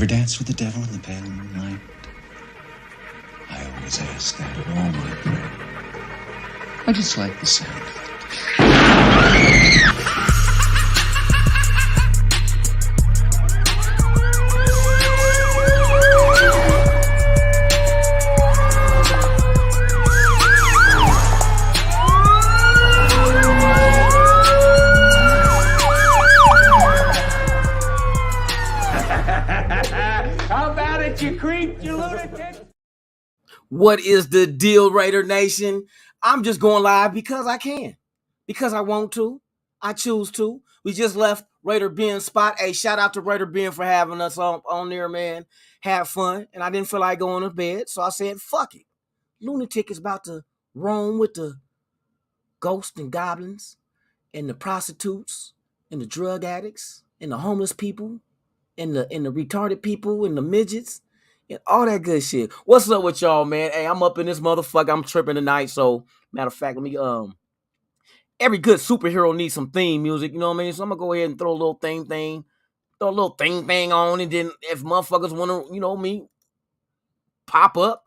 ever dance with the devil in the pale moonlight? I always ask that of all my prey. I just like the sound of it. How about it, you creep, you lunatic? What is the deal, Raider Nation? I'm just going live because I can. Because I want to. I choose to. We just left Raider Ben's spot. Hey, shout out to Raider Ben for having us on there, man. Have fun. And I didn't feel like going to bed, so I said, fuck it. Lunatic is about to roam with the ghosts and goblins and the prostitutes and the drug addicts and the homeless people and the retarded people and the midgets and all that good shit. What's up with y'all, man? Hey, I'm up in this motherfucker. I'm tripping tonight. So, matter of fact, let me every good superhero needs some theme music, you know what I mean? So I'm gonna go ahead and throw a little thing on, and then if motherfuckers wanna, you know me, pop up,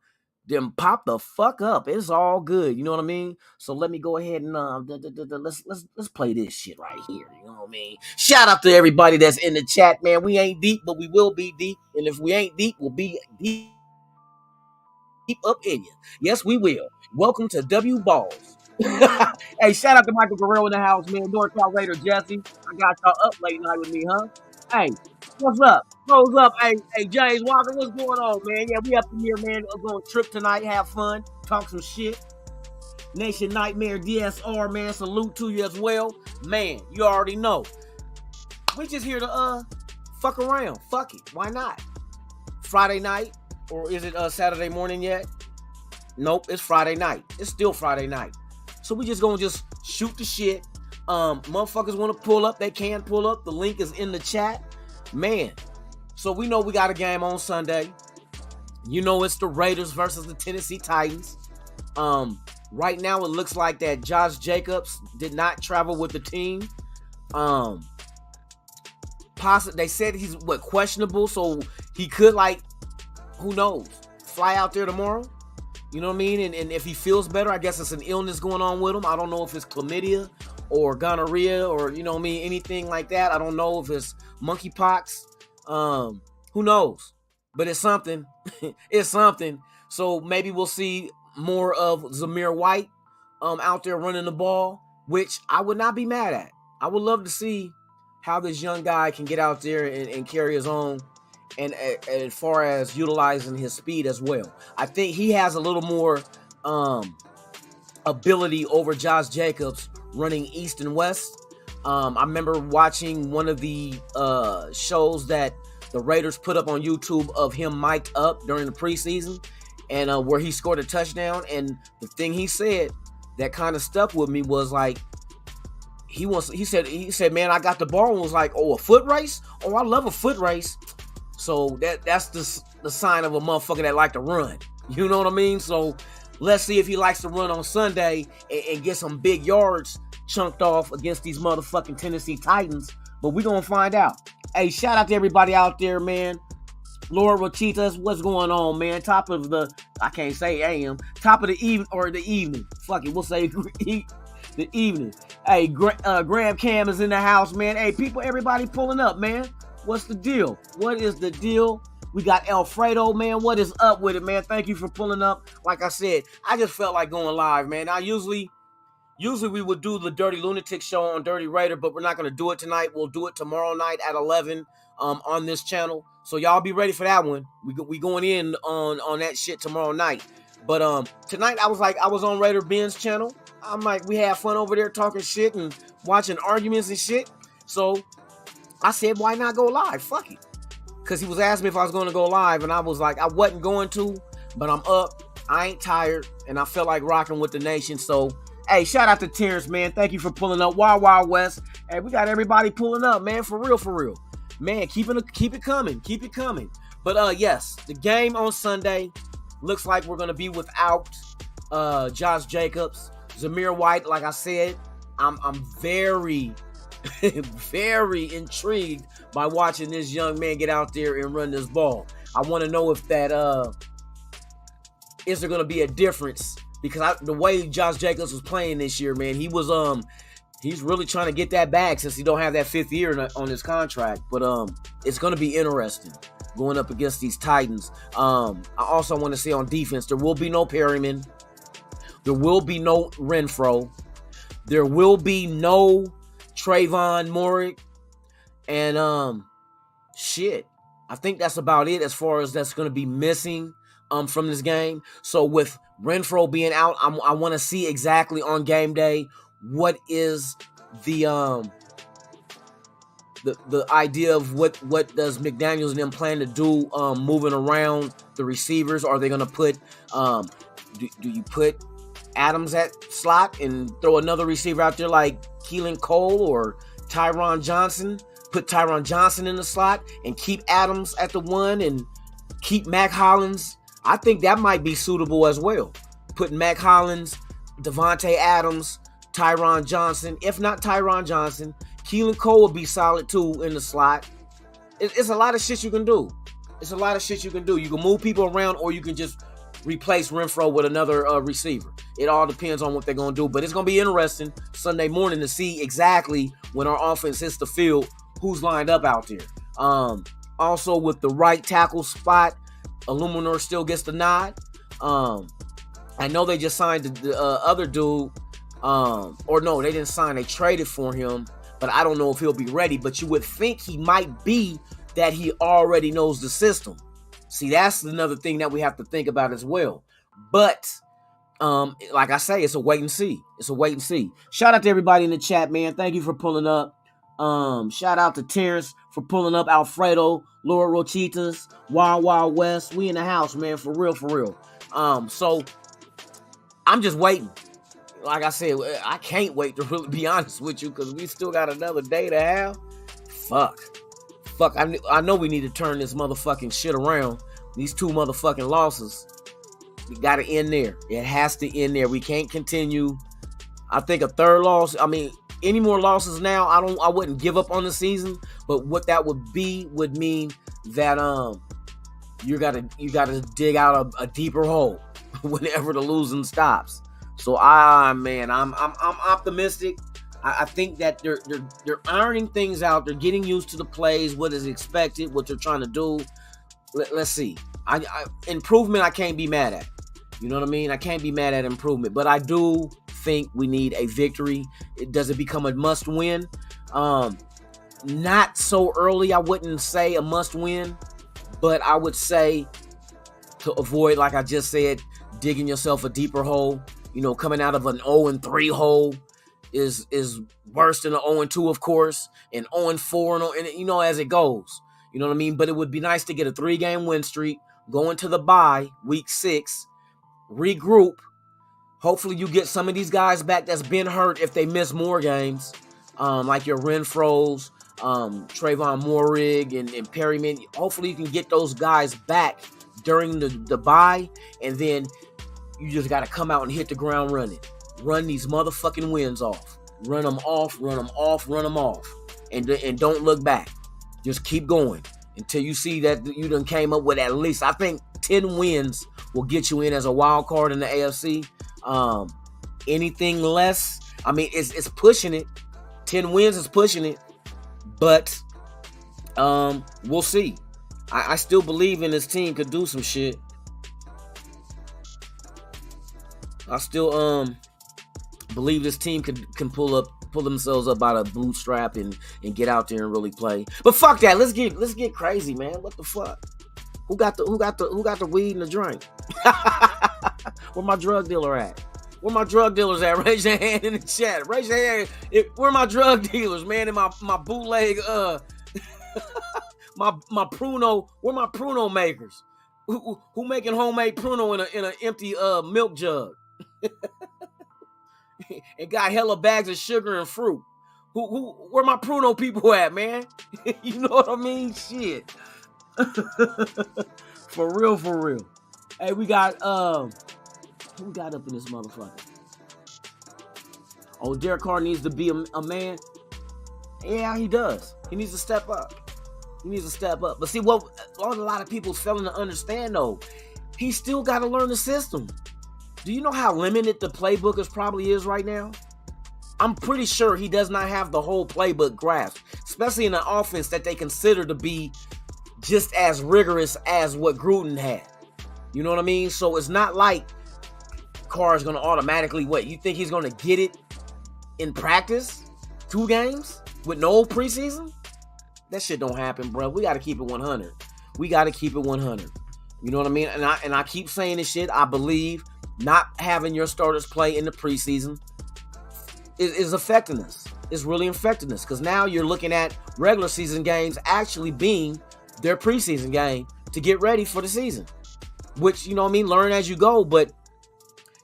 then pop the fuck up. It's all good, you know what I mean? So let me go ahead and let's play this shit right here, you know what I mean? Shout out to everybody that's in the chat, man. We ain't deep, but we will be deep, and if we ain't deep, we'll be deep up in you. Yes, we will. Welcome to W Balls. Hey, shout out to Michael Guerrero in the house, man. NorCal Raider Jesse. I got y'all up late night with me, huh? Hey, what's up? Close up. Hey, James Walker, what's going on, man? Yeah, we up in here, man. We're going to trip tonight, have fun, talk some shit. Nation Nightmare DSR, man. Salute to you as well. Man, you already know. We just here to fuck around. Fuck it. Why not? Friday night, or is it Saturday morning yet? Nope, it's Friday night. It's still Friday night. So we just gonna just shoot the shit. Motherfuckers want to pull up, they can pull up. The link is in the chat. Man, so we know we got a game on Sunday. You know it's the Raiders versus the Tennessee Titans. Right now it looks like that Josh Jacobs did not travel with the team. They said he's questionable, so he could, like, who knows, fly out there tomorrow. You know what I mean? And if he feels better, I guess it's an illness going on with him. I don't know if it's chlamydia or gonorrhea or, you know what I mean, anything like that. I don't know if it's monkeypox. Who knows? But it's something. It's something. So maybe we'll see more of Zamir White out there running the ball, which I would not be mad at. I would love to see how this young guy can get out there and carry his own. And as far as utilizing his speed as well, I think he has a little more ability over Josh Jacobs running east and west. I remember watching one of the shows that the Raiders put up on YouTube of him mic'd up during the preseason, and where he scored a touchdown. And the thing he said that kind of stuck with me was like, he said, man, I got the ball and was like, oh, a foot race? Oh, I love a foot race. So that's the sign of a motherfucker that like to run. You know what I mean? So let's see if he likes to run on Sunday and get some big yards chunked off against these motherfucking Tennessee Titans. But we're going to find out. Hey, shout out to everybody out there, man. Lord Rachitas, what's going on, man? Top of the, I can't say AM, top of the evening. Fuck it, we'll say the evening. Hey, Graham Cam is in the house, man. Hey, people, everybody pulling up, man. What's the deal? What is the deal? We got Alfredo, man. What is up with it, man? Thank you for pulling up. Like I said, I just felt like going live, man. Now, usually we would do the Dirty Lunatic show on Dirty Raider, but we're not going to do it tonight. We'll do it tomorrow night at 11 on this channel. So y'all be ready for that one. We going in on that shit tomorrow night. But tonight I was on Raider Ben's channel. I'm like, we had fun over there talking shit and watching arguments and shit. So I said, why not go live? Fuck it. Because he was asking me if I was going to go live, and I was like, I wasn't going to, but I'm up. I ain't tired, and I felt like rocking with the nation. So, hey, shout out to Terrence, man. Thank you for pulling up. Wild Wild West. Hey, we got everybody pulling up, man. For real, for real. Man, keep it coming. Keep it coming. But, yes, the game on Sunday looks like we're going to be without Josh Jacobs. Zamir White, like I said, I'm very very intrigued by watching this young man get out there and run this ball. I want to know if that is there going to be a difference, because the way Josh Jacobs was playing this year, man, he's really trying to get that back since he don't have that 5th year on his contract. But it's going to be interesting going up against these Titans. I also want to say on defense, there will be no Perryman. There will be no Renfro. There will be no Trayvon Moehrig. And shit, I think that's about it as far as that's going to be missing from this game. So with Renfro being out, I want to see exactly on game day what is the idea of what does McDaniels and them plan to do moving around the receivers. Are they going to put do you put Adams at slot and throw another receiver out there like Keelan Cole or Tyron Johnson? Put Tyron Johnson in the slot and keep Adams at the 1 and keep Mac Hollins. I think that might be suitable as well. Putting Mac Hollins, Devontae Adams, Tyron Johnson. If not Tyron Johnson, Keelan Cole would be solid too in the slot. It's a lot of shit you can do. You can move people around, or you can just replace Renfro with another receiver. It all depends on what they're going to do. But it's going to be interesting Sunday morning to see exactly when our offense hits the field who's lined up out there. Also, with the right tackle spot, Illuminor still gets the nod. I know they just signed the other dude. Or no, they didn't sign. They traded for him. But I don't know if he'll be ready. But you would think he might be, that he already knows the system. See, that's another thing that we have to think about as well. But, like I say, it's a wait and see. Shout out to everybody in the chat, man. Thank you for pulling up. Shout out to Terrence for pulling up. Alfredo, Laura Rochitas, Wild Wild West. We in the house, man. For real. So, I'm just waiting. Like I said, I can't wait to really be honest with you, because we still got another day to have. Fuck. I know we need to turn this motherfucking shit around. These 2 motherfucking losses, we got to end there. It has to end there. We can't continue. I think a 3rd loss. I mean, any more losses now, I wouldn't give up on the season. But what that would mean that you gotta dig out a deeper hole whenever the losing stops. So I'm optimistic. I think that they're ironing things out. They're getting used to the plays, what is expected, what they're trying to do. Let's see. Improvement, I can't be mad at. You know what I mean? I can't be mad at improvement. But I do think we need a victory. Does it become a must-win? Not so early, I wouldn't say a must-win. But I would say to avoid, like I just said, digging yourself a deeper hole. You know, coming out of an 0-3 hole is worse than an 0-2, of course, and 0-4, and you know, as it goes. You know what I mean? But it would be nice to get a 3-game win streak, go into the bye, week 6, regroup. Hopefully you get some of these guys back that's been hurt if they miss more games, like your Renfros, Trayvon Moehrig, and Perryman. Hopefully you can get those guys back during the bye, and then you just got to come out and hit the ground running. Run these motherfucking wins off. Run them off. And don't look back. Just keep going until you see that you done came up with at least, I think, 10 wins will get you in as a wild card in the AFC. Anything less, I mean, it's pushing it. 10 wins is pushing it. But we'll see. I still believe in this team could do some shit. I still believe this team can pull themselves up out of bootstrap and get out there and really play. But fuck that. Let's get crazy, man. What the fuck? Who got the weed and the drink? Where my drug dealer at? Where my drug dealers at? Raise your hand in the chat. Raise your hand. Where my drug dealers, man? And my bootleg my Pruno. Where my Pruno makers? Who making homemade Pruno in an empty milk jug? And got hella bags of sugar and fruit. Where my Pruno people at, man? You know what I mean? Shit. For real. Hey, we got who we got up in this motherfucker? Oh, Derek Carr needs to be a man. Yeah, he does. He needs to step up. He needs to step up. But see, what a lot of people failing to understand, though, he still got to learn the system. Do you know how limited the playbook probably is right now? I'm pretty sure he does not have the whole playbook grasped, especially in an offense that they consider to be just as rigorous as what Gruden had. You know what I mean? So it's not like Carr is going to automatically, you think he's going to get it in practice? 2 games with no preseason? That shit don't happen, bro. We got to keep it 100. We got to keep it 100. You know what I mean? And I keep saying this shit. I believe not having your starters play in the preseason is affecting us. It's really affecting us because now you're looking at regular season games actually being their preseason game to get ready for the season. Which, you know what I mean, learn as you go. But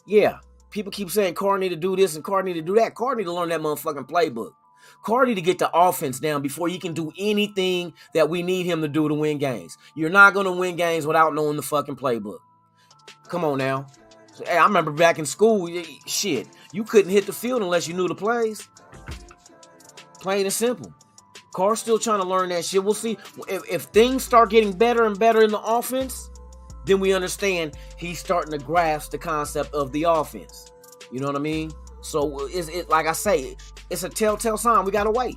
yeah, people keep saying Carr need to do this and Carr need to do that. Carr need to learn that motherfucking playbook. Carr need to get the offense down before he can do anything that we need him to do to win games. You're not going to win games without knowing the fucking playbook. Come on now. Hey, I remember back in school, shit, you couldn't hit the field unless you knew the plays. Plain and simple. Carr's still trying to learn that shit. We'll see. If things start getting better and better in the offense, then we understand he's starting to grasp the concept of the offense. You know what I mean? So it's like I say, it's a telltale sign. We gotta wait.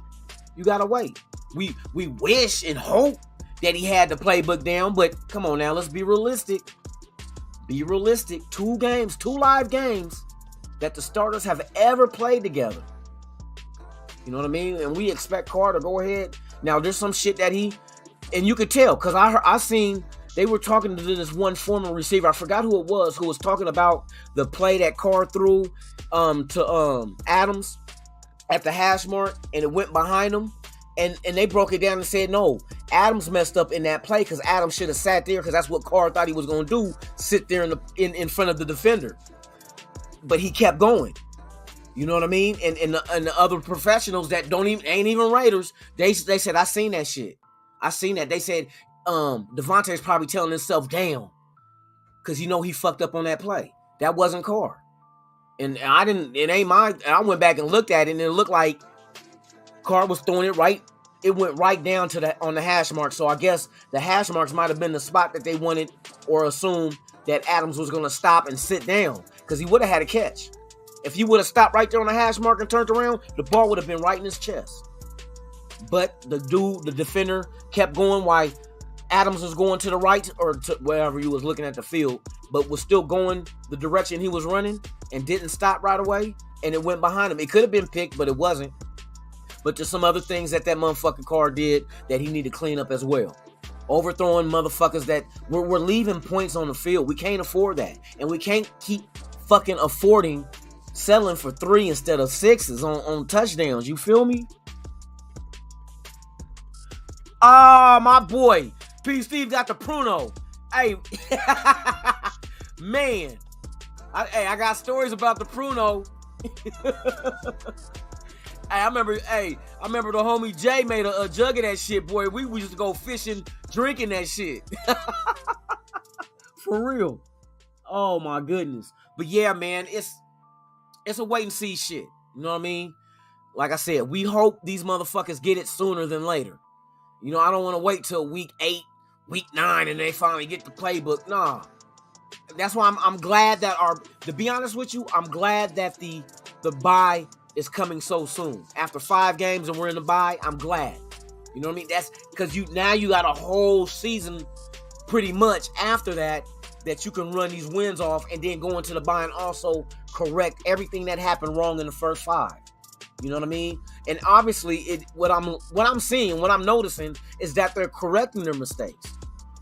You gotta wait. We wish and hope that he had the playbook down, but come on now, let's be realistic. Be realistic. 2 live games that the starters have ever played together. You know what I mean? And we expect Carr to go ahead. Now there's some shit that and you could tell because I seen they were talking to this one former receiver. I forgot who it was who was talking about the play that Carr threw to Adams at the hash mark and it went behind him. And they broke it down and said, no, Adams messed up in that play because Adams should have sat there because that's what Carr thought he was going to do, sit there in front of the defender. But he kept going. You know what I mean? And the other professionals that ain't even Raiders, they said, I seen that shit. I seen that. They said, Devontae's probably telling himself, damn, because he fucked up on that play. That wasn't Carr. And I went back and looked at it and it looked like Carr was throwing it right. It went right down on the hash mark. So I guess the hash marks might have been the spot that they wanted or assumed that Adams was going to stop and sit down because he would have had a catch. If he would have stopped right there on the hash mark and turned around, the ball would have been right in his chest. But the defender, kept going while Adams was going to the right or to wherever he was looking at the field, but was still going the direction he was running and didn't stop right away. And it went behind him. It could have been picked, but it wasn't. But there's some other things that motherfucking Carr did that he need to clean up as well. Overthrowing motherfuckers that we're leaving points on the field. We can't afford that. And we can't keep fucking affording settling for 3 instead of 6s on touchdowns. You feel me? Ah, my boy. P. Steve got the Pruno. Hey. Man. I got stories about the Pruno. I remember the homie Jay made a jug of that shit, boy. We used to go fishing, drinking that shit. For real. Oh my goodness. But yeah, man, it's a wait and see shit. You know what I mean? Like I said, we hope these motherfuckers get it sooner than later. I don't want to wait till week 8, week 9, and they finally get the playbook. Nah. That's why I'm glad that to be honest with you, I'm glad that the bye is coming so soon. After 5 games and we're in the bye, I'm glad. You know what I mean? That's because now you got a whole season pretty much after that you can run these wins off and then go into the bye and also correct everything that happened wrong in the first 5. You know what I mean? And obviously, what I'm seeing, what I'm noticing is that they're correcting their mistakes.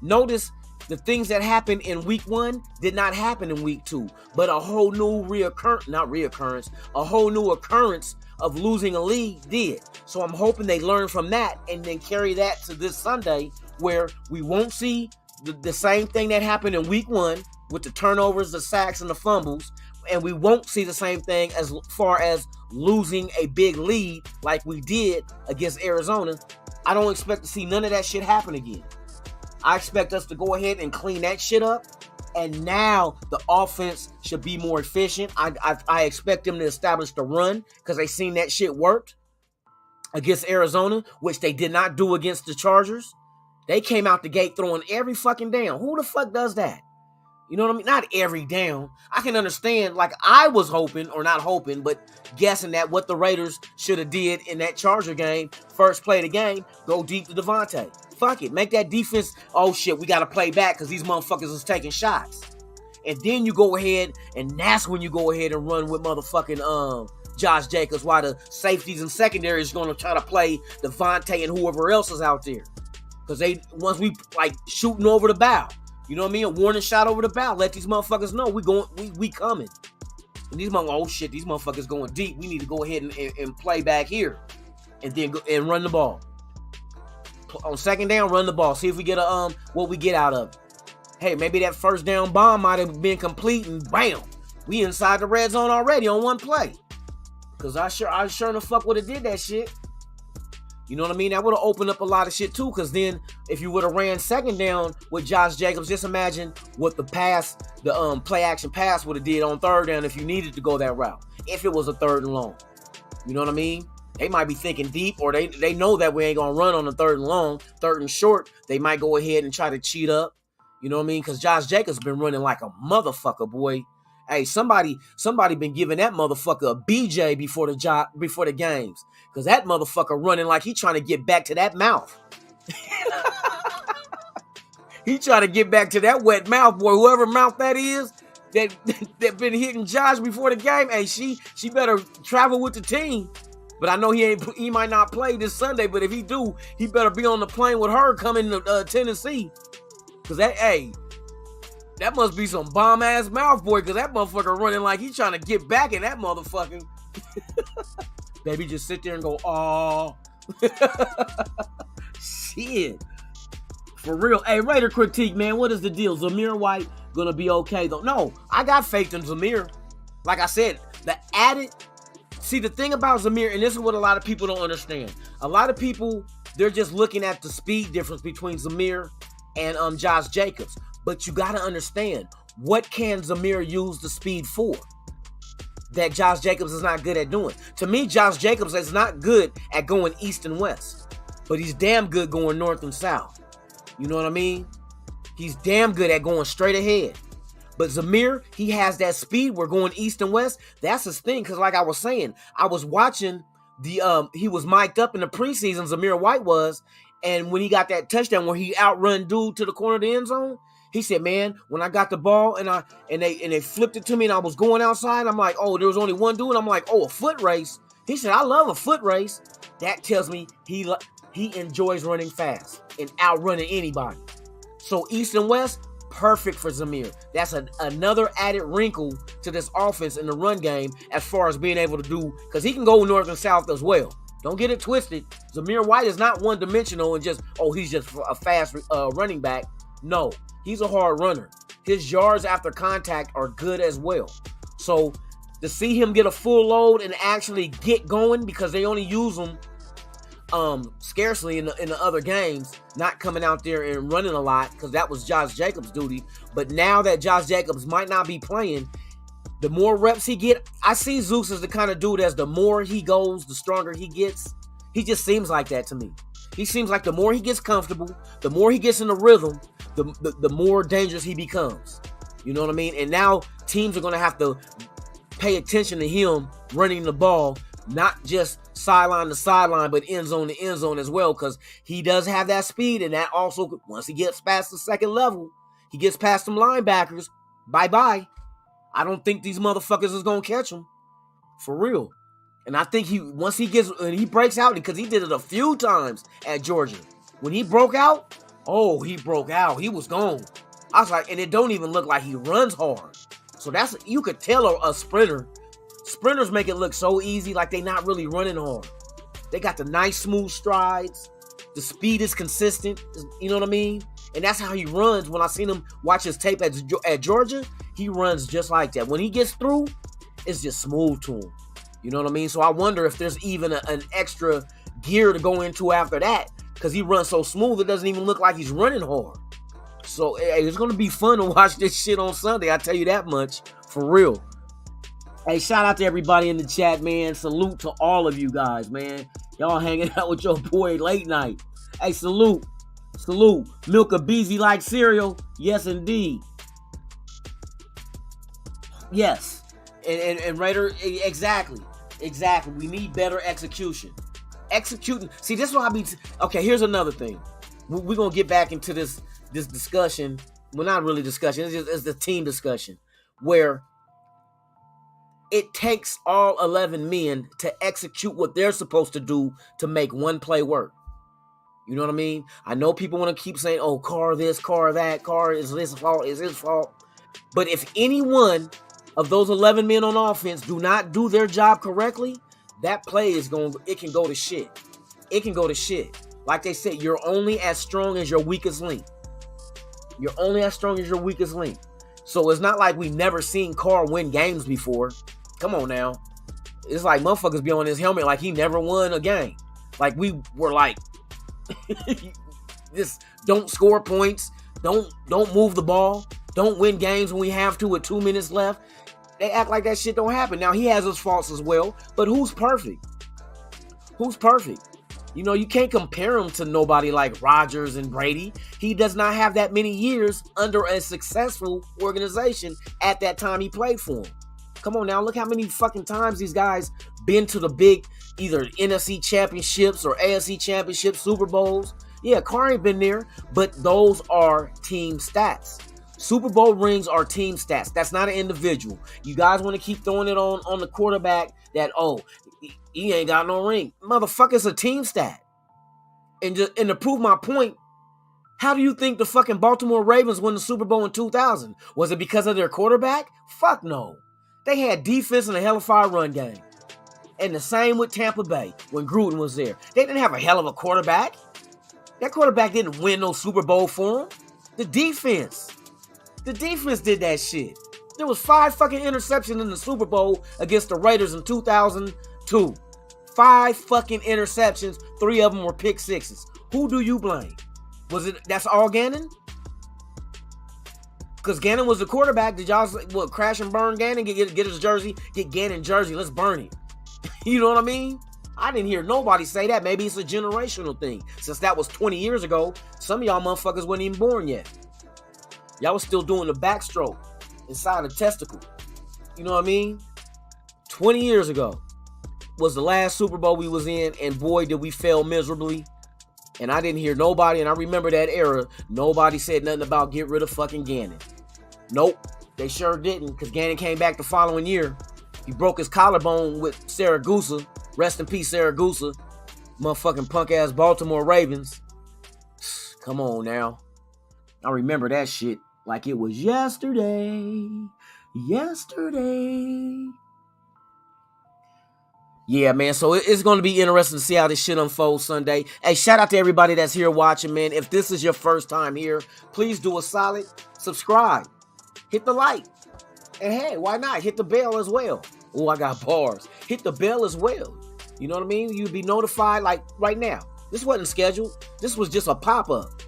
Notice the things that happened in week 1 did not happen in week 2, but a whole new a whole new occurrence of losing a league did. So I'm hoping they learn from that and then carry that to this Sunday where we won't see the same thing that happened in week 1 with the turnovers, the sacks, and the fumbles, and we won't see the same thing as far as losing a big lead like we did against Arizona. I don't expect to see none of that shit happen again. I expect us to go ahead and clean that shit up. And now the offense should be more efficient. I expect them to establish the run because they seen that shit worked. against Arizona, which they did not do against the Chargers. They came out the gate throwing every fucking down. Who the fuck does that? You know what I mean? Not every down. I can understand, like I was hoping, or not hoping, but guessing that what the Raiders should have did in that Charger game, first play of the game, go deep to Devontae. Fuck it. Make that defense, oh shit, we got to play back because these motherfuckers is taking shots. And then you go ahead, and that's when you go ahead and run with motherfucking Josh Jacobs, while the safeties and secondary is going to try to play Devontae and whoever else is out there. Because once we like shooting over the bow, you know what I mean? A warning shot over the bow. Let these motherfuckers know we coming. And these motherfuckers, oh shit, these motherfuckers going deep. We need to go ahead and play back here. And then go and run the ball. On second down, run the ball. See if we get what we get out of it. Hey, maybe that first down bomb might have been complete and bam. We inside the red zone already on one play. Cause I sure the fuck would have did that shit. You know what I mean? That would have opened up a lot of shit too. Cause then if you would have ran second down with Josh Jacobs, just imagine what the play action pass would have did on third down if you needed to go that route. If it was a third and long. You know what I mean? They might be thinking deep, or they know that we ain't gonna run on the third and long, third and short. They might go ahead and try to cheat up. You know what I mean? Cause Josh Jacobs been running like a motherfucker, boy. Hey, somebody been giving that motherfucker a BJ before the games. Cause that motherfucker running like he trying to get back to that mouth. He trying to get back to that wet mouth, boy. Whoever mouth that is that been hitting Josh before the game. Hey, she better travel with the team. But I know he might not play this Sunday. But if he do, he better be on the plane with her coming to Tennessee. Cause that must be some bomb-ass mouth, boy, because that motherfucker running like he trying to get back in that motherfucking. Baby, just sit there and go, oh. Shit. For real. Hey, Raider critique, man, what is the deal? Zamir White gonna be okay, though? No, I got faith in Zamir. Like I said, see, the thing about Zamir, and this is what a lot of people don't understand. A lot of people, they're just looking at the speed difference between Zamir and Josh Jacobs. But you got to understand, what can Zamir use the speed for that Josh Jacobs is not good at doing? To me, Josh Jacobs is not good at going east and west, but he's damn good going north and south. You know what I mean? He's damn good at going straight ahead. But Zamir, he has that speed. We're going east and west. That's his thing. Because like I was saying, I was watching he was mic'd up in the preseason, Zamir White was, and when he got that touchdown where he outrun dude to the corner of the end zone, he said, man, when I got the ball and they flipped it to me and I was going outside, I'm like, oh, there was only one dude. I'm like, oh, a foot race. He said, I love a foot race. That tells me he enjoys running fast and outrunning anybody. So east and west, perfect for Zamir. That's another added wrinkle to this offense in the run game as far as being able to do, because he can go north and south as well. Don't get it twisted. Zamir White is not one-dimensional and just, he's just a fast running back. No. He's a hard runner. His yards after contact are good as well. So to see him get a full load and actually get going, because they only use him scarcely in the other games, not coming out there and running a lot, because that was Josh Jacobs' duty. But now that Josh Jacobs might not be playing, the more reps he get, I see Zeus as the kind of dude as the more he goes, the stronger he gets. He just seems like that to me. He seems like the more he gets comfortable, the more he gets in the rhythm, the more dangerous he becomes. You know what I mean? And now teams are going to have to pay attention to him running the ball, not just sideline to sideline, but end zone to end zone as well, because he does have that speed. And that also, once he gets past the second level, he gets past some linebackers, bye-bye. I don't think these motherfuckers is going to catch him. For real. And I think once he breaks out, because he did it a few times at Georgia. When he broke out, he broke out. He was gone. I was like, and it don't even look like he runs hard. So you could tell a sprinter. Sprinters make it look so easy, like they not really running hard. They got the nice smooth strides. The speed is consistent. You know what I mean? And that's how he runs. When I seen him watch his tape at Georgia, he runs just like that. When he gets through, it's just smooth to him. You know what I mean? So I wonder if there's even an extra gear to go into after that, because he runs so smooth, it doesn't even look like he's running hard. So it's going to be fun to watch this shit on Sunday. I tell you that much. For real. Hey, shout out to everybody in the chat, man. Salute to all of you guys, man. Y'all hanging out with your boy late night. Hey, salute. Salute. Milk a beezy like cereal. Yes, indeed. Yes. And Raider, exactly. Exactly. We need better execution. Executing. See, this is what I be. Okay, here's another thing. We're going to get back into this discussion. Well, not really discussion. It's the team discussion. Where it takes all 11 men to execute what they're supposed to do to make one play work. You know what I mean? I know people want to keep saying, oh, Carr this, Carr that, Carr is his fault, is his fault. But if any one of those 11 men on offense do not do their job correctly, that play it can go to shit. It can go to shit. Like they said, you're only as strong as your weakest link. You're only as strong as your weakest link. So it's not like we never seen Carr win games before. Come on now. It's like motherfuckers be on his helmet like he never won a game. Like we were like, just don't score points. Don't move the ball. Don't win games when we have to with 2 minutes left. They act like that shit don't happen. Now, he has his faults as well, but who's perfect? Who's perfect? You know, you can't compare him to nobody like Rodgers and Brady. He does not have that many years under a successful organization at that time he played for him. Come on now, look how many fucking times these guys been to the big either NFC championships or AFC championships, Super Bowls. Yeah, Carr ain't been there, but those are team stats. Super Bowl rings are team stats. That's not an individual. You guys want to keep throwing it on the quarterback that, oh, he ain't got no ring. Motherfucker, it's a team stat. And to prove my point, how do you think the fucking Baltimore Ravens won the Super Bowl in 2000? Was it because of their quarterback? Fuck no. They had defense and a hell of a fire run game. And the same with Tampa Bay when Gruden was there. They didn't have a hell of a quarterback. That quarterback didn't win no Super Bowl for them. The defense did that shit. There was 5 fucking interceptions in the Super Bowl against the Raiders in 2002. 5 fucking interceptions. 3 of them were pick sixes. Who do you blame? That's all Gannon? Because Gannon was the quarterback. Did y'all crash and burn Gannon? Get his jersey? Get Gannon jersey. Let's burn it. You know what I mean? I didn't hear nobody say that. Maybe it's a generational thing. Since that was 20 years ago, some of y'all motherfuckers weren't even born yet. Y'all was still doing the backstroke inside the testicle. You know what I mean? 20 years ago was the last Super Bowl we was in, and boy, did we fail miserably. And I didn't hear nobody, and I remember that era, nobody said nothing about get rid of fucking Gannon. Nope, they sure didn't, because Gannon came back the following year. He broke his collarbone with Saragusa. Rest in peace, Saragusa. Motherfucking punk-ass Baltimore Ravens. Come on now. I remember that shit like it was yesterday. Yesterday. Yeah, man, so it's going to be interesting to see how this shit unfolds Sunday. Hey, shout out to everybody that's here watching, man. If this is your first time here, please do a solid subscribe. Hit the like. And hey, why not? Hit the bell as well. Oh, I got bars. Hit the bell as well. You know what I mean? You'd be notified like right now. This wasn't scheduled. This was just a pop-up.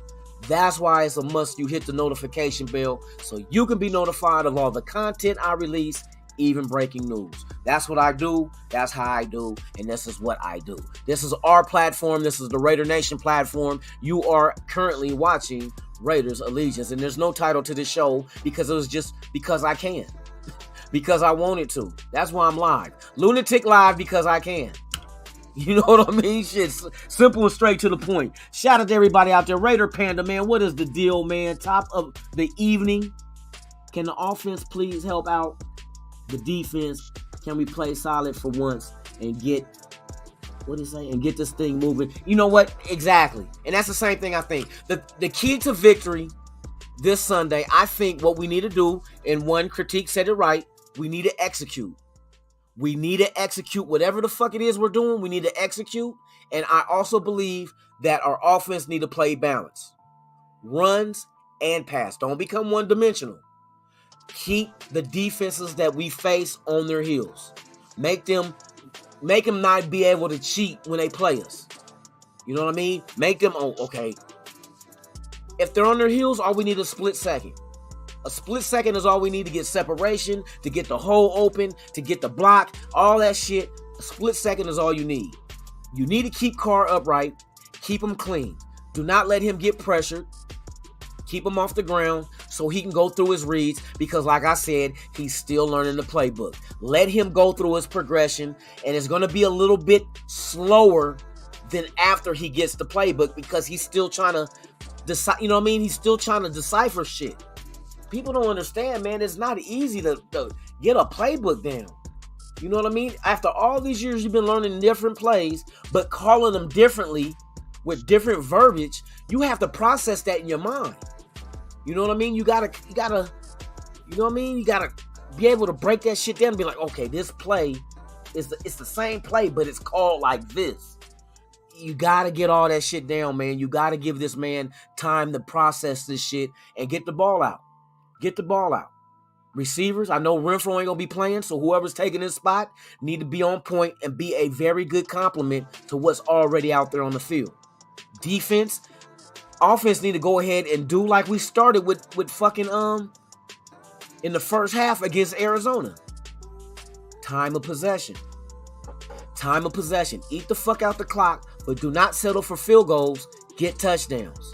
That's why it's a must you hit the notification bell so you can be notified of all the content I release, even breaking news. That's what I do. That's how I do. And this is what I do. This is our platform. This is the Raider Nation platform. You are currently watching Raiders Allegiance. And there's no title to this show because it was just because I can. Because I wanted to. That's why I'm live. Lunatik live because I can. You know what I mean? Shit, simple and straight to the point. Shout out to everybody out there. Raider Panda, man, what is the deal, man? Top of the evening. Can the offense please help out the defense? Can we play solid for once and get, what is it? And get this thing moving? You know what? Exactly. And that's the same thing I think. The key to victory this Sunday, I think what we need to do, and one critique said it right, we need to execute. We need to execute whatever the fuck it is we're doing. We need to execute. And I also believe that our offense need to play balance. Runs and pass. Don't become one-dimensional. Keep the defenses that we face on their heels. Make them not be able to cheat when they play us. You know what I mean? Make them, okay. If they're on their heels, all we need is a split second. A split second is all we need to get separation, to get the hole open, to get the block, all that shit. A split second is all you need. You need to keep Carr upright. Keep him clean. Do not let him get pressured. Keep him off the ground so he can go through his reads because, like I said, he's still learning the playbook. Let him go through his progression, and it's going to be a little bit slower than after he gets the playbook because he's still trying to decide. You know what I mean? He's still trying to decipher shit. People don't understand, man. It's not easy to get a playbook down. You know what I mean? After all these years, you've been learning different plays, but calling them differently with different verbiage. You have to process that in your mind. You know what I mean? You gotta, you know what I mean? You gotta be able to break that shit down and be like, okay, this play it's the same play, but it's called like this. You gotta get all that shit down, man. You gotta give this man time to process this shit and get the ball out. Get the ball out. Receivers, I know Renfro ain't gonna be playing, so whoever's taking his spot need to be on point and be a very good complement to what's already out there on the field. Defense, offense need to go ahead and do like we started with fucking in the first half against Arizona. Time of possession. Time of possession. Eat the fuck out the clock, but do not settle for field goals. Get touchdowns.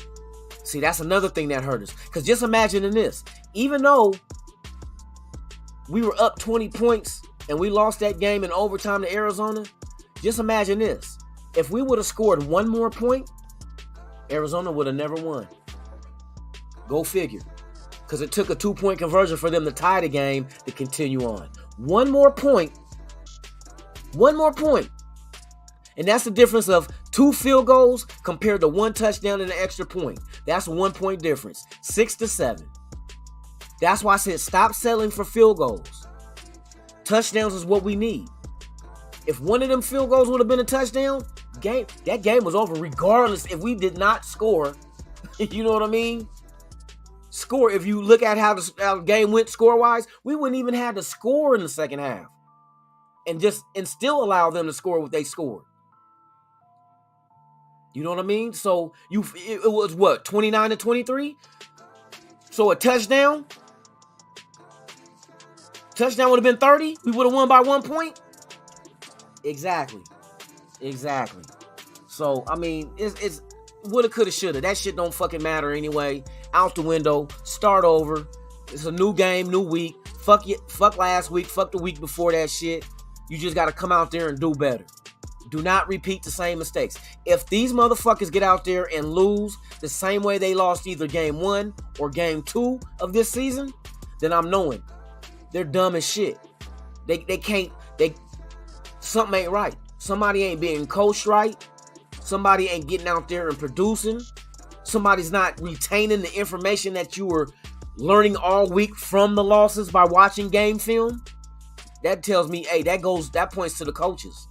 See, that's another thing that hurt us. Because just imagine this. Even though we were up 20 points and we lost that game in overtime to Arizona, just imagine this. If we would have scored one more point, Arizona would have never won. Go figure. Because it took a 2-point conversion for them to tie the game to continue on. One more point. And that's the difference of 2 field goals compared to 1 touchdown and an extra point. That's a 1-point difference. 6-7. That's why I said stop settling for field goals. Touchdowns is what we need. If one of them field goals would have been a touchdown, that game was over regardless if we did not score. You know what I mean? Score. If you look at how the game went score-wise, we wouldn't even have to score in the second half. And still allow them to score what they scored. You know what I mean? So it was what, 29-23? So a touchdown would have been 30. We would have won by 1 point. Exactly. So I mean, it's woulda, coulda, shoulda. That shit don't fucking matter anyway. Out the window. Start over. It's a new game, new week. Fuck last week. Fuck the week before that shit. You just gotta come out there and do better. Do not repeat the same mistakes. If these motherfuckers get out there and lose the same way they lost either game 1 or game 2 of this season, then I'm knowing they're dumb as shit. Something ain't right. Somebody ain't being coached right. Somebody ain't getting out there and producing. Somebody's not retaining the information that you were learning all week from the losses by watching game film. That tells me, hey, that points to the coaches.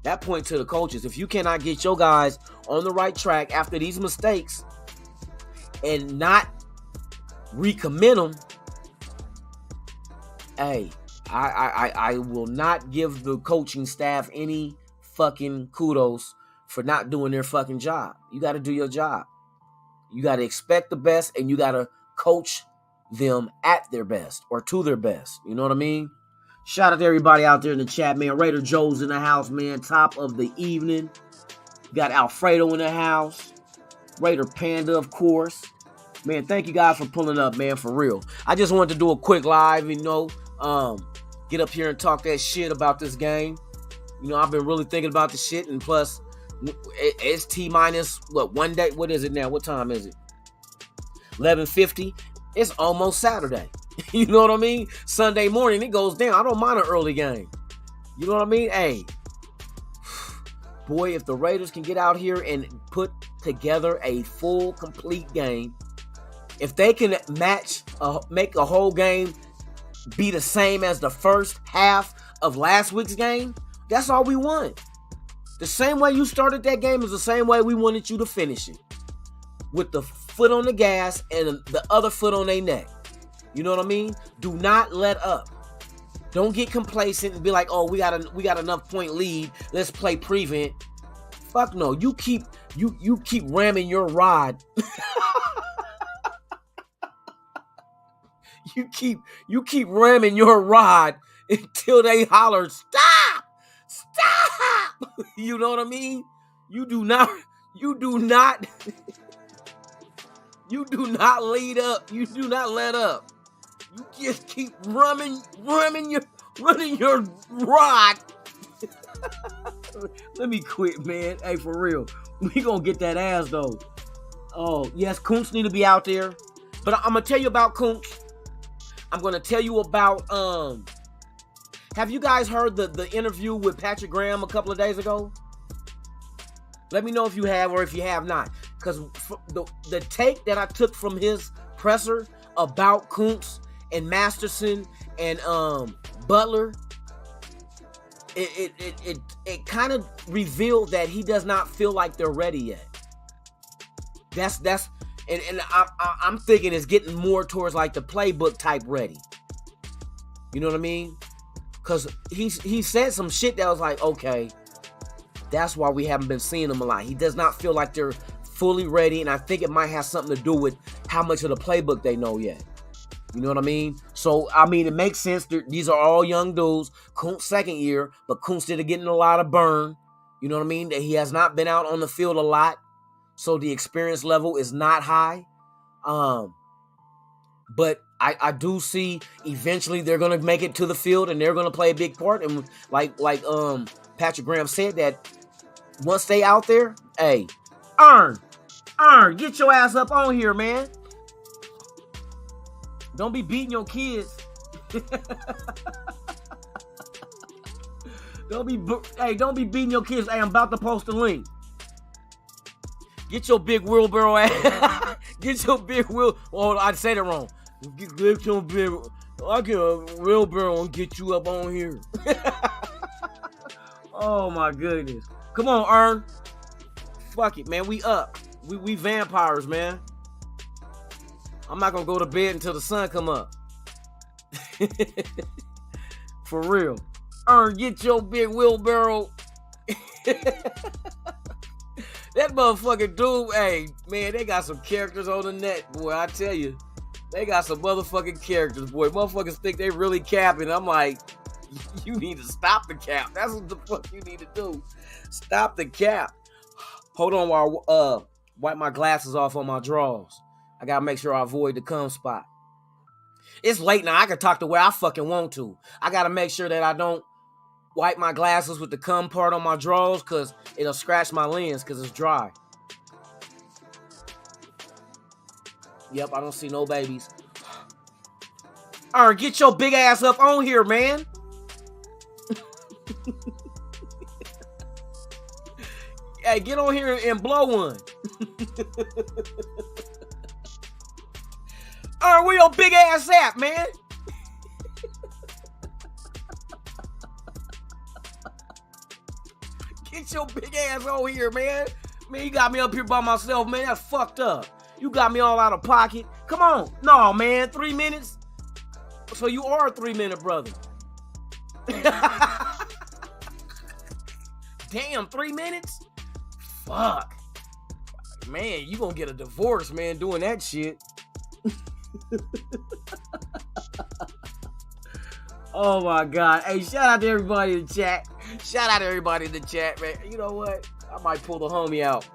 That points to the coaches. If you cannot get your guys on the right track after these mistakes and not recommit them, hey, I will not give the coaching staff any fucking kudos for not doing their fucking job. You got to do your job. You got to expect the best and you got to coach them at their best or to their best. You know what I mean? Shout out to everybody out there in the chat, man. Raider Joe's in the house, man. Top of the evening. Got Alfredo in the house. Raider Panda, of course. Man, thank you guys for pulling up, man, for real. I just wanted to do a quick live, get up here and talk that shit about this game. You know, I've been really thinking about the shit, and plus, it's T-minus, 1 day? What is it now? What time is it? 11:50. It's almost Saturday. You know what I mean? Sunday morning, it goes down. I don't mind an early game. You know what I mean? Hey, boy, if the Raiders can get out here and put together a full, complete game, if they can make a whole game be the same as the first half of last week's game, that's all we want. The same way you started that game is the same way we wanted you to finish it. With the foot on the gas and the other foot on their neck. You know what I mean? Do not let up. Don't get complacent and be like, oh, we got enough point lead. Let's play prevent. Fuck no. You keep ramming your rod. You keep ramming your rod until they holler, stop! Stop! You know what I mean? You do not you do not lead up. You do not let up. You just keep running your rod. Let me quit, man. Hey, for real. We gonna get that ass though. Oh, yes, Kuntz need to be out there. But I'm gonna tell you about Kuntz. I'm gonna tell you about have you guys heard the interview with Patrick Graham a couple of days ago? Let me know if you have or if you have not. Because the take that I took from his presser about Kuntz and Masterson and Butler, it kind of revealed that he does not feel like they're ready yet. And I'm thinking it's getting more towards like the playbook type ready. You know what I mean? Because he said some shit that was like, okay, that's why we haven't been seeing him a lot. He does not feel like they're fully ready, and I think it might have something to do with how much of the playbook they know yet. You know what I mean? So, I mean, it makes sense. These are all young dudes. Kuntz second year, but Kuntz did getting a lot of burn. You know what I mean? That he has not been out on the field a lot, so the experience level is not high. But I do see eventually they're gonna make it to the field and they're gonna play a big part. And like Patrick Graham said, that once they out there, hey, Earn, get your ass up on here, man. Don't be beating your kids. Don't be beating your kids. Hey, I'm about to post a link. Get your big wheelbarrow ass. Get your big wheel. Oh, I said it wrong. Get your big. I get a wheelbarrow and get you up on here. Oh my goodness. Come on, Earn. Fuck it, man. We up. We vampires, man. I'm not gonna go to bed until the sun come up. For real. Earn, get your big wheelbarrow. That motherfucking dude, hey, man, they got some characters on the net, boy. I tell you, they got some motherfucking characters, boy. Motherfuckers think they really capping. I'm like, you need to stop the cap. That's what the fuck you need to do. Stop the cap. Hold on while I wipe my glasses off on my drawers. I gotta make sure I avoid the cum spot. It's late now. I can talk to where I fucking want to. I gotta make sure that I don't wipe my glasses with the cum part on my drawers, because it'll scratch my lens because it's dry. Yep, I don't see no babies. Alright, get your big ass up on here, man. Hey, get on here and blow one. Alright, where your big ass at, man? Get your big ass over here, man. Man, you got me up here by myself, man. That's fucked up. You got me all out of pocket. Come on. No, man. 3 minutes? So you are a 3-minute brother. Damn, 3 minutes? Fuck. Man, you gonna get a divorce, man, doing that shit. Oh my God. Hey, shout out to everybody in the chat. Shout out to everybody in the chat, man. You know what? I might pull the homie out.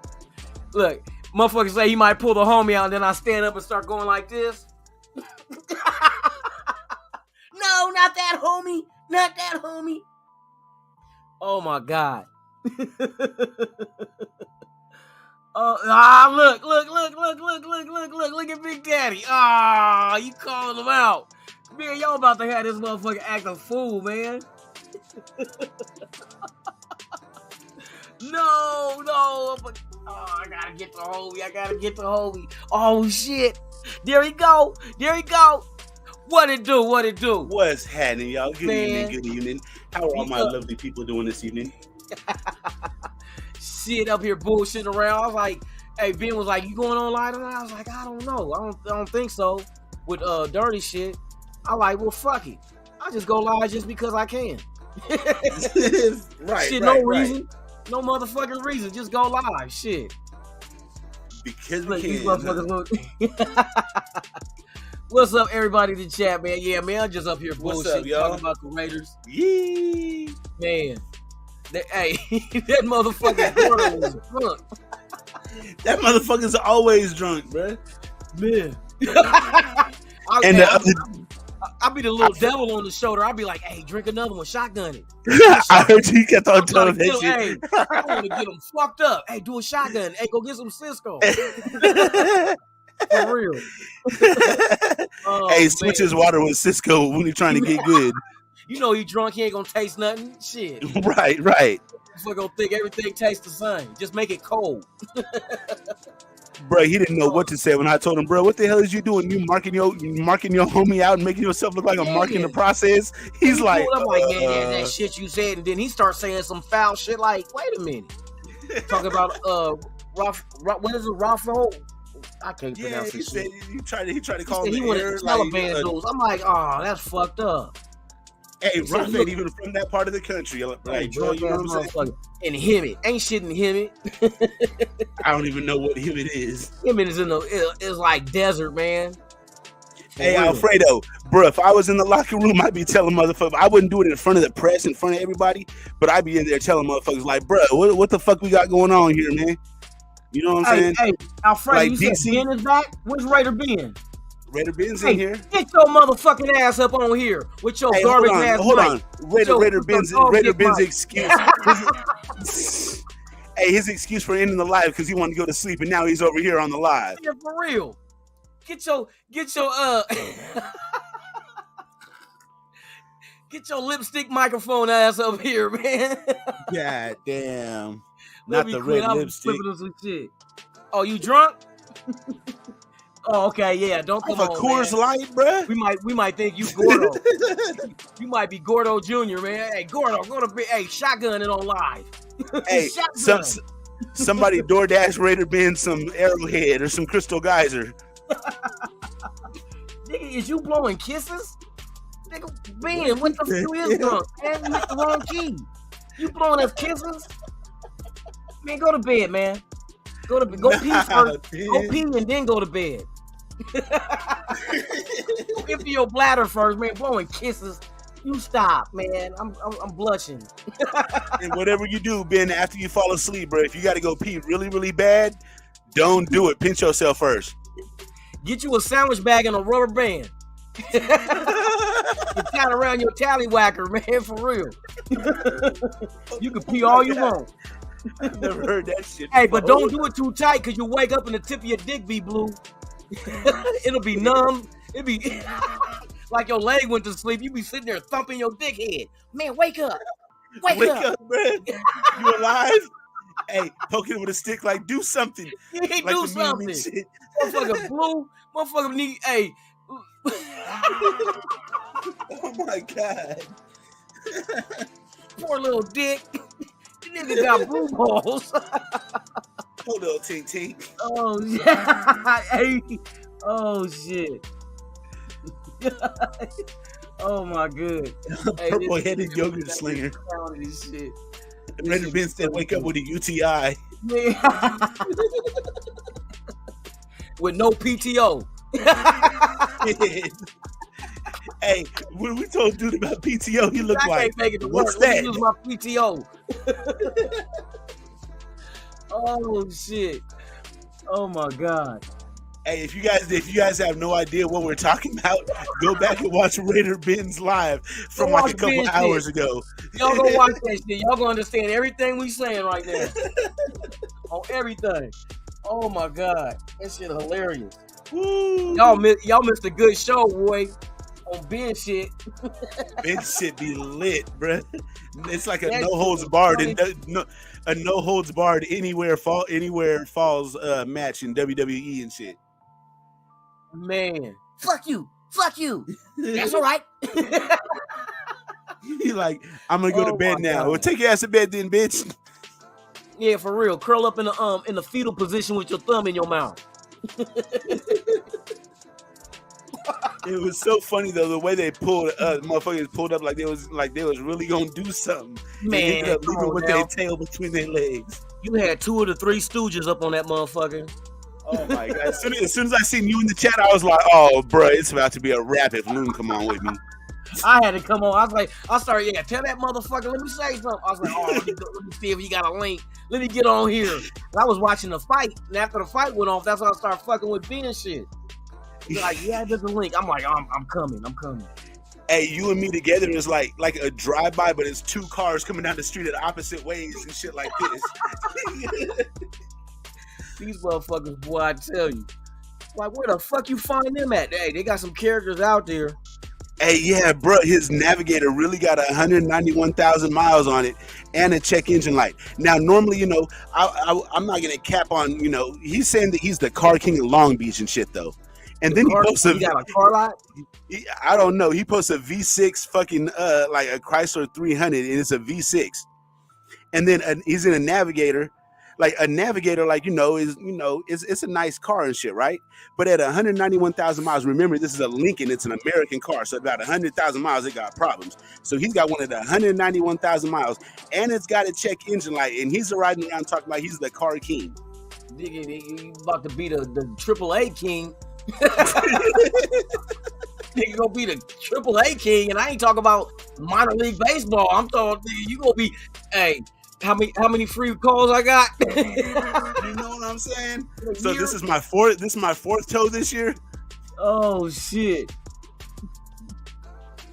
Look, motherfuckers say he might pull the homie out, and then I stand up and start going like this. No, not that homie. Not that homie. Oh my God. Look at Big Daddy. Ah, you calling him out. Man, y'all about to have this motherfucker act a fool, man. No. Oh, I gotta get the homie. Oh, shit. There he go. What it do? What's happening, y'all? Good evening. How are all my lovely people doing this evening? Shit, up here bullshitting around. I was like, hey, Ben was like, you going on live tonight? I was like, I don't know. I don't think so. With dirty shit. I like, well, fuck it. I just go live just because I can. Right. Shit, no reason. No motherfucking reason. Just go live. Shit. Because look, we these can. motherfuckers look. What's up, everybody in the chat, man? Yeah, man, I'm just up here What's bullshit up, y'all? talking about the Raiders. Yee. Man. Hey, that motherfucking Gordo was drunk. That motherfucker's always drunk, bro. Man. And I'll be the little devil on the shoulder. I'll be like, hey, drink another one, shotgun it. I heard you kept on telling that shit. Hey, I want to get them fucked up. Hey, do a shotgun. Hey, go get some Cisco. For real. Hey, switch his water with Cisco when you're trying to get good. You know he drunk, he ain't gonna taste nothing. Shit. Right. We're gonna think everything tastes the same. Just make it cold. Bro, he didn't know what to say when I told him, bro, what the hell is you doing? You marking your homie out and making yourself look like a mark in the process? He's like, I'm like, man, that shit you said, and then he starts saying some foul shit like, wait a minute. Talking about what is it, Raffo? I can't pronounce he this said shit. he tried to call him. He wanted Taliban dudes. I'm like, oh, that's fucked up. Hey, Raff ain't even from that part of the country. Like, bro, you know what I'm saying? And Hemet. Ain't shit in Hemet. I don't even know what Hemet is. Hemet is it's like desert, man. Hey, Alfredo, bro, if I was in the locker room, I'd be telling motherfuckers. I wouldn't do it in front of the press, in front of everybody, but I'd be in there telling motherfuckers, like, bro, what the fuck we got going on here, man? You know what I'm saying? Hey, Alfredo, like you DC, said Ben is back? Where's Raider Ben? Raider Ben's in here. Get your motherfucking ass up on here with your garbage ass. Hold on. Raider Ben's excuse. Hey, his excuse for ending the live because he wanted to go to sleep, and now he's over here on the live. Yeah, for real. Get your get your lipstick microphone ass up here, man. God damn. Not the red lipstick. Some shit. Oh, you drunk? Oh, okay, yeah. Don't come on, Coors Light, bruh. We might think you Gordo. You might be Gordo Jr., man. Hey, Gordo, go to bed. Hey, shotgun it on live. Hey, somebody DoorDash Raider Ben some Arrowhead or some Crystal Geyser. Nigga, is you blowing kisses? Nigga, Ben, what the fuck you is drunk? Man, you hit the wrong key. You blowing us kisses? Man, go to bed, man. Go pee first. Go pee and then go to bed. Empty your bladder first, man. Blowing kisses. You stop, man. I'm blushing. And whatever you do, Ben, after you fall asleep, bro, if you got to go pee really, really bad, don't do it. Pinch yourself first. Get you a sandwich bag and a rubber band. You tie it around your tallywhacker, man, for real. You can pee all you want. I've never heard that shit. Hey, but don't do it too tight because you'll wake up and the tip of your dick be blue. It'll be numb. It'll be like your leg went to sleep. You be sitting there thumping your dick head. Man, wake up. Wake up, man. You alive? Hey, poking it with a stick like, do something. You ain't like do something. Motherfucker blue. Motherfucker need, hey. Oh, my God. Poor little dick. Nigga got blue balls. Hold on, tink tink. Oh yeah. Hey. Oh shit. Oh my good. Purple headed yogurt slinger. Shit. Raider Ben said, "Wake up with a UTI." With no PTO. Hey, when we told dude about PTO, he looked like, what's work. that? Let me use my PTO. Oh shit. Oh my God. Hey, if you guys have no idea what we're talking about, go back and watch Raider Ben's live from like a couple hours ago. Y'all go watch that shit. Y'all gonna understand everything we saying right now. On everything. Oh my God. That shit hilarious. Woo. Y'all missed a good show, boy. On Ben shit. Ben shit be lit, bruh. It's like a no holds barred anywhere falls match in WWE and shit. Man, fuck you. That's all right. He like, I'm gonna go to bed now. God. Well, take your ass to bed then, bitch. Yeah, for real. Curl up in the fetal position with your thumb in your mouth. It was so funny though the way they motherfuckers pulled up like they was really gonna do something. Man, they ended up leaving with their tail between their legs. You had 2 of the 3 Stooges up on that motherfucker. Oh my God! As soon as I seen you in the chat, I was like, "Oh, bro, it's about to be a wrap if Loon come on with me." I had to come on. I was like, I started, tell that motherfucker, let me say something. I was like, let me see if he got a link. Let me get on here. I was watching the fight, and after the fight went off, that's when I started fucking with Ben and shit. He's like, yeah, there's a link. I'm like, I'm coming. Hey, you and me together is like a drive-by, but it's two cars coming down the street at opposite ways and shit like this. These motherfuckers, boy, I tell you. Like, where the fuck you find them at? Hey, they got some characters out there. Hey, yeah, bro, his Navigator really got 191,000 miles on it and a check engine light. Now, normally, I'm not going to cap on, he's saying that he's the car king of Long Beach and shit, though. And then he got a car lot? I don't know. He posts a V6 fucking, like a Chrysler 300, and it's a V6. And then he's in a Navigator. Like a Navigator, it's a nice car and shit, right? But at 191,000 miles, remember, this is a Lincoln. It's an American car. So about 100,000 miles, it got problems. So he's got one at 191,000 miles, and it's got a check engine light. And he's riding around talking like he's the car king. Nigga, you about to be the AAA king. Nigga gonna be the AAA king, and I ain't talking about minor league baseball. I'm talking, you gonna be, hey, how many free calls I got? You know what I'm saying? So this is my fourth toe this year. Oh shit.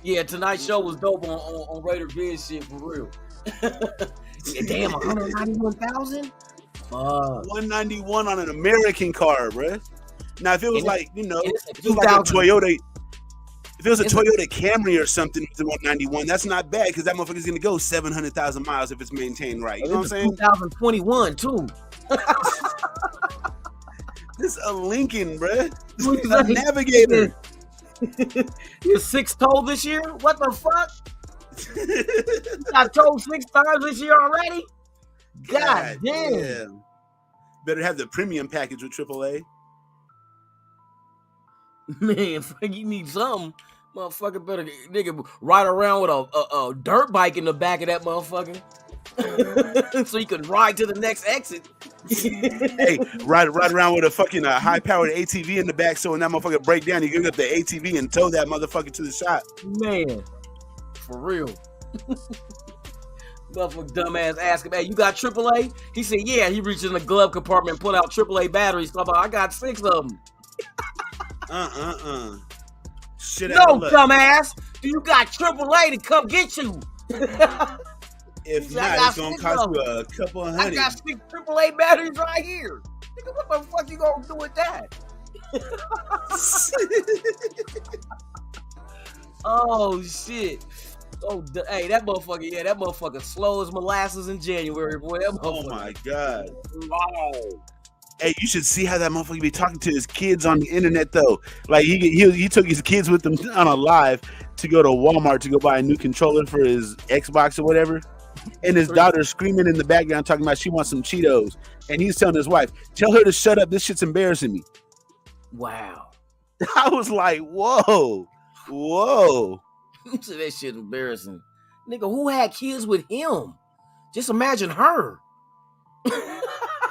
Yeah, tonight's show was dope on Raider Biz shit for real. Yeah, damn, 191,000? 191 on an American car, bruh. Now if it was like, if it was like a Toyota. If it was a Toyota Camry or something with the 191, that's not bad because that motherfucker's gonna go 700,000 miles if it's maintained right. You know what I'm saying? 2021 too. This is a Lincoln, bruh. This is a Navigator. You're 6 told this year? What the fuck? I told 6 times this year already? God damn. Better have the premium package with AAA. Man, you need something. Motherfucker better nigga ride around with a dirt bike in the back of that motherfucker. So you can ride to the next exit. Hey, ride around with a fucking high-powered ATV in the back, so when that motherfucker break down, you give up the ATV and tow that motherfucker to the shop. Man, for real. Motherfucker dumbass asked him, hey, you got AAA? He said, yeah. He reached in the glove compartment and pulled out AAA batteries. So I got 6 of them. Shit. No, dumbass. Do you got AAA to come get you? If not, it's gonna cost you a couple of hundred. I got 6 AAA batteries right here. Nigga, what the fuck you gonna do with that? Oh shit. Oh, hey, that motherfucker slow as molasses in January, boy. That oh my god. Wow. Hey, you should see how that motherfucker be talking to his kids on the internet, though. Like, he took his kids with him on a live to go to Walmart to go buy a new controller for his Xbox or whatever. And his daughter's screaming in the background talking about she wants some Cheetos. And he's telling his wife, tell her to shut up. This shit's embarrassing me. Wow. I was like, whoa. So that shit embarrassing. Nigga, who had kids with him? Just imagine her.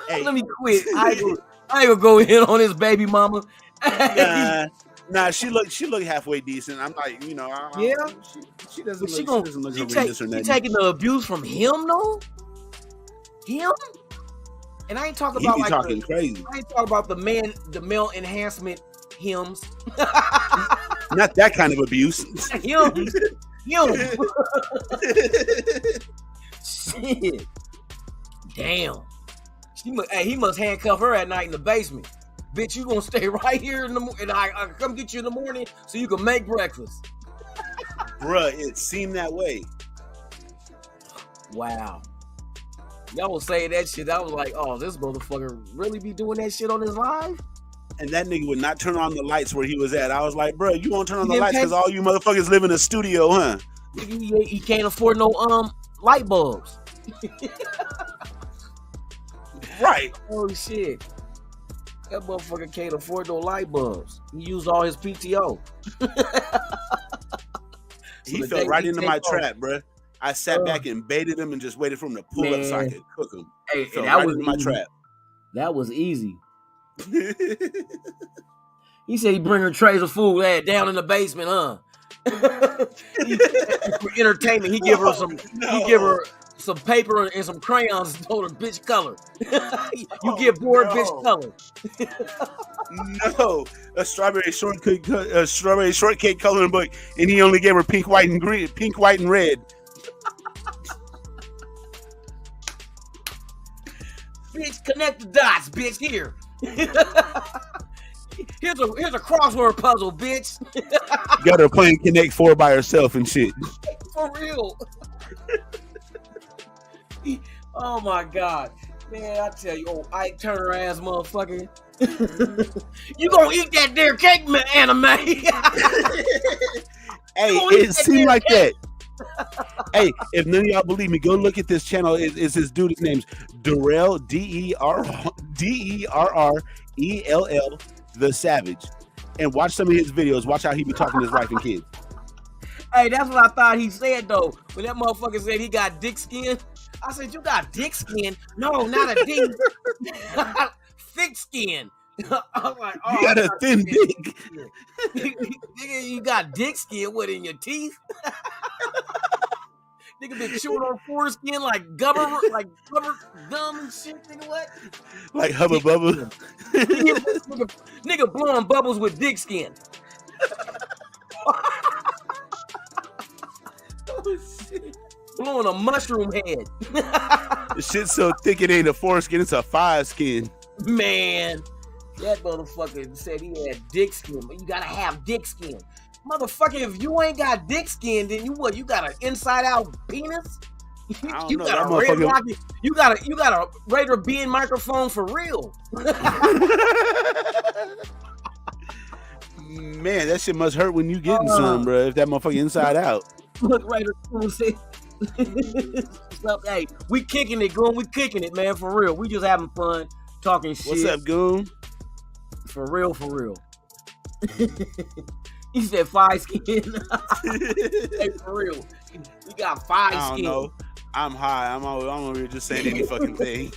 Hey. Let me quit. I ain't gonna go in on his baby mama. Nah, she look halfway decent. I'm like, she doesn't look horrendous or nothing. She taking the abuse from him though? Him? And I ain't talking about crazy. I ain't talking about the male enhancement hymns. Not that kind of abuse. Him. Shit. Damn. He must handcuff her at night in the basement. Bitch, you gonna stay right here and I come get you in the morning so you can make breakfast. Bruh, it seemed that way. Wow. Y'all was saying that shit. I was like, oh, this motherfucker really be doing that shit on his live? And that nigga would not turn on the lights where he was at. I was like, bruh, you won't turn on the lights because all you motherfuckers live in a studio, huh? He can't afford no light bulbs. Right. Oh shit. That motherfucker can't afford no light bulbs. He used all his PTO. He fell right into my trap, bruh. I sat back and baited him and just waited for him to pull up so I could cook him. Hey, he fell right into my trap. That was easy. He said he bring her trays of food down in the basement, huh? For entertainment, he give her some paper and some crayons and told her, bitch, color. You get bored, bitch, color. No, a strawberry shortcake coloring book, and he only gave her pink, white, and green, pink, white, and red. Bitch, connect the dots, bitch. Here. Here's a crossword puzzle, bitch. Got her playing Connect 4 by herself and shit. For real. Oh my God. Man, I tell you, old Ike Turner ass motherfucker. You gonna eat that there cake, man, anime. Hey, it seemed like that. Hey, if none of y'all believe me, go look at this channel. Is this dude? His name's Derrell, Derrell the Savage, and watch some of his videos. Watch how he be talking to his wife and kids. Hey, that's what I thought he said though. When that motherfucker said he got dick skin, I said, "You got dick skin? No, not a dick. Thick skin." I was like, "Oh, you got a thin dick. Nigga, you got dick skin? What, in your teeth?" Nigga been chewing on foreskin like gum and shit. Nigga, what? Like Hubba Bubba. Nigga blowing bubbles with dick skin. Oh, shit. Blowing a mushroom head. The shit's so thick it ain't a foreskin, it's a fire skin. Man, that motherfucker said he had dick skin, but you gotta have dick skin. Motherfucker, if you ain't got dick skin, then you got an inside out penis? You got a Raider being microphone for real. Man, that shit must hurt when you getting some, bro. If that motherfucker inside out. Look, Raider say, hey, we kicking it, Goon. We kicking it, man, for real. We just having fun talking shit. What's up, Goon? For real, for real. He said 5 skin. Hey, for real. We got 5 skin. I don't know. I'm high. I'm over here just saying any fucking thing.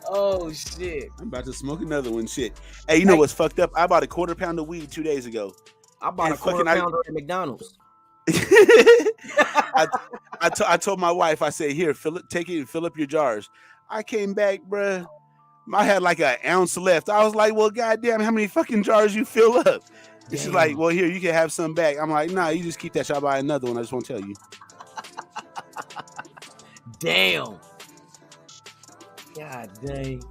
Oh, shit. I'm about to smoke another one. Shit. Hey, you know what's fucked up? I bought a quarter pound of weed 2 days ago. I bought a quarter pounder at McDonald's. I told my wife, I said, here, take it and fill up your jars. I came back, bruh. I had like an ounce left. I was like, well, goddamn, how many fucking jars you fill up? And she's like, well, here, you can have some back. I'm like, nah, you just keep that shit. I'll buy another one. I just won't tell you. Damn. God dang.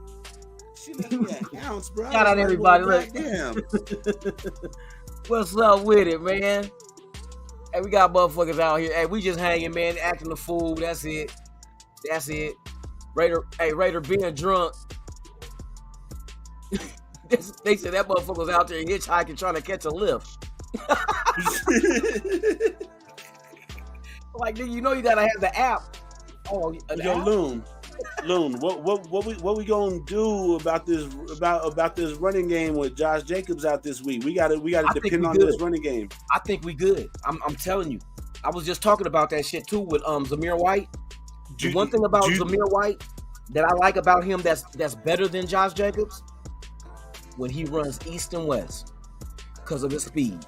She let me an ounce, bro. Shout out everybody. Look. Damn. What's up with it, man? Hey, we got motherfuckers out here. Hey, we just hanging, man, acting the fool. That's it. Raider being drunk. They said that motherfucker was out there hitchhiking trying to catch a lift. Like, nigga, you know you gotta have the app. Oh, yo, Loon, what we gonna do about this running game with Josh Jacobs out this week? We gotta depend on this running game. I think we good. I'm telling you. I was just talking about that shit too with Zamir White. One thing about Zamir White that I like about him that's better than Josh Jacobs, when he runs east and west because of his speed.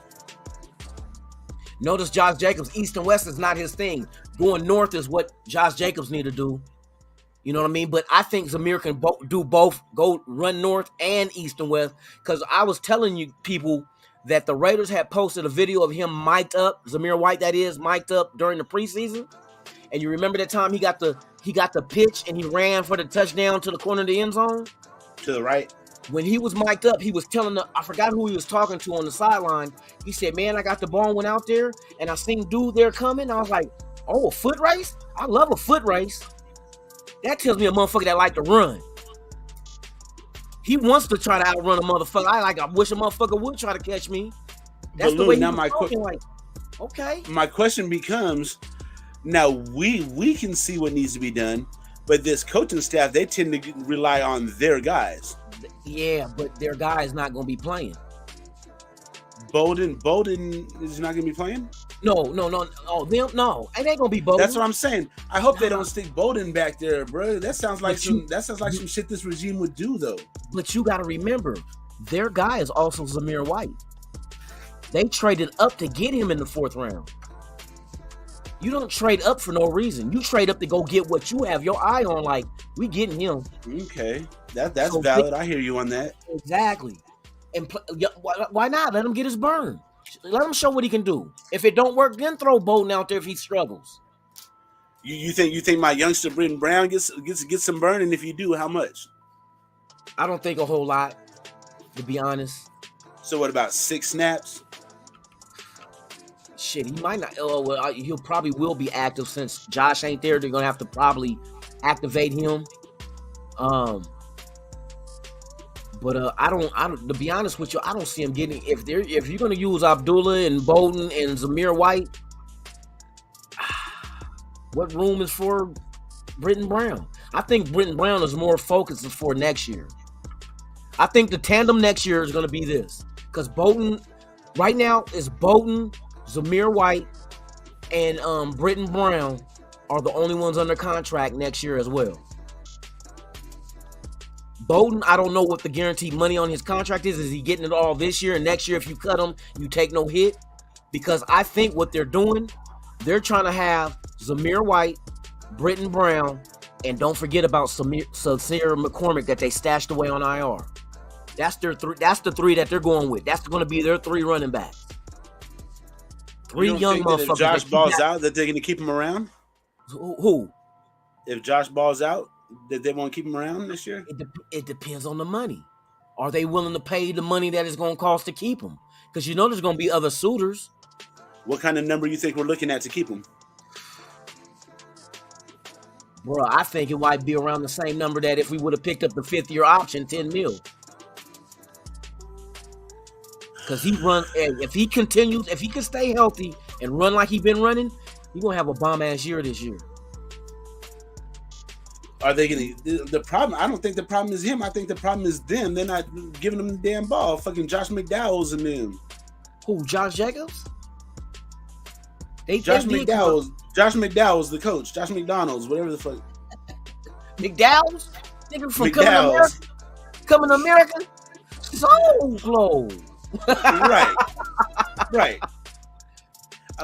Notice Josh Jacobs, east and west is not his thing. Going north is what Josh Jacobs need to do. You know what I mean? But I think Zamir can do both, go run north and east and west. Because I was telling you people that the Raiders had posted a video of him mic'd up, Zamir White that is, mic'd up during the preseason. And you remember that time he got the pitch and he ran for the touchdown to the corner of the end zone? To the right. When he was mic'd up, he was telling I forgot who he was talking to on the sideline. He said, man, I got the ball, went out there, and I seen dude there coming. I was like, oh, a foot race? I love a foot race. That tells me a motherfucker that like to run. He wants to try to outrun a motherfucker. I wish a motherfucker would try to catch me. That's the way he was talking, like, okay. My question becomes, now we can see what needs to be done, but this coaching staff, they tend to rely on their guys. Yeah, but their guy is not going to be playing. Bolden is not going to be playing? No. Oh, them? No, it ain't going to be Bolden. That's what I'm saying. I hope they don't stick Bolden back there, bro. That sounds like some shit this regime would do, though. But you got to remember, their guy is also Zamir White. They traded up to get him in the 4th round. You don't trade up for no reason. You trade up to go get what you have your eye on. Like, we getting him. Okay, that's so valid. I hear you on that. Exactly. And why not? Let him get his burn. Let him show what he can do. If it don't work, then throw Bolton out there if he struggles. You think my youngster Britton Brown gets some burn? And if you do, how much? I don't think a whole lot, to be honest. So what about 6 snaps? Shit, he might not. He'll probably will be active since Josh ain't there. They're gonna have to probably activate him. But I don't. To be honest with you, I don't see him getting. If you're gonna use Abdullah and Bolton and Zamir White, what room is for Britton Brown? I think Britton Brown is more focused for next year. I think the tandem next year is gonna be this, because Bolton right now is Bolton, Zamir White, and Britton Brown are the only ones under contract next year as well. Bolton, I don't know what the guaranteed money on his contract is. Is he getting it all this year? And next year, if you cut him, you take no hit? Because I think what they're doing, they're trying to have Zamir White, Britton Brown, and don't forget about Sasir McCormick that they stashed away on IR. That's their three. That's the 3 that they're going with. That's going to be their 3 running backs. 3 young motherfuckers. If Josh balls out, that they're going to keep him around? Who? If Josh balls out, that they won't keep him around this year? It depends on the money. Are they willing to pay the money that it's going to cost to keep him? Because you know there's going to be other suitors. What kind of number you think we're looking at to keep him? Bro, I think it might be around the same number that if we would have picked up the 5th-year option, 10 mil. Because if he continues, if he can stay healthy and run like he's been running, he's going to have a bomb-ass year this year. Are they going to... The problem... I don't think the problem is him. I think the problem is them. They're not giving him the damn ball. Fucking Josh McDowell's and them. Who, Josh Jacobs? Josh McDowell's the coach. Josh McDonald's, whatever the fuck. McDowell's? Nigga from Coming to America? So close. Right.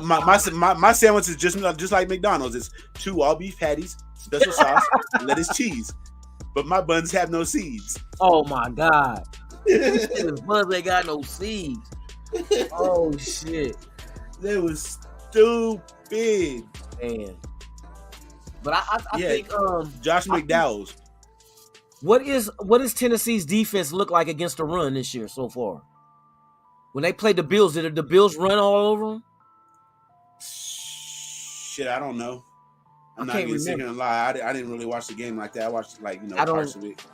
My sandwich is just like McDonald's. It's 2 all beef patties, special sauce, and lettuce, cheese. But my buns have no seeds. Oh my god, his buns ain't got no seeds. Oh shit, that was stupid, man. But I think Josh McDowell's. What is Tennessee's defense look like against the run this year so far? When they played the Bills, did the Bills run all over them? Shit, I don't know. I'm not even gonna lie. I didn't really watch the game like that. I watched parts of it.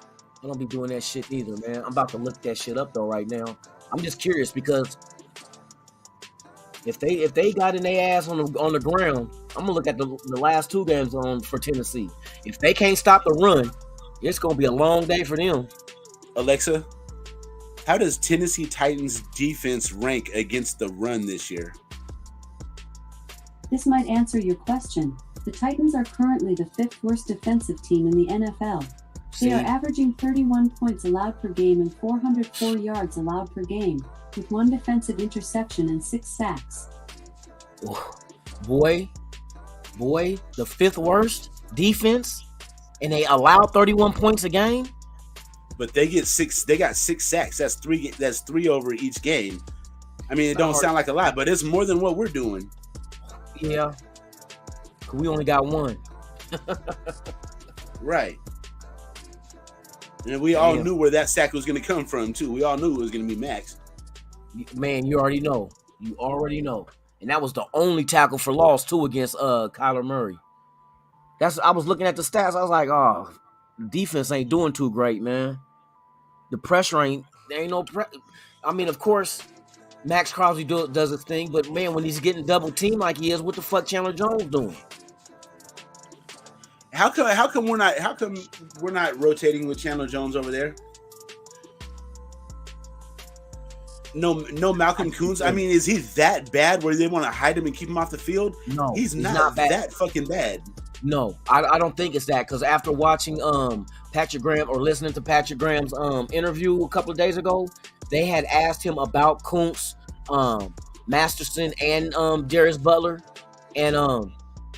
I don't be doing that shit either, man. I'm about to look that shit up though right now. I'm just curious because if they got in their ass on the ground, I'm gonna look at the last 2 games for Tennessee. If they can't stop the run, it's gonna be a long day for them. Alexa, how does Tennessee Titans defense rank against the run this year? This might answer your question. The Titans are currently the 5th worst defensive team in the NFL. They are averaging 31 points allowed per game and 404 yards allowed per game, with 1 defensive interception and 6 sacks. Boy, the 5th worst defense, and they allow 31 points a game. But they got 6 sacks. That's 3 over each game. I mean, it don't sound like a lot, but it's more than what we're doing. Yeah. We only got 1. Right. And we all knew where that sack was going to come from, too. We all knew it was going to be Max. Man, you already know. And that was the only tackle for loss, too, against Kyler Murray. I was looking at the stats. I was like, oh, the defense ain't doing too great, man. The pressure there ain't no pressure. I mean, of course, Max Crosby does his thing, but, man, when he's getting double teamed like he is, what the fuck Chandler Jones doing? How come we're not rotating with Chandler Jones over there? No Malcolm Coons. I mean, is he that bad where they want to hide him and keep him off the field? No, he's not that fucking bad. No, I don't think it's that, because after watching Patrick Graham or listening to Patrick Graham's interview a couple of days ago, they had asked him about Kuntz Masterson and Darius Butler, and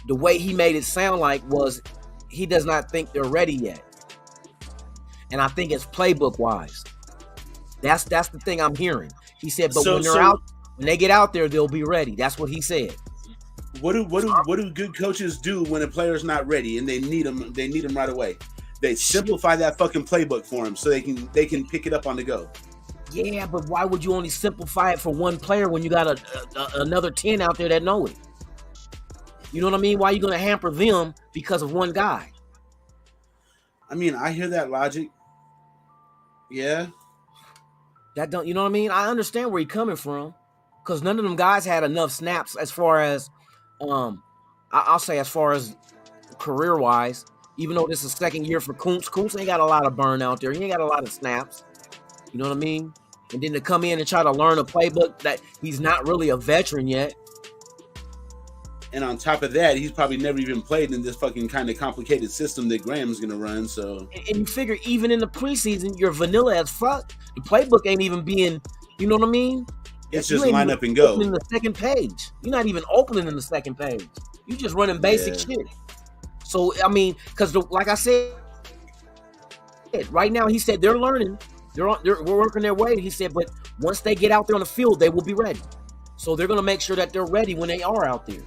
the way he made it sound like was he does not think they're ready yet. And I think it's playbook wise. That's the thing I'm hearing. He said, but when they get out there, they'll be ready. That's what he said. What do good coaches do when a player's not ready and they need them? They need them right away. They simplify that fucking playbook for him so they can pick it up on the go. Yeah, but why would you only simplify it for one player when you got another 10 out there that know it? You know what I mean? Why are you going to hamper them because of one guy? I mean, I hear that logic. Yeah. You know what I mean? I understand where you're coming from, because none of them guys had enough snaps as far as, I'll say as far as career-wise, even though this is second year for Kuntz. Kuntz ain't got a lot of burn out there. He ain't got a lot of snaps. You know what I mean? And then to come in and try to learn a playbook that he's not really a veteran yet. And on top of that, he's probably never even played in this fucking kind of complicated system that Graham's going to run. So, and you figure even in the preseason, you're vanilla as fuck. The playbook ain't even being, you know what I mean? It's just line up and go. In the second page, you're not even opening in the second page. You just running basic shit. So I mean, because like I said, right now he said they're learning, we're working their way. He said, but once they get out there on the field, they will be ready. So they're gonna make sure that they're ready when they are out there.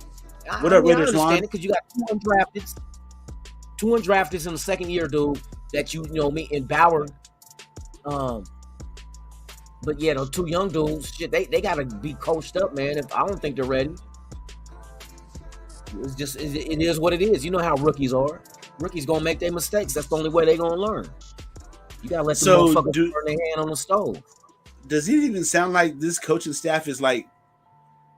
What up, Raiders? I understand it because you got two undrafteds in the second year, dude. That you know me and Bauer. But yeah, those two young dudes, shit, they gotta be coached up, man. I don't think they're ready. It's just it is what it is. You know how rookies are. Rookies gonna make their mistakes. That's the only way they gonna learn. You gotta let the motherfuckers turn their hand on the stove. Does it even sound like this coaching staff is like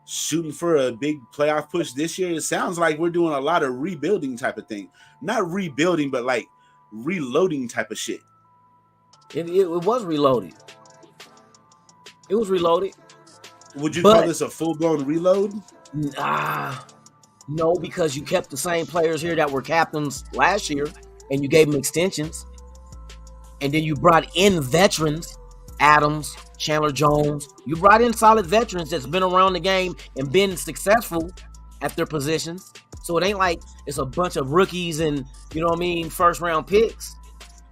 shooting for a big playoff push this year? It sounds like we're doing a lot of rebuilding type of thing. Not rebuilding, but like reloading type of shit. It was reloaded. It was reloaded. Would you call this a full-blown reload? No, because you kept the same players here that were captains last year, and you gave them extensions. And then you brought in veterans, Adams, Chandler Jones. You brought in solid veterans that's been around the game and been successful at their positions. So it ain't like it's a bunch of rookies and, you know what I mean, first-round picks.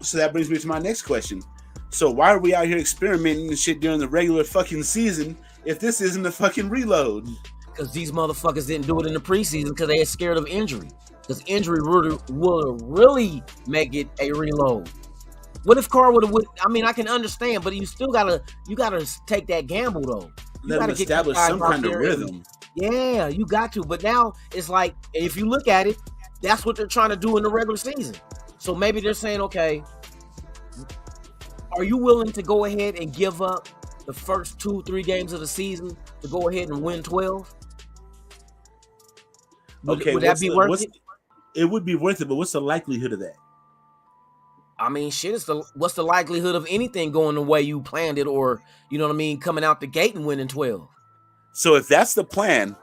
So that brings me to my next question. So why are we out here experimenting and shit during the regular fucking season if this isn't a fucking reload? Because these motherfuckers didn't do it in the preseason because they are scared of injury. Because injury would really make it a reload. What if Carr would? I mean, I can understand, but you gotta take that gamble though. Let them establish some kind of rhythm. Yeah, you got to. But now it's like, if you look at it, that's what they're trying to do in the regular season. So maybe they're saying, okay, are you willing to go ahead and give up the first 2-3 games of the season to go ahead and win 12? Would that be worth it? It would be worth it, but what's the likelihood of that? I mean, shit, what's the likelihood of anything going the way you planned it, or, you know what I mean, coming out the gate and winning 12? So if that's the plan,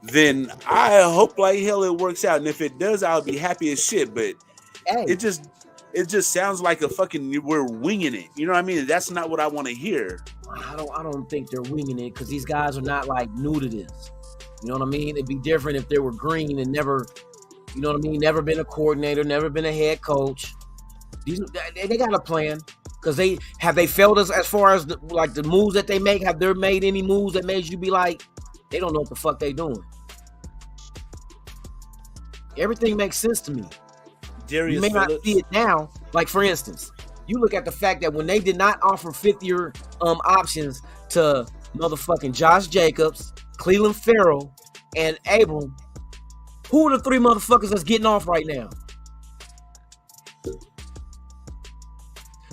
then I hope like hell it works out. And if it does, I'll be happy as shit. But it just sounds like a fucking, we're winging it. You know what I mean? That's not what I want to hear. I don't think they're winging it, because these guys are not like new to this. You know what I mean? It'd be different if they were green and never, you know what I mean, never been a coordinator, never been a head coach. They got a plan, because they failed us as far as the moves that they make. Have they made any moves that made you be like, they don't know what the fuck they doing? Everything makes sense to me. You may not see it now. Like, for instance, you look at the fact that when they did not offer fifth-year options to motherfucking Josh Jacobs, Cleveland Farrell, and Abram, who are the three motherfuckers that's getting off right now?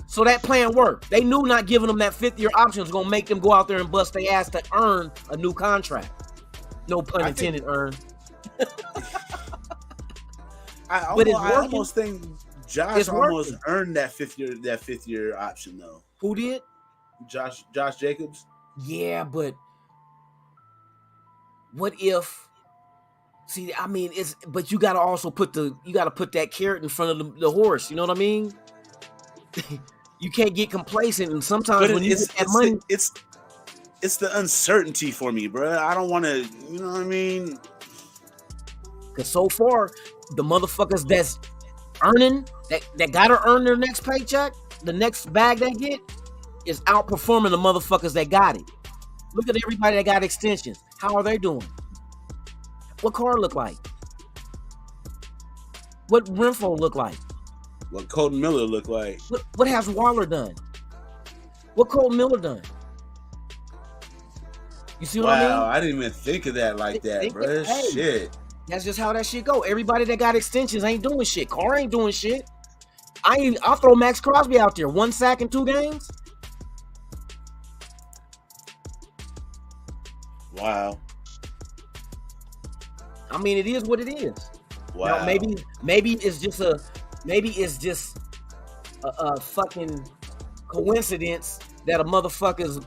So that plan worked. They knew not giving them that fifth-year option was going to make them go out there and bust their ass to earn a new contract. No pun intended, earn. I almost think Josh almost earned that fifth year option though. Who did? Josh Jacobs. Yeah, but what if? See, I mean, but you got to also put that carrot in front of the horse. You know what I mean? You can't get complacent, and sometimes when you get that money, it's the uncertainty for me, bro. I don't want to, you know what I mean? Because so far, the motherfuckers that's earning, that gotta earn their next paycheck, the next bag they get, is outperforming the motherfuckers that got it. Look at everybody that got extensions. How are they doing? What car look like? What Renfro look like? What Colton Miller look like? What has Waller done? What Colton Miller done? You see what I mean? Wow, I didn't even think of that like that, bro. Hey, shit. That's just how that shit go. Everybody that got extensions ain't doing shit. Carr ain't doing shit. I'll throw Max Crosby out there. 1 sack in 2 games. Wow. I mean, it is what it is. Wow. Now, maybe it's just a fucking coincidence that the motherfuckers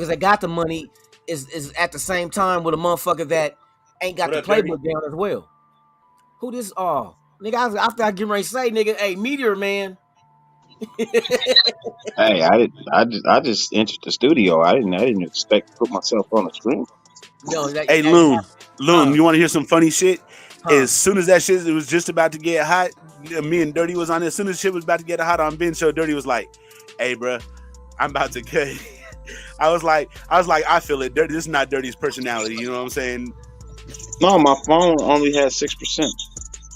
that got the money is at the same time with a motherfucker that ain't got the playbook down as well. Who this? Oh, nigga, I feel getting ready to say, nigga, hey, Meteor Man. Hey, I just entered the studio. I didn't expect to put myself on the screen. No, hey, Loon, you want to hear some funny shit? As soon as that shit was just about to get hot, me and Dirty was on it. As soon as shit was about to get hot on Ben Show, Dirty was like, "Hey, bro, I'm about to cut." I was like, I feel it. Dirty, this is not Dirty's personality. You know what I'm saying? No, my phone only has 6%.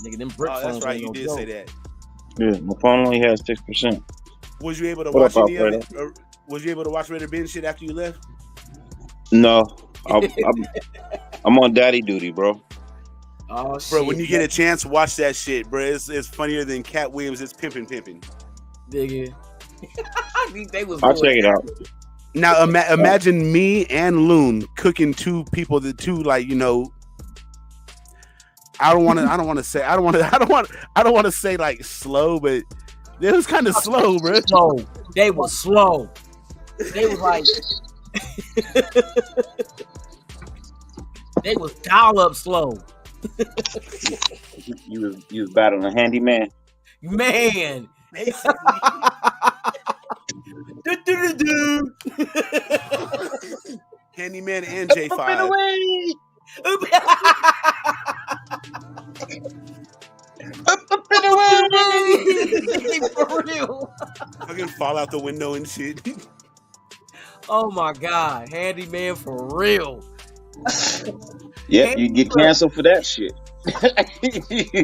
Nigga, them brick phones. That's right. You did say that. Yeah, my phone only has 6%. Was you able to watch any of it? Or was you able to watch Red Ben shit after you left? No, I'm on daddy duty, bro. Oh shit, bro! When you get a chance, watch that shit, bro. It's funnier than Cat Williams. It's pimping. Nigga, I'll check it out. Now imagine me and Loon cooking two people, like, you know. I don't want to say like slow, but it was kind of slow, bro. Slow. They were slow. They was like, they was dial up slow. You was battling a handyman. Man. Handyman and J5. For real. Fucking fall out the window and shit. Oh my God, Handyman for real. Yeah, you get canceled for that shit. You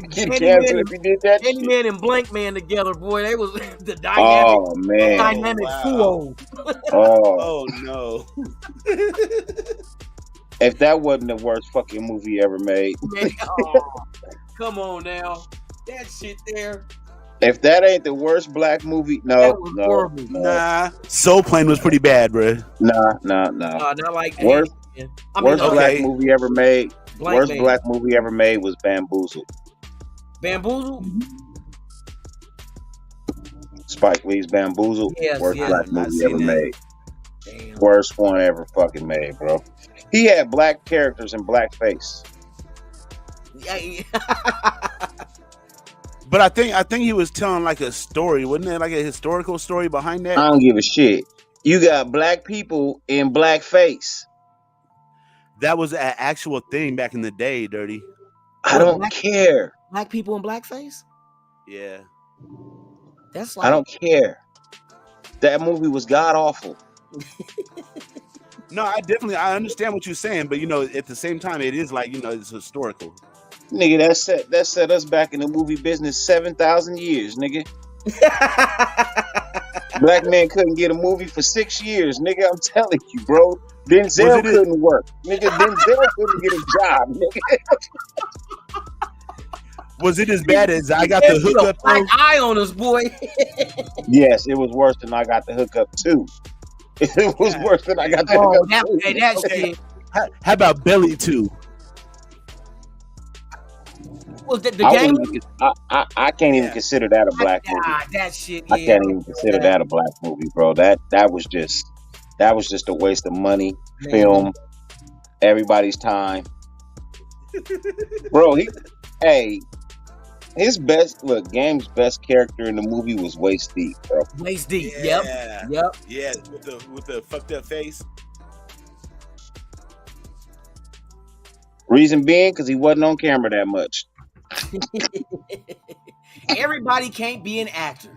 get canceled if you did that shit. Handyman and Blank Man together, boy, they was the dynamic duo. Oh no. If that wasn't the worst fucking movie ever made. Man, come on now. That shit there. If that ain't the worst black movie, no. Nah. Soul Plane was pretty bad, bro. Nah. Not like worst black movie ever made. Black movie ever made was Bamboozled. Bamboozled? Spike Lee's Bamboozled. Yes, worst black movie ever made. Damn. Worst one ever fucking made, bro. He had black characters in blackface. But I think he was telling like a story, wasn't it? Like a historical story behind that? I don't give a shit. You got black people in blackface. That was an actual thing back in the day, Dirty. I don't care. Black people in blackface? Yeah. That's like, I don't care. That movie was god awful. No, I understand what you're saying, but you know, at the same time, it is like, you know, it's historical. Nigga, that set us back in the movie business 7,000 years, nigga. Black man couldn't get a movie for 6 years, nigga. I'm telling you, bro. Denzel couldn't work, nigga. Denzel couldn't get a job, nigga. Was it as bad as I Got the Hookup? Eye on us, boy. Yes, it was worse than I Got the Hookup too. It was worse than I Got the Hookup too. That shit. How about Belly 2? Was the game? I can't even consider that a black movie. That shit. Yeah. I can't even consider that a black movie, bro. That was just a waste of money, film, everybody's time, bro. His best Game's best character in the movie was Waist Deep, bro. Waist deep. Yeah. Yep. Yeah, with the fucked up face. Reason being, because he wasn't on camera that much. Everybody can't be an actor.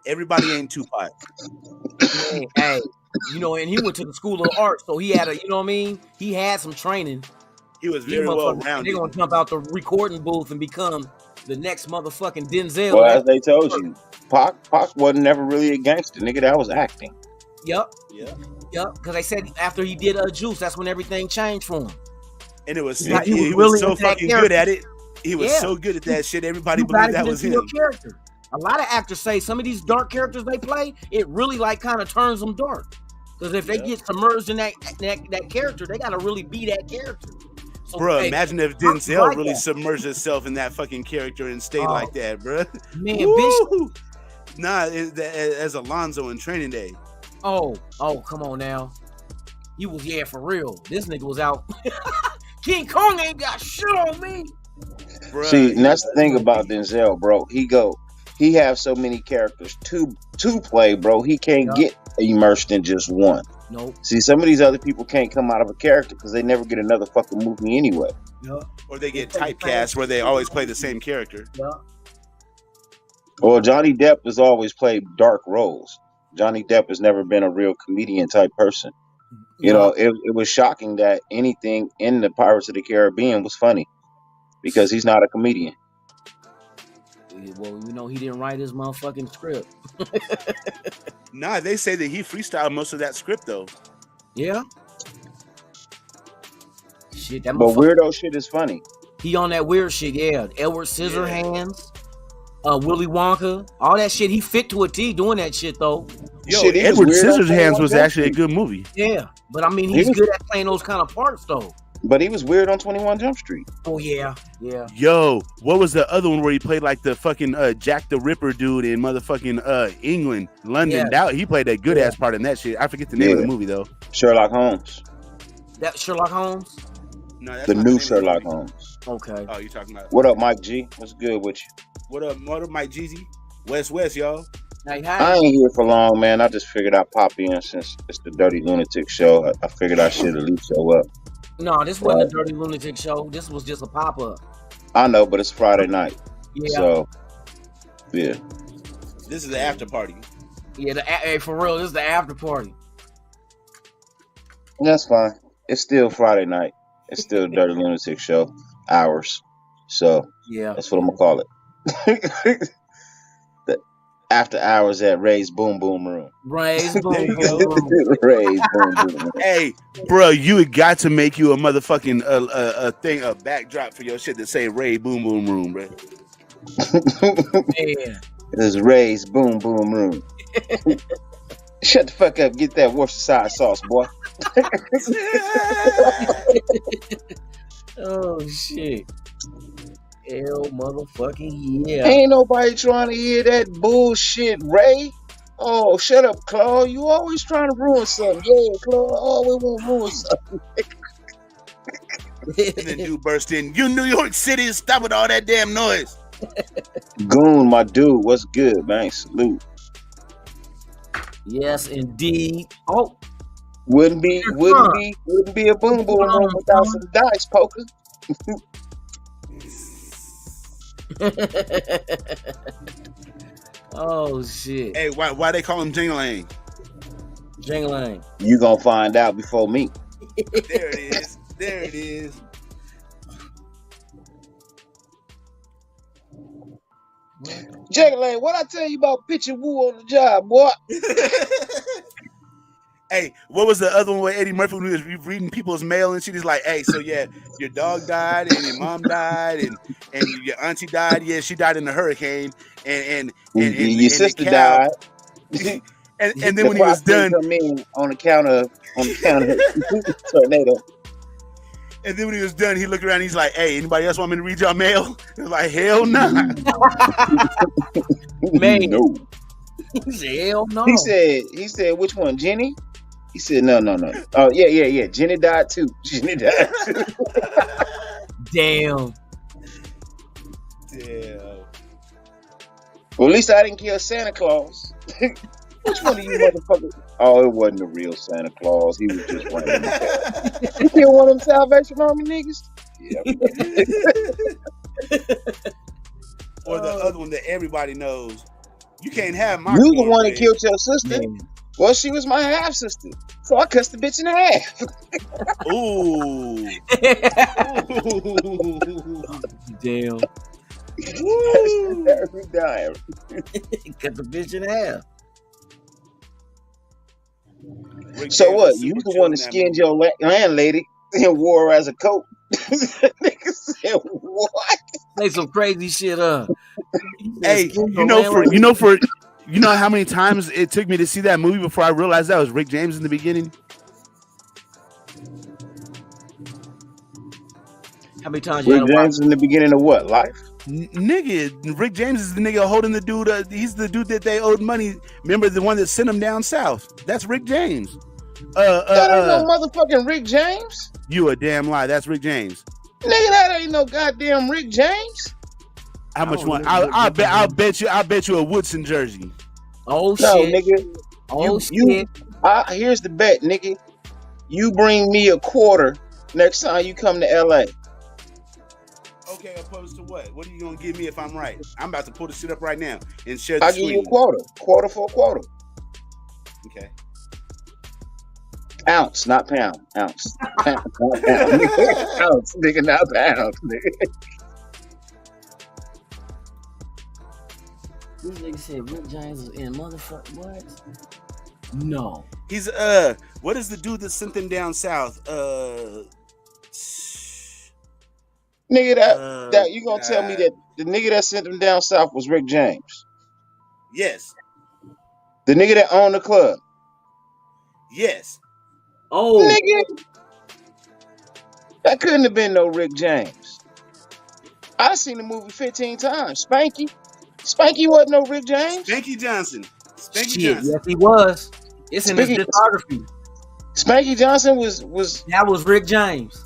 Everybody ain't Tupac. Hey, you know, and he went to the school of art, so he had you know what I mean? He had some training. He was very well rounded. They're gonna jump out the recording booth and become the next motherfucking Denzel. Well, as they told you, Pac wasn't never really a gangster, nigga. That was acting. Yep. Because they said after he did Juice, that's when everything changed for him. And it was he he was was so fucking good at it. He was Yeah. so good at that shit. Everybody You believed gotta that get was into him. your character. A lot of actors say some of these dark characters they play, it really like kind of turns them dark. Because if they get submerged in that character, they gotta really be that character. So, Bro, hey, imagine if Denzel like really that. submerged himself in that fucking character and stayed like that, bro. Man, bitch. Woo! Nah, as Alonzo in Training Day. Oh, come on now. He was for real. This nigga was out. King Kong ain't got shit on me. Bruh, See, and that's the thing about Denzel, bro. He have so many characters to play, bro. He can't get immersed in just one. Nope. See, some of these other people can't come out of a character because they never get another fucking movie anyway. Or they get typecast where they always play the same character. Or Johnny Depp has always played dark roles. Johnny Depp has never been a real comedian type person. You know, it was shocking that anything in the Pirates of the Caribbean was funny because he's not a comedian. Well, you know, he didn't write his motherfucking script. Nah, they say that he freestyled most of that script though. Yeah. Shit, that But weirdo shit is funny. He on that weird shit, yeah. Edward Scissorhands, Willy Wonka, all that shit. He fit to a T doing that shit though. Yo, shit, Edward Scissorhands was actually a good movie. Yeah, but I mean, he's good at playing those kind of parts though. But he was weird on 21 Jump Street. Oh yeah. Yo, what was the other one where he played like the fucking Jack the Ripper dude in motherfucking England, London? Yeah. He played a good ass part in that shit. I forget the name of the movie though. Sherlock Holmes. That Sherlock Holmes? No, that's the new Sherlock Holmes. Okay. Oh, you talking about? What up, Mike G? What's good with you? What up, Mike Jeezy? West, y'all. I ain't here for long, man. I just figured I'd pop in since it's the Dirty Lunatic show. I figured I should at least show up. No, this wasn't a Dirty Lunatic show. This was just a pop-up. I know, but it's Friday night. Yeah. So, yeah. This is the after party. Yeah, hey, for real, this is the after party. That's fine. It's still Friday night. It's still the Dirty Lunatic show. Hours. So, yeah, that's what I'm going to call it. The after hours at Ray's Boom Boom Room. Ray's Boom Boom Room. Ray's Boom Boom Room. Hey, bro, you got to make you a motherfucking a backdrop for your shit to say Ray Boom Boom Room, bro. Man. This is Ray's Boom Boom Room. Shut the fuck up. Get that Worcestershire sauce, boy. Oh, shit. Hell motherfucking yeah. Ain't nobody trying to hear that bullshit, Ray. Oh, shut up, Claude. You always trying to ruin something. Yeah, Claude always want to ruin something. And then dude burst in. You New York City, stop with all that damn noise. Goon, my dude, what's good, man? Salute. Yes, indeed. Oh, wouldn't be a boom boom room without some dice poker. Oh shit! Hey, why they call him Jingling? Jingling. You gonna find out before me. There it is. There it is. Jingling, what I tell you about pitching Woo on the job, boy? Hey, what was the other one where Eddie Murphy when he was reading people's mail and shit? He's like, hey, so yeah, your dog died and your mom died and your auntie died. Yeah, she died in a hurricane and your sister died. and then when he was done, come in on account of tornado. And then when he was done, he looked around. And he's like, "Hey, anybody else want me to read y'all mail?" He was like, "Hell no." Nah. Man, no. He said, "Hell no." He said, which one, Jenny? He said, no. Oh yeah. Jenny died too. Jenny died too. Damn. Yeah. Well, at least I didn't kill Santa Claus. Which one of you motherfuckers? Oh, it wasn't a real Santa Claus. He was just random. You killed one of them Salvation Army niggas? Yeah. Or the other one that everybody knows. You can't have my. You the one that killed your sister. Man. Well, she was my half sister, so I cussed the bitch in half. Ooh. Damn. Every time. Cut the bitch in half. So what? You the one that skinned your landlady and wore her as a coat. Nigga said what? Say some crazy shit up. Hey, you know how many times it took me to see that movie before I realized that was Rick James in the beginning? How many times you Rick had to watch? James in the beginning of what? Life? Nigga, Rick James is the nigga holding the dude. He's the dude that they owed money. Remember the one that sent him down south? That's Rick James. That ain't no motherfucking Rick James. You a damn lie. That's Rick James. Nigga, that ain't no goddamn Rick James. How much one? I'll bet you a Woodson jersey. Oh No, shit. nigga. Shit. Here's the bet, nigga. You bring me a quarter next time you come to LA. Okay, opposed to what? What are you gonna give me if I'm right? I'm about to pull the shit up right now and share. I'll give you a quarter. Quarter for a quarter. Okay. Ounce, not pound. Ounce. Pound, not pound. Ounce, nigga, not pound. Nigga. This nigga said Rick James was in motherfucker. What? No. He's what is the dude that sent them down south? Nigga, that you gonna tell me that the nigga that sent him down south was Rick James? Yes. The nigga that owned the club? Yes. Oh, Nigga, that couldn't have been no Rick James. I seen the movie 15 times. Spanky wasn't no Rick James. Spanky Johnson. shit. Yes, he was. It's in his discography. Spanky Johnson was That was Rick James.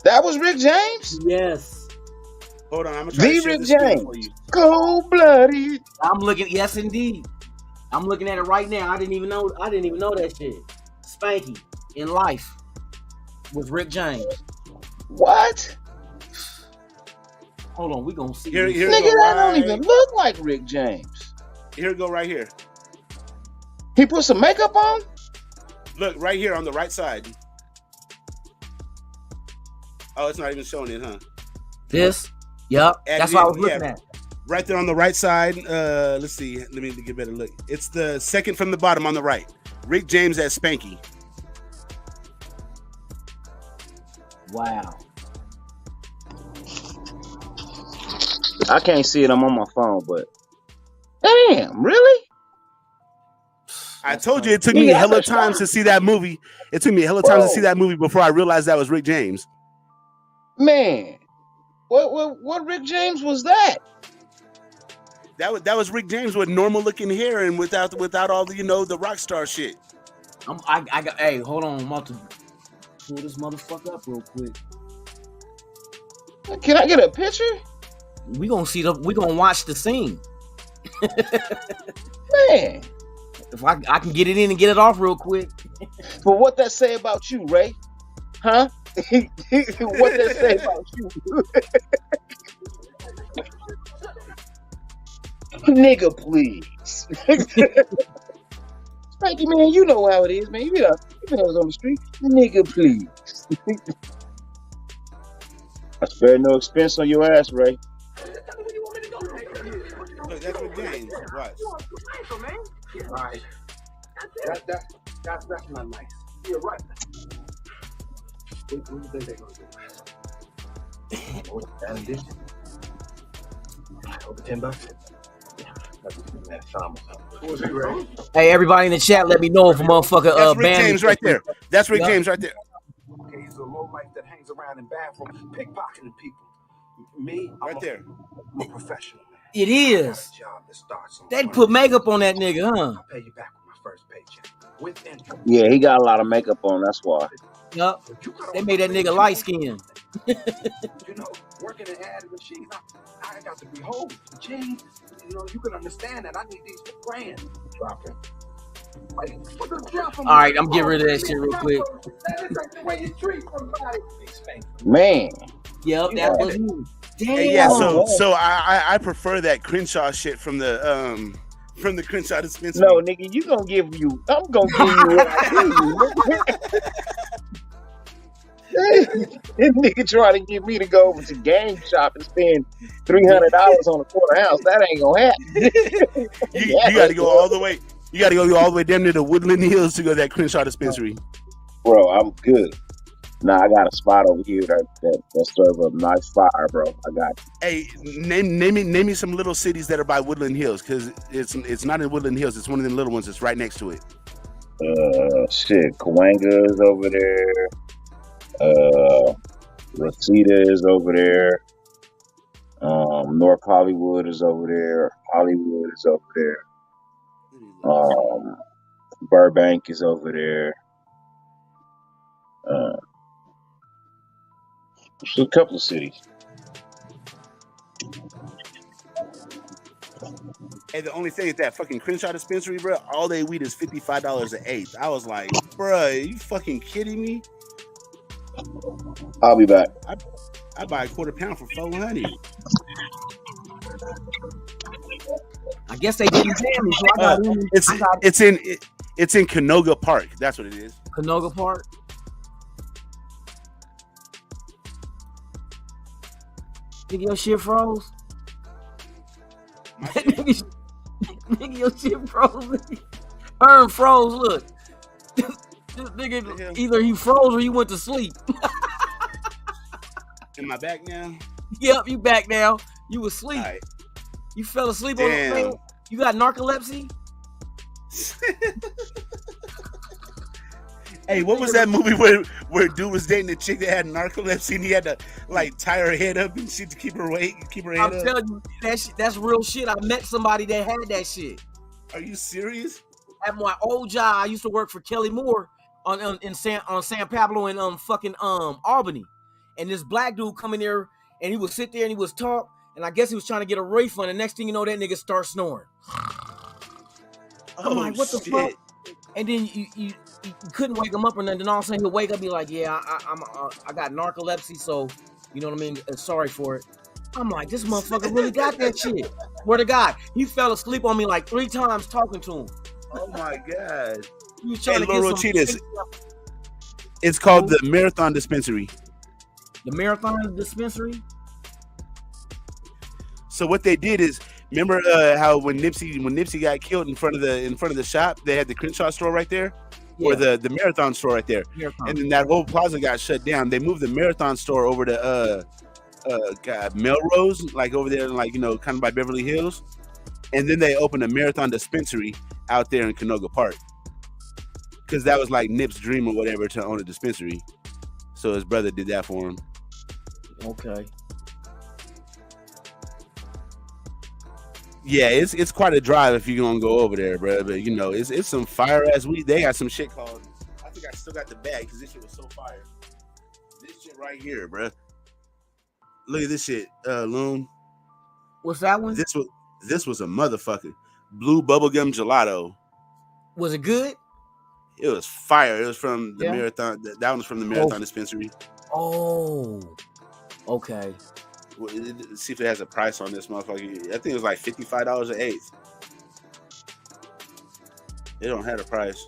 that was Rick James? Yes. Hold on, I'm gonna try to share Rick this screen James. for you. Cold blooded. I'm looking. Yes, indeed. I'm looking at it right now. I didn't even know that shit. Spanky in life was Rick James. What? Hold on, we gonna see. Here Nigga, that don't even look like Rick James. Here we go, right here. He put some makeup on? Look, right here on the right side. Oh, it's not even showing it, huh? This. Yep. That's what I was looking at. Right there on the right side. Let's see. Let me get a better look. It's the second from the bottom on the right. Rick James as Spanky. Wow. I can't see it. I'm on my phone, but damn, really? I told you it took me a hella times to see that movie. It took me a hella times to see that movie before I realized that was Rick James. Man, what Rick James was that? That was Rick James with normal looking hair and without all the the rock star shit. I got. Hey, hold on. I'm about to pull this motherfucker up real quick. Can I get a picture? We gonna watch the scene. Man, If I can get it in and get it off real quick. but what that say about you, Ray? Huh? What that say about you? Nigga, please. Spanky, man, you know how it is, man. You know what's on the street. Nigga, please. I spared no expense on your ass, Ray. Look, that's Rick James. Watch. Right. That's not nice. You're right. What do you think they're gonna do? That addition. Over $10. Hey, everybody in the chat, let me know if a motherfucker That's Rick banned James right there. That's Rick James right there. Okay, he's a lowlife that hangs around in bathrooms, pickpocketing people. Me, Right there. I'm a professional, man. It is. They put makeup on that nigga, huh? I'll pay you back with my first paycheck. With interest. Yeah, he got a lot of makeup on. That's why. Yup. They made that nigga light skinned. You know, working and adding machines. I got to behold the change. You can understand that. I need these for grand dropping. Like, what the drop All right, I'm getting rid of that shit real quick. That is like the way you treat somebody. Man. Yep, that was me. Damn. Hey, yeah, so I prefer that Crenshaw shit from the Crenshaw dispensary. No, nigga, I'm gonna give you what I give you. This nigga trying to get me to go over to Game Shop and spend $300 on a quarter ounce. That ain't gonna happen. you got to go all the way. You got to go all the way down to the Woodland Hills to go to that Crenshaw dispensary. Bro, I'm good. Nah, I got a spot over here that serve up nice fire, bro. I got you. Hey, name me some little cities that are by Woodland Hills, because it's not in Woodland Hills. It's one of the little ones that's right next to it. Cahuenga is over there. Reseda is over there. North Hollywood is over there. Hollywood is over there. Burbank is over there. There's a couple of cities. Hey, the only thing is that fucking Crenshaw dispensary, bro, all they weed is $55 an eighth. I was like, bro, are you fucking kidding me? I'll be back. I buy a quarter pound for $400. I guess they didn't tell me, so I got it's in Canoga Park. That's what it is. Canoga Park. Nigga, your shit froze. Nigga, your shit froze. Ern froze. Look, this nigga either he froze or he went to sleep. Am I back now? Yep, you back now. You was asleep. Right. You fell asleep on the plane. You got narcolepsy? Hey, what was that movie where dude was dating a chick that had narcolepsy and he had to like tie her head up and shit to keep her head up? I'm telling you, that's real shit. I met somebody that had that shit. Are you serious? At my old job, I used to work for Kelly Moore on San Pablo in Albany, and this black dude come in there and he would sit there and he was talk, and I guess he was trying to get a refund. And next thing you know, that nigga starts snoring. I'm like, what the fuck? And then you couldn't wake him up or nothing. Then all of a sudden he'll wake up and be like, yeah, I got narcolepsy, so you know what I mean? Sorry for it. I'm like, this motherfucker really got that shit. Swear to God, he fell asleep on me like 3 times talking to him. Oh my God. He was trying to Loro get some. Cheetahs. It's called the Marathon Dispensary. The Marathon Dispensary? So what they did is, remember how when Nipsey got killed in front of the shop, they had the Crenshaw store right there, or the Marathon store right there, and then that whole plaza got shut down. They moved the Marathon store over to Melrose, like over there, like kind of by Beverly Hills, and then they opened a Marathon Dispensary out there in Canoga Park, because that was like Nip's dream or whatever to own a dispensary. So his brother did that for him. Okay. Yeah, it's quite a drive if you're gonna go over there, bro. But it's some fire ass weed. They got some shit called. I think I still got the bag because this shit was so fire. This shit right here, bro. Look at this shit, Loon. What's that one? This was a motherfucker. Blue bubblegum gelato. Was it good? It was fire. It was from the Marathon. That one was from the Marathon Dispensary. Oh, okay. Let's see if it has a price on this motherfucker. I think it was like $55 an eighth. It don't have a price.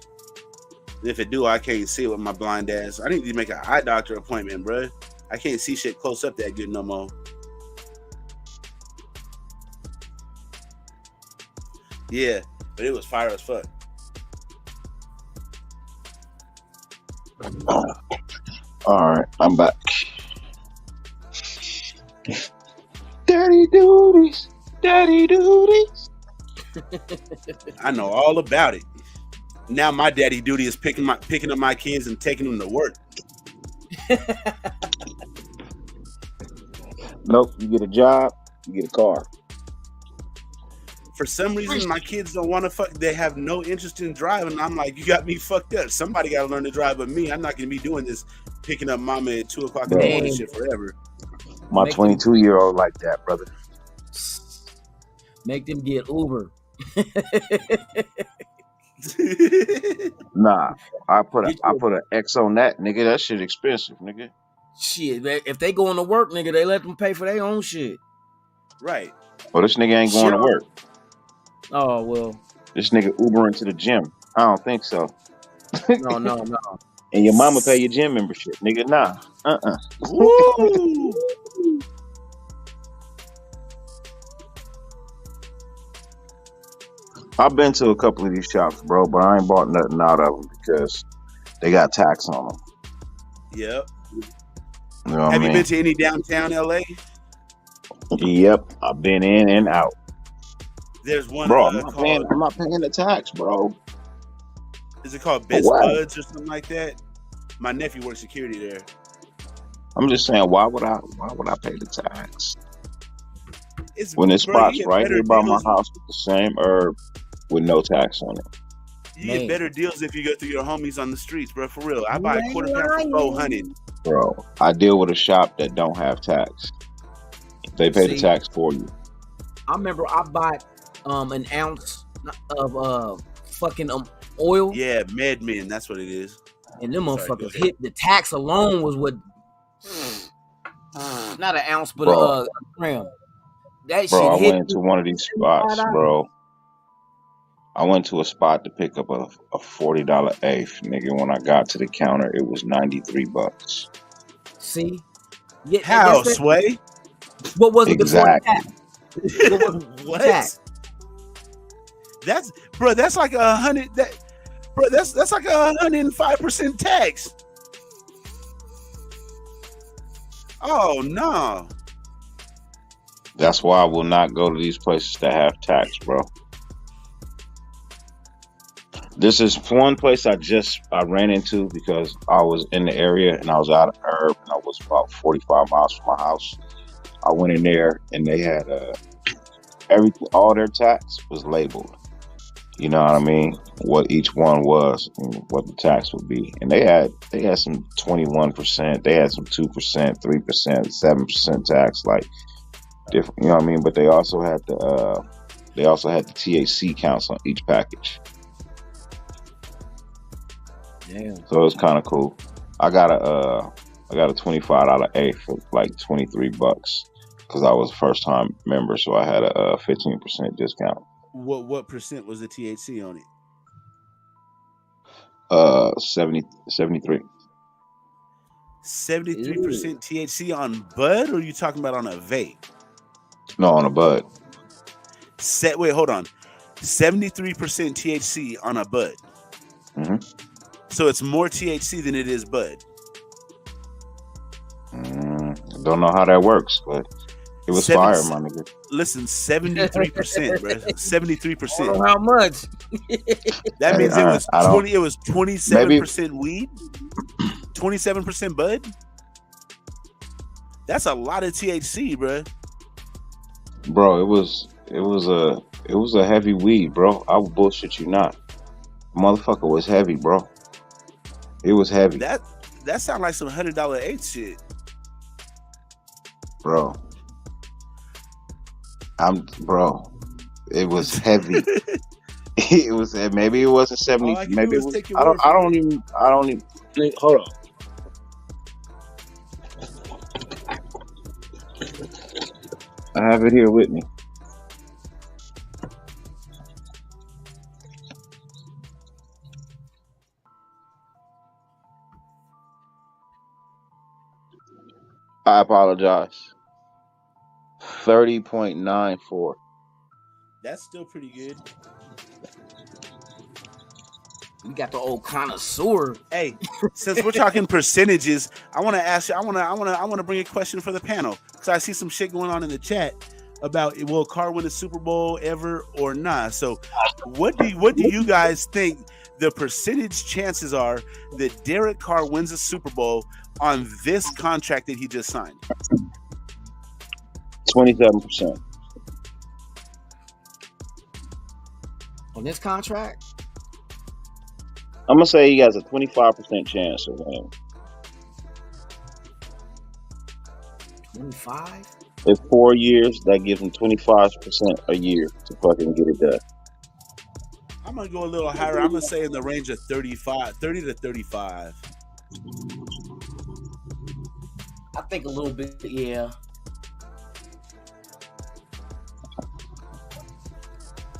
If it do, I can't see it with my blind ass. I need to make an eye doctor appointment, bro. I can't see shit close up that good no more. Yeah, but it was fire as fuck. All right, I'm back. Daddy duties. I know all about it. Now my daddy duty is picking up my kids and taking them to work. Nope, you get a job, you get a car. For some reason, my kids don't want to fuck. They have no interest in driving. I'm like, you got me fucked up. Somebody got to learn to drive but me. I'm not going to be doing this, picking up mama at 2:00 in the morning shit forever. My Make them 22-year-old like that, brother. make them get Uber. Nah, I put Get I you put an X on that, nigga. That shit expensive, nigga. shit. If they going to work, nigga, they let them pay for their own shit. Right. Well, this nigga ain't going to Sure. work. Oh well. This nigga Ubering to the gym. I don't think so. No. And your mama pay your gym membership, nigga. Nah. Woo! I've been to a couple of these shops, bro, but I ain't bought nothing out of them because they got tax on them. Yep. You know what Have I you mean? been to any downtown LA? Yep, I've been in and out, There's one bro. called. I'm not paying the tax, bro. Is it called For Best what? Buds or something like that? My nephew works security there. I'm just saying, why would I pay the tax It's when there's bro, you spots get right better here by my deals. house with the same herb with no tax on it? You Man. get better deals if you go through your homies on the streets, bro. For real, I buy a You quarter ain't pound for lying. $400. Bro, I deal with a shop that don't have tax. They pay the See, tax for you. I remember I bought an ounce of fucking oil, Yeah, MedMen, that's what it is. and them Sorry, go motherfuckers ahead. hit the tax alone was what. Not an ounce, but Bro, a gram. That bro, shit I hit went into one of these spots, $75. bro. I went to a spot to pick up a $40 eighth, nigga. When I got to the counter, it was $93. See, yeah, How, that's it. Sway? What was it before the Exactly. tax? What was the What? tax? That's bro. That's like 100. Bro, that's like 105% tax. Oh no. That's why I will not go to these places that have tax, bro. This is one place I ran into because I was in the area and I was out of herb and I was about 45 miles from my house. I went in there and they had all their tax was labeled. You know what I mean? What each one was and what the tax would be. And they had some 21%, they had some 2%, 3%, 7% tax, like different, you know what I mean? But they also had the THC counts on each package. Damn. So it was kind of cool. I got a $25 eighth for like $23 because I was a first time member, so I had a 15% discount. What percent was the THC on it? 73. 73% THC on bud, or are you talking about on a vape? No, on a bud. Wait, hold on. 73% THC on a bud. Mm-hmm. So it's more THC than it is bud. Don't know how that works, but it was fire, my nigga. Listen, 73%, bro. 73%. I don't know how much. That means it was 20. It was 27% weed, 27% bud. That's a lot of THC, bro. Bro, it was a heavy weed, bro. I would bullshit you not. Motherfucker was heavy, bro. It was heavy. That sounds like some $100 eighth shit, bro. It was heavy. It was maybe it wasn't 70. Maybe it was. I don't even. Hold on. I have it here with me. I apologize. 30.94. That's still pretty good. We got the old connoisseur. Hey, since we're talking percentages, I want to ask you. I want to bring a question for the panel because I see some shit going on in the chat about will Carr win a Super Bowl ever or not. So, what do you guys think the percentage chances are that Derek Carr wins a Super Bowl on this contract that he just signed? 27%. On this contract? I'm gonna say he has a 25% chance of winning. 25? It's 4 years. That gives him 25% a year to fucking get it done. I'm gonna go a little higher. I'm gonna say in the range of 30 to 35. I think a little bit, yeah.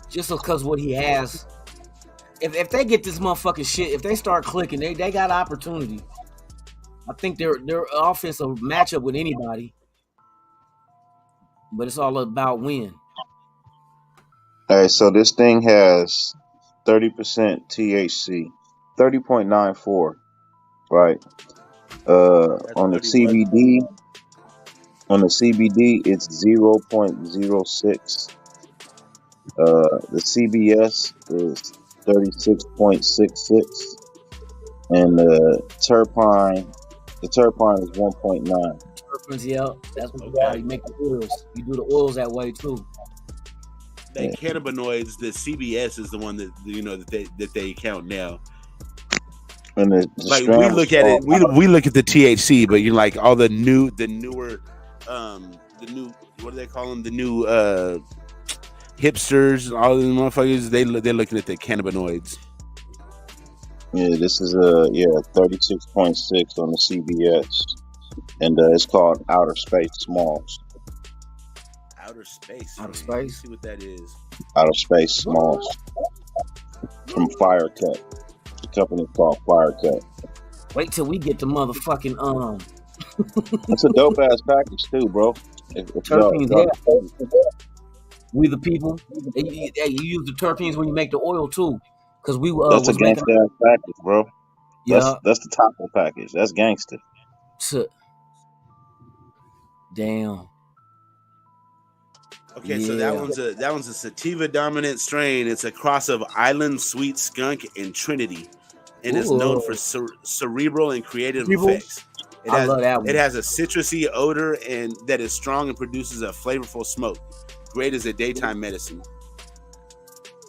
Just because what he has. If they get this motherfucking shit, if they start clicking, they got opportunity. I think their offense will match up with anybody. But it's all about win. All right, so this thing has 30% THC, 30.94, right? On the CBD, it's 0.06. The CBS is 36.66, and the terpene is 1.9. Terpenes, yeah, that's how you make the oils. You do the oils that way too. The cannabinoids, the CBS is the one that that they count now. And the like we look at it, we look at the THC, but you like all the newer, what do they call them? The new hipsters, all of the motherfuckers. They're looking at the cannabinoids. Yeah, this is 36.6 on the CBS, and it's called Outer Space Smalls. Outer Space. Outer Space. Let's see what that is. Outer Space Smalls from Firecut. The company called Firecut. Wait till we get the motherfucking It's a dope ass package too, bro. Terpenes, We the people. You use the terpenes when you make the oil too, because we that's a gangster ass package, bro. Yeah, that's the taco package. That's gangster. Damn. Okay, so that one's a sativa dominant strain. It's a cross of Island Sweet Skunk and Trinity, and is known for cerebral and creative effects. I love that one. It has a citrusy odor and that is strong and produces a flavorful smoke. Great as a daytime medicine.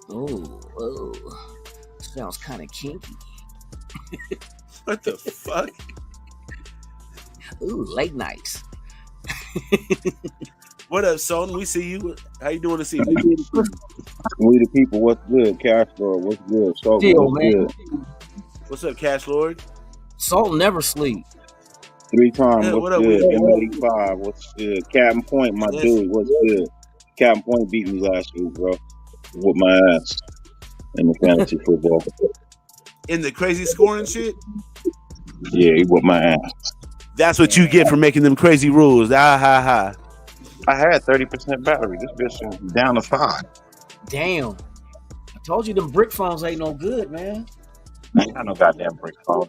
Oh, sounds kind of kinky. What the fuck? Ooh, late nights. What up, Son? We see you. How you doing this evening? We the people. What's good, Cash Lord? What's good, Salt? What's good? What's up, Cash Lord? Salt never sleep. 3 times. Yeah, what's good? M85. What's good? Captain Point, my dude. What's good? Captain Point beat me last week, bro. Whooped my ass in the fantasy football. In the crazy scoring shit? Yeah, he whooped my ass. That's what you get for making them crazy rules. Ha. I had 30% battery. This bitch is down to 5. Damn. I told you them brick phones ain't no good, man. I ain't got no goddamn brick phone.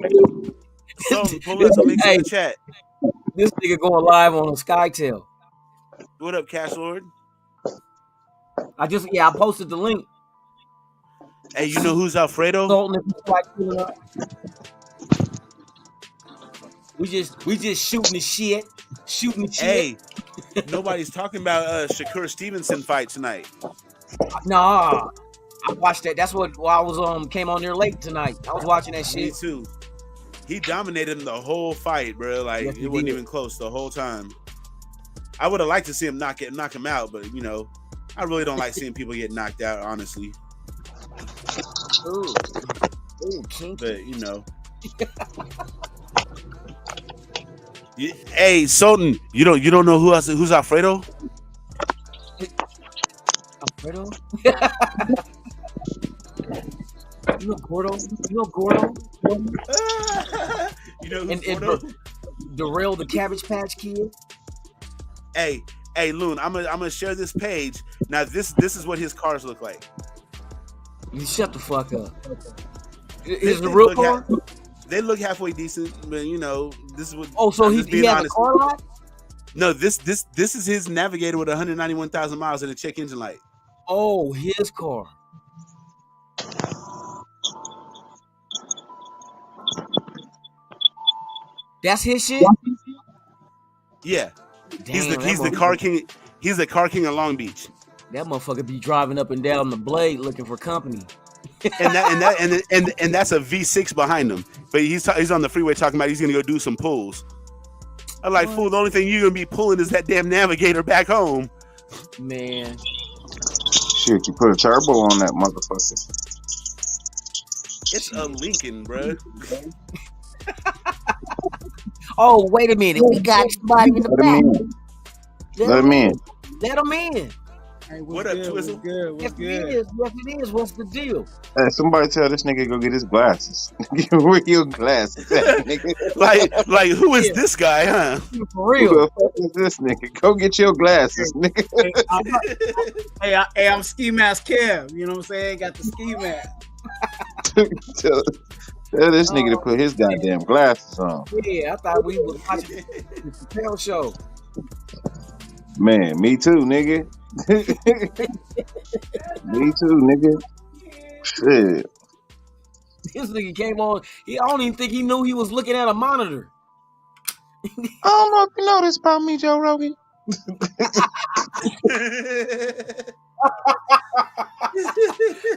So, pull up the links in the chat. This nigga going live on a SkyTel. What up, Cash Lord? I posted the link. Hey, you know who's Alfredo? We just shooting the shit. Hey, nobody's talking about Shakur Stevenson fight tonight. Nah, I watched that. That's what I was came on there late tonight. I was watching that shit. Me too. He dominated him the whole fight, bro. Like it wasn't even close the whole time. I would have liked to see him knock him out, but I really don't like seeing people get knocked out, honestly. Ooh, kinky. But hey, Sultan, you don't know who's Alfredo? Alfredo? You know Gordo? You know who's Gordo? Darrell the Cabbage Patch Kid? Hey, Loon, I'm gonna share this page. Now this is what his cars look like. You shut the fuck up. Is the real car? They look halfway decent, but this is what. Oh, so he has a car lot? No, this is his Navigator with 191,000 miles and a check engine light. Oh, his car. That's his shit? Yeah. Damn, he's the car king. He's the car king of Long Beach. That motherfucker be driving up and down the blade looking for company. and that's a V6 behind him. But he's on the freeway talking about he's gonna go do some pulls. I'm like, fool, the only thing you're gonna be pulling is that damn navigator back home. Man. Shit, you put a turbo on that motherfucker. It's a Lincoln, bro. Oh, wait a minute. We got somebody in the back. Let him in. Let him in. Hey, What up, Twizzle? What's good? Yes, it is. What's the deal? Hey, somebody tell this nigga go get his glasses. Where your glasses at, nigga? like, who is this guy, huh? For Who real. the fuck is this nigga? Go get your glasses, nigga. I'm Ski Mask Kev. You know what I'm saying? Got the ski mask. tell this nigga to put his goddamn glasses on. Yeah, I thought we was watching the Chappelle show. Man, me too, nigga. Me too, nigga. Shit. This nigga came on. I don't even think he knew he was looking at a monitor. I don't know if you know this about me, Joe Rogan.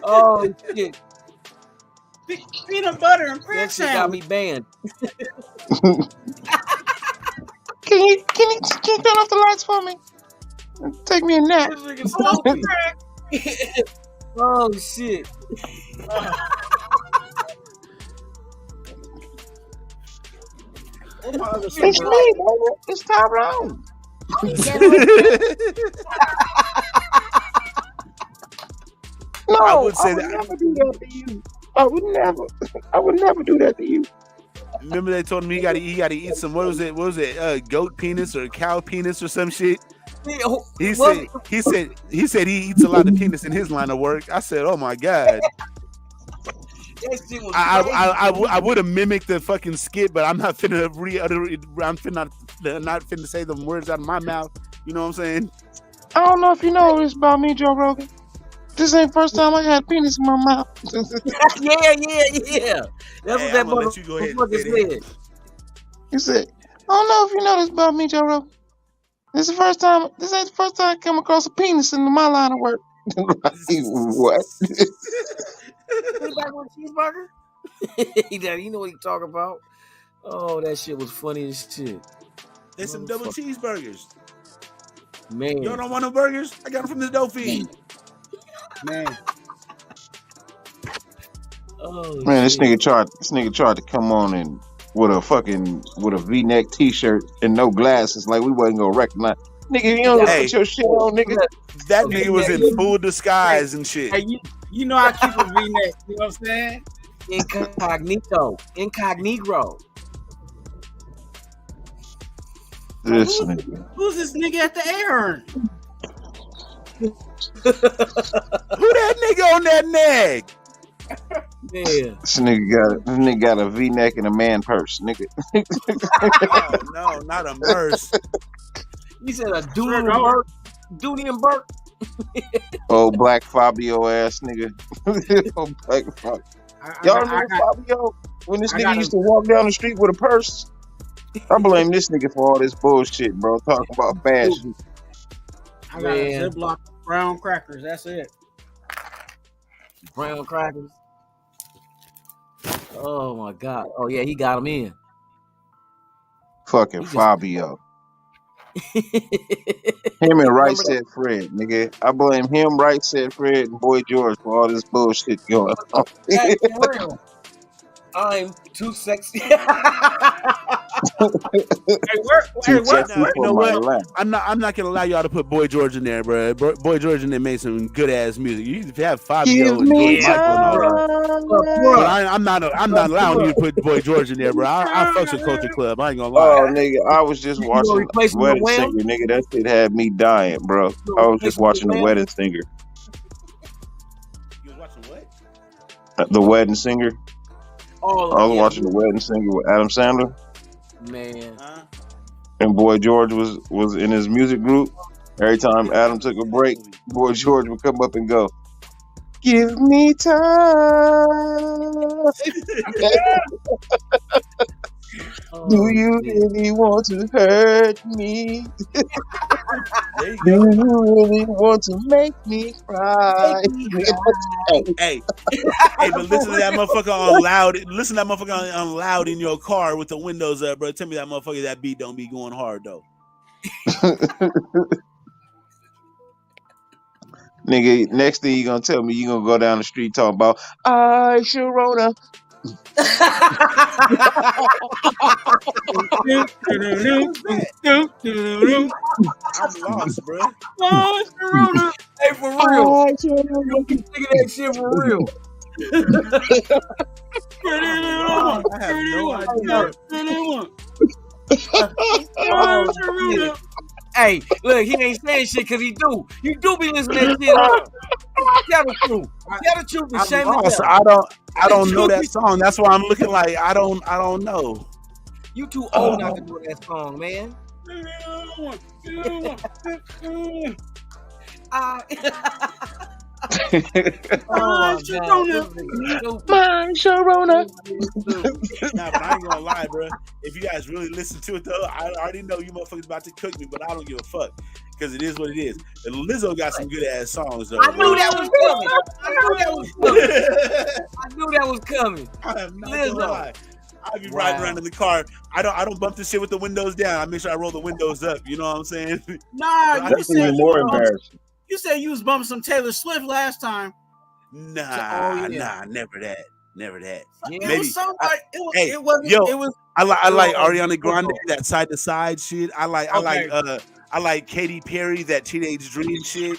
Oh shit! Peanut butter and crab That shit got me banned. Can you turn off the lights for me? Take me a nap. Oh shit! It's me, baby. It's Tyrone. No, I would say that. never do that to you. I would never do that to you. Remember they told him he got to eat some, what was it, goat penis or cow penis or some shit. He said he eats a lot of penis in his line of work. I said, oh my god. I would have mimicked the fucking skit, but I'm not finna not finna say the words out of my mouth. You know what I'm saying? I don't know if you know this about me, Joe Rogan. This ain't the first time I had penis in my mouth. yeah. That's what that motherfucker said. He said, I don't know if you know this about me, Joe Rogan. This ain't the first time I come across a penis in my line of work. What? Anybody want a cheeseburger? You know what he talking about. Oh, that shit was funny as shit. There's some double cheeseburgers. Man. Y'all don't want no burgers? I got them from the dough feed. Man. Oh, man, this nigga tried to come on and with a V-neck t-shirt and no glasses, like we wasn't gonna recognize. Nigga, you don't put your shit on, nigga. That nigga was in full disguise and shit. Hey, you know I keep a V-neck. You know what I'm saying? Incognito. This nigga. Who's this nigga at the Ahern? Who that nigga on that neck? Yeah. This nigga got a V-neck and a man purse, nigga. No, not a purse. He said a Dooney and Burke. Old Black Fabio ass nigga. Old Black Fabio. Y'all remember Fabio? When this nigga used to walk down the street with a purse? I blame this nigga for all this bullshit, bro. Talking about bad shit. I got a Ziploc brown crackers. That's it. Brown crackers. Oh my god. Oh yeah, he got him in. Fucking Fabio. Him and Right Said Fred, nigga. I blame him, Right Said Fred, and Boy George for all this bullshit going on. I'm too sexy. You know what? I'm not gonna allow y'all to put Boy George in there, bro. Boy George in there made some good ass music. You have Fabio and George Michael and all that. But I'm not allowing you to put Boy George in there, bro. I fucks with Culture Club. I ain't gonna lie. Oh, nigga, I was just watching Wedding Singer, nigga. That shit had me dying, bro. I was just watching The Wedding Singer. You was watching what? The Wedding Singer. Oh, I was watching The Wedding Singer with Adam Sandler. Man. And Boy George was in his music group. Every time Adam took a break, Boy George would come up and go, "Give me time." Do you really want to hurt me? There you Do go. you really want to make me cry? Hey, but listen to that motherfucker on loud. Listen to that motherfucker on loud in your car with the windows up, bro. Tell me that motherfucker, that beat don't be going hard though. Nigga, next thing you gonna tell me, you gonna go down the street talking about I Sharona. I'm lost, bro. Oh, Corona. Hey, for real. I Sharona. You keep thinking that shit for real. I have no idea. Hey, look, he ain't saying shit because he do. You do be listening to that shit, huh? Tell the truth. Tell the truth and shame I'm the lost. devil. I don't know that song. That's why I'm looking like I don't know. You too old not to know that song, man. My Sharona. Nah, but I ain't gonna lie, bro. If you guys really listen to it though, I already know you motherfuckers about to cook me, but I don't give a fuck because it is what it is. And Lizzo got some good ass songs though. I knew that was coming. I knew that was coming. I am not gonna lie. I be riding around in the car. I don't bump the shit with the windows down. I make sure I roll the windows up. You know what I'm saying? Nah, That's even more embarrassing. You said you was bumping some Taylor Swift last time. Nah, never that. Yeah, Maybe. it was somebody. It was. I like Ariana Grande, that side to side shit. I like Katy Perry, that Teenage Dream shit.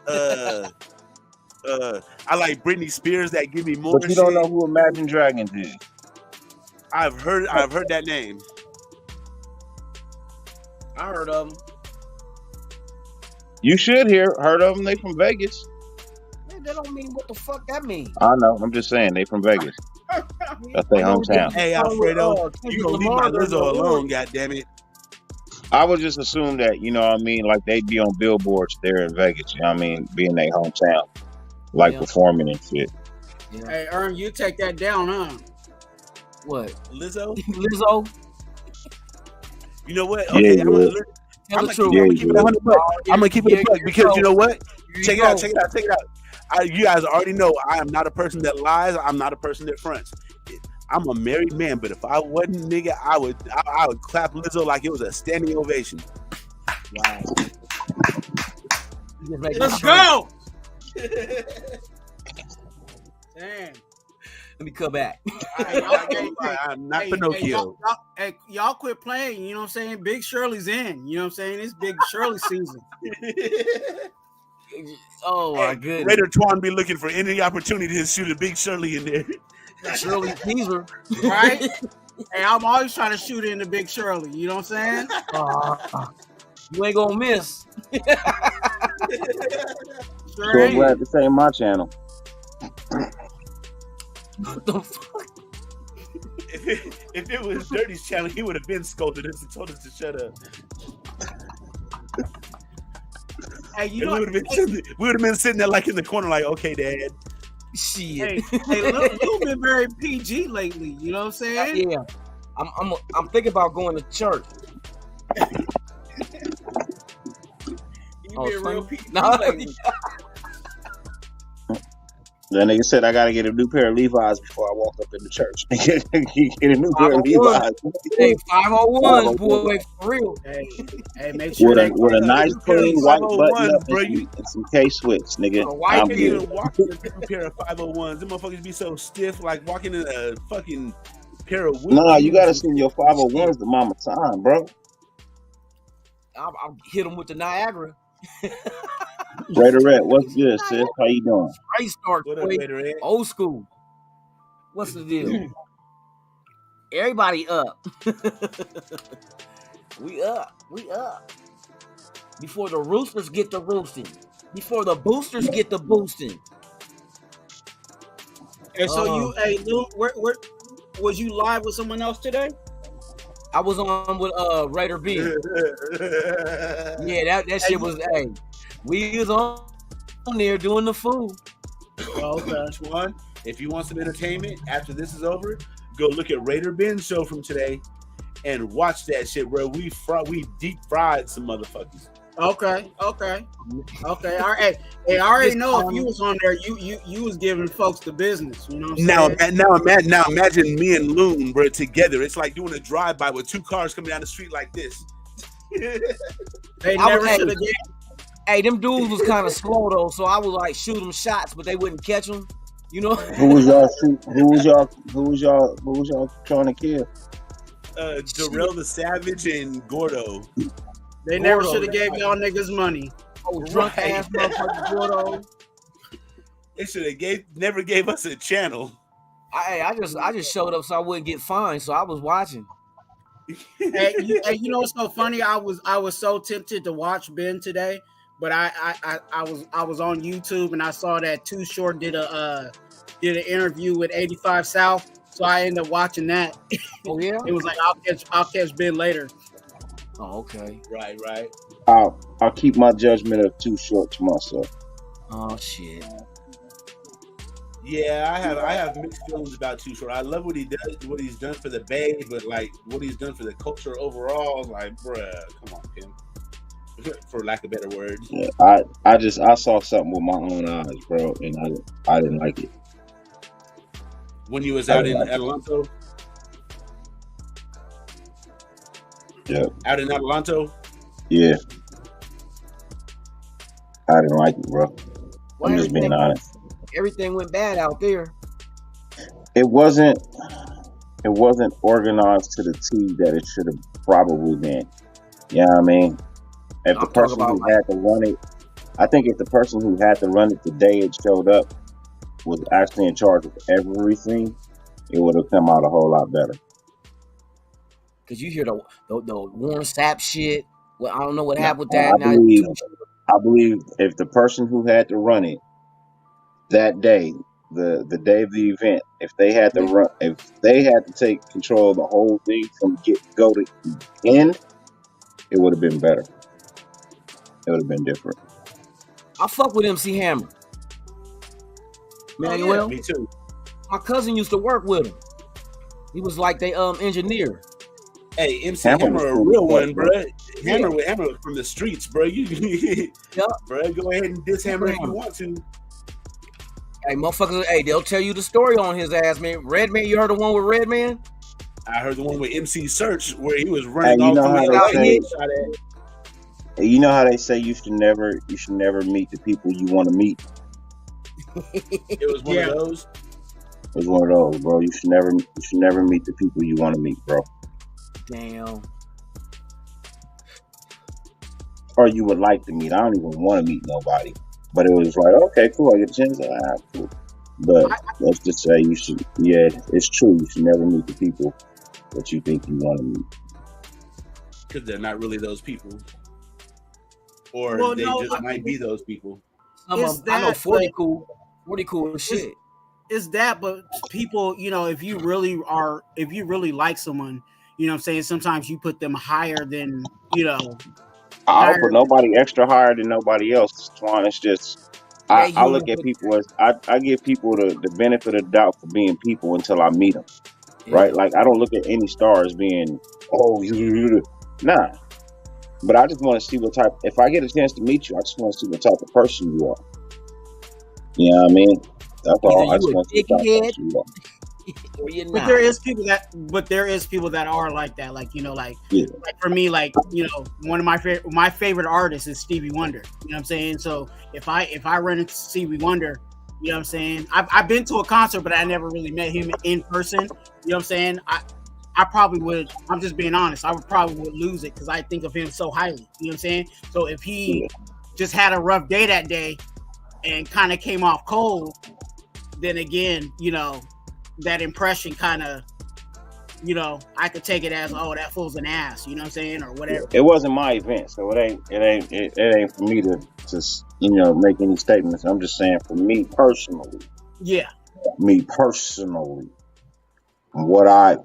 I like Britney Spears, that Give Me More. But you don't know who Imagine Dragons is. I've heard that name. I heard of them. You should heard of them. They from Vegas. Man, that don't mean what the fuck that means. I know. I'm just saying they from Vegas. That's their hometown. Hey, Alfredo, you gonna leave my Lizzo alone, goddammit. I would just assume that, you know what I mean, like they'd be on billboards there in Vegas, you know what I mean, being their hometown, like performing and shit. Yeah. Hey, Ern, you take that down, huh? What? Lizzo? Lizzo? You know what? Okay, Yeah, I'm gonna keep it 100 bucks. I'm gonna keep it a buck because you know what? Check it out. You guys already know I am not a person that lies. I'm not a person that fronts. I'm a married man, but if I wasn't, nigga, I would clap Lizzo like it was a standing ovation. Wow. Let's go. Damn. Let me come back. I'm not Pinocchio. Y'all quit playing. You know what I'm saying? Big Shirley's in. You know what I'm saying? It's Big Shirley season. Oh my goodness. Raider Twan be looking for any opportunity to shoot a Big Shirley in there. Shirley Teaser. Right? Hey, I'm always trying to shoot in the Big Shirley. You know what I'm saying? You ain't gonna miss. So I'm glad to say my channel. What the fuck? If it was Dirty's channel, he would have been scolded us and told us to shut up. Hey, we would have been sitting there like in the corner, like, okay, Dad. Shit. Hey, Lil been very PG lately. You know what I'm saying? Yeah. I'm thinking about going to church. You been real PG no. lately. That nigga said I gotta get a new pair of Levi's before I walk up in the church. Get a new pair of Levi's. Hey, 501, boy, for real. Hey, make sure with a nice clean white button up and some K-Swiss, nigga. I'm good. Walking in a pair of 501s. Them motherfuckers be so stiff, like walking in a fucking pair of wheels. Nah, you gotta send your 501s to Mama Time, bro. I'll hit them with the Niagara. Raiderette, what's good, sis? How you doing? Great start, boy. Old school. What's the deal? Everybody up. We up. Before the roosters get the roosting. Before the boosters get the boosting. Hey, so Lou, where was you live with someone else today? I was on with Raider B. Yeah, that shit was we was on there doing the food. Well, that's one. If you want some entertainment after this is over, go look at Raider Ben's show from today and watch that shit where we deep fried some motherfuckers. Okay. All right. Hey, I already know if you was on there, you was giving folks the business. You know what I'm saying? Now imagine me and Loon were together. It's like doing a drive-by with two cars coming down the street like this. They never should have gave. Hey, them dudes was kind of slow though, so I would like shoot them shots, but they wouldn't catch them. You know? Who was y'all trying to kill? Darrell the Savage and Gordo. They never should have gave y'all niggas money. Oh, drunk ass motherfucker Gordo. They should have never gave us a channel. I just showed up so I wouldn't get fined, so I was watching. Hey, you know what's so funny? I was so tempted to watch Ben today, but I was on YouTube and I saw that Too Short did an interview with 85 South, so I ended up watching that. Oh yeah. It was like I'll catch Ben later. Oh, okay. Right. I'll keep my judgment of Too Short to myself. Oh shit. Yeah, I have mixed feelings about Too Short. I love what he does, what he's done for the Bay, but like what he's done for the culture overall, like, bruh, come on, Kim. For lack of better words. Yeah, I saw something with my own eyes, bro, and I didn't like it. When you was out in Adelanto? Yeah. Out in Adelanto? Yeah. I didn't like it, bro. I'm just being honest. Everything went bad out there. It wasn't organized to the T that it should have probably been. You know what I mean? If the person who had to run it, I think if the person who had to run it the day it showed up was actually in charge of everything, it would have come out a whole lot better. Cause you hear the Warren Sapp shit. Well, I don't know what happened with that. I believe if the person who had to run it that day, the day of the event, if they had to take control of the whole thing from go to end, it would have been better. It would have been different. I fuck with MC Hammer. Manuel, me too. My cousin used to work with him. He was like they engineer. Hey, MC Hammer a real one, bro. Hammer from the streets, bro. Bro, go ahead and diss Hammer if you want to. Hey, motherfuckers, they'll tell you the story on his ass, man. Redman, you heard the one with Redman? I heard the one with MC Search where he was running off you know how they say you should never meet the people you want to meet. It was one of those. It was one of those, bro. You should never meet the people you want to meet, bro. Damn. Or you would like to meet. I don't even want to meet nobody. But it was like, okay, cool, I get a chance. Cool. But let's just say it's true. You should never meet the people that you think you want to meet. Because they're not really those people. Or might be those people. I know 40 cool. 40 cool shit. It's that, but people, if you really like someone, you know what I'm saying? Sometimes you put them higher than, I don't put nobody extra higher than nobody else. Twan, it's just I look at people as I give people the benefit of the doubt for being people until I meet them, right? Like I don't look at any star as being nah. But I just want to see what type. If I get a chance to meet you, I just want to see what type of person you are. You know what I mean? That's all. I just want to see what type of person you are. But there is people that are like that, like like for me, like one of my favorite artists is Stevie Wonder. You know what I'm saying? So if I run into Stevie Wonder, you know what I'm saying? I've been to a concert, but I never really met him in person. You know what I'm saying? I probably would. I'm just being honest. I probably would lose it because I think of him so highly. You know what I'm saying? So if he just had a rough day that day and kind of came off cold, then again, that impression kind of, I could take it as, oh, that fool's an ass, you know what I'm saying, or whatever. It wasn't my event, so it ain't for me to just make any statements. I'm just saying for me personally. Yeah. Me personally, my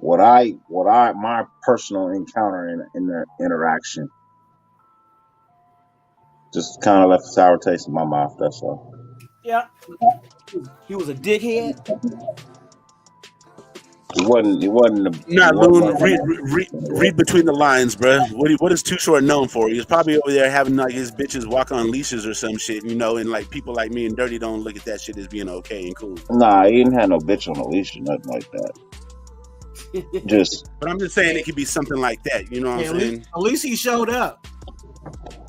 personal encounter in their interaction just kind of left a sour taste in my mouth. That's all. Yeah. He was a dickhead. He wasn't. Nah, Loon, read between the lines, bro. What is Too Short known for? He was probably over there having like his bitches walk on leashes or some shit, you know, and like people like me and Dirty don't look at that shit as being okay and cool. Nah, he didn't have no bitch on a leash or nothing like that. But I'm just saying it could be something like that, you know what I'm saying? At least he showed up.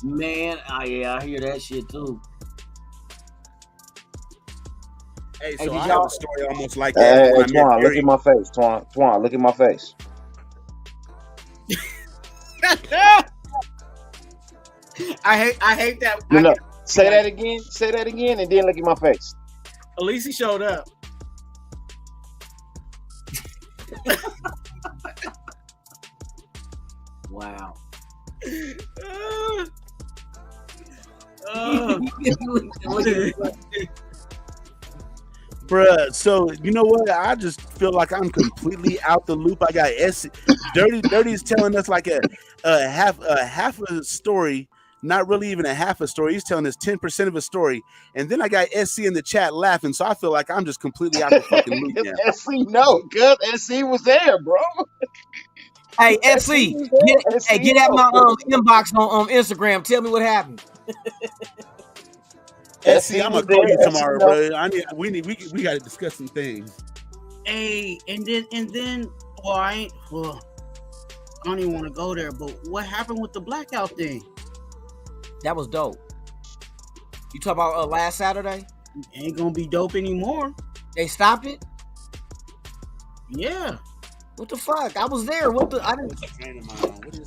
Man, I hear that shit too. Hey, so I have a story almost like that. Hey, Twan, look at my face. Twan, look at my face. I hate that. No, say that again. Say that again, and then look at my face. At least he showed up. Wow. Bruh, so you know what? I just feel like I'm completely out the loop. I got Dirty is telling us like a half a story, not really even a half a story. He's telling us 10% of a story, and then I got SC in the chat laughing. So I feel like I'm just completely out the fucking loop now. SC, no, cause SC was there, bro. Hey, SC, get at my inbox on Instagram. Tell me what happened. SC, I'm gonna call you tomorrow, bro. We got to discuss some things. Hey, and then, I don't even want to go there. But what happened with the blackout thing? That was dope. You talk about last Saturday? Ain't gonna be dope anymore. They stopped it? Yeah. What the fuck? I was there. I didn't.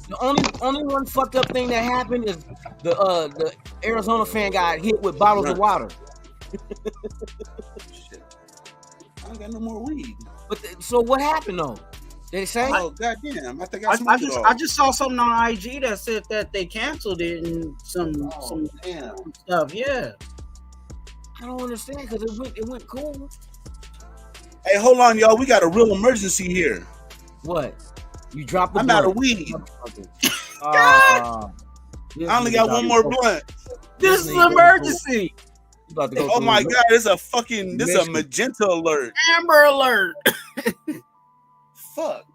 The only one fucked up thing that happened is the Arizona fan got hit with bottles of water. Shit. I don't got no more weed. But so what happened though? Did they say? Oh goddamn! I think I just saw something on IG that said that they canceled it and some stuff. Yeah. I don't understand because it went cool. Hey, hold on, y'all. We got a real emergency here. What? You dropped the I'm blunt. out of weed. I only got one more blunt. This is an emergency. Oh my god, this is a magenta alert. Amber alert. Fuck.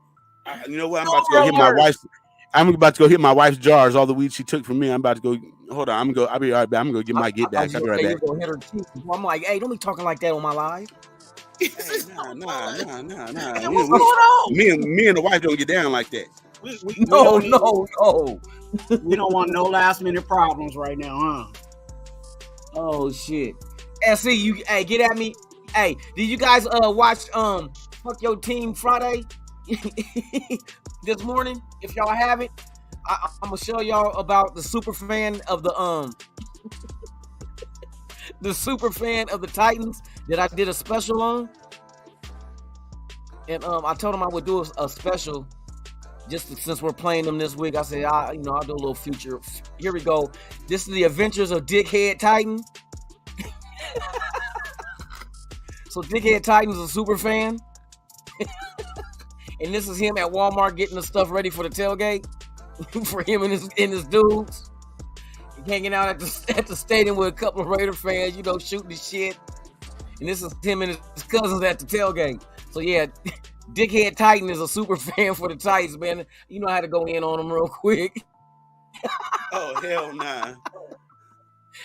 You know what? I'm about to go hit my wife's. I'm about to go hit my wife's jars. All the weed she took from me. I'm about to go. Hold on. I'll be right back. I'm gonna get my get back. I'll be right back. I'm like, hey, don't be talking like that on my live. Hey, nah. What's going on? Me and the wife don't get down like that. No. We don't want no last minute problems right now, huh? Oh shit. SC, hey, get at me. Hey, did you guys watch Fuck Your Team Friday this morning? If y'all haven't, I'm gonna show y'all about the super fan of the Titans that I did a special on. And I told him I would do a special just since we're playing them this week. I said, I'll do a little feature. Here we go. This is the Adventures of Dickhead Titan. So Dickhead Titan is a super fan. And this is him at Walmart getting the stuff ready for the tailgate for him and his dudes. Hanging out at the stadium with a couple of Raider fans, shooting the shit. And this is him and his cousins at the tailgate. So yeah, Dickhead Titan is a super fan for the Titans, man. You know how to go in on them real quick. Oh hell nah.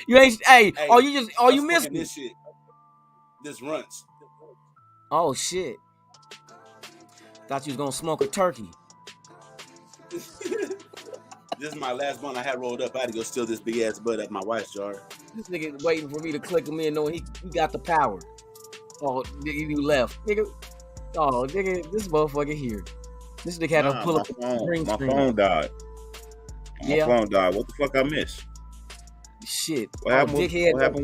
You ain't. Hey, you missed this shit. This runts. Oh shit. Thought you was gonna smoke a turkey. This is my last one I had rolled up. I had to go steal this big ass bud at my wife's jar. This nigga waiting for me to click him in, knowing he got the power. Oh, nigga, you left, nigga. Oh, nigga, this motherfucker here. This nigga had to pull up the green screen. My phone died. My phone died. What the fuck I missed? Shit. What happened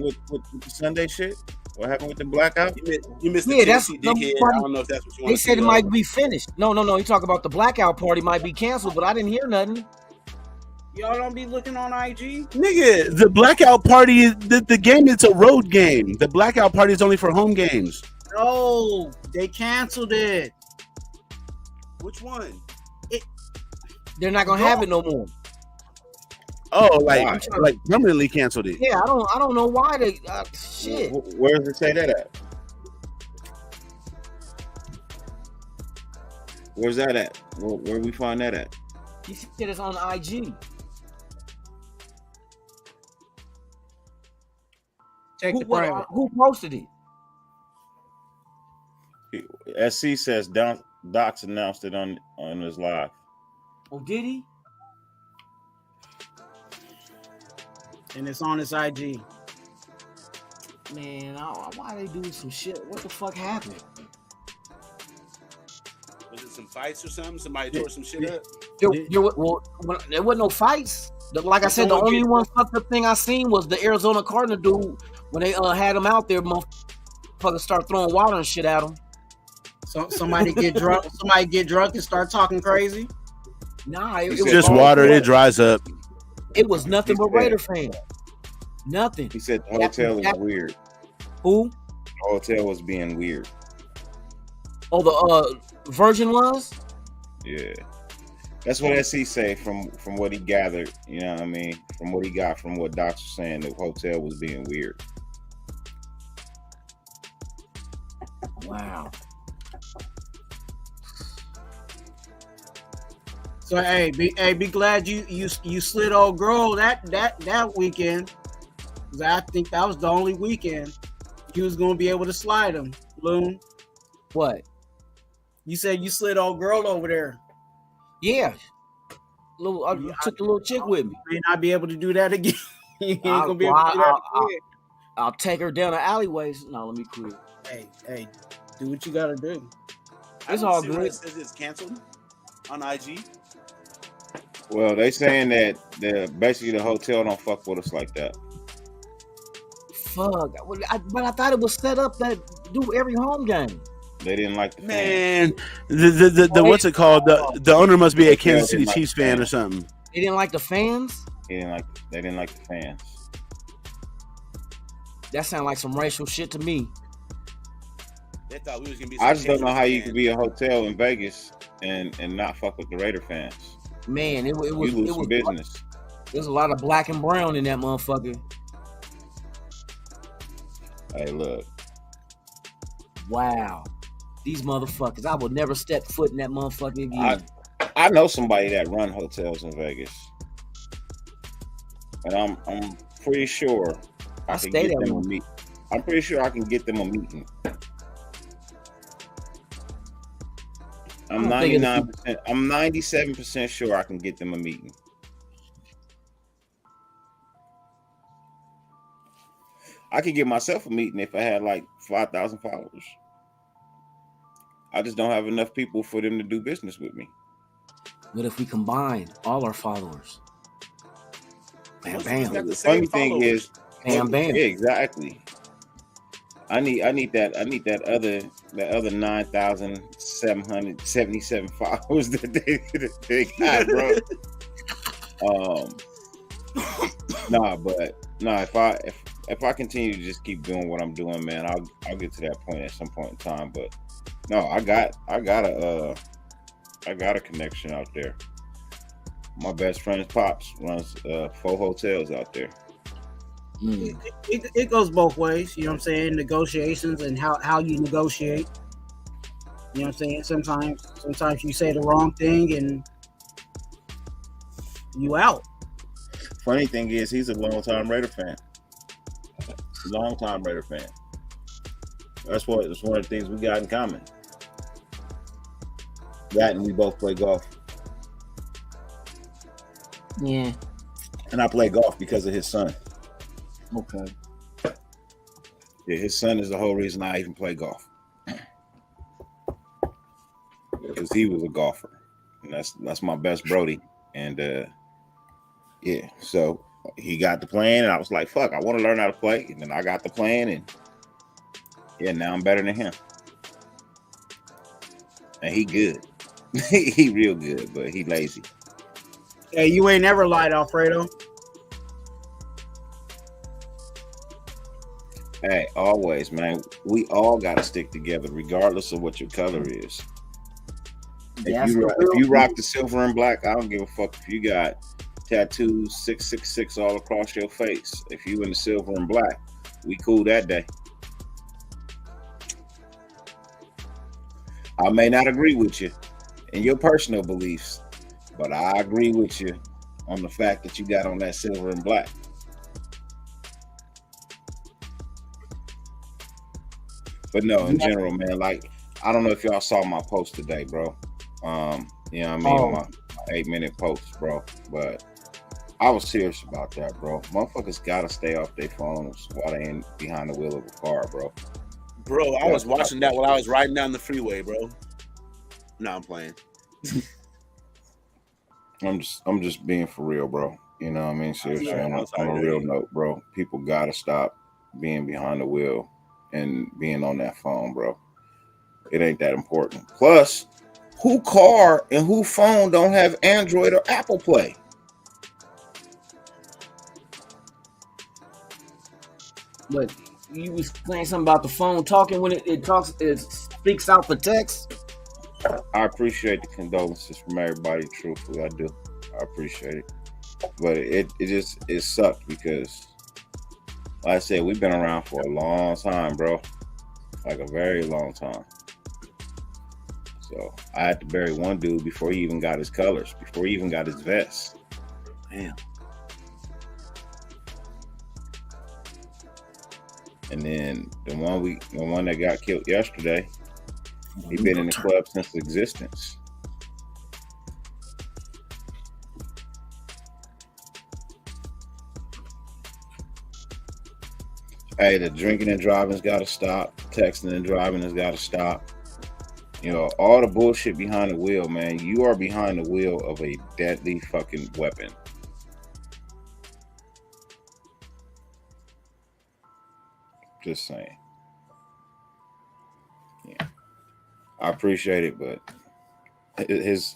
with the Sunday shit? What happened with the blackout? You missed the Tennessee dickhead. I don't know if that's what you want to say. They said it might be finished. No. You talk about the blackout party might be canceled, but I didn't hear nothing. Y'all don't be looking on IG? Nigga, the blackout party is the game. It's a road game. The blackout party is only for home games. No, they canceled it. Which one? They're not gonna have it no more. Oh, like permanently canceled it. Yeah, I don't know why they shit. Where does it say that at? Where's that at? Where we find that at? He said it's on IG. Who posted it? SC says Docs announced it on his live. Oh, did he? And it's on his IG. Man, why they do some shit? What the fuck happened? Was it some fights or something? Somebody tore some shit up? There wasn't no fights. Like I said, the only one fucked up thing I seen was the Arizona Cardinal dude when they had him out there. Motherfuckers start throwing water and shit at him. So somebody get drunk. Somebody get drunk and start talking crazy. Nah, it was just water. It dries up. It was nothing but Raider fans. Nothing. He said the hotel was weird. Who? The hotel was being weird. Oh, the Virgin was? Yeah. That's what SC say from what he gathered, you know what I mean? From what he got from what Docs was saying, the hotel was being weird. Wow. So be glad you slid old girl that weekend. Cause I think that was the only weekend you was gonna be able to slide him, Loon. What? You said you slid old girl over there. Yeah. I took the little chick with me. You may not be able to do that again. You ain't gonna be able to do that again. I'll take her down the alleyways. No, let me quit. Hey, do what you gotta do. It's all good. It says it's canceled on IG. Well, they saying that basically the hotel don't fuck with us like that. Fuck. But I thought it was set up that do every home game. They didn't like the man. The what's it called? The owner must be a Kansas City Chiefs fan or something. They didn't like the fans. They didn't like the fans. That sounds like some racial shit to me. They thought we was gonna be. I just don't know how you could be a hotel in Vegas and not fuck with the Raider fans. Man, it was business. There's a lot of black and brown in that motherfucker. Hey, look. Wow. These motherfuckers. I would never step foot in that motherfucker again. I know somebody that run hotels in Vegas. And I'm pretty sure I can get them a meet. I'm pretty sure I can get them a meeting. I'm 99%. I'm 97% sure I can get them a meeting. I could get myself a meeting if I had like 5,000 followers. I just don't have enough people for them to do business with me. What if we combine all our followers? Bam, bam. The funny thing is, bam, bam. Yeah, exactly. I need that other 9,777 followers that they got, bro. If I continue to just keep doing what I'm doing, man, I'll get to that point at some point in time. But no, I got a connection out there. My best friend's pops runs 4 hotels out there. It goes both ways, you know what I'm saying? Negotiations and how you negotiate. You know what I'm saying? Sometimes you say the wrong thing and you out. Funny thing is, he's a long-time Raider fan. Long-time Raider fan. That's one of the things we got in common. That and we both play golf. Yeah. And I play golf because of his son. Okay. Yeah, his son is the whole reason I even play golf. Because he was a golfer. And that's my best Brody. And yeah, so he got the plan and I was like, fuck, I want to learn how to play. And then I got the plan and yeah, now I'm better than him. And he good. He real good, but he lazy. Hey, you ain't never lied, Alfredo. Hey, always, man. We all got to stick together, regardless of what your color is. If you rock the silver and black, I don't give a fuck if you got tattoos 666 all across your face. If you in the silver and black, we cool that day. I may not agree with you, and your personal beliefs, but I agree with you on the fact that you got on that silver and black. But no, in general, man, like, I don't know if y'all saw my post today, bro. You know what I mean? My 8-minute post, bro. But I was serious about that, bro. Motherfuckers gotta stay off their phones while they in behind the wheel of a car, bro. Bro, I was watching that while I was riding down the freeway, bro. No, I'm playing. I'm just being for real, bro. You know what I mean? Seriously, on a real note, bro. People gotta stop being behind the wheel and being on that phone, bro. It ain't that important. Plus, who car and who phone don't have Android or Apple Play? But you was saying something about the phone talking when it talks, it speaks out the text. I appreciate the condolences from everybody. Truthfully, I do. I appreciate it. But it sucked because, like I said, we've been around for a long time, bro. Like a very long time. So I had to bury one dude before he even got his colors, before he even got his vest. Damn. And then the one that got killed yesterday, he been in the club since existence. Hey, the drinking and driving's got to stop. Texting and driving has got to stop. You know, all the bullshit behind the wheel, man. You are behind the wheel of a deadly fucking weapon. Just saying. Yeah. I appreciate it, but his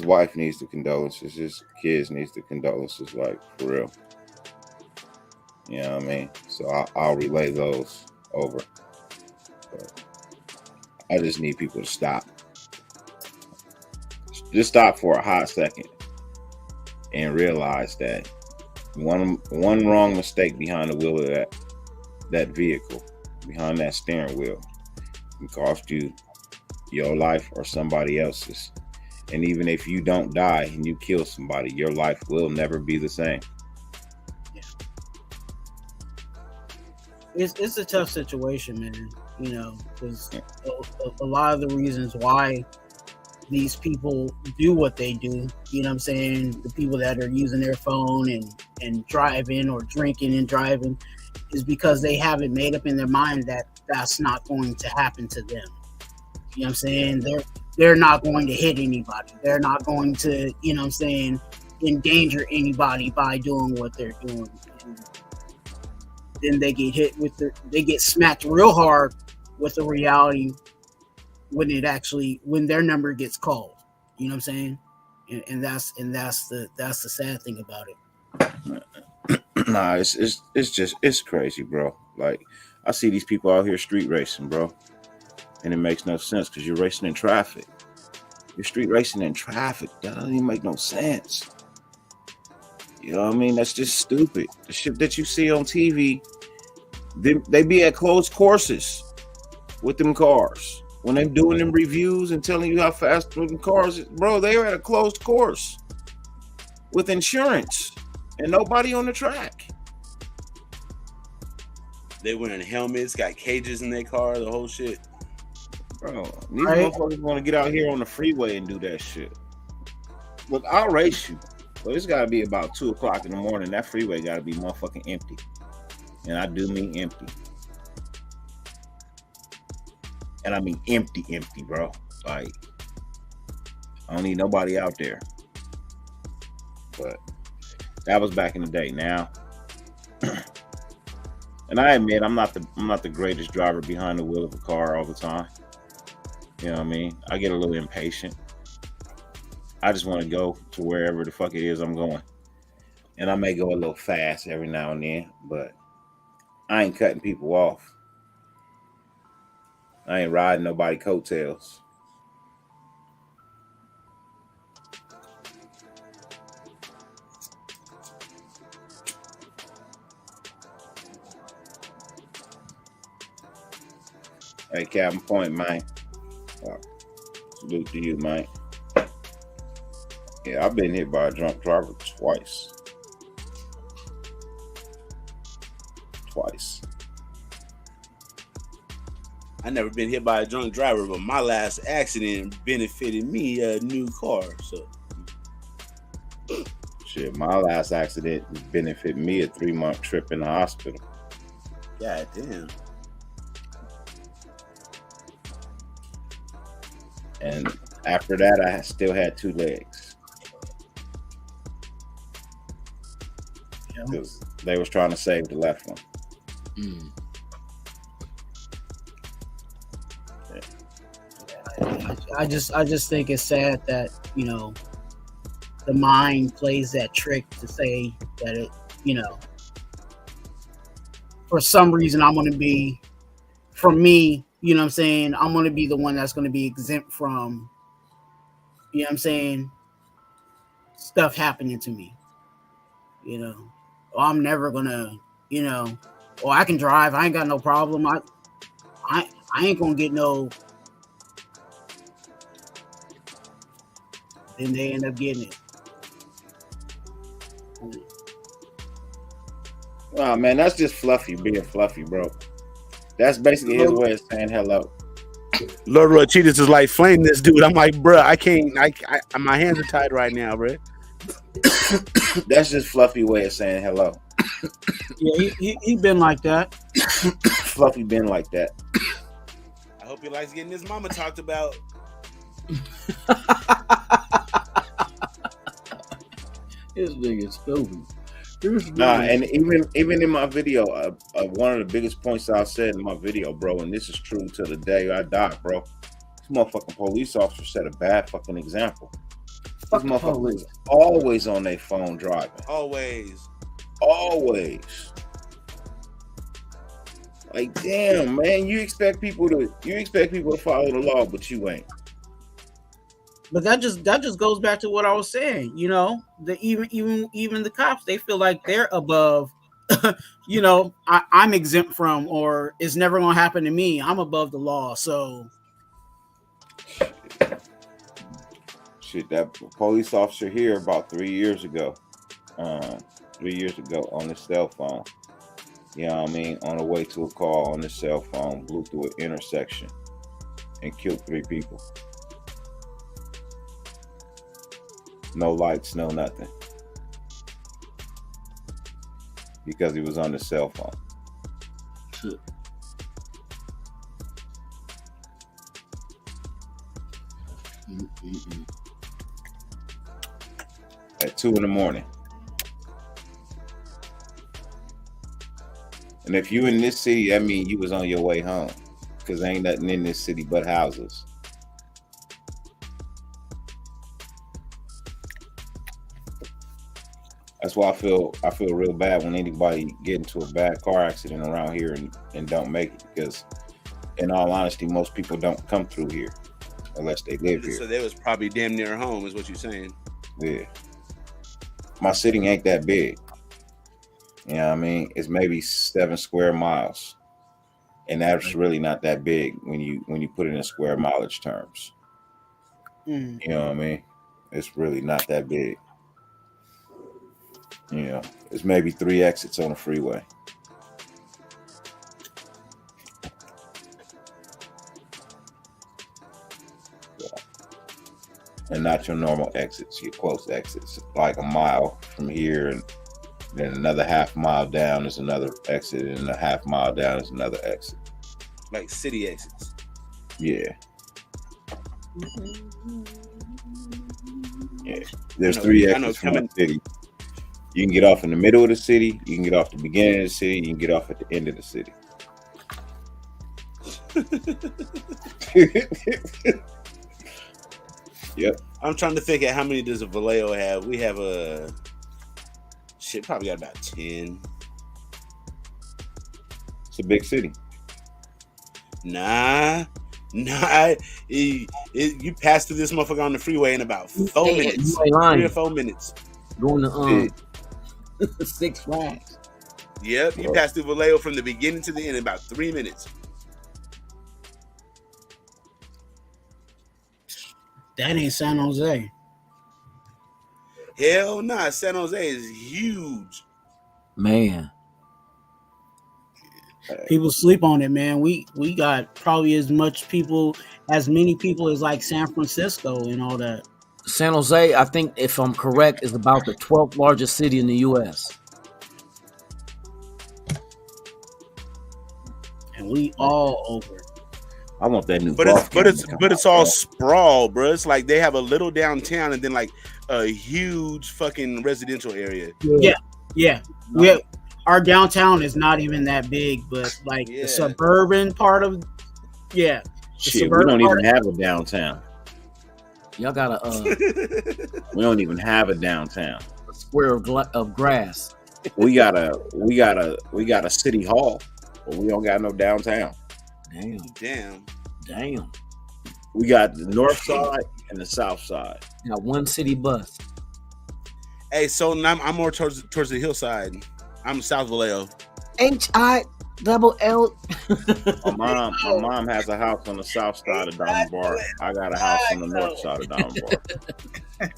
wife needs the condolences. His kids needs the condolences, like, for real. You know what I mean? So I'll relay those over. But I just need people to stop. Just stop for a hot second and realize that one wrong mistake behind the wheel of that vehicle, behind that steering wheel, can cost you your life or somebody else's. And even if you don't die and you kill somebody, your life will never be the same. It's a tough situation, man. You know, because a lot of the reasons why these people do what they do, you know what I'm saying? The people that are using their phone and driving or drinking and driving is because they haven't made up in their mind that that's not going to happen to them. You know what I'm saying? They're not going to hit anybody. They're not going to, you know what I'm saying, endanger anybody by doing what they're doing. And then they get hit they get smacked real hard with the reality when their number gets called. You know what I'm saying? And that's the sad thing about it. Nah, it's crazy, bro. Like, I see these people out here street racing, bro, and it makes no sense because you're racing in traffic. You're street racing in traffic. That doesn't even make no sense. You know what I mean? That's just stupid. The shit that you see on TV, they be at closed courses with them cars. When they're doing them reviews and telling you how fast the cars is, bro, they are at a closed course with insurance and nobody on the track. They wearing helmets, got cages in their car, the whole shit. Bro, these motherfuckers want to get out here on the freeway and do that shit. Look, I'll race you, but it's got to be about 2 o'clock in the morning. That freeway got to be motherfucking empty. And I do mean empty. And I mean empty, bro. Like, I don't need nobody out there. But that was back in the day. Now, and I admit I'm not the greatest driver behind the wheel of a car all the time. You know what I mean? I get a little impatient. I just want to go to wherever the fuck it is I'm going. And I may go a little fast every now and then, but I ain't cutting people off. I ain't riding nobody coattails. Hey, Captain Point, man. Salute to you, man. Yeah, I've been hit by a drunk driver twice. I never been hit by a drunk driver, but my last accident benefited me a new car. So shit, my last accident benefited me a 3-month trip in the hospital. God damn. And after that, I still had 2 legs. Because they was trying to save the left one. Mm. I just think it's sad that, you know, the mind plays that trick to say that it, you know, for some reason I'm going to be, for me, you know what I'm saying, I'm going to be the one that's going to be exempt from, you know what I'm saying, stuff happening to me. You know, or I'm never going to, you know, or I can drive, I ain't got no problem. I ain't going to get no. Then they end up getting it. Oh man, that's just Fluffy being Fluffy, bro. That's basically his way of saying hello. Lord Roy Cheetahs is like, flame this dude. I'm like, bro, I can't. My hands are tied right now, bro. That's just Fluffy way of saying hello. Yeah, he been like that. Fluffy been like that. I hope he likes getting his mama talked about. This nigga stupid. Nah, and even in my video, one of the biggest points I said in my video, bro, and this is true to the day I die, bro. This motherfucking police officer set a bad fucking example. This motherfucker was always on their phone driving. Always. Like, damn, man, you expect people to follow the law, but you ain't. But that just goes back to what I was saying. You know, even the cops, they feel like they're above. You know, I'm exempt from, or it's never gonna happen to me. I'm above the law. So shit, that police officer here about 3 years ago on his cell phone. You know what I mean? On the way to a call on his cell phone, blew through an intersection and killed 3 people. No lights, no nothing. Because he was on the cell phone. Shit. At 2 a.m. And if you in this city, that means you was on your way home. Because ain't nothing in this city but houses. That's why I feel real bad when anybody get into a bad car accident around here and don't make it, because in all honesty, most people don't come through here unless they live here. So they was probably damn near home, is what you're saying. Yeah. My city ain't that big. You know what I mean? It's maybe 7 square miles. And that's really not that big when you put it in square mileage terms. You know what I mean? It's really not that big. You know, there's maybe 3 exits on the freeway. And not your normal exits, your close exits. Like a mile from here, and then another half mile down is another exit, and a half mile down is another exit. Like city exits. Yeah. Yeah. There's 3 exits from the city. You can get off in the middle of the city, you can get off the beginning of the city, you can get off at the end of the city. Yep. I'm trying to think of how many does a Vallejo have. We have probably got about 10. It's a big city. Nah. You pass through this motherfucker on the freeway in about 4 minutes. 3 or 4 minutes. Going to Six Flags. Yep, you pass through Vallejo from the beginning to the end in about 3 minutes. That ain't San Jose. Hell nah, San Jose is huge. Man. People sleep on it, man. We got probably as many people as like San Francisco and all that. San Jose, I think, if I'm correct, is about the 12th largest city in the U.S. And we all over. I want that new. But it's all sprawl, bro. It's like they have a little downtown and then like a huge fucking residential area. Yeah. Our downtown is not even that big, but like the suburban part of shit, we don't even have a downtown. Y'all got we don't even have a downtown. A square of grass. We got a city hall, but we don't got no downtown. Damn. We got the north side and the south side. Got one city bus. Hey, so I'm more towards the hillside. I'm South Vallejo. HILL. My mom has a house on the south side of Diamond Bar. I got a house on the north side of Diamond Bar.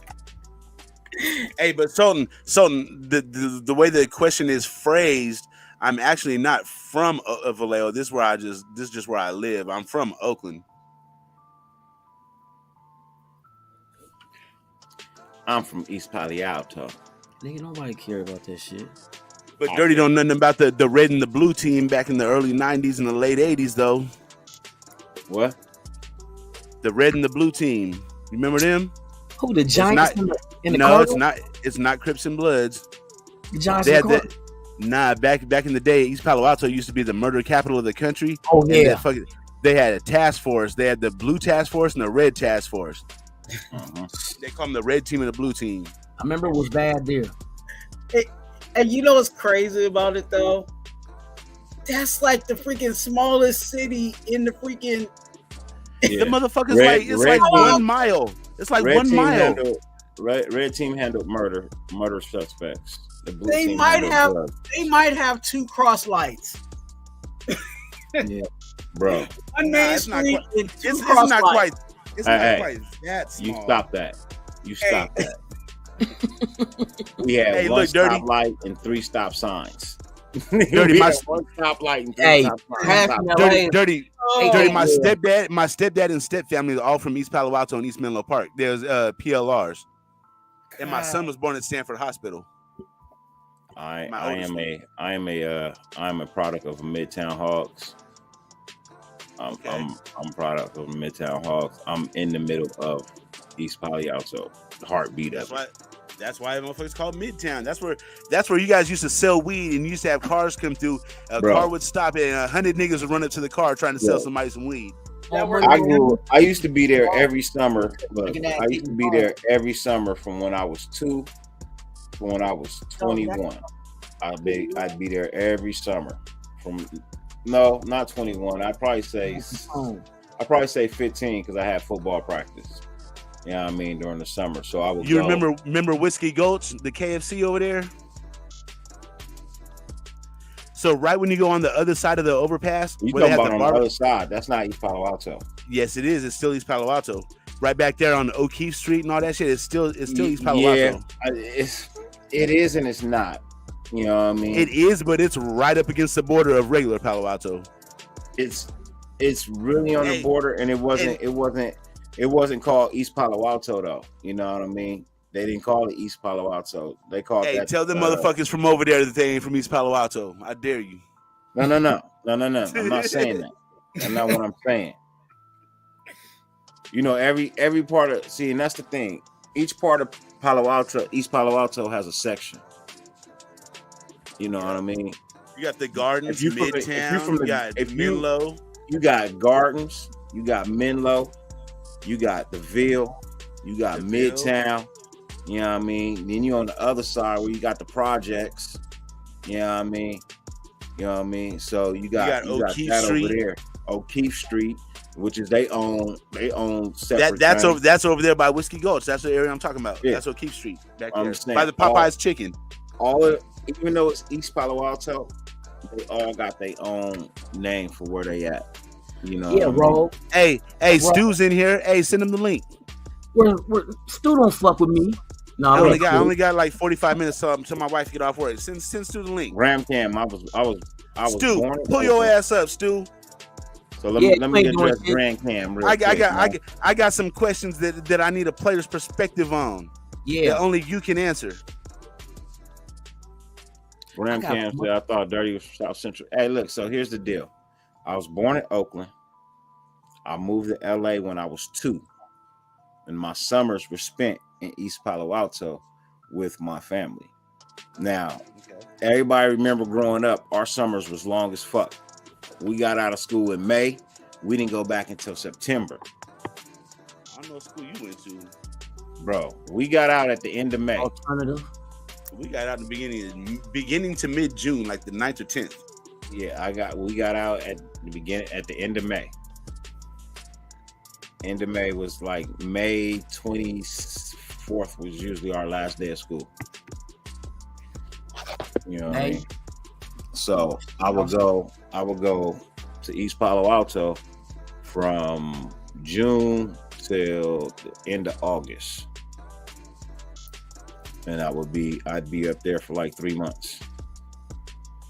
Hey, but Sultan, the way the question is phrased, I'm actually not from Vallejo. This is just where I live. I'm from Oakland. I'm from East Palo Alto. Nigga, nobody care about that shit. But Dirty don't know nothing about the red and the blue team back in the early 90s and the late 80s, though. What? The red and the blue team. You remember them? Who, the Giants in the No, Cardinals? it's not Crips and Bloods. The Giants they in the Cardinals? Nah, back in the day, East Palo Alto used to be the murder capital of the country. Oh, yeah. They had a task force. They had the blue task force and the red task force. They call them the red team and the blue team. I remember it was bad there. And you know what's crazy about it though? That's like the freaking smallest city in the freaking. The motherfuckers like 1 mile. It's like 1 mile. Red team handled murder suspects. The blue they team might have 2 cross lights. Yeah, bro. One main street and 2 It's cross not lights. quite. It's not quite that small. You stop that. We have one stop light and 3 stop signs. Dirty, one stop light and 3 stop signs. Dirty. My stepdad and stepfamily are all from East Palo Alto and East Menlo Park. There's PLRs, and my son was born at Stanford Hospital. I am a product of Midtown Hogs. I'm a product of Midtown Hogs. I'm in the middle of East Palo Alto, the heartbeat of it. That's why motherfuckers called Midtown. That's where you guys used to sell weed and you used to have cars come through. Car would stop and 100 niggas would run up to the car trying to sell somebody some weed. I used to be there every summer. Look, I used to be there every summer from when I was 2 to when I was 21. I'd be there every summer. No, not 21. I'd probably say 15 because I had football practice. You know what I mean, during the summer. So I would. You remember Whiskey Goats, the KFC over there? So right when you go on the other side of the overpass, you talking about on the other side? That's not East Palo Alto. Yes, it is. It's still East Palo Alto. Right back there on O'Keefe Street and all that shit. It's still East Palo Alto. It is and it's not. You know what I mean? It is, but it's right up against the border of regular Palo Alto. It's really on the border, and it wasn't called East Palo Alto though. You know what I mean? They didn't call it East Palo Alto. They called that. Tell them motherfuckers from over there that they ain't from East Palo Alto. I dare you. No. I'm not saying that. That's not what I'm saying. You know, every part of and that's the thing. Each part of Palo Alto, East Palo Alto, has a section. You know what I mean? You got the Gardens, Midtown. You got Menlo. You got Gardens. You got Menlo. You got the Ville. You got Midtown. You know what I mean? Then you on the other side where you got the projects. You know what I mean? So you got O'Keefe that Street over there. O'Keefe Street, which is they own separate. That's over there by Whiskey Gulch. That's the area I'm talking about. Yeah. That's O'Keefe Street back there by the Popeyes chicken. Even though it's East Palo Alto, they all got their own name for where they at. You know? Yeah, bro. Hey, Stu's in here. Hey, send him the link. Stu don't fuck with me. No, I only got like 45 minutes until my wife get off work. Send Stu the link. Ram Cam, I was Stu, born pull your ass up, Stu. So let me address Grand Cam real quick. I got some questions that I need a player's perspective on. Yeah. That only you can answer. Ram Cam said I thought Dirty was from South Central. Hey, look, so here's the deal. I was born in Oakland. I moved to LA when I was 2. And my summers were spent in East Palo Alto with my family. Now, everybody remember growing up, our summers was long as fuck. We got out of school in May. We didn't go back until September. I don't know what school you went to. Bro, we got out at the end of May. Alternative. We got out in the beginning to mid-June, like the 9th or 10th. Yeah, we got out at the end of May. End of May was like May 24th was usually our last day of school. You know what I mean? So I would go to East Palo Alto from June till the end of August. And I'd be up there for like 3 months.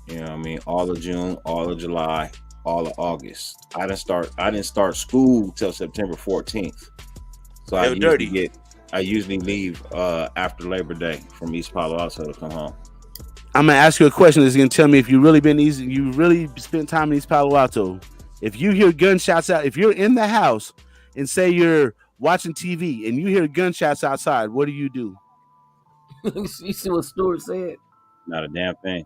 You know what I mean? All of June, all of July, all of August. I didn't start school till September 14th. So I usually leave after Labor Day from East Palo Alto to come home. I'm gonna ask you a question that's gonna tell me if you really spent time in East Palo Alto. If you hear gunshots out, if you're in the house and say you're watching TV and you hear gunshots outside, what do you do? You see what Stuart said? Not a damn thing.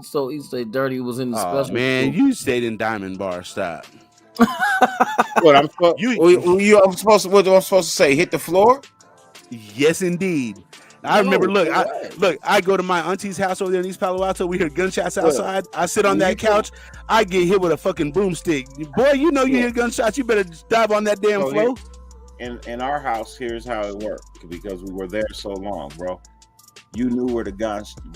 So he said Dirty was in the special. Man, school. you stayed in Diamond Bar. Stop. What I'm supposed to say? Hit the floor? Yes, indeed. I remember. Look. I go to my auntie's house over there in East Palo Alto. We hear gunshots outside. I sit on that couch. I get hit with a fucking broomstick. Boy, you know you hear gunshots. You better dive on that damn floor. In our house, here's how it worked because we were there so long, bro. You knew where the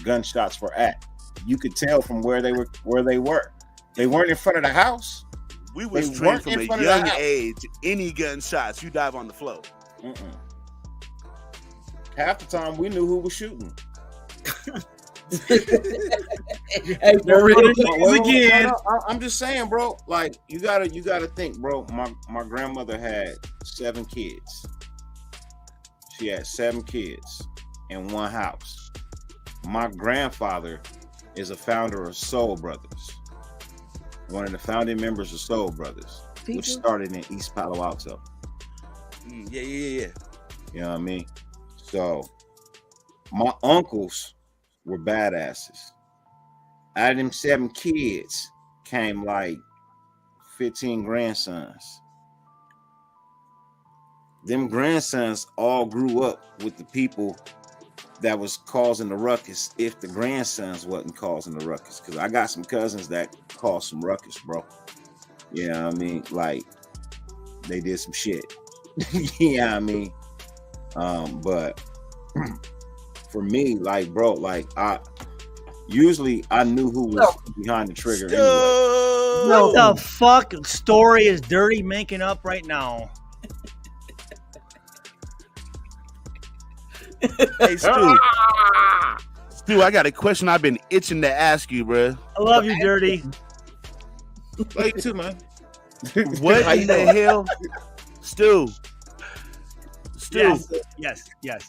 gunshots were at. You could tell from where they were. They weren't in front of the house. We was trained from a young age. Any gunshots, you dive on the floor. Half the time, we knew who was shooting. Hey, for real. Again, I'm just saying, bro. Like you gotta think, bro. My grandmother had 7 kids. She had 7 kids in one house. My grandfather is a founder of Soul Brothers, one of the founding members of Soul Brothers, which started in East Palo Alto. Yeah. You know what I mean? So my uncles were badasses. Out of them 7 kids came like 15 grandsons. Them grandsons all grew up with the people that was causing the ruckus if the grandsons wasn't causing the ruckus. Because I got some cousins that caused some ruckus, bro. You know what I mean? Like, they did some shit. You know what I mean? But for me, like, bro, like, I knew who was behind the trigger anyway. What the fuck story is Dirty making up right now? Hey, Stu, I got a question I've been itching to ask you, bro. I love you, Dirty. Love you too, man. What in the hell? Stu. Yes.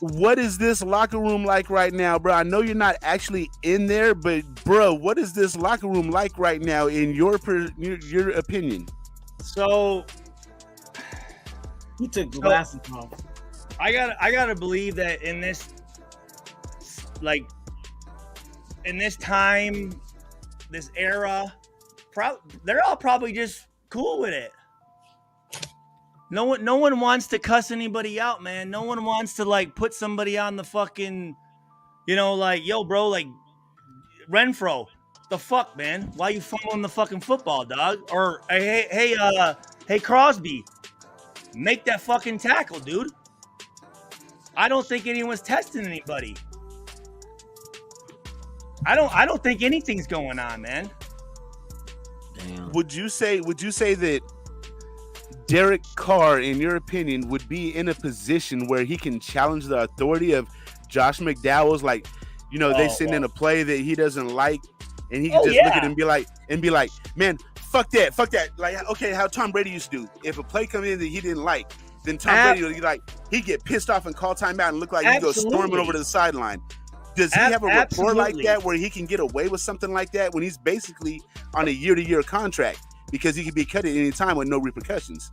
What is this locker room like right now, bro? I know you're not actually in there, but bro, what is this locker room like right now in your opinion? So he took glasses off. I gotta believe that in this, like, in this time, this era, they're all probably just cool with it. No one wants to cuss anybody out, man. No one wants to like put somebody on the fucking, like, yo, bro, like Renfro, the fuck, man? Why you fumbling the fucking football, dog? Or hey, Crosby, make that fucking tackle, dude. I don't think anyone's testing anybody. I don't think anything's going on, man. Damn. Would you say that Derek Carr, in your opinion, would be in a position where he can challenge the authority of Josh McDowell's? Like, they send in a play that he doesn't like, and he can just look at it and be like, man, fuck that. Like, okay, how Tom Brady used to do. If a play comes in that he didn't like, then Tom Brady would he'd get pissed off and call timeout and look like he goes storming over to the sideline. Does he have a rapport like that where he can get away with something like that when he's basically on a year-to-year contract because he can be cut at any time with no repercussions?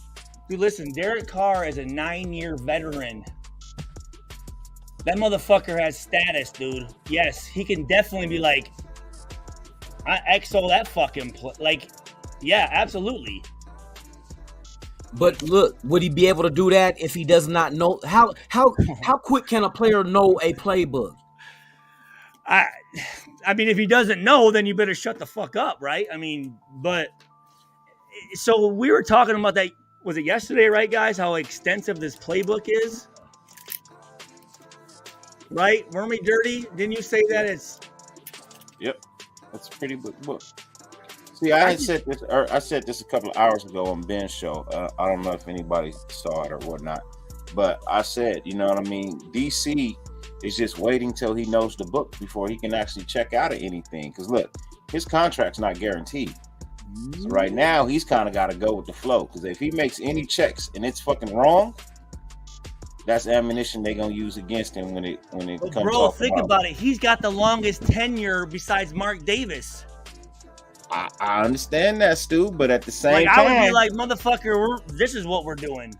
Dude, listen, Derek Carr is a 9-year veteran. That motherfucker has status, dude. Yes, he can definitely be like, I XO that fucking play. Like, yeah, absolutely. But look, would he be able to do that if he does not know how quick can a player know a playbook? I mean, if he doesn't know, then you better shut the fuck up, right? I mean, but so we were talking about that. Was it yesterday, right, guys? How extensive this playbook is, right? Weren't we dirty? Didn't you say that it's? Yep, that's a pretty good book. See, I said this a couple of hours ago on Ben's show. I don't know if anybody saw it or whatnot, but I said, you know what I mean? DC is just waiting till he knows the book before he can actually check out of anything. Because look, his contract's not guaranteed. So right now, he's kind of got to go with the flow. Because if he makes any checks and it's fucking wrong, that's ammunition they're gonna use against him when it comes. Bro, think about it. He's got the longest tenure besides Mark Davis. I understand that, Stu, but at the same time, I would be like, motherfucker, this is what we're doing.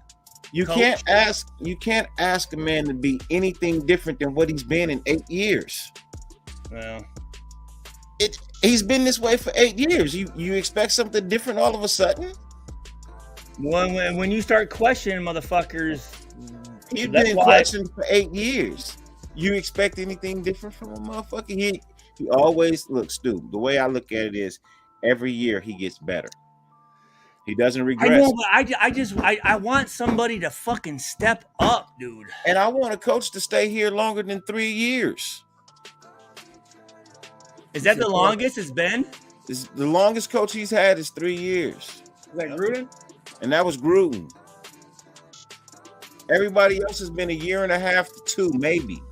You can't ask a man to be anything different than what he's been in 8 years. Well, he's been this way for 8 years. You expect something different all of a sudden? When you start questioning motherfuckers, you've been questioned for 8 years. You expect anything different from a motherfucker? He always looks, Stu. The way I look at it is, every year he gets better. He doesn't regress. I know, but I want somebody to fucking step up, dude. And I want a coach to stay here longer than 3 years. Is that the longest it's been? The longest coach he's had is 3 years. Is that Gruden? And that was Gruden. Everybody else has been 1.5 years to 2, maybe.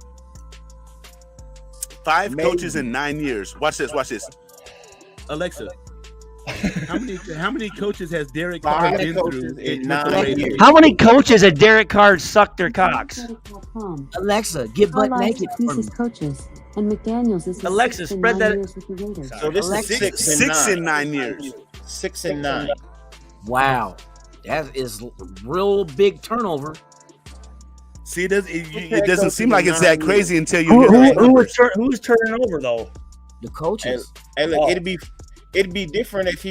5 coaches in 9 years. Watch this. Alexa, how many coaches has Derek Carr been through in 9 years? How many coaches at Derek Carr sucked their cocks? Alexa, get butt naked for me. Coaches, and McDaniels is Alexa, spread that. So this is 6 in 9 years. 6 and 9. Wow, that is real big turnover. See, it doesn't seem like it's that crazy until you hear who's turning over though? The coaches. And look, it'd be different if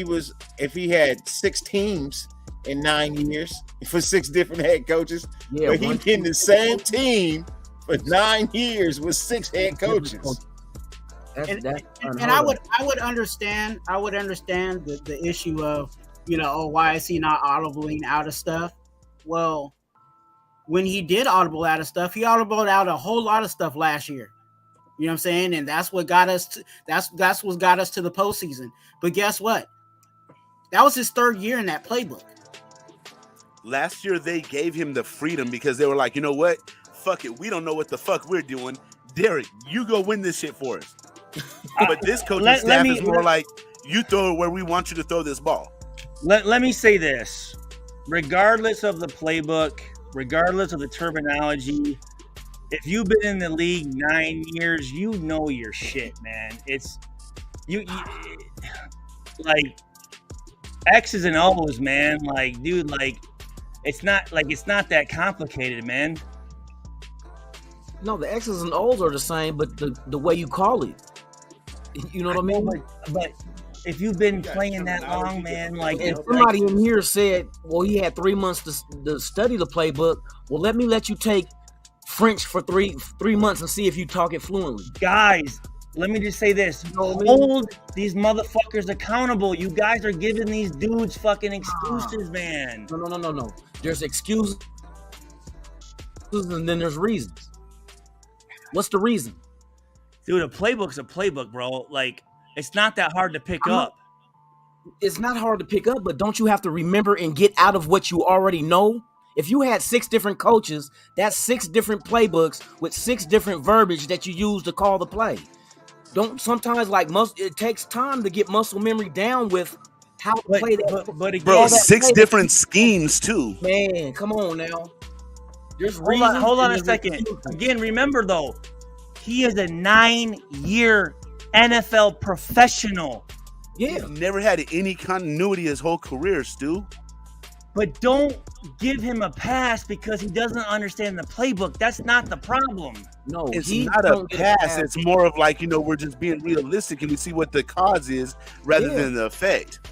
he had 6 teams in 9 years for 6 different head coaches. Yeah, but he's in the same team for 9 years with 6 head coaches. And I would understand the issue of, why is he not audibling out of stuff? Well, when he did audible out of stuff, he audibled out a whole lot of stuff last year. You know what I'm saying? And that's what got us to, that's what got us to the postseason. But guess what? That was his 3rd year in that playbook. Last year they gave him the freedom because they were like, you know what? Fuck it. We don't know what the fuck we're doing. Derek, you go win this shit for us. But this coaching staff is more like, you throw it where we want you to throw this ball. Let me say this. Regardless of the playbook, regardless of the terminology, if you've been in the league 9 years, you know your shit, man. It's you like X's and O's, man. Like, dude, like it's not that complicated, man. No, the X's and O's are the same, but the way you call it, you know what I mean? But if you've been playing that long, man, like if somebody in here said, well, he had 3 months to study the playbook. Well, let you take French for three months and see if you talk it fluently. Guys, let me just say this. Hold these motherfuckers accountable. You guys are giving these dudes fucking excuses, man. No. There's excuses and then there's reasons. What's the reason? Dude, a playbook's a playbook, bro. Like, it's not that hard to pick up. It's not hard to pick up, but don't you have to remember and get out of what you already know? If you had 6 different coaches, that's 6 different playbooks with 6 different verbiage that you use to call the play. Don't sometimes it takes time to get muscle memory down with how to play that. But again, bro, 6 different schemes too. Man, come on now. Hold on a second. Again, remember though, he is a 9-year NFL professional. Yeah. He's never had any continuity his whole career, Stu. But don't give him a pass because he doesn't understand the playbook. That's not the problem. No, it's not a pass. It's more of like, we're just being realistic and we see what the cause is rather than the effect.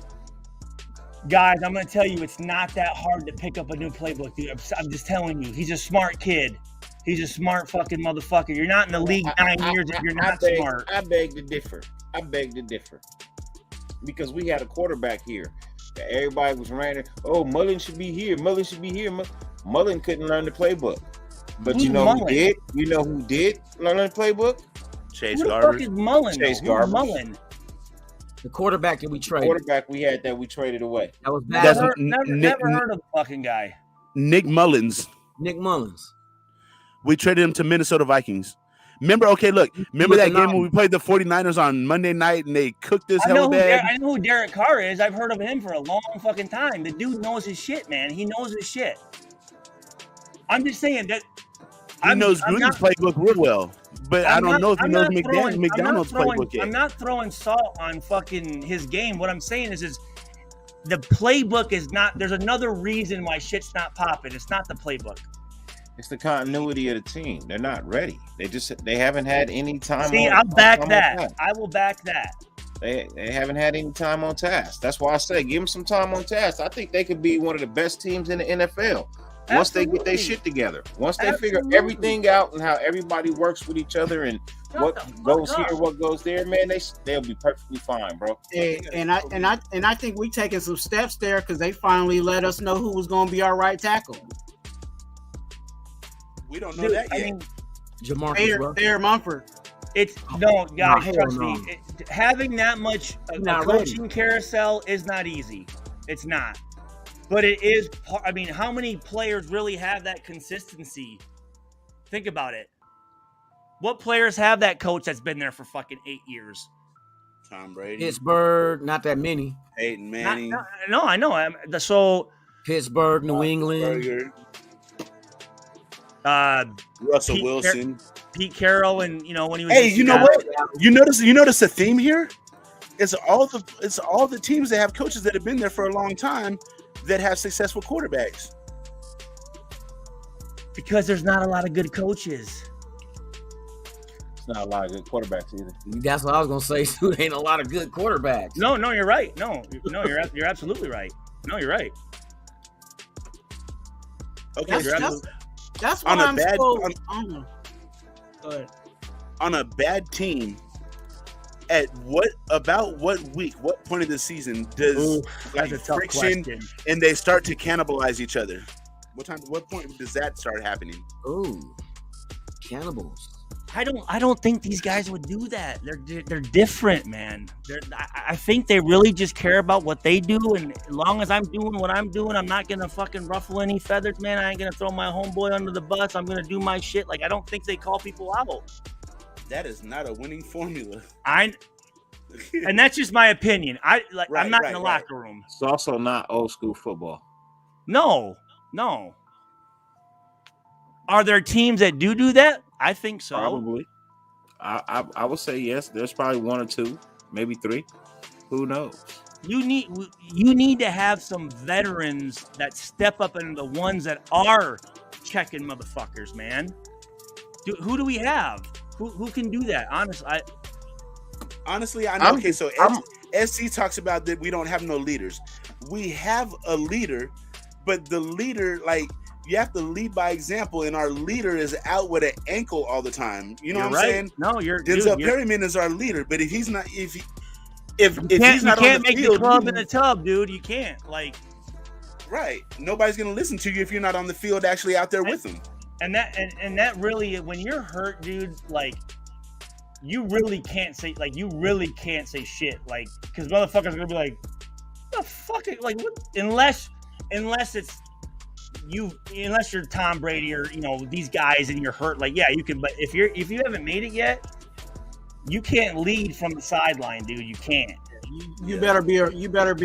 Guys, I'm going to tell you, it's not that hard to pick up a new playbook, dude. I'm just telling you. He's a smart kid. He's a smart fucking motherfucker. You're not in the league 9 years if you're not smart. I beg to differ. Because we had a quarterback here that everybody was ranting, oh, Mullen should be here. Mullen couldn't learn the playbook. But who did? You know who did learn the playbook? Chase Garbage. Who the fuck is Mullen? Chase Garbage. Mullen? The quarterback that we traded. We had that we traded away. That was bad. Never heard of the fucking guy. Nick Mullins. We traded him to Minnesota Vikings. Remember that game when we played the 49ers on Monday night and they cooked this hell bad? I know who Derek Carr is. I've heard of him for a long fucking time. The dude knows his shit, man. He knows his shit. I'm just saying that he knows Gruden's playbook real well. But I don't know if he knows McDonald's playbook yet. I'm not throwing salt on fucking his game. What I'm saying is the playbook is not. There's another reason why shit's not popping. It's not the playbook. It's the continuity of the team. They're not ready. They haven't had any time. See, I'll back that. I will back that. They haven't had any time on task. That's why I say give them some time on task. I think they could be one of the best teams in the NFL. Once they get their shit together, once they figure everything out and how everybody works with each other and what goes here, what goes there, man, they'll be perfectly fine, bro. And I think we taking some steps there because they finally let us know who was going to be our right tackle. We don't know that yet. Jamarcus Thayer Mumford. Guys, trust me. Having that much coaching carousel is not easy. It's not. But it is. I mean, how many players really have that consistency? Think about it. What players have that coach that's been there for fucking 8 years? Tom Brady. Pittsburgh, not that many. Peyton Manning. No, I know. So Pittsburgh, New England. Russell Wilson. Pete Carroll, and when he was. Hey, you know what? You notice a theme here? It's all the teams that have coaches that have been there for a long time that have successful quarterbacks. Because there's not a lot of good coaches. It's not a lot of good quarterbacks either. That's what I was gonna say. Dude, ain't a lot of good quarterbacks. No, you're right. No, you're absolutely right. No, you're right. Okay, that's why I'm on a bad team. At what week? What point of the season does friction and they start to cannibalize each other? What point does that start happening? Ooh, cannibals. I don't think these guys would do that. They're different, man. I think they really just care about what they do, and as long as I'm doing what I'm doing, I'm not gonna fucking ruffle any feathers, man. I ain't gonna throw my homeboy under the bus. I'm gonna do my shit. Like, I don't think they call people out. That is not a winning formula. And that's just my opinion. I'm not in the locker room. It's also not old school football. No. Are there teams that do that? I think so. Probably. I would say yes. There's probably 1 or 2, maybe 3. Who knows? You need to have some veterans that step up into the ones that are checking motherfuckers, man. Who do we have? Who can do that? Honestly, I know. Okay, so SC talks about that we don't have no leaders. We have a leader, but the leader, you have to lead by example, and our leader is out with an ankle all the time. You know what I'm saying? No, Denzel Perryman is our leader, but if he's not, if he's not on the field, you can't make the club in the tub, dude. You can't. Right. Nobody's gonna listen to you if you're not on the field, actually out there with them. And that really, when you're hurt, dude, you really can't say shit, because motherfuckers are gonna be like, the fuck? Like, what? Unless it's unless you're Tom Brady or these guys and you're hurt. Like, yeah, you can. But if you haven't made it yet, you can't lead from the sideline, dude. You can't. You better be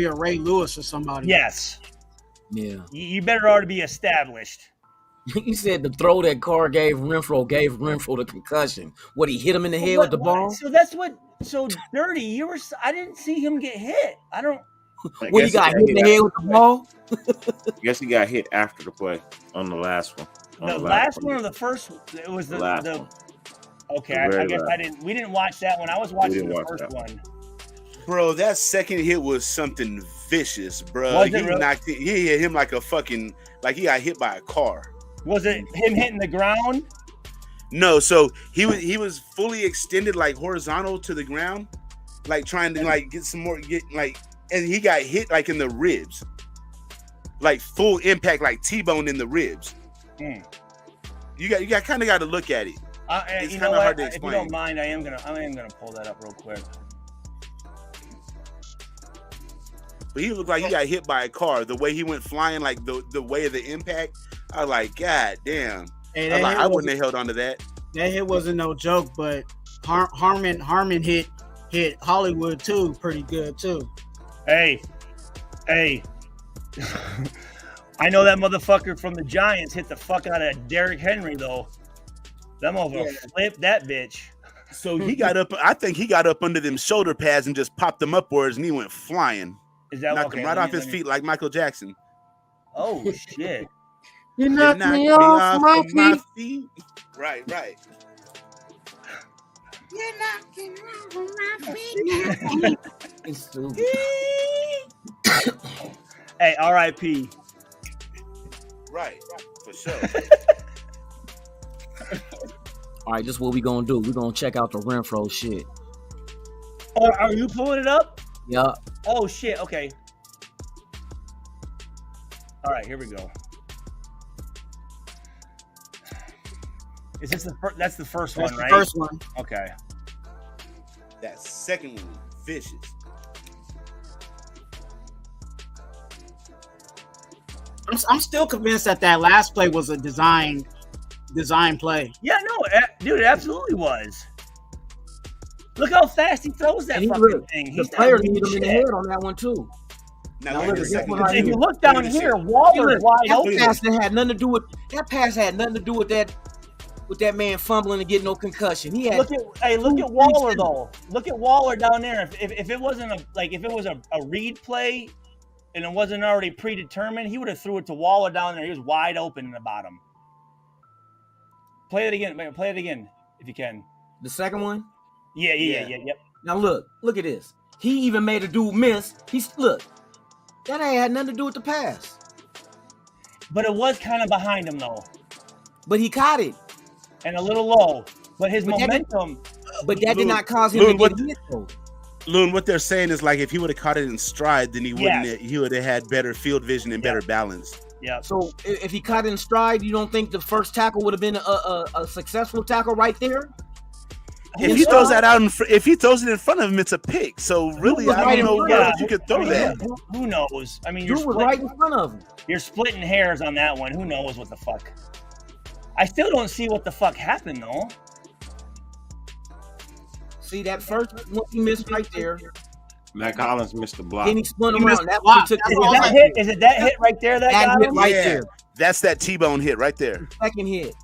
a Ray Lewis or somebody. Yes. Yeah. You better already be established. He said the throw that Carr gave Renfro the concussion. What, he hit him in the head with the ball? So that's what. So Dirty, I didn't see him get hit. I don't. What, he got hit in the head with the ball? I guess he got hit after the play on the last one. The last one or the first? It was the last one. Okay, I guess we didn't watch that one. I was watching the first one. Bro, that second hit was something vicious, bro. He hit him like he got hit by a car. Was it him hitting the ground? No, so he was fully extended, like horizontal to the ground, like trying to get some more, and he got hit like in the ribs, like full impact, like T-bone in the ribs. You kind of got to look at it. It's kind of hard to explain. If you don't mind, I am gonna pull that up real quick. But he looked like he got hit by a car. The way he went flying, like the way of the impact, I was like, God damn. Hey, I wouldn't have held on to that. That hit wasn't no joke, but Harmon hit Hollywood too, pretty good too. Hey. I know that motherfucker from the Giants hit the fuck out of Derrick Henry though. That motherfucker flipped that bitch. So he got up. I think he got up under them shoulder pads and just popped them upwards, and he went flying. Is that knocked him right off his feet like Michael Jackson? Oh shit! You knocked me off my feet. Right. You're knocking off my feet. It's stupid. Hey, R.I.P. Right, for sure. All right, this is what we gonna do. We're gonna check out the Renfro shit. Oh, are you pulling it up? Yeah. Oh shit. Okay. All right, here we go. Is this that's the first one, right? First one. Okay. That second one, vicious. I'm still convinced that last play was a design play. Yeah, no, dude, it absolutely was. Look how fast he throws that fucking thing. The player hit him in the head on that one too. Now if you look down here, Waller's wide open. That pass had nothing to do with that man fumbling and getting no concussion. He had look at Waller though. Look at Waller down there. If it wasn't if it was a read play and it wasn't already predetermined, he would have threw it to Waller down there. He was wide open in the bottom. Play it again if you can. The second one? Yeah. Yep. Now look at this. He even made a dude miss. That ain't had nothing to do with the pass. But it was kind of behind him though. But he caught it. And a little low. But his momentum. But that did not cause him to get hit though. Loon, what they're saying is like if he would have caught it in stride, then he would have had better field vision and better balance. Yeah. So if he caught it in stride, you don't think the first tackle would have been a successful tackle right there? If he throws that out, if he throws it in front of him, it's a pick. So really, I don't know where you could throw that. Who knows? I mean, you were right in front of him. You're splitting hairs on that one. Who knows what the fuck? I still don't see what the fuck happened though. See that first one he missed right there. Mac Hollins missed the block. Then he spun around. Is it that hit right there? That got him? Right there. That's that T-bone hit right there. The second hit.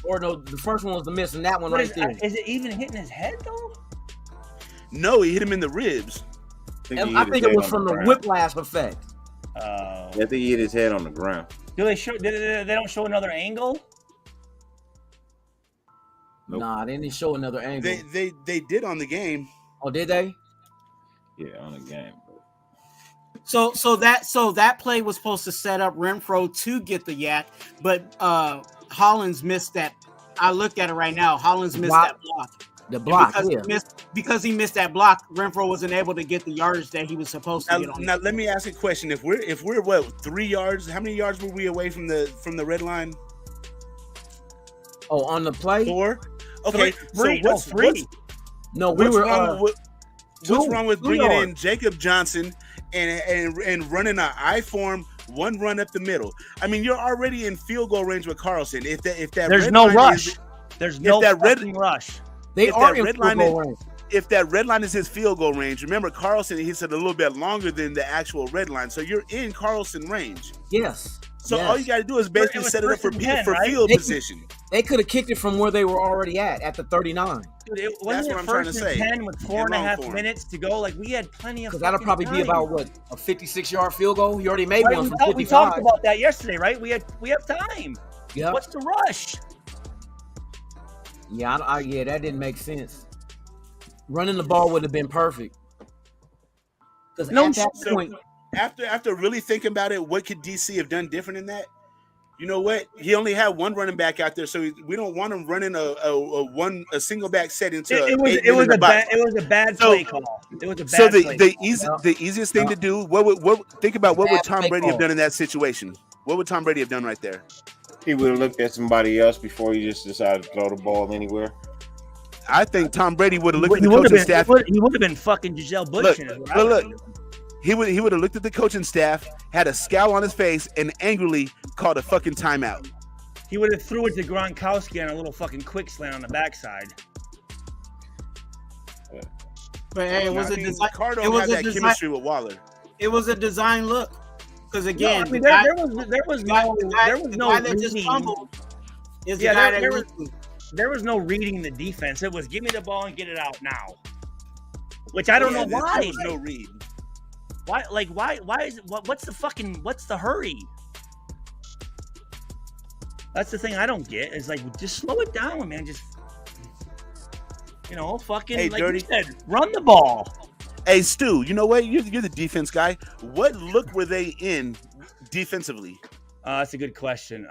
Or no, the first one was the miss, and that one right there. Is it even hitting his head though? No, he hit him in the ribs. I think it was from the whiplash effect. I think he hit his head on the ground. Do they show? They don't show another angle? Nope. Nah, they didn't show another angle. They did on the game. Oh, did they? Yeah, on the game. So that play was supposed to set up Renfro to get the yak, but Hollins missed that. I looked at it right now. Hollins missed that block. The block, because he missed that block, Renfro wasn't able to get the yardage that he was supposed to get on. Now let me ask you a question. If we're what, 3 yards? How many yards were we away from the red line? Oh, on the play? 4. Okay, three. No, we were. What's wrong with bringing in Jacob Johnson and running an I form, one run up the middle. I mean, you're already in field goal range with Carlson. If that there's no rush. There's no fucking rush. They are in field goal range. If that red line is his field goal range, remember Carlson hits it a little bit longer than the actual red line, so you're in Carlson range. Yes. So all you got to do is basically set it up for field position. They could have kicked it from where they were already at the 39. Dude, that's what I'm trying to say. 10 with 4.5 minutes to go. Like, we had plenty of. Because that'll probably be about what, a 56-yard field goal. He already made one from 55. We talked about that yesterday, right? We have time. Yeah. What's the rush? Yeah, that didn't make sense. Running the ball would have been perfect. Because at that point, after really thinking about it, what could DC have done different in that? You know what? He only had one running back out there, so we don't want him running a single back set into. It was a bad play call. It was a bad. So the easiest thing to do. What would Tom Brady have done in that situation? What would Tom Brady have done right there? He would have looked at somebody else before he just decided to throw the ball anywhere. I think Tom Brady would have looked at the coaching staff. He would have been fucking Giselle Bush. Look. He would have looked at the coaching staff, had a scowl on his face, and angrily called a fucking timeout. He would have threw it to Gronkowski on a little fucking quick slant on the backside. But hey, it was a design. It was that chemistry with Waller. It was a design look. Because again, there was no that just fumbled. There was no reading the defense. It was give me the ball and get it out now. Which I don't know why. There was no read. Why is it, what's the hurry? That's the thing I don't get. Is like, just slow it down, man. Just, fucking, hey, like Dirty. You said, run the ball. Hey, Stu, you know what? You're the defense guy. What look were they in defensively? That's a good question.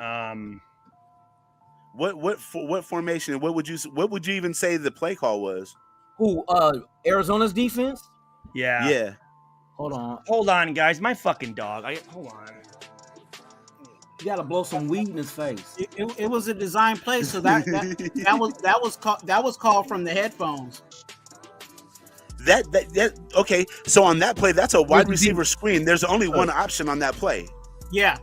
What formation? What would you even say the play call was? Who? Arizona's defense? Yeah. Yeah. Hold on, guys. My fucking dog. Hold on. You gotta blow some weed in his face. It was a design play, so that was called from the headphones. That okay. So on that play, that's a wide receiver screen. There's only one option on that play. Yeah.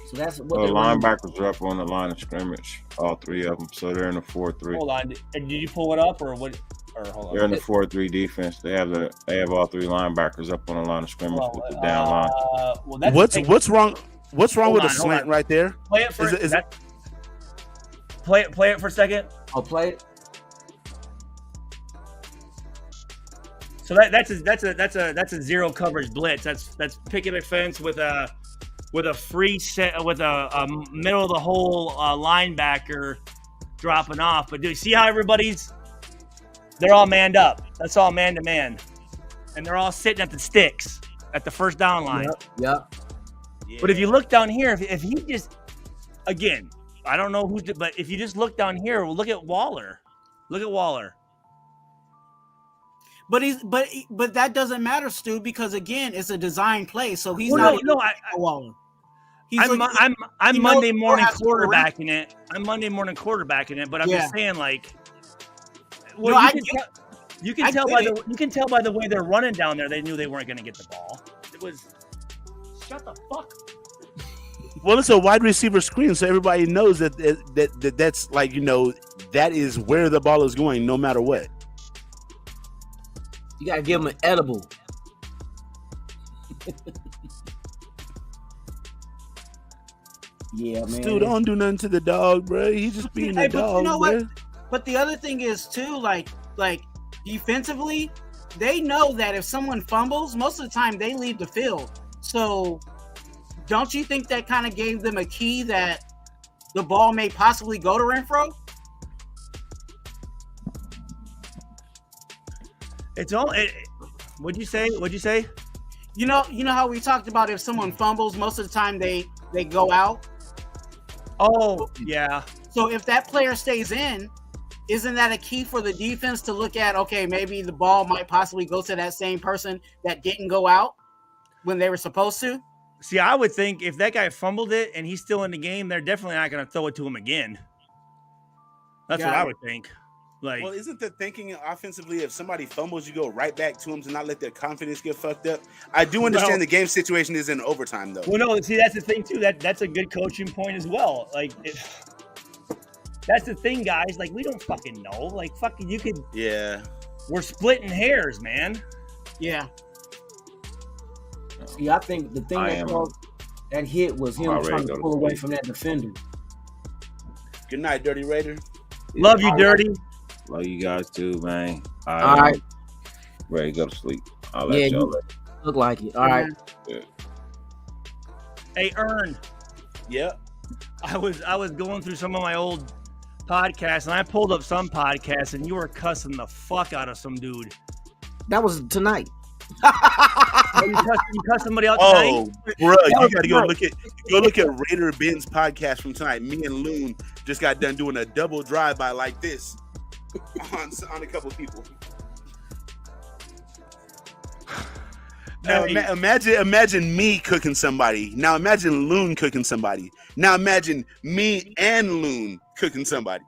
So that's what the linebackers are up on the line of scrimmage. All three of them. So they're in the 4-3. Hold on. Did you pull it up or what? Or hold on. They're in the 4-3 defense. They have all three linebackers up on the line of scrimmage with the down line. What's wrong? What's wrong with the slant right there? Play it for play it for a second. I'll play it. So that's a zero coverage blitz. That's picking a fence with a free set with a middle of the hole linebacker dropping off. But do you see how they're all manned up? That's all man to man, and they're all sitting at the sticks at the first down line. Yep. But if you look down here, if he just again, I don't know but if you just look down here, look at Waller. Look at Waller. But that doesn't matter, Stu, because again, it's a design play. So he's not Waller. I'm Monday morning quarterbacking it. I'm Monday morning quarterbacking it, but I'm just saying, like, well, you can tell by the way they're running down there. They knew they weren't going to get the ball. It was shut the fuck. Well, it's a wide receiver screen, so everybody knows that's like, that is where the ball is going, no matter what. You gotta give him an edible. Yeah, man. Stu, don't do nothing to the dog, bro. He's just being a dog. You know what? But the other thing is too, like defensively, they know that if someone fumbles, most of the time they leave the field. So, don't you think that kind of gave them a key that the ball may possibly go to Renfro? It's all. What'd you say? You know how we talked about if someone fumbles, most of the time they go out. Oh yeah. So if that player stays in, isn't that a key for the defense to look at? Okay, maybe the ball might possibly go to that same person that didn't go out when they were supposed to. See, I would think if that guy fumbled it and he's still in the game, they're definitely not going to throw it to him again. That's what I would think. Like, well, isn't the thinking offensively if somebody fumbles, you go right back to them to not let their confidence get fucked up? I do understand the game situation is in overtime though. Well, no, see, that's the thing too. That's a good coaching point as well. Like, that's the thing, guys. Like, we don't fucking know. Like, fucking, you could. Yeah. We're splitting hairs, man. Yeah. See, I think the thing that hit was him trying to pull away from that defender. Good night, Dirty Raider. Love you, Dirty. Love you guys too, man. All right. Ready to go to sleep. I'll let y'all look like it. All right. Yeah. Hey, Ern. Yep. I was going through some of my old podcasts, and I pulled up some podcasts, and you were cussing the fuck out of some dude. That was tonight. You cussed somebody out tonight? Oh, bro, you gotta go look at Raider Ben's podcast from tonight. Me and Loon just got done doing a double drive-by like this on a couple people. Now imagine me cooking somebody. Now imagine Loon cooking somebody. Now imagine me and Loon cooking somebody.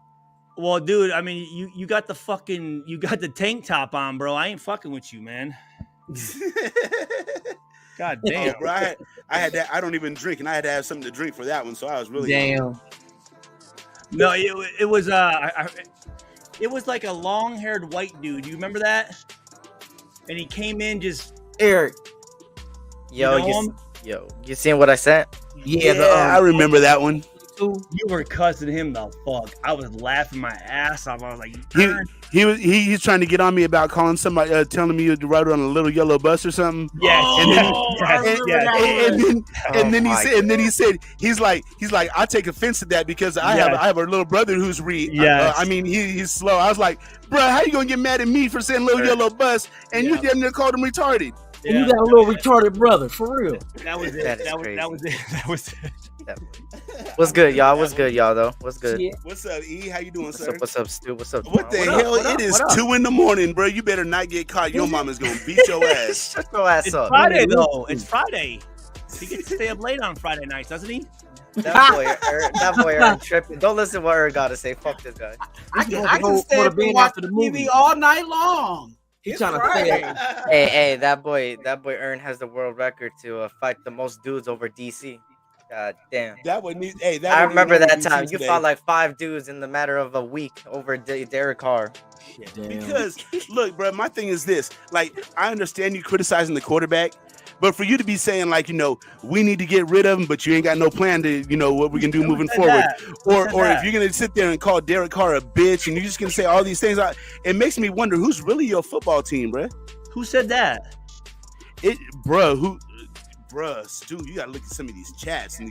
Well, dude, I mean, you got the tank top on, bro. I ain't fucking with you, man. God damn, bro! I had that. I don't even drink, and I had to have something to drink for that one. So I was really damn. No, it was it was like a long-haired white dude. You remember that? And he came in just Eric. You seen what I sent? Yeah, I remember that one. You were cussing him the fuck. I was laughing my ass off. I was like, he's trying to get on me about calling somebody, telling me to ride on a little yellow bus or something. Yes. And then he said he's like I take offense to that because I have a little brother who's he's slow. I was like, bro, how you gonna get mad at me for saying little yellow bus and you damn near called him retarded? And you got a little retarded brother, for real. That was it. That was it. What's good, y'all? What's good, y'all? Though. What's good? What's up, E? How you doing, sir? What's up, Stu? What's up? What the hell? It is 2 a.m, bro. You better not get caught. Your mama's gonna beat your ass. Shut your ass it's up. Friday though. It's Friday. He gets to stay up late on Friday nights, doesn't he? That boy Ern tripping. Don't listen to what Ern got to say. Fuck this guy. I can stay up and watch the TV all night long. He's trying to say, hey, that boy Ern has the world record to fight the most dudes over DC. God damn. I remember that time. You fought like 5 dudes in the matter of a week over Derek Carr. Because look, bro, my thing is this. Like, I understand you criticizing the quarterback, but for you to be saying like, we need to get rid of him, but you ain't got no plan to, what we can do moving forward, or if you're gonna sit there and call Derek Carr a bitch and you're just gonna say all these things, it makes me wonder who's really your football team, bro. Who said that? Bruh, Stu, you gotta look at some of these chats in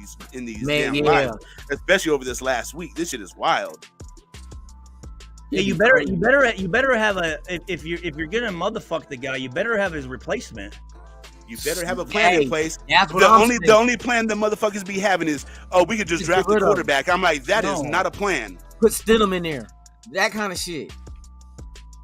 these damn lives, especially over this last week. This shit is wild. Yeah, you better have if you're gonna motherfuck the guy, you better have his replacement. You better have a plan in place. The only plan the motherfuckers be having is, we could just draft the quarterback. I'm like, that is not a plan. Put Stidham in there. That kind of shit.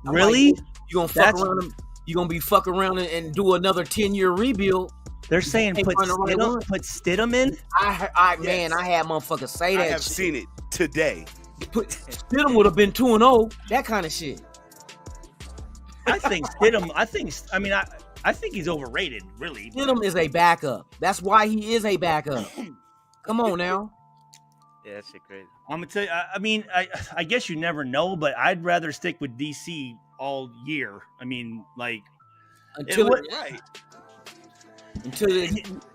Really? You gonna fuck around him? You gonna be fuck around and do another 10-year rebuild? They're saying put Stidham in. I had motherfuckers say that. I have seen it today. Stidham would have been 2-0. That kind of shit. I think Stidham. I think he's overrated. Really, Stidham is a backup. That's why he is a backup. Come on now. Yeah, that shit crazy. I'm gonna tell you. I guess you never know, but I'd rather stick with DC all year. Until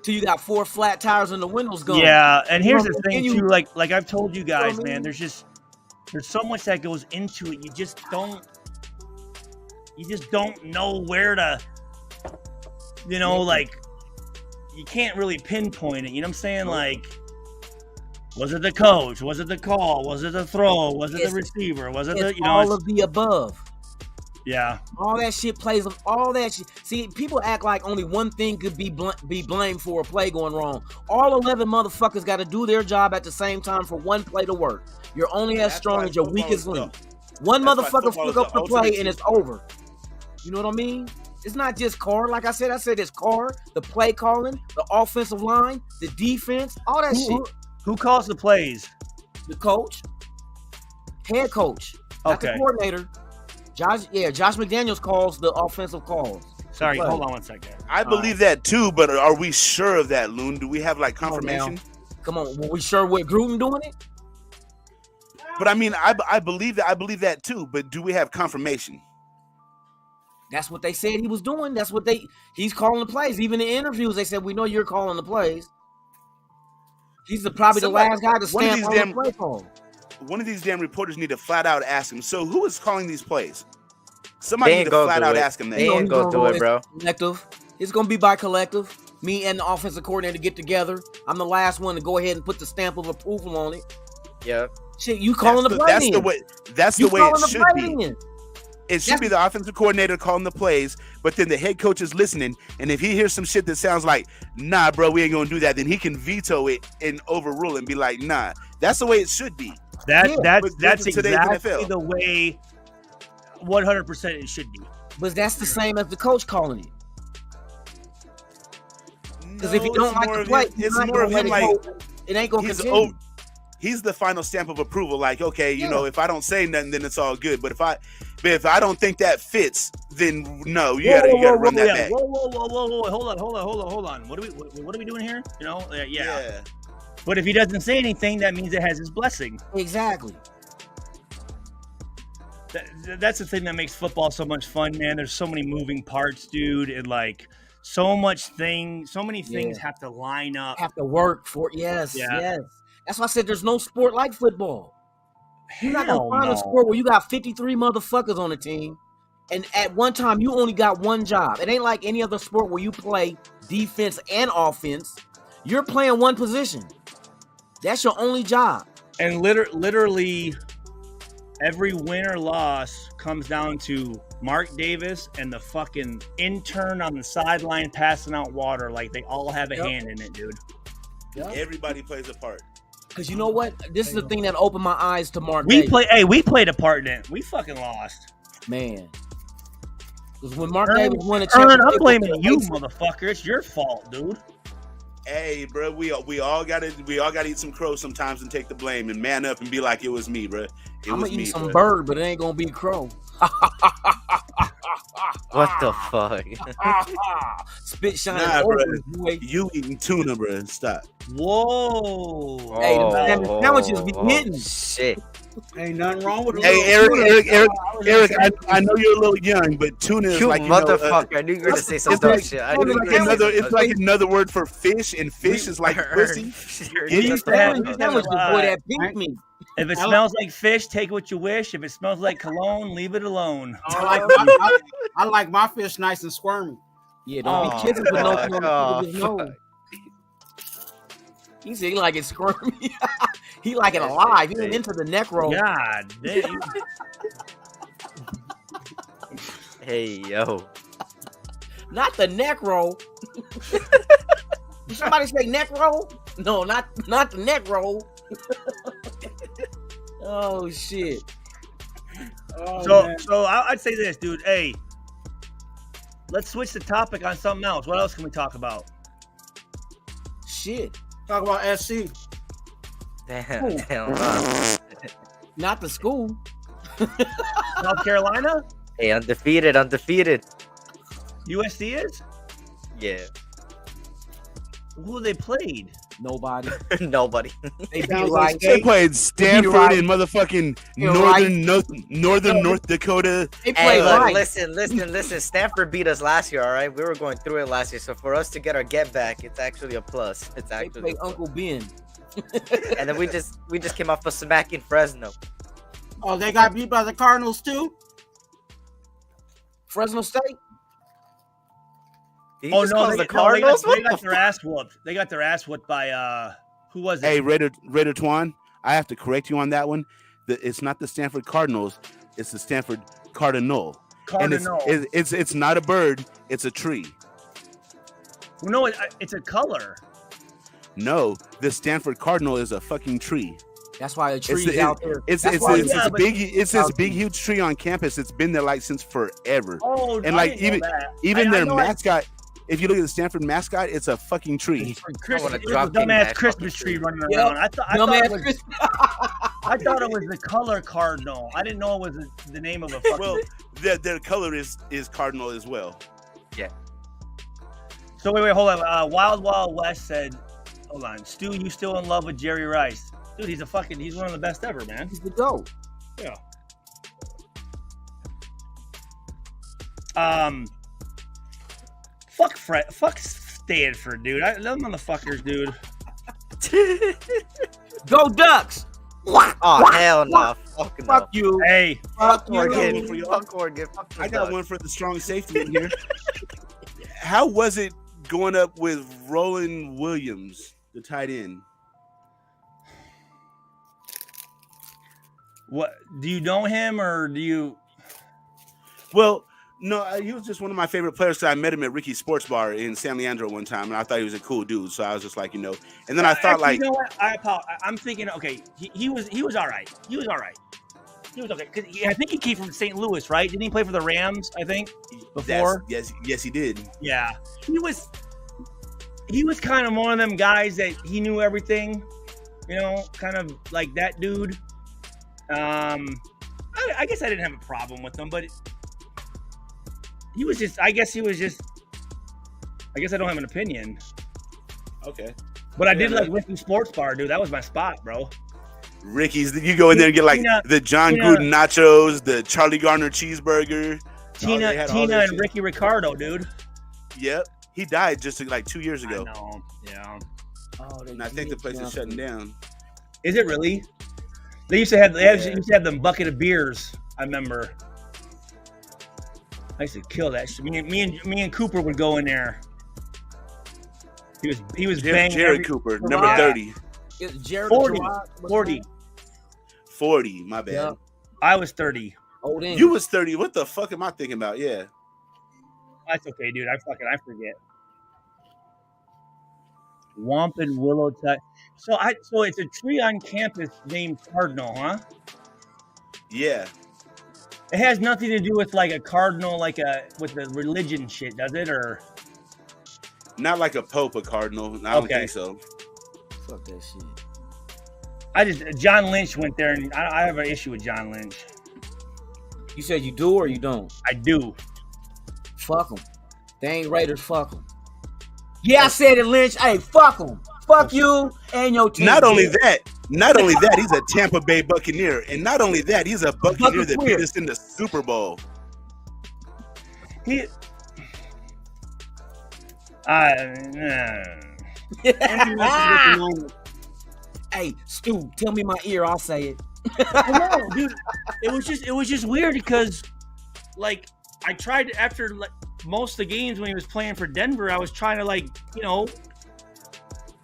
you got 4 flat tires and the windows gone. Yeah, and here's the thing too. Like I've told you guys, man. There's so much that goes into it. You just don't know where to. Like you can't really pinpoint it. You know what I'm saying? Like, was it the coach? Was it the call? Was it the throw? Was it the receiver? Was it the all of the above? Yeah. All that shit plays. All that shit. See, people act like only one thing could be blamed for a play going wrong. All 11 motherfuckers got to do their job at the same time for one play to work. You're only as strong as your weakest link. One motherfucker fuck up the play and it's over. You know what I mean? It's not just Carr. Like I said it's Carr, the play calling, the offensive line, the defense, all that shit. Who calls the plays? The coach, head coach. Not the Okay. coordinator. Josh McDaniels calls the offensive calls. Sorry, Play. hold on one second. I believe that too, but are we sure of that, Loon? Do we have like confirmation? Come on, were we sure with Gruden doing it? But I mean, I believe that. I believe that too. But do we have confirmation? That's what they said he was doing. He's calling the plays. Even in interviews, they said, we know you're calling the plays. He's probably the last guy to stamp on the play call. One of these damn reporters need to flat out ask him. So who is calling these plays? Somebody need to flat out ask him that. They ain't gonna do it, bro. Collective. It's gonna be by collective. Me and the offensive coordinator get together. I'm the last one to go ahead and put the stamp of approval on it. Yeah. Shit, you calling the play? That's the way it should be. It should be the offensive coordinator calling the plays, but then the head coach is listening. And if he hears some shit that sounds like, nah, bro, we ain't gonna do that, then he can veto it and overrule it and be like, nah. That's the way it should be. That's exactly the way 100% it should be. But that's the same as the coach calling it. Because if you don't like the play, it's more of him like it ain't gonna continue. He's the final stamp of approval. Like, okay, you know, if I don't say nothing, then it's all good. But if I don't think that fits, then no, you gotta run that back. Whoa! Hold on. What are we doing here? You know, yeah. But if he doesn't say anything, that means it has his blessing. Exactly. That's the thing that makes football so much fun, man. There's so many moving parts, dude, and like so many things have to line up, have to work for. Yes. That's why I said there's no sport like football. You're not gonna find a sport where you got 53 motherfuckers on the team, and at one time you only got one job. It ain't like any other sport where you play defense and offense. You're playing one position. That's your only job. And literally, every win or loss comes down to Mark Davis and the fucking intern on the sideline passing out water. Like they all have a hand in it, dude. Yep. Everybody plays a part. Because you know what? This is the thing that opened my eyes to Mark Davis. We played a part in it. We fucking lost. Man. Because when Mark Davis won a championship... I'm blaming you, motherfucker. It's your fault, dude. Hey, bro, we all gotta eat some crow sometimes and take the blame and man up and be like, it was me, bro. I'm gonna eat some bird, but it ain't gonna be crow. What the fuck? Spit shine. Nah, bro. You eating tuna, bro. Stop. Whoa. Hey, the sandwiches be hitting. Shit. Ain't nothing wrong with it. Hey, Eric, I know you're a little young, but tuna is like, motherfucker. I knew you were going to say some dumb shit. It's like another word for fish, and fish is like pussy. If it smells like fish, take what you wish. If it smells like cologne, leave it alone. I like my fish nice and squirmy. Yeah, don't be kissing with no. He said he like it squirmy. He like it alive. He went into the neck roll. God damn. Hey, yo. Not the neck roll. Did somebody say neck roll? No, not the neck roll. Oh, shit. So I'd say this, dude. Hey, let's switch the topic on something else. What else can we talk about? Shit. Talk about SC. Damn. Not the school. South Carolina? Hey, undefeated. USC is? Yeah. Who they played? Nobody. Nobody. They played Stanford and motherfucking Northern North Dakota. They played Listen. Stanford beat us last year, all right? We were going through it last year. So for us to get our get back, it's actually a plus. It's actually they played Uncle Ben. And then we just came off of smacking Fresno. Oh, they got beat by the Cardinals too? Fresno State? They got their ass whooped. They got their ass whooped by who was it? Hey, Raider Twan, I have to correct you on that one. It's not the Stanford Cardinals, it's the Stanford Cardinal. And it's not a bird, it's a tree. Well, no, it's a color. No, the Stanford Cardinal is a fucking tree. That's why a tree is out there. It's this big huge tree on campus. It's been there like since forever. Oh, and like even their mascot. If you look at the Stanford mascot, it's a fucking tree. Dumbass Christmas tree running around. I thought I thought it was the color cardinal. I didn't know it was the name of a fucking. Well, their color is cardinal as well. Yeah. So wait, hold on. Wild Wild West said, "Hold on, Stu, you still in love with Jerry Rice, dude? He's one of the best ever, man. He's the GOAT. Yeah. Fuck Stanford, dude. Them motherfuckers, dude. Go Ducks! Oh hell no! Fuck no! Fuck you! Hey, Fuck I got Oregon! one for y'all. Fuck Oregon! Fuck I got one for the strong safety in here. How was it going up with Roland Williams, the tight end? what? Do you know him or do you? Well, no, he was just one of my favorite players. So I met him at Ricky's Sports Bar in San Leandro one time, and I thought he was a cool dude. So I was just like, and then I thought, Actually, you know what? I'm thinking, okay, he was all right. He was all right. He was okay because I think he came from St. Louis, right? Didn't he play for the Rams? I think before. Yes, he did. Yeah, he was kind of one of them guys that he knew everything, kind of like that dude. I guess I didn't have a problem with him, but I guess I don't have an opinion. Okay. But I did like Ricky Sports Bar, dude. That was my spot, bro. Ricky's, you go in there and get like the John Gruden nachos, the Charlie Garner cheeseburger. Tina and Ricky Ricardo, dude. Yep. He died just like 2 years ago. I know. Yeah. Oh, and I think the place is shutting down. Is it really? They used to have them bucket of beers. I remember. I used to kill that shit. Me and Cooper would go in there. He was banging. Jared Cooper, number 30. Jared 40. My bad. Yeah. I was 30. Old English. You was 30. What the fuck am I thinking about? Yeah. That's okay, dude. I forget. Wampin Willow Tut. So it's a tree on campus named Cardinal, huh? Yeah. It has nothing to do with like a cardinal, with the religion shit, does it? Or not like a pope, a cardinal. I don't think so. Fuck that shit. John Lynch went there, and I have an issue with John Lynch. You said you do or you don't? I do. Fuck them. They ain't Raiders. Fuck them. Yeah, I said it, Lynch. Hey, fuck them. Fuck you and your team. Not only that, he's a Tampa Bay Buccaneer, and not only that, he's a Buccaneer that beat us in the Super Bowl. Hey, Stu, tell me my ear. I'll say it. No, dude, it was just weird because, like, I tried after most of the games when he was playing for Denver, I was trying to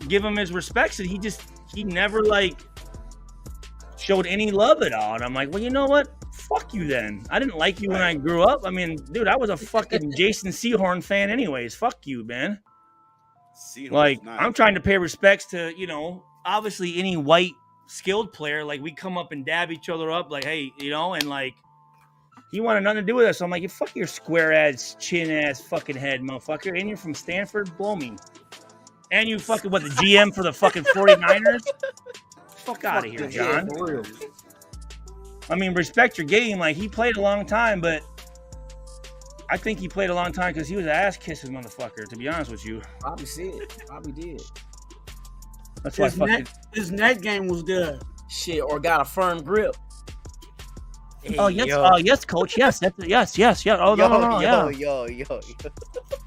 give him his respects, and he never showed any love at all. And I'm like, well, you know what? Fuck you then. I didn't like you when I grew up. I mean, dude, I was a fucking Jason Sehorn fan anyways. Fuck you, man. Nice. I'm trying to pay respects to, obviously any white skilled player. Like, we come up and dab each other up like, hey, and he wanted nothing to do with us. So I'm like, you fuck your square ass, chin ass fucking head, motherfucker. And you're from Stanford? Blow me. And you fucking, the GM for the fucking 49ers? Fuck out of here, John. I mean, respect your game. Like, he played a long time, but I think he played a long time because he was an ass-kissing motherfucker, to be honest with you. Probably did. That's why his net game was good. Shit, or got a firm grip. Hey, yes, coach. Yes, yes. Oh, no. Yo.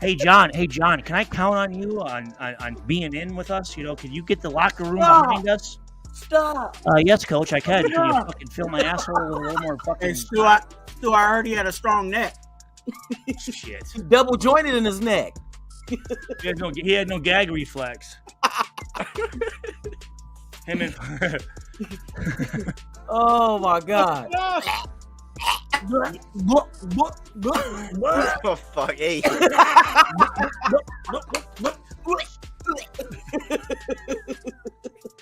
Hey, John, can I count on you on being in with us? Can you get the locker room behind us? Stop. Yes, coach, I can. Can you fucking fill my asshole with a little more fucking... Hey, Stu, I already had a strong neck. Shit. He double jointed in his neck. He had no gag reflex. Him and... Oh, my God. Oh, fuck. Hey.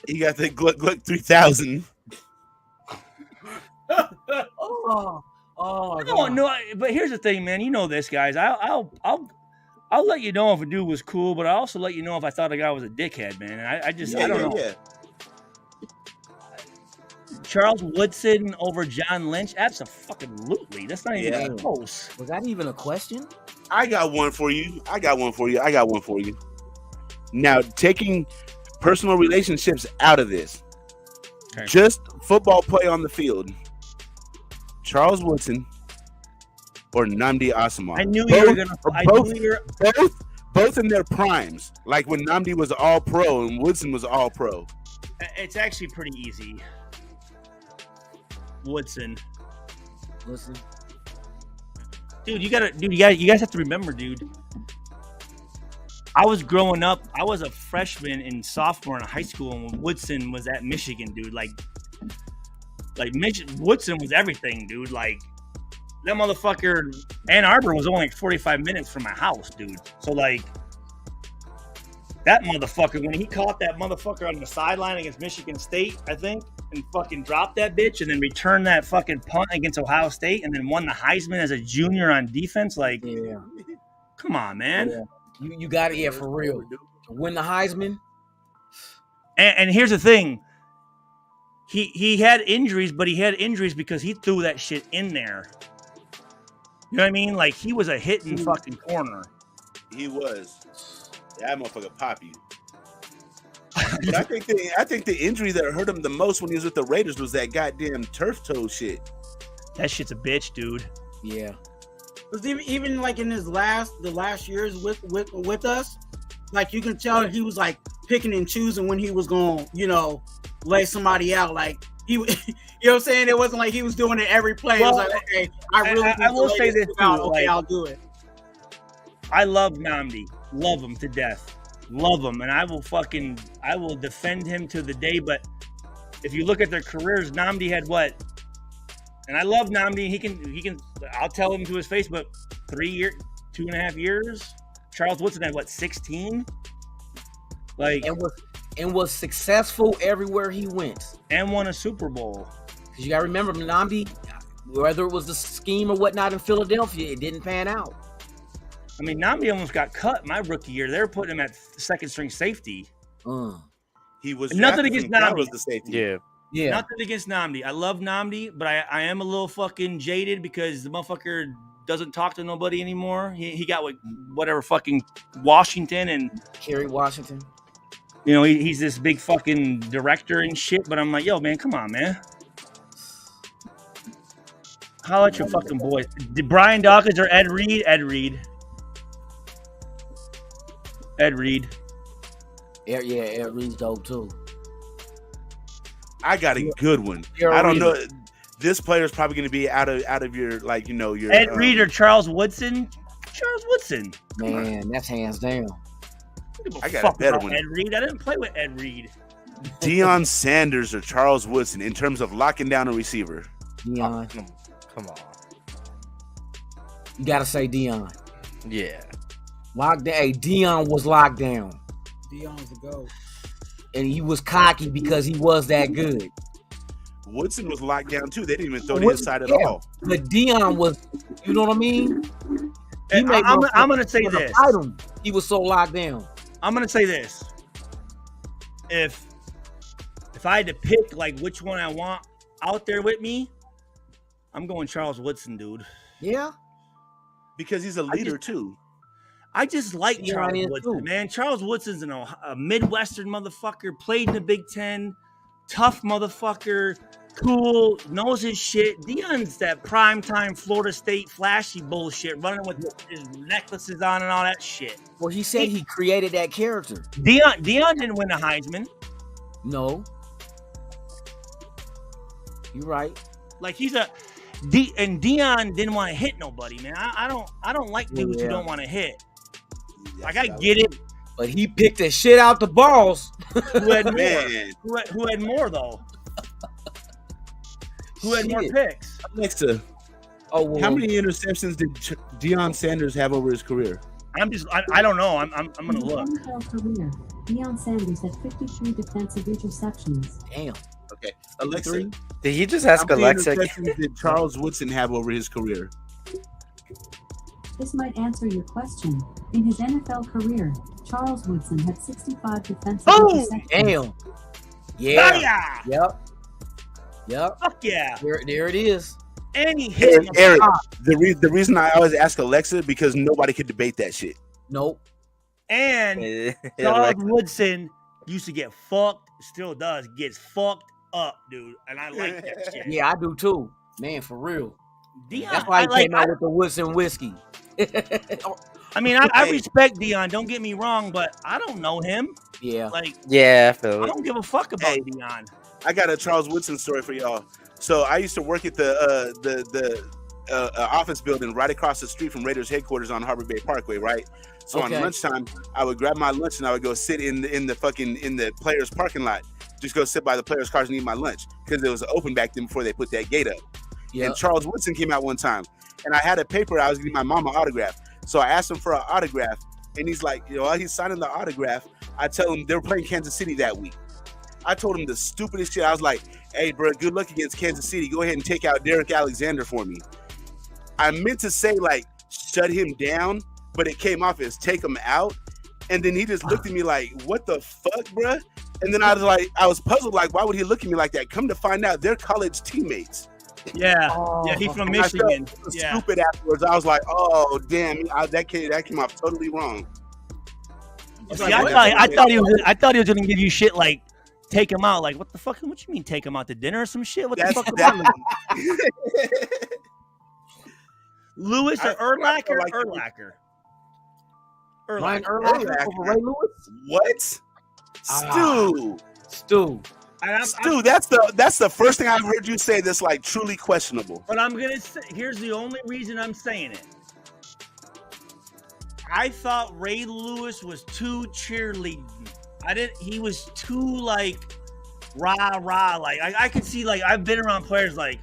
He got the Gluck 3000. No, but here's the thing, man. You know this, guys. I'll let you know if a dude was cool, but I also let you know if I thought a guy was a dickhead, man. And I don't know. Yeah. Charles Woodson over John Lynch? Absolutely. That's not even close. Was that even a question? I got one for you. Now, taking personal relationships out of this, just football play on the field. Charles Woodson or Nnamdi Asomugha. I knew you were gonna. Both in their primes, like when Nnamdi was all pro and Woodson was all pro. It's actually pretty easy. Woodson. Listen, dude, you guys have to remember, dude. I was growing up. I was a freshman and sophomore in high school when Woodson was at Michigan, dude. Like Woodson was everything, dude. Like that motherfucker. Ann Arbor was only like 45 minutes from my house, dude. So like that motherfucker, when he caught that motherfucker on the sideline against Michigan State, I think, and fucking dropped that bitch, and then returned that fucking punt against Ohio State, and then won the Heisman as a junior on defense. Like, come on, man. Yeah. You got it, for real. To win the Heisman. And here's the thing. He had injuries, but he had injuries because he threw that shit in there. You know what I mean? Like, he was a hitting fucking corner. He was. That motherfucker pop you. But I think the injury that hurt him the most when he was with the Raiders was that goddamn turf toe shit. That shit's a bitch, dude. Yeah. Because even like in the last years with us, like you can tell he was like picking and choosing when he was going, lay somebody out. Like he, you know what I'm saying? It wasn't like he was doing it every play. Well, it was like, okay, I will say this too. Okay, I'll do it. I love Nnamdi. Love him to death. Love him, and I will defend him to the day. But if you look at their careers, Nnamdi had what? And I love Nnamdi. He can. I'll tell him to his face. But 2.5 years. Charles Woodson had what? 16. Like and was successful everywhere he went and won a Super Bowl. Because you got to remember, Nnamdi, whether it was the scheme or whatnot in Philadelphia, it didn't pan out. I mean, Nnamdi almost got cut my rookie year. They were putting him at second string safety. He was nothing against Nnamdi. Was the safety. Yeah. Nothing against Nnamdi. I love Nnamdi, but I am a little fucking jaded because the motherfucker doesn't talk to nobody anymore. He got whatever fucking Washington and Kerry Washington. He's this big fucking director and shit. But I'm like, yo, man, come on, man. Holla at your fucking boys. Brian Dawkins or Ed Reed? Ed Reed. Ed Reed's dope too. I got a good one. I don't know. This player's probably going to be out of your your Ed Reed or Charles Woodson. Charles Woodson. Man, that's hands down. I got a better one. Ed Reed. I didn't play with Ed Reed. Deion Sanders or Charles Woodson in terms of locking down a receiver. Deion. Come on. You got to say Deion. Yeah. Lockdown. Hey, Deion was locked down. Deion's the GOAT. And he was cocky because he was that good. Woodson was locked down too. They didn't even throw to his side at all. But Deion was, you know what I mean? I'm going to say this. He was so locked down. I'm going to say this. If I had to pick like which one I want out there with me, I'm going Charles Woodson, dude. Yeah? Because he's a leader too. I just like Charles Woodson, man. Charles Woodson's a Midwestern motherfucker, played in the Big Ten, tough motherfucker, cool, knows his shit. Deion's that primetime Florida State flashy bullshit, running with his necklaces on and all that shit. Well, he said he created that character. Deion didn't win a Heisman. No. You're right. Like and Deion didn't want to hit nobody, man. I don't like dudes who don't want to hit. Like I get it, but he picked the shit out the balls. Who had more? Who had more though? Who had more picks? Alexa, how many interceptions did Deion Sanders have over his career? I don't know. I'm gonna look. Career, Deion Sanders had 53 defensive interceptions. Damn. Okay, Alexa. Did he just ask Alexa? How many interceptions did Charles Woodson have over his career? This might answer your question. In his NFL career, Charles Woodson had 65 defensive interceptions. Damn. Yeah. Yep. Yep. Fuck yeah. There it is. And he hit him. Eric, the reason I always ask Alexa because nobody could debate that shit. Nope. And Charles Woodson used to get fucked, still does, gets fucked up, dude. And I like that shit. Yeah, I do too. Man, for real. Dion, that's why he came out with the Woodson whiskey. I mean, I respect Dion, don't get me wrong, but I don't know him. Yeah. Like, yeah, I don't give a fuck about Dion. I got a Charles Woodson story for y'all. So I used to work at the office building right across the street from Raiders headquarters on Harbor Bay Parkway, right? So on lunchtime, I would grab my lunch and I would go sit in the players' parking lot. Just go sit by the players' cars and eat my lunch because it was open back then before they put that gate up. Yep. And Charles Woodson came out one time, and I had a paper I was giving my mom an autograph. So I asked him for an autograph, and he's like, while he's signing the autograph, I tell him they were playing Kansas City that week. I told him the stupidest shit. I was like, hey, bro, good luck against Kansas City. Go ahead and take out Derek Alexander for me. I meant to say, like, shut him down, but it came off as take him out. And then he just looked at me like, what the fuck, bruh? And then I was puzzled, like, why would he look at me like that? Come to find out, they're college teammates. Yeah, yeah, he's from Michigan. Stupid afterwards. I was like, oh, damn, that came off totally wrong. See, I thought he was gonna give you shit like take him out. Like, what the fuck? What you mean take him out to dinner or some shit? What the fuck? Lewis or Urlacher? Urlacher. Ryan Urlacher over Ray Lewis? What? Stu. Stu, that's the first thing I've heard you say that's like truly questionable. But I'm gonna say, here's the only reason I'm saying it. I thought Ray Lewis was too cheerleading. He was too like rah. Like I could see, like, I've been around players like,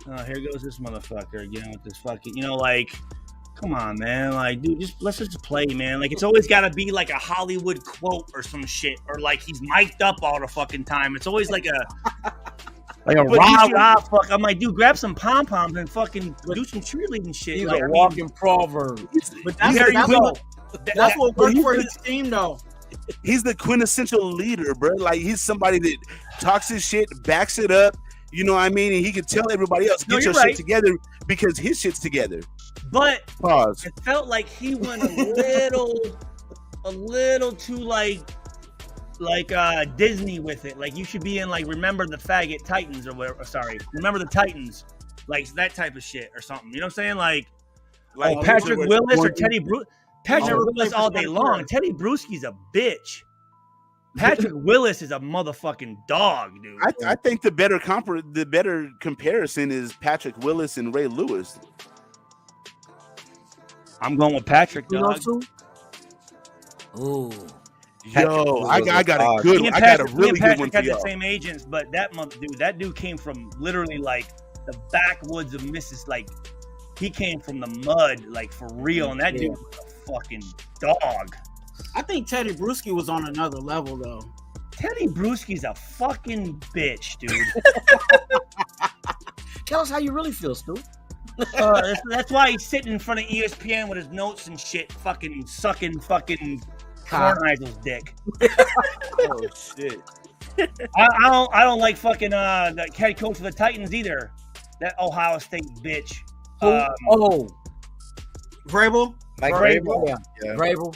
oh, here goes this motherfucker again with this fucking, like, come on, man. Like, dude, let's just play, man. Like, it's always got to be like a Hollywood quote or some shit, or like he's mic'd up all the fucking time. It's always like a rah fuck. I'm like, dude, grab some pom poms and fucking do some cheerleading shit. He's like, a walking proverb. But that's what worked for his team, though. He's the quintessential leader, bro. Like, he's somebody that talks his shit, backs it up. You know what I mean? And he can tell everybody else, get your shit together because his shit's together. But pause. It felt like he went a little too like Disney with it. Like, you should be in like Remember the Faggot Titans or whatever. Sorry, Remember the Titans, like that type of shit or something. You know what I'm saying? Like Patrick Willis or Teddy Bruce. Patrick Willis all day long. Teddy Bruschi's a bitch. Patrick Willis is a motherfucking dog, dude. I think the better comparison is Patrick Willis and Ray Lewis. I'm going with Patrick, dog. Ooh. Yo, I got a good one. I got a really good one for had y'all. the same agents, but that dude came from literally like the backwoods of Mississippi. Like, he came from the mud, like, for real. And that dude was a fucking dog. I think Teddy Bruschi was on another level, though. Teddy Bruschi's a fucking bitch, dude. Tell us how you really feel, Stu. That's why he's sitting in front of ESPN with his notes and shit, fucking sucking fucking Kornheiser's dick. Oh shit! I don't like fucking the head coach of the Titans either. That Ohio State bitch. Vrabel. Mike Vrabel. Yeah. Vrabel.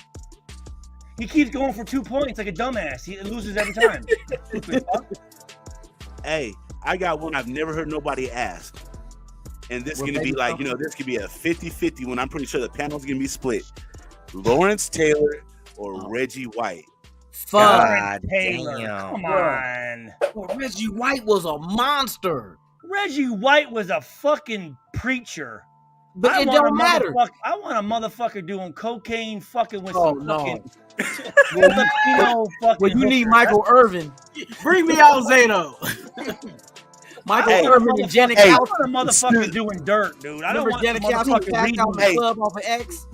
He keeps going for 2 points like a dumbass. He loses every time. Hey, I got one I've never heard nobody ask. And this is going to be like, this could be a 50-50 when I'm pretty sure the panel's going to be split. Lawrence Taylor or Reggie White? Fuck Taylor. Come on. Well, Reggie White was a monster. Reggie White was a fucking preacher. But it don't matter. I want a motherfucker doing cocaine fucking with some fucking... Well, you need Michael Irvin. Bring me out Zeno. Michael Irvin and Janet I want a motherfucker doing dirt, dude. I don't want Janet motherfucker reading the club off of X.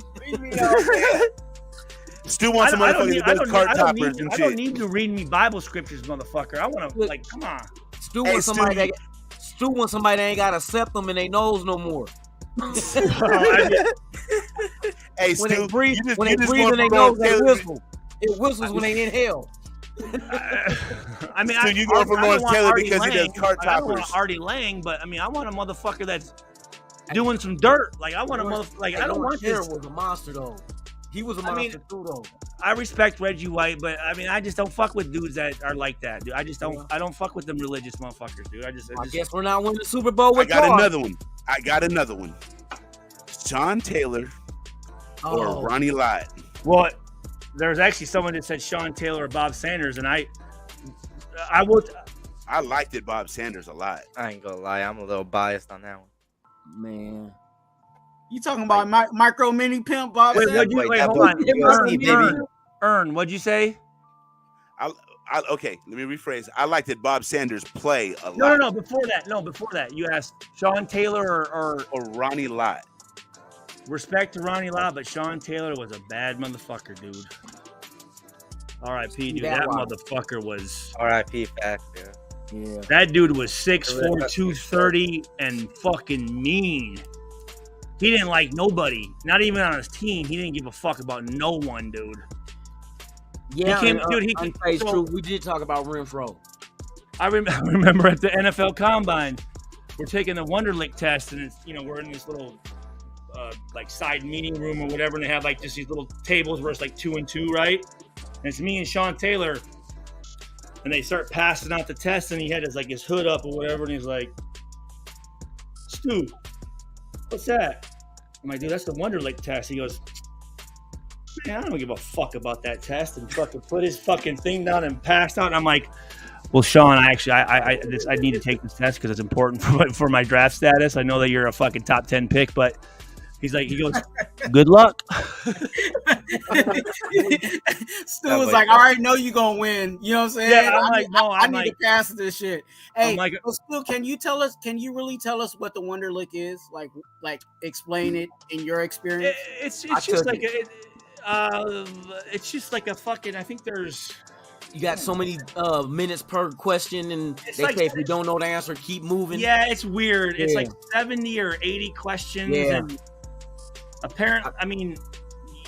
Still want some motherfuckers that does cart toppers and shit. I don't need to read me Bible scriptures, motherfucker. I want to, like, come on. Stu wants somebody that ain't got a septum in their nose no more. Hey, when they breathe in their nose, they whistle. It whistles when they inhale. I mean, So you go for Lawrence Taylor because he does cart I don't want toppers. Artie Lang, but I mean, I want a motherfucker that's doing some dirt. Like I want a motherfucker. Like I don't want Taylor this. was a monster though. He was a monster too though. I respect Reggie White, but I mean, I just don't fuck with dudes that are like that, dude. I just don't. I don't fuck with them religious motherfuckers, dude. I guess we're not winning the Super Bowl with. I got another one. Sean Taylor or Ronnie Lott. Well, there's actually someone that said Sean Taylor or Bob Sanders, and I liked it, Bob Sanders a lot. I ain't gonna lie, I'm a little biased on that one. Man. You talking about micro mini pimp, Bob? Wait, hold on. Ern, what'd you say? Okay, let me rephrase. I liked it. Bob Sanders play a lot. No. Before that, you asked Sean Taylor or Ronnie Lott. Respect to Ronnie Lott, but Sean Taylor was a bad motherfucker, dude. R.I.P. Dude, that motherfucker was. R.I.P. Fact, yeah. That dude was 6'4", 230, and fucking mean. He didn't like nobody, not even on his team. He didn't give a fuck about no one, dude. Yeah, true. We did talk about Renfro. I remember at the NFL Combine, we're taking the Wonderlic test, and it's, we're in this little like side meeting room or whatever, and they have like just these little tables where it's like 2 and 2, right? And it's me and Sean Taylor, and they start passing out the test, and he had his hood up or whatever, and he's like, "Stu, what's that?" I'm like, "Dude, that's the Wonderlic test." He goes, "Man, I don't give a fuck about that test," and fucking put his fucking thing down and passed out. And I'm like, "Well, Sean, I need to take this test because it's important for my draft status. I know that you're a fucking top 10 pick, but." He goes, "Good luck." Stu was like, "I already know you're going to win." You know what I'm saying? Yeah, I need to pass this shit. Hey, like, Stu, can you really tell us what the Wonderlic is? Like explain it in your experience. It's just like it's just like a fucking, I think there's. You got so many minutes per question, and it's they say if you don't know the answer, keep moving. Yeah, it's weird. Yeah. It's like 70 or 80 questions. Yeah. And apparently, I mean,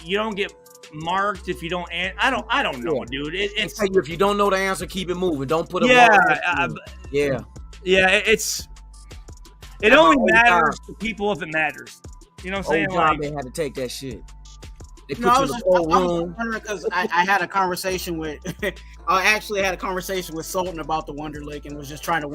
you don't get marked if you don't. I don't know, dude. It's like if you don't know the answer, keep it moving. Don't put a yeah. It only matters to people if it matters. You know what I'm saying? Like, they had to take that shit. They put I you was in the whole room wondering because I had a conversation with. I actually had a conversation with Sultan about the Wonderlic and was just trying to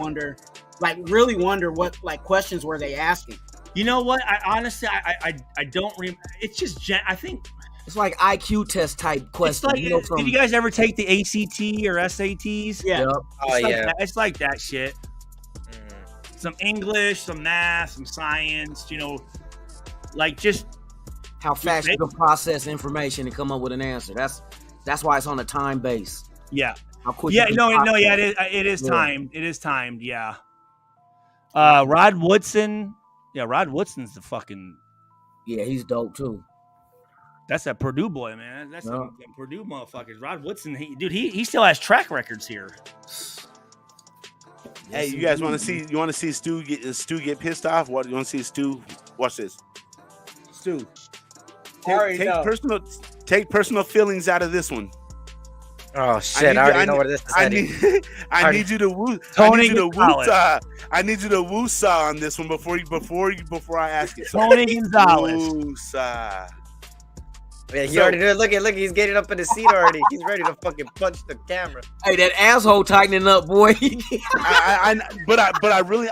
really wonder what questions were they asking. You know what? I honestly, I don't remember. It's just, I think it's like IQ test type questions. Like, did you guys ever take the ACT or SATs? Yeah. Yep. It's like that shit. Some English, some math, some science. Like just how fast you can process information and come up with an answer. That's why it's on a time base. Yeah. How quick? Yeah. No. Yeah. It is timed. It is timed. Yeah. Rod Woodson. Yeah, Rod Woodson's the fucking. Yeah, he's dope too. That's that Purdue boy, man. That's the Purdue motherfuckers. Rod Woodson, he still has track records here. Hey, you guys want to see? You want to see Stu get pissed off? What you want to see Stu? Watch this. Stu, take personal feelings out of this one. Oh shit! I already know where this is heading. I need you to woo. I need you to woo-saw on this one before I ask it. Tony Gonzalez. Woo-saw. Yeah, he already did. Look, he's getting up in his seat already. He's ready to fucking punch the camera. Hey, that asshole tightening up, boy. But I really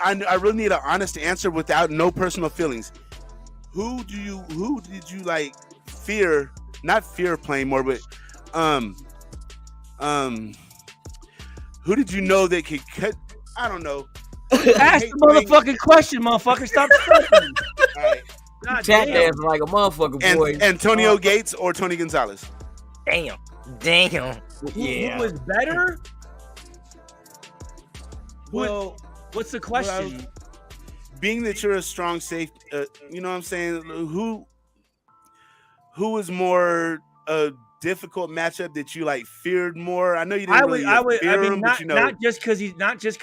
need an honest answer without no personal feelings. Who did you like fear? Not fear playing more, but who did you know that could cut? I don't know. Ask the motherfucking question, motherfucker. Stop talking. All right. Chat dancing like a motherfucker, boy. Antonio Gates or Tony Gonzalez? Damn. Who was better? Well, what's the question? Being that you're a strong safety, you know what I'm saying? Who is more difficult matchup that you like feared more? I know you didn't fear him, but not just because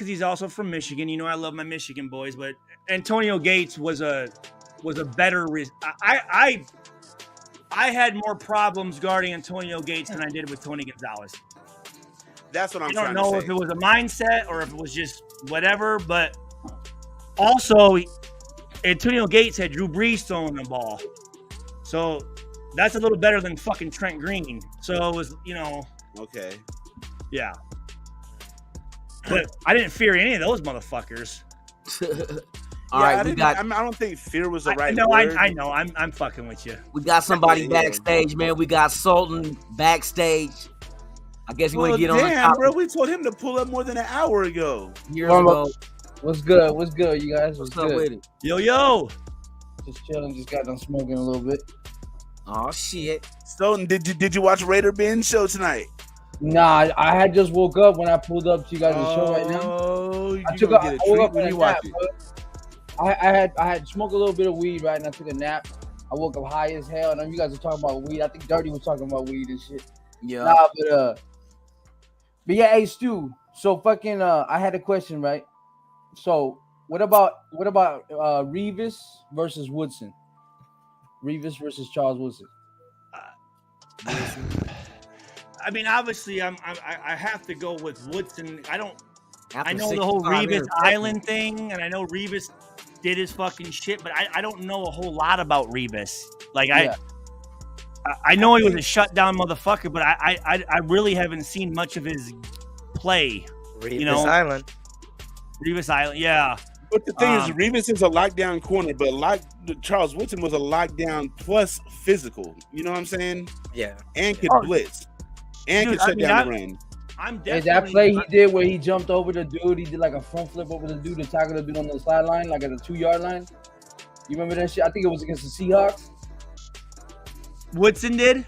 he's also from Michigan. You know, I love my Michigan boys, but Antonio Gates was a better. I had more problems guarding Antonio Gates than I did with Tony Gonzalez. That's what I'm I trying don't to know say. if it was a mindset or if it was just whatever, but also Antonio Gates had Drew Brees throwing the ball. So that's a little better than fucking Trent Green. So it was, Okay. Yeah. But I didn't fear any of those motherfuckers. All right, we got. I don't think fear was the right no, word. I know. I'm fucking with you. We got somebody Yeah. backstage, man. We got Sultan backstage. I guess you want to get on the Damn, topic. bro, we told him to pull up more than an hour ago. Years ago. What's good? What's good, you guys? What's up with it? Yo. Just chilling. Just got done smoking a little bit. Oh shit. So did you watch Raider Ben's show tonight? Nah, I had just woke up when I pulled up to you guys' show right now. Oh, I woke up when you watch it. I had smoked a little bit of weed, right, and I took a nap. I woke up high as hell, and then you guys were talking about weed. I think Dirty was talking about weed and shit. Yeah. Nah, but yeah, hey Stu. So fucking, I had a question, right? So what about Revis versus Woodson? Revis versus Charles Woodson. I mean, obviously, I have to go with Woodson. I know the whole 65 Revis Island thing, and I know Revis did his fucking shit, but I don't know a whole lot about Revis. Like I know he was a shutdown motherfucker, but I really haven't seen much of his play. Revis Island. Revis Island, yeah. But the thing is, Revis is a lockdown corner, but Charles Woodson was a lockdown plus physical. You know what I'm saying? Yeah. And could blitz. And could shut down the run. I'm definitely that play he did where he jumped over the dude, he did like a front flip over the dude to tackle the dude on the sideline, like at the 2-yard line. You remember that shit? I think it was against the Seahawks. Woodson did?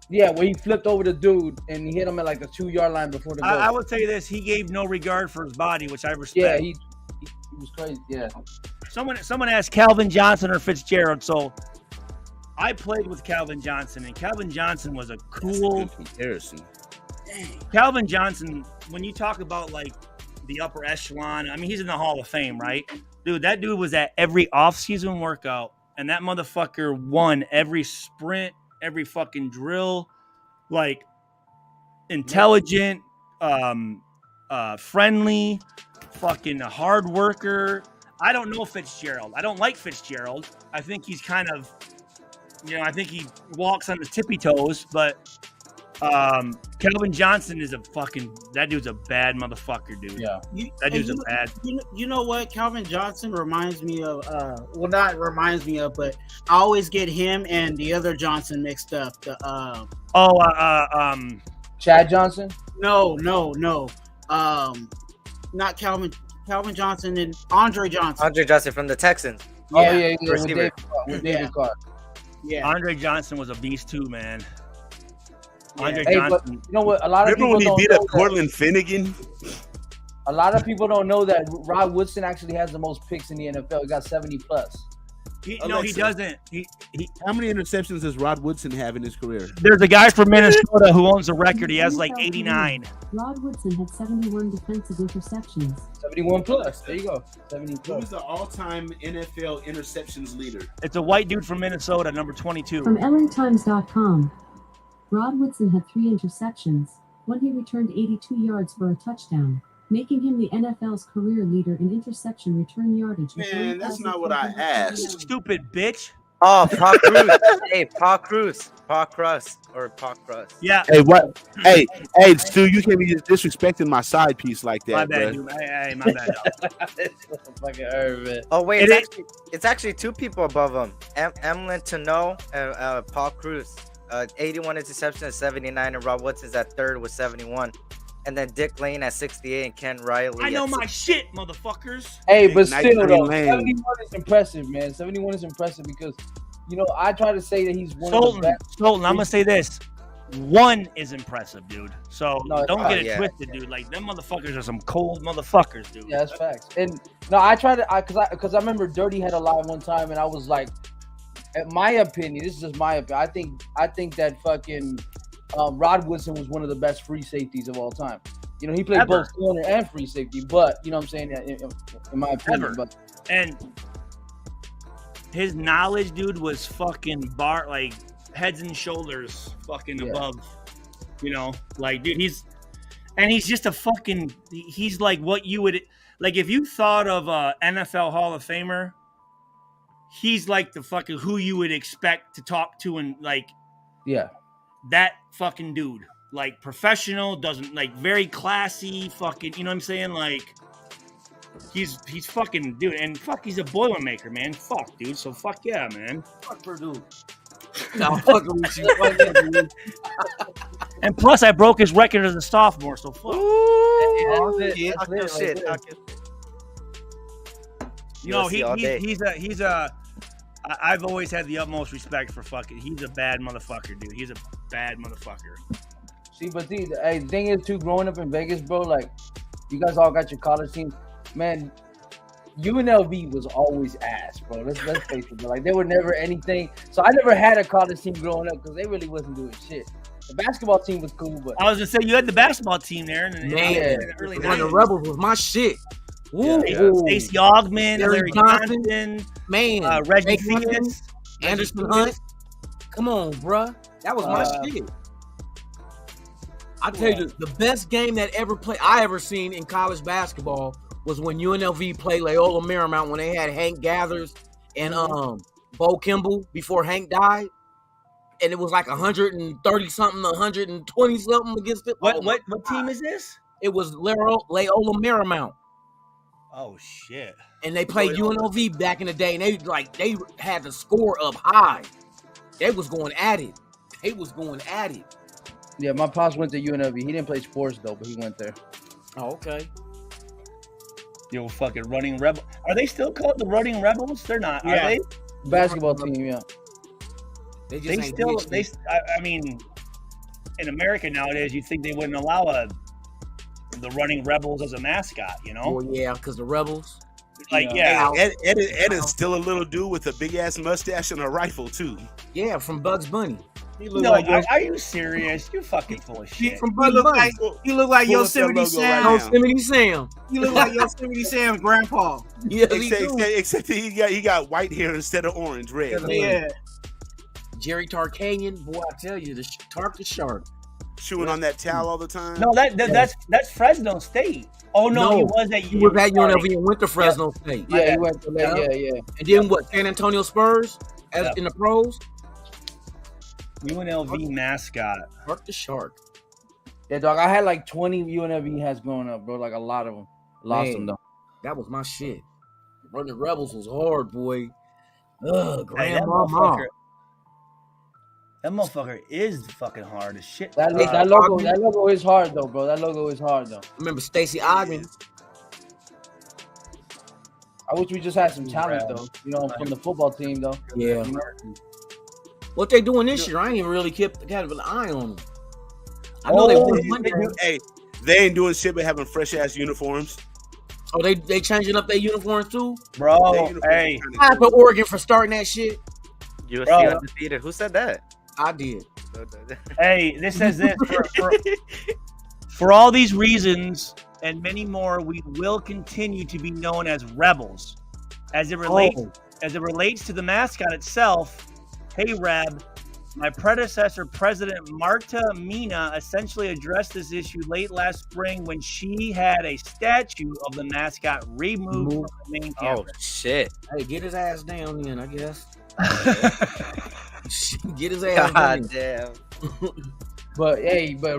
Yeah, where he flipped over the dude and he hit him at like the 2-yard line before the goal. I will tell you this: he gave no regard for his body, which I respect. Yeah, he was crazy. Yeah. Someone asked Calvin Johnson or Fitzgerald. So I played with Calvin Johnson, and Calvin Johnson was a cool comparison. Calvin Johnson, when you talk about like the upper echelon, I mean, he's in the Hall of Fame, right? Dude, that dude was at every off-season workout, and that motherfucker won every sprint, every fucking drill. Like, intelligent, friendly, fucking a hard worker. I don't know Fitzgerald. I don't like Fitzgerald. I think he's kind of, I think he walks on the tippy toes, but Calvin Johnson is that dude's a bad motherfucker, dude. Yeah. That dude's a bad. You know what? Calvin Johnson reminds me of, not reminds me of, but I always get him and the other Johnson mixed up. Chad Johnson? No. Not Calvin Johnson and Andre Johnson. Andre Johnson from the Texans. Yeah. Receiver. With David Carr. Yeah. Andre Johnson was a beast too, man. Andre Hey, Johnson. but you know what? A lot of Remember people when he don't beat know up Cortland Finnegan? A lot of people don't know that Rod Woodson actually has the most picks in the NFL. He got 70 plus. He doesn't. How many interceptions does Rod Woodson have in his career? There's a guy from Minnesota who owns a record. He has like 89. Rod Woodson had 71 defensive interceptions. 71 plus. There you go. 70 plus. Who's the all-time NFL interceptions leader? It's a white dude from Minnesota, number 22. From LATimes.com. Rod Woodson had 3 interceptions. When he returned 82 yards for a touchdown, making him the NFL's career leader in interception return yardage. Man, that's not what I asked. Stupid bitch. Oh, Paul Cruz. Hey, Paul Cruz. Paul Cruz. Yeah. Hey, what? Hey, Stu, you can't be just disrespecting my side piece like that, My bad, bro. dude. Hey, my bad. Fucking man. Oh wait, it's actually 2 people above him. Emlyn Tano and Paul Cruz. 81 interceptions at 79, and Rob Woodson's at 3rd with 71. And then Dick Lane at 68 and Ken Riley. I know my shit, motherfuckers. Hey, but still, though, Lane. 71 is impressive, man. 71 is impressive because, I try to say that he's one of the best. Sultan, I'm going to say this. 1 is impressive, dude. So don't get it yeah. twisted, dude. Like, them motherfuckers are some cold motherfuckers, dude. Yeah, that's facts. And, no, I try to, because I remember Dirty had a live one time, and I was like, in my opinion, this is just my opinion, I think that fucking Rod Woodson was one of the best free safeties of all time. He played both corner and free safety, but you know what I'm saying, in my opinion. But and his knowledge, dude, was fucking heads and shoulders fucking above. Like, dude, And he's just a fucking. He's like what you would like if you thought of a NFL Hall of Famer. He's like the fucking who you would expect to talk to and like. Yeah. That fucking dude, like professional, doesn't like very classy. Fucking, you know what I'm saying? Like. He's fucking dude, and fuck, he's a Boilermaker, man. Fuck, dude. So fuck yeah, man. Fuck Purdue. No, I'm fucking with you. Fuck yeah, dude. And plus, I broke his record as a sophomore, so fuck. I've always had the utmost respect for fucking. He's a bad motherfucker, dude. He's a bad motherfucker. See, but the thing is, too, growing up in Vegas, bro, like, you guys all got your college teams. Man, UNLV was always ass, bro. Let's face it, bro. Like, they were never anything. So I never had a college team growing up because they really wasn't doing shit. The basketball team was cool, but I was gonna say you had the basketball team there, and in the early 90s. The Rebels was my shit. Stacey Augman, Larry Johnson, man, Reggie Phoenix, Anderson Hunt. Come on, bruh. That was my shit. I tell you, the best game that I ever seen in college basketball was when UNLV played Loyola Marymount when they had Hank Gathers and Bo Kimball before Hank died, and it was like 130 something, 120 something against it. What team is this? It was Loyola Marymount. Oh shit! And they played UNLV back in the day, and they had the score up high. They was going at it. Yeah, my pops went to UNLV. He didn't play sports though, but he went there. Oh, okay. Yo, fucking Running Rebel. Are they still called the Running Rebels? They're not. Yeah. Are they? Basketball team, yeah. I mean, in America nowadays, you'd think they wouldn't allow the Running Rebels as a mascot, you know? Well, yeah, because the Rebels. Like, yeah. Ed is still a little dude with a big ass mustache and a rifle too. Yeah, from Bugs Bunny. No, are you serious? You fucking full of shit. From Bugs Bunny. You look like Yosemite Sam. Yosemite Sam. You look like Yosemite Sam's grandpa. Yeah, except he got white hair instead of orange, red. Yeah. Jerry Tarkanian, boy, I tell you, the Tark the Shark. Chewing on that towel all the time. No, that's Fresno State. Oh no, he was at UNLV and went to Fresno State. Yeah, he went to yeah. And then what? San Antonio Spurs in the pros. UNLV mascot. Tark the Shark. Yeah, dog. I had like 20 UNLV hats growing up, bro. Like a lot of them. Lost them though. That was my shit. Running Rebels was hard, boy. Ugh, that motherfucker is fucking hard as shit. That logo is hard though, bro. That logo is hard though. Remember Stacey Ogden? I wish we just had some talent though. You know, from the football team though. Yeah. What they doing this year? I ain't even really kept an eye on them. I know they won. Hey, they ain't doing shit but having fresh ass uniforms. Oh, they changing up their uniforms too, bro. Hey, I put Oregon for starting that shit. USC undefeated. Who said that? I did. Hey, this says this for all these reasons and many more, we will continue to be known as Rebels. As it relates to the mascot itself, hey Reb, my predecessor, President Marta Mina, essentially addressed this issue late last spring when she had a statue of the mascot removed from the main campus. Oh shit! Hey, get his ass down then, I guess. Get his ass down. God damn. But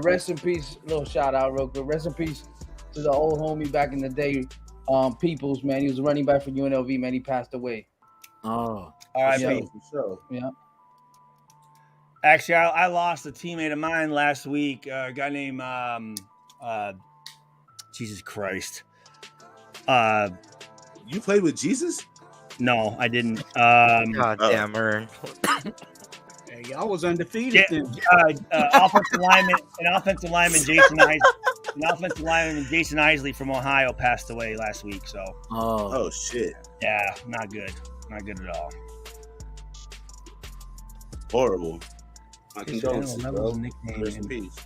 rest in peace. Little shout out real quick. Rest in peace to the old homie back in the day, Peoples, man. He was a running back for UNLV, man. He passed away. Oh, all right, for sure. Yeah. Actually, I lost a teammate of mine last week. A guy named Jesus Christ. You played with Jesus? No, I didn't. God damn, Ern. Hey, I was undefeated. Offensive lineman Jason Isley from Ohio passed away last week. So. Oh shit. Yeah, not good. Not good at all. Horrible. My condolences, bro. Rest in peace.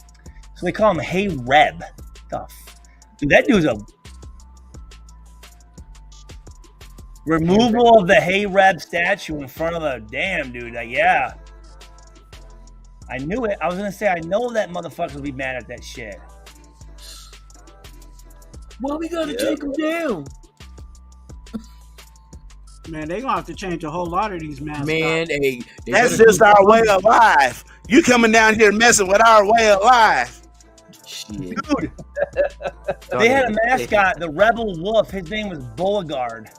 So they call him Hey Reb. Dude, that dude's a removal of the Hey Reb statue in front of a damn dude. Like, yeah. I knew it. I was gonna say I know that motherfuckers will be mad at that shit. Well, we gotta take him down. Man, they gonna have to change a whole lot of these mascots. Man, that's just our way of life. You coming down here messing with our way of life. Shit. Dude, they had a mascot, the Rebel Wolf. His name was Beauregard.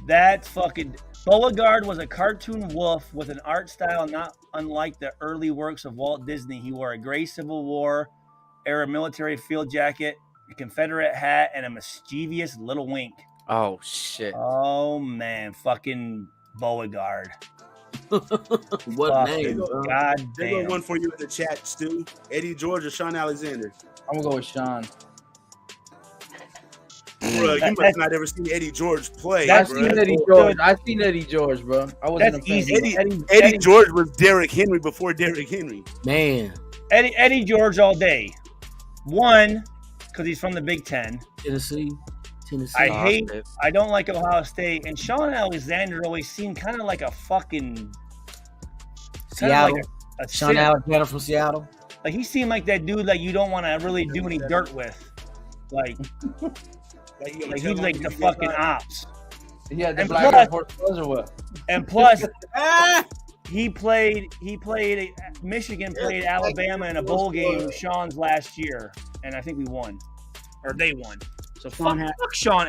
That's fucking... Beauregard was a cartoon wolf with an art style not unlike the early works of Walt Disney. He wore a gray Civil War era military field jacket, a Confederate hat, and a mischievous little wink. Oh, shit. Oh, man. Fucking Beauregard. What name? God damn. There go one for you in the chat, Stu. Eddie George or Sean Alexander? I'm gonna go with Sean. Bro, you must not ever seen Eddie George play. I've seen Eddie George. I've seen Eddie George, bro. I wasn't a fan. Eddie George was Derrick Henry before Derrick Henry. Man. Eddie George all day. One, because he's from the Big Ten. Tennessee. I don't like Ohio State. And Sean Alexander always seemed kind of like a fucking Seattle. Like Sean Alexander from Seattle. Like he seemed like that dude like you don't want to really do any dirt with. Like he's like the fucking ops. Yeah, the black or what? And plus he played Michigan played Alabama in a bowl game with Sean's last year, and I think we won. Or they won. So fuck Sean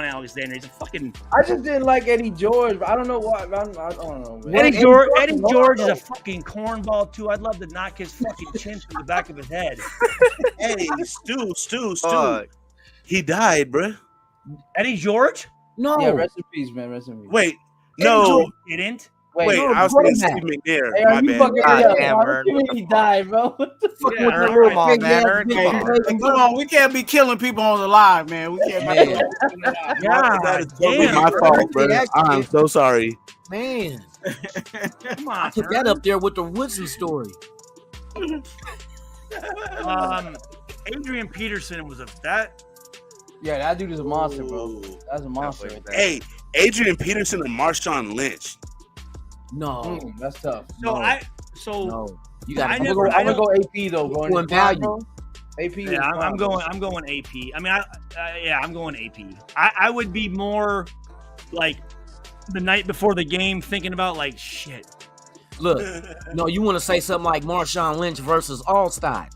Alexander. He's a fucking. I just didn't like Eddie George. But I don't know why. I don't know. Man. Eddie George is a fucking cornball too. I'd love to knock his fucking chin through the back of his head. Hey, Stu. He died, bro. Eddie George? No. Yeah, rest in peace, man. Rest in peace. Wait, no. Didn't. Wait, I was saying Steve McNair. Hey, My bad. He died, bro. What the fuck? Yeah, come on, man. Come on, we can't be killing people on the live, man. We can't be killing people on the live. Yeah, that is totally my fault, bro. I'm so sorry. Man. Come on. I put that up there with the Woodson story. Adrian Peterson was that. Yeah, that dude is a monster, bro. That's a monster. Right there. Hey, Adrian Peterson and Marshawn Lynch. No, that's tough. No. You got. I'm gonna go AP though. Going value. AP. Yeah, I'm going AP. I mean, I'm going AP. I would be more like the night before the game thinking about like shit. Look, no, you want to say something like Marshawn Lynch versus Allstott?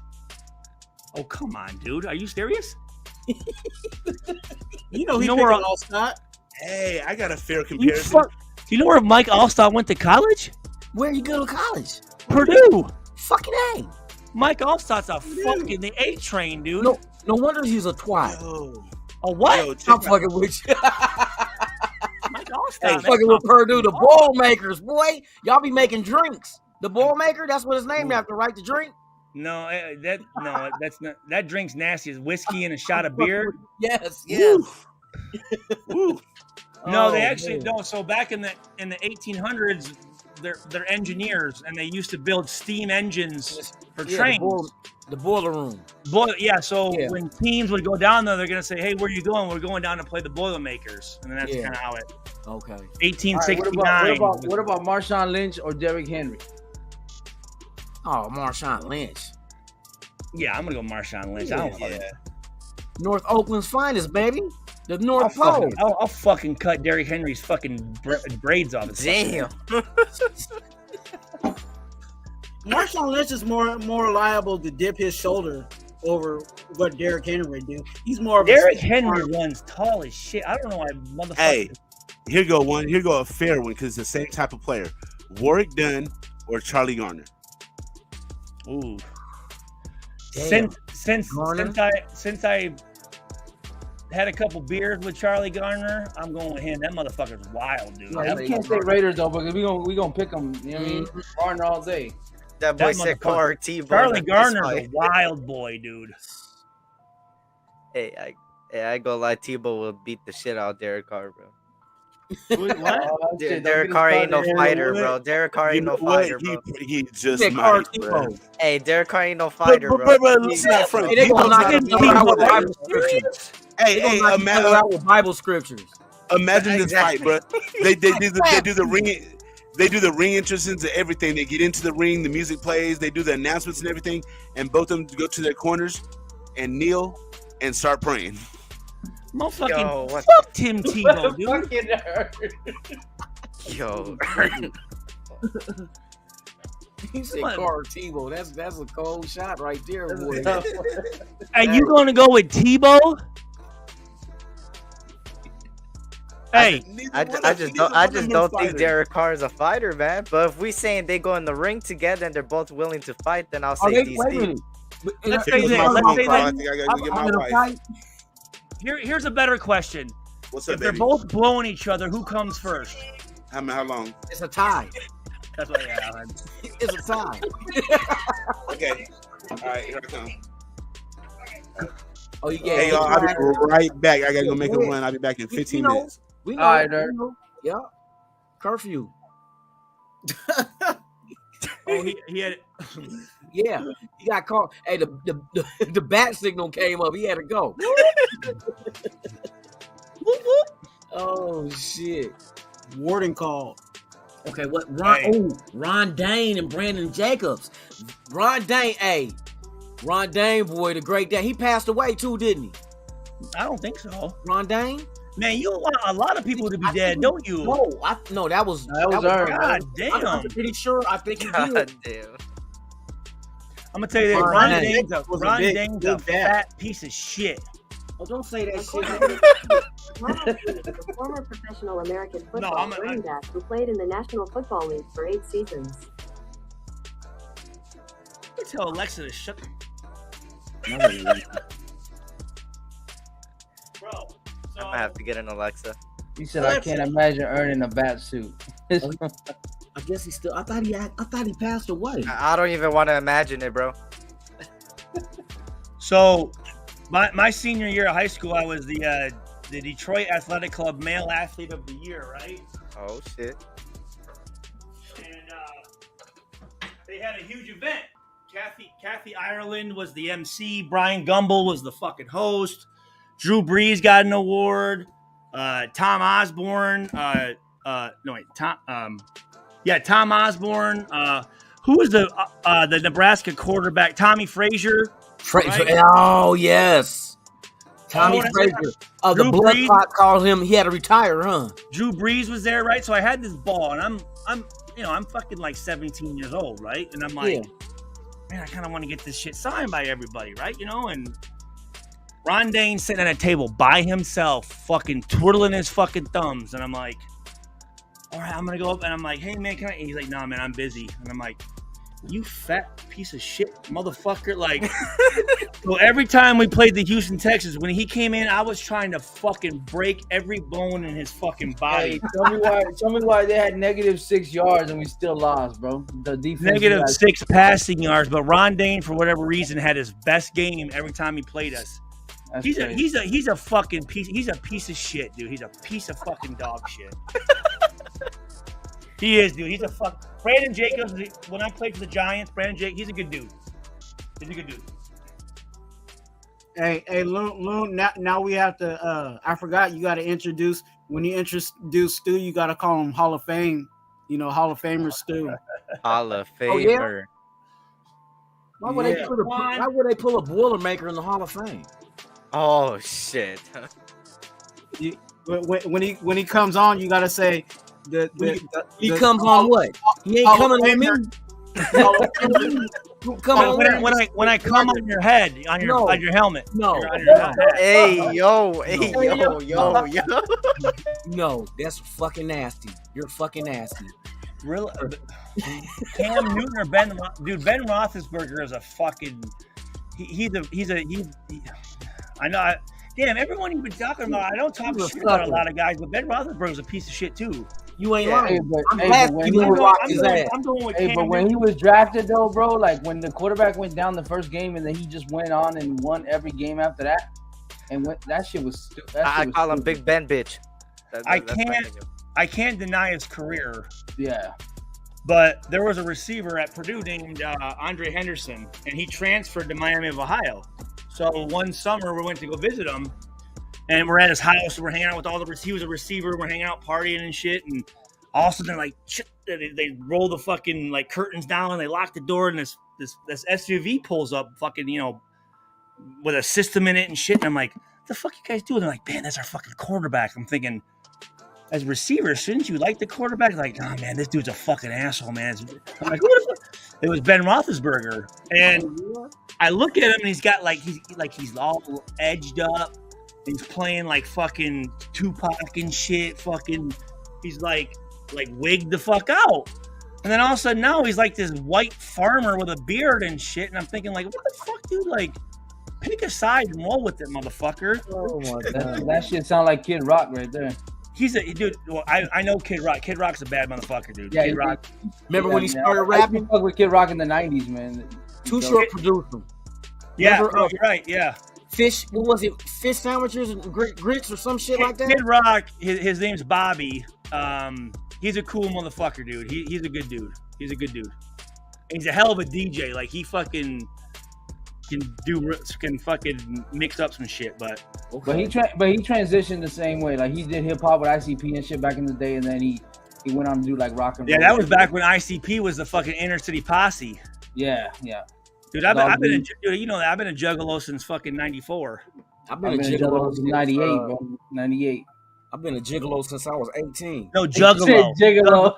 Oh come on, dude, are you serious? You know where Allstott. Hey, I got a fair comparison. You know where Mike Allstott went to college? Where you go to college? Purdue. Fucking A. Mike Allstott's a fucking the A train, dude. No wonder he's a twat. A what? I'm fucking with you. Mike Allstott. Fucking with Purdue, the boil makers, boy. Y'all be making drinks. The boil maker, that's what it's named after, right? The drink? No, that's not. That drink's nasty. It's whiskey and a shot of beer. Yes. Woo. No, they actually don't. So back in the 1800s, they're engineers, and they used to build steam engines for trains. The boiler room. When teams would go down there, they're gonna say, "Hey, where are you going? We're going down to play the Boilermakers," and then that's kind of how it. Okay. 1869. Right, what about Marshawn Lynch or Derrick Henry? Oh, Marshawn Lynch. Yeah, I'm gonna go Marshawn Lynch. North Oakland's finest, baby. The North Pole. I'll fucking cut Derrick Henry's fucking braids off. Damn. Marshawn Lynch is more liable to dip his shoulder over what Derrick Henry would do. He's more of Derrick Henry runs tall as shit. I don't know why motherfucker. Hey, here go a fair one because it's the same type of player. Warwick Dunn or Charlie Garner. Ooh. Since I had a couple beers with Charlie Garner, I'm going with him. That motherfucker's wild, dude. No, you can't say Raiders though, because we gonna pick them. You know what I mean? Garner all day. That boy said T-Boy. Charlie Garner's a wild boy, dude. Hey, I go lie. T-Boy will beat the shit out of Derek Carr, bro. What? Derek Carr ain't no fighter, bro. Derek Carr ain't no fighter, bro. He just might, bro. Hey, Derek Carr ain't no fighter, bro. Listen to that front. They gonna knock him out with Bible scriptures. Hey, imagine out with Bible scriptures. Imagine this fight, bro. They do the ring. They do the ring entrance into everything. They get into the ring, the music plays, they do the announcements and everything, and both of them go to their corners and kneel and start praying. Motherfucking fuck Tim Tebow, dude. Yo. He said Carter Tebow. That's a cold shot right there, boy. Are you going to go with Tebow? Hey, I just don't think Derek Carr is a fighter, man. But if we saying they go in the ring together and they're both willing to fight, then I'll say DC. Let's say this. Here's a better question. What's up, if they're both blowing each other, who comes first? How long? It's a tie. That's what it's a tie. Okay. All right, here I come. Oh, yeah. Hey, y'all, I'll be right back. I got to go make a run. I'll be back in 15 minutes. We know. All right, Dirk. Yeah. Curfew. Oh, he had. Yeah, he got called. Hey, the bat signal came up. He had to go. Oh shit! Warden called. Okay, what? Ron Dane and Brandon Jacobs. Ron Dane, boy, the great Dane. He passed away too, didn't he? I don't think so. Ron Dane. Man, you want a lot of people to be dead, don't you? No, that was Aaron. God damn. I'm pretty sure. I think he did. Damn. I'm gonna tell you this. Ron Dane's a fat piece of shit. Oh, don't say that shit. The former professional American football running back who played in the National Football League for 8 seasons. I tell Alexa to shut. Bro, I'm gonna have to get an Alexa. He said, "I can't imagine earning a bat suit." I guess he still. I thought he passed away. I don't even want to imagine it, bro. So, my senior year of high school, I was the Detroit Athletic Club Male Athlete of the Year, right? Oh shit! And they had a huge event. Kathy Ireland was the MC. Brian Gumbel was the fucking host. Drew Brees got an award. Tom Osborne. Tom Osborne. Who was the Nebraska quarterback? Tommy Frazier. Right? Oh yes, Tommy Frazier. The blood clot called him. He had to retire, huh? Drew Brees was there, right? So I had this ball, and I'm fucking like 17 years old, right? And I'm like, man, I kind of want to get this shit signed by everybody, right? And Ron Dane sitting at a table by himself, fucking twiddling his fucking thumbs. And I'm like, all right, I'm going to go up. And I'm like, hey, man, can I? And he's like, nah, man, I'm busy. And I'm like, you fat piece of shit, motherfucker. Like, so every time we played the Houston Texans, when he came in, I was trying to fucking break every bone in his fucking body. Hey, tell me why they had -6 yards and we still lost, bro. The defense -6 passing yards. But Ron Dane, for whatever reason, had his best game every time he played us. He's a fucking piece. He's a piece of shit, dude. He's a piece of fucking dog shit. He is, dude. He's a fuck. Brandon Jacobs. When I played for the Giants, Brandon Jacobs. He's a good dude. He's a good dude. Hey, Loon. Now we have to. I forgot. You got to introduce. When you introduce Stu, you got to call him Hall of Fame. Hall of Famer Stu. Hall of Famer. Oh, yeah? Why would they pull a Boilermaker in the Hall of Fame? Oh shit! When he comes on, you gotta say he comes on what? He ain't coming on me. When I come on your head, on your helmet. No. Hey yo. No, that's fucking nasty. You're fucking nasty. Really? Cam Newton or Ben Roethlisberger is a fucking. I know. Damn, everyone you've been talking about, I don't talk shit about a lot of guys, but Ben Roethlisberger's a piece of shit too. You ain't lying. But when he was drafted though, bro, like when the quarterback went down the first game and then he just went on and won every game after that, that shit was stupid. I call him Big Ben, bitch. I can't deny his career. Yeah. But there was a receiver at Purdue named Andre Henderson, and he transferred to Miami of Ohio. So one summer we went to go visit him, and we're at his house. We're hanging out with all the. He was a receiver. We're hanging out, partying and shit. And all of a sudden, like, shit, they roll the fucking like curtains down, and they lock the door, and this SUV pulls up, fucking with a system in it and shit. And I'm like, what the fuck you guys doing? They're like, man, that's our fucking quarterback. I'm thinking, as a receiver, shouldn't you like the quarterback? Like, nah, man, this dude's a fucking asshole, man. I'm like, who the fuck? It was Ben Roethlisberger. And I look at him and he's got he's all edged up. He's playing like fucking Tupac and shit. Fucking, he's like wigged the fuck out. And then all of a sudden now he's like this white farmer with a beard and shit. And I'm thinking like, what the fuck, dude? Like, pick a side and roll with it, motherfucker. Oh my god, that shit sound like Kid Rock right there. He's a dude. Well, I know Kid Rock. Kid Rock's a bad motherfucker, dude. Yeah, Kid Rock. Remember when he started rapping? I fuck with Kid Rock in the '90s, man. Too Short produced him. Yeah, Remember, you're right. Yeah. Fish. What was it? Fish sandwiches and grits or some shit like that. Kid Rock. His name's Bobby. He's a cool motherfucker, dude. He's a good dude. He's a good dude. And he's a hell of a DJ. Like he fucking can fucking mix up some shit, but he transitioned the same way. Like he did hip hop with ICP and shit back in the day, and then he went on to do like rock and roll. Yeah, that was back when ICP was the fucking inner city posse. Yeah. Dude, I've been a juggalo since fucking '94. I've been a gigolo since '98, bro. '98. I've been a gigolo since I was 18. No, juggalo. Juggalo.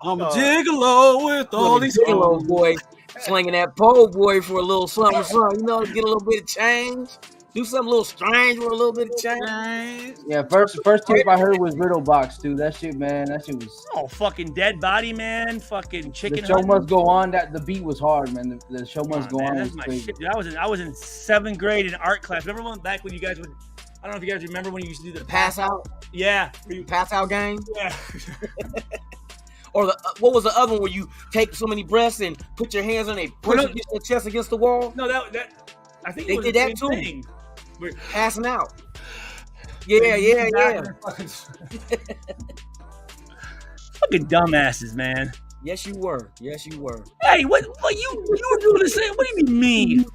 I'm a gigolo with all these gigolos, boy. Slinging that pole, boy, for a little something, you know, get a little bit of change. Do something a little strange for a little bit of change. Yeah, first tape I heard was Riddle Box, dude. That shit, man, that shit was. Oh, fucking Dead Body Man, fucking Chicken. The show must go on. That the beat was hard, man. The show must go on. That's my shit, dude. I was in 7th grade in art class. Remember back when you guys would? I don't know if you guys remember when you used to do the pass out. Yeah, pass out game. Yeah. Or what was the other one where you take so many breaths and put your hands on it, push your chest against the wall? No, that I think they did that too. Thing. Passing out. Yeah. Fucking dumbasses, man. Yes, you were. Hey, what you were doing the same? What do you mean me?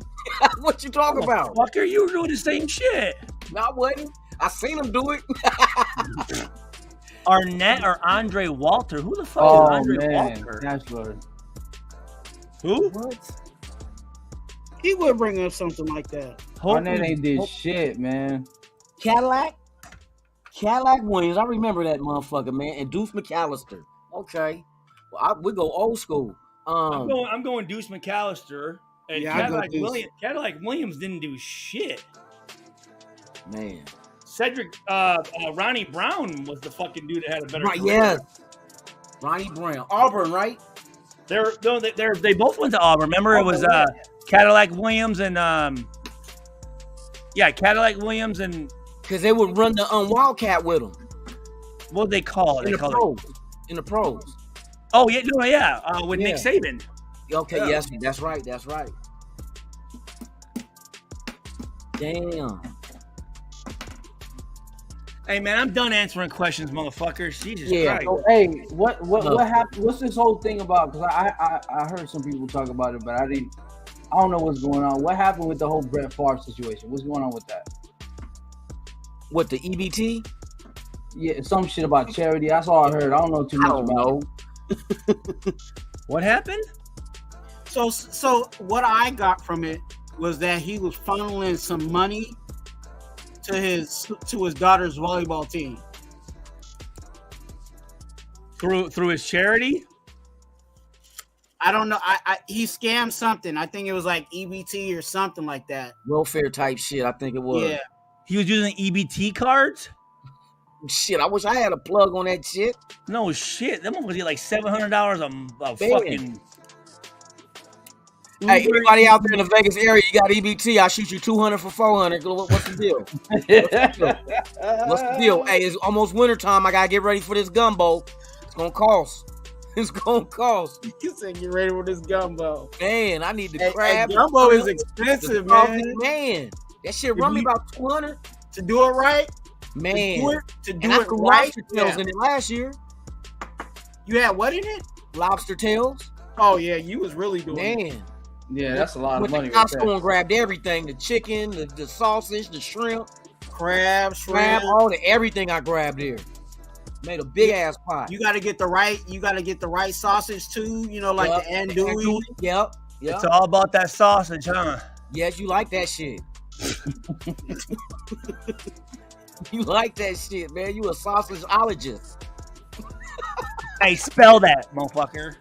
What you talking about? Fucker, you were doing the same shit. No, I wasn't. I seen him do it. Arnett or Andre Walter? Who the fuck is Andre Walter? Bachelor. Who? What? He would bring up something like that. Arnett ain't did shit, man. Cadillac Williams. I remember that motherfucker, man. And Deuce McAllister. Okay. Well, we go old school. I'm going Deuce McAllister. And Cadillac Williams didn't do shit. Man. Cedric, Ronnie Brown was the fucking dude that had a better career. Yes. Ronnie Brown. Auburn, right? They both went to Auburn. Remember, it was Cadillac Williams and Cadillac Williams and because they would run the Wildcat with them. What they call it? In the pros. Oh yeah, with Nick Saban. Okay, yes, that's right. Damn. Hey man, I'm done answering questions, motherfuckers. Jesus Christ. So, hey, what happened? What's this whole thing about? Because I heard some people talk about it, but I don't know what's going on. What happened with the whole Brett Favre situation? What's going on with that? What, the EBT? Yeah, some shit about charity. That's all I heard. I don't know too much about it. What happened? So what I got from it was that he was funneling some money to his daughter's volleyball team through his charity. I don't know. He scammed something. I think it was like EBT or something like that. Welfare type shit. I think it was. Yeah. He was using EBT cards. Shit, I wish I had a plug on that shit. No shit, that motherfucker get like $700 a fucking. Hey, everybody out there in the Vegas area, you got EBT? I'll shoot you 200 for 400. What's the deal? What's the deal? Hey, it's almost wintertime. I gotta get ready for this gumbo. It's gonna cost. You said get ready for this gumbo. Man, I need the crab. Gumbo is expensive, man. Man, that shit run me about 200 to do it right. Man, to do it right. Lobster tails in it last year. You had what in it? Lobster tails. Oh yeah, you was really doing it. Man. Yeah, that's a lot of money. Went to Costco and grabbed everything: the chicken, the sausage, the shrimp, crab, everything I grabbed here. Made a big ass pot. You got to get the right. You got to get the right sausage too. You know, like the andouille. Yep. Yeah. It's all about that sausage, huh? Yes, you like that shit. You like that shit, man. You a sausageologist. Hey, spell that, motherfucker.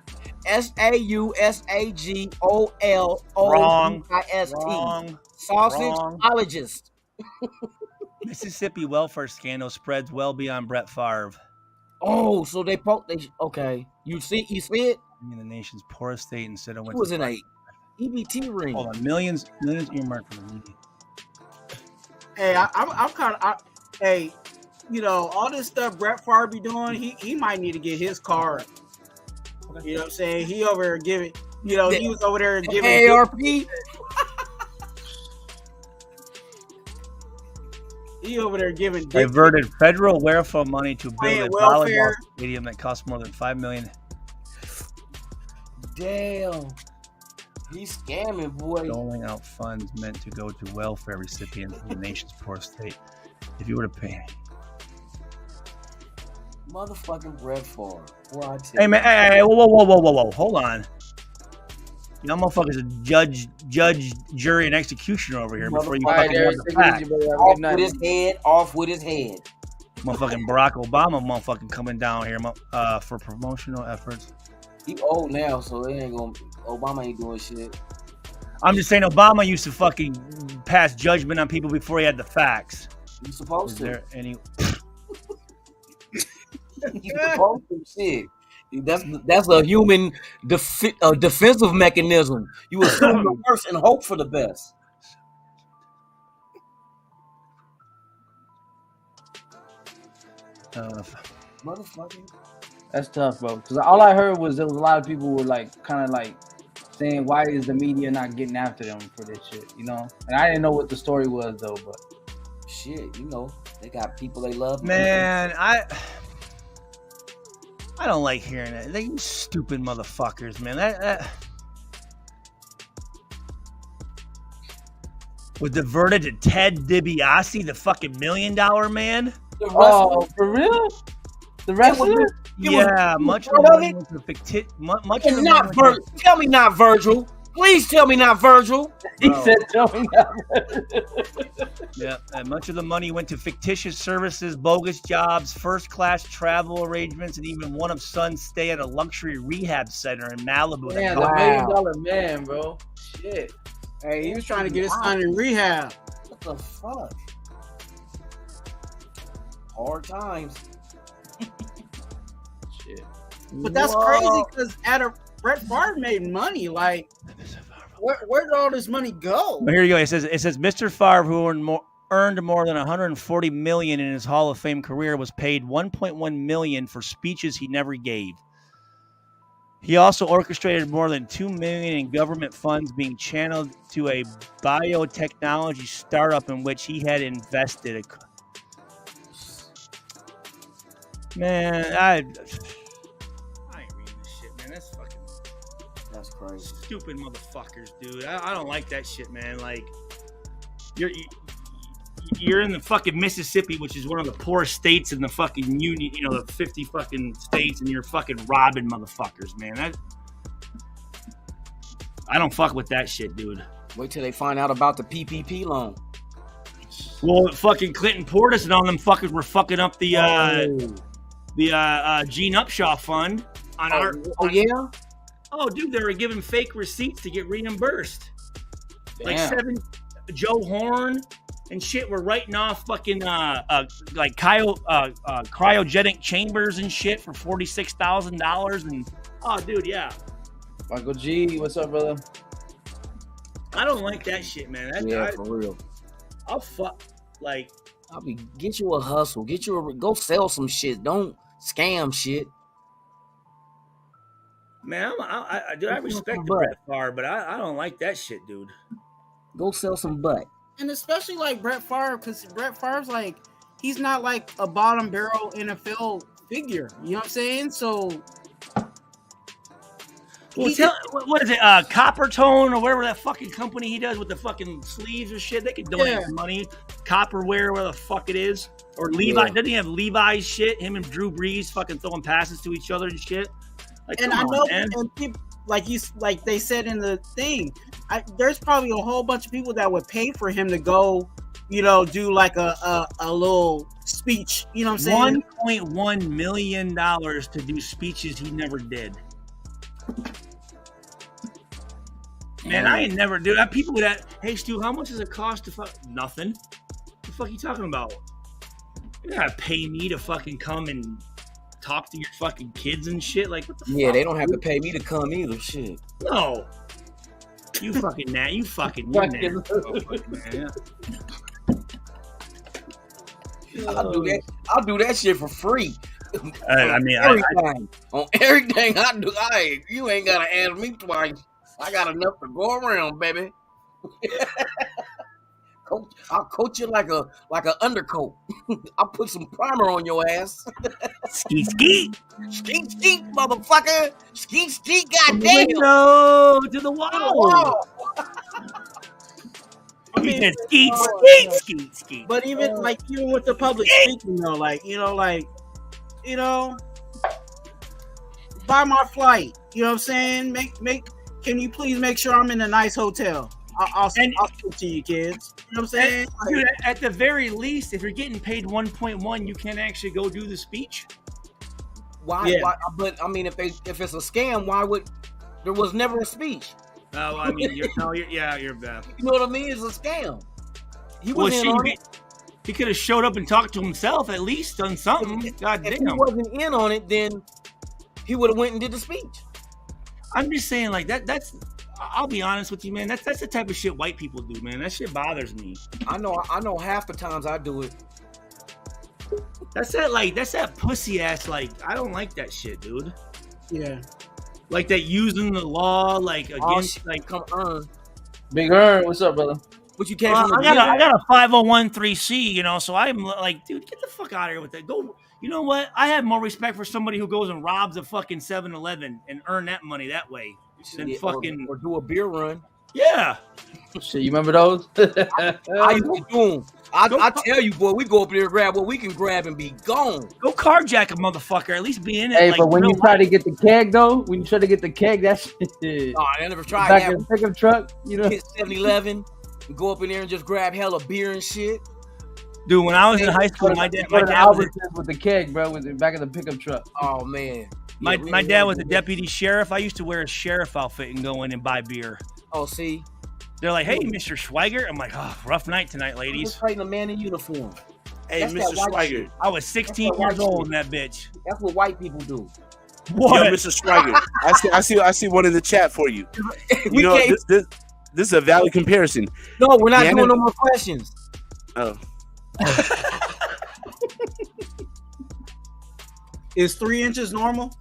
SAUSAGOLOGIST. Wrong. Sausageologist. Mississippi welfare scandal spreads well beyond Brett Favre. Oh, so they okay. You see it? I mean, the nation's poorest state instead of Who was in a EBT ring? Hold on, millions earmarked for the media. Hey, I'm kind of. Hey, you know, all this stuff Brett Favre be doing, he might need to get his card. You know what I'm saying? He over there giving. You know, he was over there giving ARP. He over there giving diverted federal welfare money to build a volleyball stadium that cost more than $5 million. Damn, he's scamming, boy. Doling out funds meant to go to welfare recipients in the nation's poorest state. If you were to pay, motherfucking Brett Favre. Hey man, hey, whoa, hold on. Y'all motherfuckers are judge, jury, and executioner over here before you fucking want the fact. Off with his head. Motherfucking Barack Obama motherfucking coming down here for promotional efforts. He old now, so it ain't gonna. Obama ain't doing shit. I'm just saying Obama used to fucking pass judgment on people before he had the facts. You supposed to. Is there any... You supposed to shit. That's a human defensive mechanism. You assume the worst and hope for the best. Motherfucking. That's tough, bro. Because all I heard was there was a lot of people were like, kind of like saying, "Why is the media not getting after them for this shit?" You know. And I didn't know what the story was though, but shit, you know, they got people they love. Man, I don't like hearing that. They stupid motherfuckers, man. That was diverted to Ted DiBiase, the fucking $1 million man. Oh, for real? The wrestler? Yeah, much of the money was fictitious. Much of the not Virgil. Tell me not Virgil. Please tell me not Virgil. He said, "Tell me not." Yeah, and much of the money went to fictitious services, bogus jobs, first-class travel arrangements, and even one of Son's stay at a luxury rehab center in Malibu. Man, the $1 million man, bro. Shit. Hey, he was trying to get his son in rehab. What the fuck? Hard times. Shit. But that's crazy because Brett Favre made money. Like, where did all this money go? Well, here you go. It says Mr. Favre, who earned more than $140 million in his Hall of Fame career, was paid $1.1 million for speeches he never gave. He also orchestrated more than $2 million in government funds being channeled to a biotechnology startup in which he had invested. Man, I ain't reading this shit, man. That's crazy. Stupid motherfuckers, dude. I don't like that shit, man. Like, you're in the fucking Mississippi, which is one of the poorest states in the fucking union, you know, the 50 fucking states, and you're fucking robbing motherfuckers, man. I don't fuck with that shit, dude. Wait till they find out about the PPP loan. Well, fucking Clinton Portis and all them fuckers were fucking up the Gene Upshaw fund on yeah. Oh, dude, they were giving fake receipts to get reimbursed. Damn. Like Joe Horn and shit were writing off fucking like cryogenic chambers and shit for $46,000 and dude, yeah. Michael G, what's up, brother? I don't like that shit, man. For real. I'll fuck get you a hustle, go sell some shit. Don't scam shit. Man, I respect the Brett Favre, but I don't like that shit, dude. Go sell some butt. And especially like Brett Favre, because Brett Favre's like, he's not like a bottom barrel NFL figure. You know what I'm saying? So. Well, what is it? Coppertone or whatever that fucking company he does with the fucking sleeves or shit. They could donate some money. Copperware, where the fuck it is. Or Levi. Doesn't he have Levi's shit? Him and Drew Brees fucking throwing passes to each other and shit. Like, and I know, and like they said in the thing, there's probably a whole bunch of people that would pay for him to go, do like a little speech. You know what I'm saying? $1.1 million to do speeches he never did. Man, I ain't never do that. People that, hey Stu, how much does it cost to fuck? Nothing. What the fuck are you talking about? You gotta pay me to fucking come and talk to your fucking kids and shit. Like, what the fuck? Yeah, they don't have to pay me to come either. Shit. No. You fucking that. You fucking man. I'll do that shit for free. I mean, everything. On everything I do, you ain't gotta ask me twice. I got enough to go around, baby. I'll coat you like a undercoat. I'll put some primer on your ass. Skeet skeet. Skeet skeet, motherfucker. Skeet skeet, goddamn. No, to the wall. I mean, skeet. But even with the public speaking though, buy my flight. You know what I'm saying? Can you please make sure I'm in a nice hotel? I'll speak to you kids. You know what I'm saying? Dude, at the very least, if you're getting paid 1.1, you can't actually go do the speech. Why? Yeah. Why? But I mean, if it's a scam, why would there was never a speech? Oh, I mean, you're bad. You know what I mean? It's a scam. He wasn't on it. He could have showed up and talked to himself, at least done something. God damn. If he wasn't in on it, then he would have went and did the speech. I'm just saying, like that's. I'll be honest with you, man. That's the type of shit white people do, man. That shit bothers me. I know. Half the times I do it. That's that pussy ass. Like, I don't like that shit, dude. Yeah. Like that using the law, like against, come on. Big Earn, what's up, brother? What you came from? I got a 501(c), so I'm like, dude, get the fuck out of here with that. Go. You know what? I have more respect for somebody who goes and robs a fucking 7-Eleven and earn that money that way. Than fucking or do a beer run. Yeah. Shit, you remember those? I used to do them. I tell you, boy, we go up there and grab what we can grab and be gone. Go carjack a motherfucker. At least be in it. Hey, but when you try to get the keg, that's oh, I never tried back that. in the pickup truck, Hit 7-Eleven and go up in there and just grab hella beer and shit. Dude, when I was in high school, my dad was with the keg, bro, with the back of the pickup truck. Oh man. My dad was a deputy sheriff. I used to wear a sheriff outfit and go in and buy beer. Oh, see? They're like, hey, Mr. Schweiger. I'm like, oh, rough night tonight, ladies. Just fighting a man in uniform. Hey, that's Mr. Schweiger. I was 16 years old in that bitch. That's what white people do. What? Yo, Mr. Schweiger, I see one in the chat for you. This is a valid comparison. No, we're not doing no more questions. Oh. Is 3 inches normal?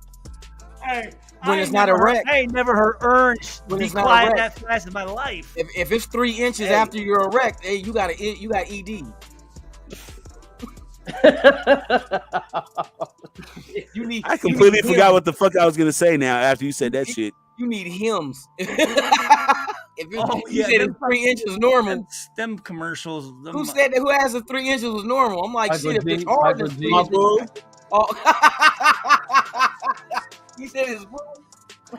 Hey, when it's not erect. I ain't never heard Ernst be quiet that fast in my life. If it's 3 inches after you're erect, hey, you got ED. I completely forgot what the fuck I was gonna say now after you said that shit. You need hymns. You said it's 3 inches normal. Them commercials. Who said that? Who asked if 3 inches was normal? I'm like, shit, if it's hard to see. Oh, you said it's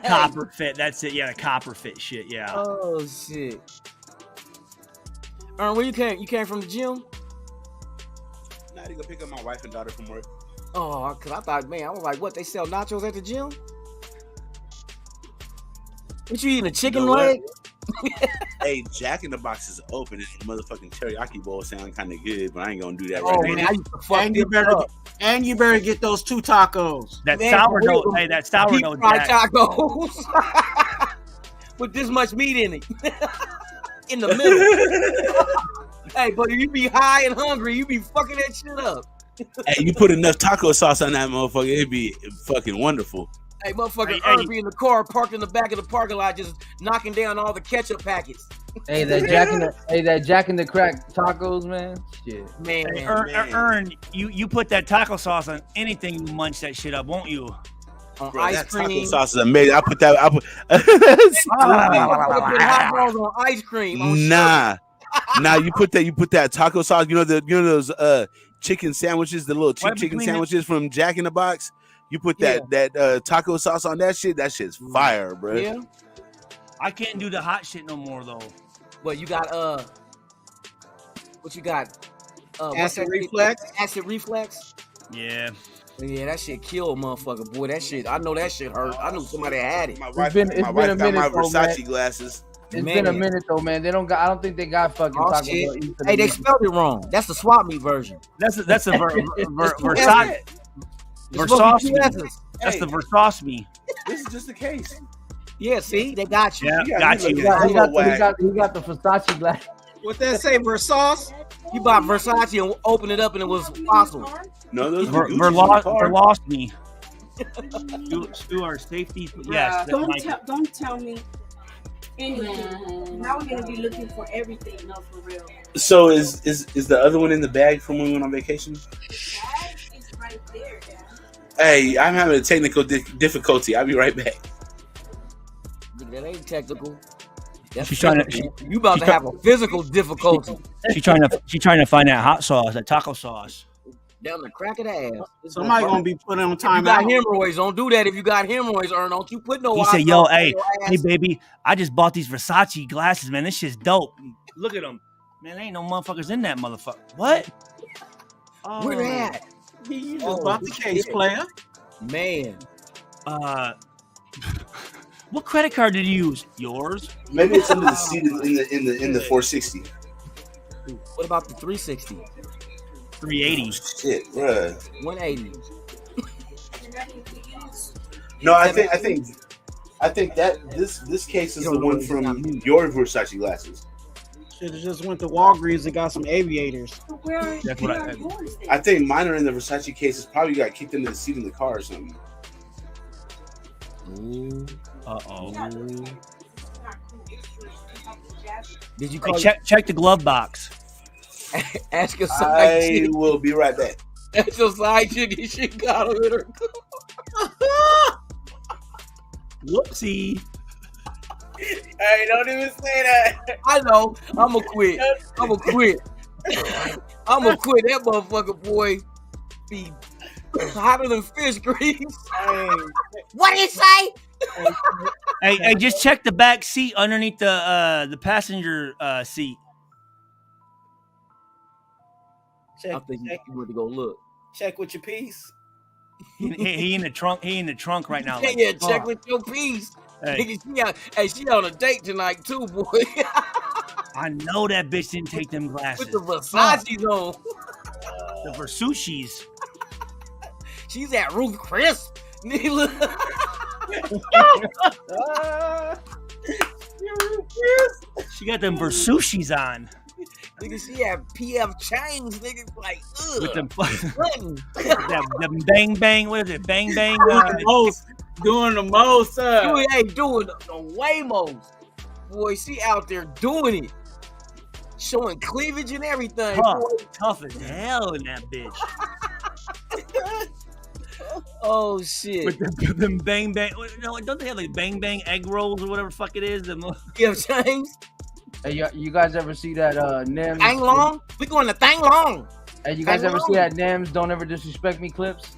copper fit. That's it. Yeah, the copper fit shit. Yeah. Oh shit. Where you came? You came from the gym? Nah, I go pick up my wife and daughter from work. Oh, cause I thought, man, I was like, what? They sell nachos at the gym? What you eating, a chicken leg? Hey, Jack in the Box is open. And motherfucking teriyaki bowl sound kind of good, but I ain't gonna do that right now. And you better get those 2 tacos. That sourdough. Hey, that sourdough. Tacos with this much meat in it, in the middle. Hey, but if you be high and hungry, you be fucking that shit up. Hey, you put enough taco sauce on that motherfucker, it'd be fucking wonderful. Hey, motherfucker, be in the car parked in the back of the parking lot, just knocking down all the ketchup packets. Hey, that Jack in the Crack tacos, man. Shit, man. Hey, Ern, you put that taco sauce on anything, you munch that shit up, won't you? Bro, ice cream. Taco sauce is amazing. I put hot balls on ice cream. Nah, you put that taco sauce. You know those chicken sandwiches, the little cheap chicken sandwiches from Jack in the Box. You put that taco sauce on that shit. That shit's fire, bro. Yeah. I can't do the hot shit no more though. But you got what you got? Acid reflex. Acid reflex. Yeah. Yeah, that shit killed, motherfucker. Boy, that shit. I know that shit hurt. I knew somebody had it. My wife got my Versace glasses. It's been a minute though, man. They don't got. I don't think they got fucking Taco Bell. Hey, they spelled it wrong. That's the swap meet version. That's a Versace. Versace. That's the Versace. This is just the case. Yeah, see, they got you. Yeah, got you. He got the Versace glass. What that say, Versace? You bought Versace and opened it up and it was fossil. No, those Versace. Stu our safety. Yes. Don't tell me anything. Now we're gonna be looking for everything. No, for real. So is the other one in the bag from when we went on vacation? It's right there, Dad. Hey, I'm having a technical difficulty. I'll be right back. That ain't technical. She's trying to. You about to have a physical difficulty. She's trying to find that hot sauce, that taco sauce. Down the crack of the ass. Somebody gonna be put on If you time got out. hemorrhoids, don't do that. If you got hemorrhoids, don't you put no. He said, "Yo, hey, baby, I just bought these Versace glasses, man. This shit's dope. Look at them, man. There ain't no motherfuckers in that motherfucker. What? Where they at? You just bought the case, player. Man. What credit card did you use? Yours? Maybe it's under the seat in the 460. What about the 360? 380. Shit, bruh. 180. No, I think that this case is the one from your Versace glasses. Should have just went to Walgreens and got some aviators. That's what I think mine are in the Versace cases. Probably got kicked into the seat in the car or something. Did you call check the glove box? Ask your side I chick. will be right back. Ask your side chick if she got him in her Whoopsie. Hey, don't even say that. I know. I'ma quit. I'ma quit. I'ma quit. That motherfucker boy be hotter than fish grease. What did he say? Hey, just check the back seat underneath the passenger seat. I think you went to go look. Check with your piece. He in the trunk. He in the trunk right now. Yeah, check with your piece. Hey. She on a date tonight too, boy. I know that bitch didn't take them glasses. With the Versace's on. The Versushis. She's at Ruth Chris. She got them Versushis on. Nigga, she had PF chains, nigga. Like, ugh. With them that bang bang. What is it? Bang bang. Doing the most. You ain't doing the way most. Boy, she out there doing it. Showing cleavage and everything. Tough as hell in that bitch. Oh shit! With them bang bang. No, don't they have like bang bang egg rolls or whatever the fuck it is? PF chains. Hey, you guys ever see that Nims? Thang Long? We going to Thang Long. Hey, you guys ever see that Nims Don't Ever Disrespect Me clips?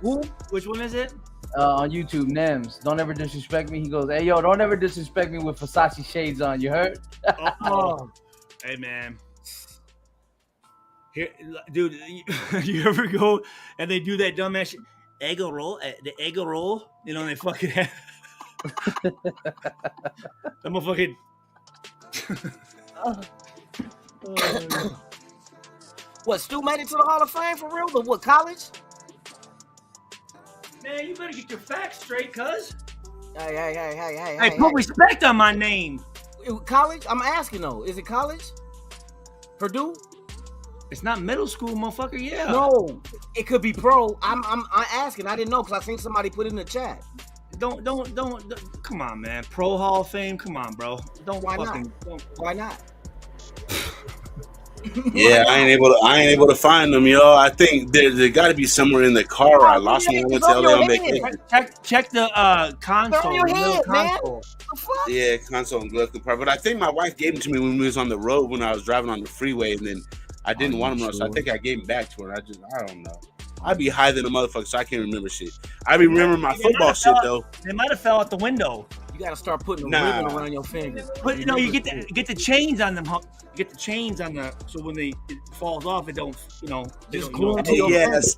Who? Which one is it? On YouTube, Nims Don't Ever Disrespect Me. He goes, hey, yo, don't ever disrespect me with Versace shades on. You heard? Hey, man. Here, dude, you ever go and they do that dumbass shit? Egg roll, the egg roll, you know, and they fucking have I'm a fucking What, Stu made it to the Hall of Fame for real? But what, college? Man, you better get your facts straight, cuz. Hey, put respect on my name. College? I'm asking though. Is it college? Purdue? It's not middle school, motherfucker. Yeah. No, it could be pro. I'm asking. I didn't know because I seen somebody put it in the chat. Don't. Come on, man. Pro Hall of Fame. Come on, bro. Why not? Yeah, I ain't able to find them, yo. I think they got to be somewhere in the car. I lost one until they on vacation. Check the console. Your head, console. Yeah, console and glove compartment. But I think my wife gave them to me when we was on the road when I was driving on the freeway, and then I didn't want them, so I think I gave them back to her. I don't know. I be high than a motherfucker, so I can't remember shit. I be remembering my football shit though. They might have fell out the window. You gotta start putting a ribbon around your finger. But you get the chains on them. Get the chains on the so when it falls off, it don't just glue into your finger. It's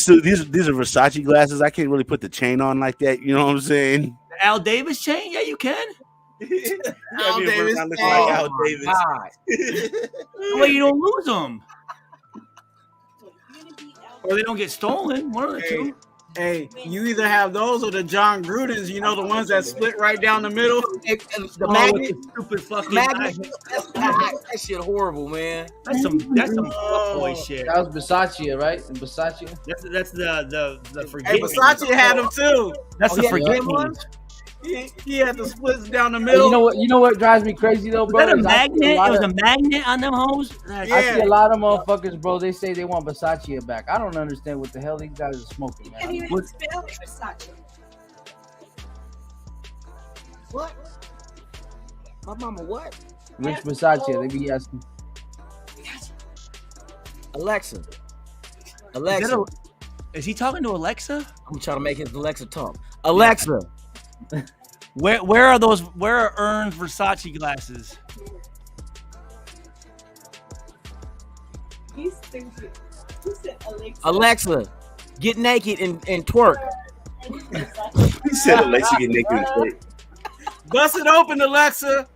still these are Versace glasses. I can't really put the chain on like that. You know what I'm saying? The Al Davis chain, yeah, you can. Al Davis. Like Al Davis. Well, you don't lose them. Or they don't get stolen. One of the two. Hey, you either have those or the John Grudens, the ones that split right down the middle. The magnet, stupid fucking magnet. That shit horrible, man. That's some boy shit. That was Versace, right? And Versace. That's the forget. Hey, Versace had them too. That's the forget one. He had the splits down the middle. You know what drives me crazy though, bro? Was that a magnet? It was a magnet on them hoes. I see a lot of motherfuckers, bro. They say they want Versace back. I don't understand what the hell these guys are smoking, man. Can't even spell Versace. What? My mama what? Rich Versace. They be asking. Alexa. Is he talking to Alexa? I'm trying to make his Alexa talk. Alexa. Where are Ern's Versace glasses? He's stupid. Who said Alexa? Alexa, get naked and twerk. He said Alexa get naked and twerk. Bust it open, Alexa.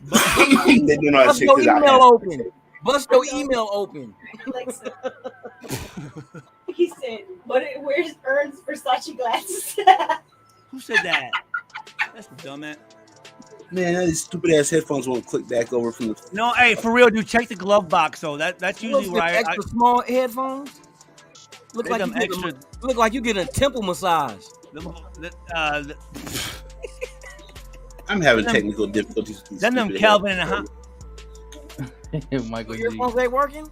They do not Bust your email open. Bust your email open. Alexa. He said, where's Ern's Versace glasses? Who said that? That's dumb, man. Man, these stupid ass headphones won't click back over from the. No, hey, for real, dude. Check the glove box though. That's usually where extra small headphones. Look like you get a temple massage. I'm having technical difficulties. Then them Calvin and Michael, your earphones ain't working.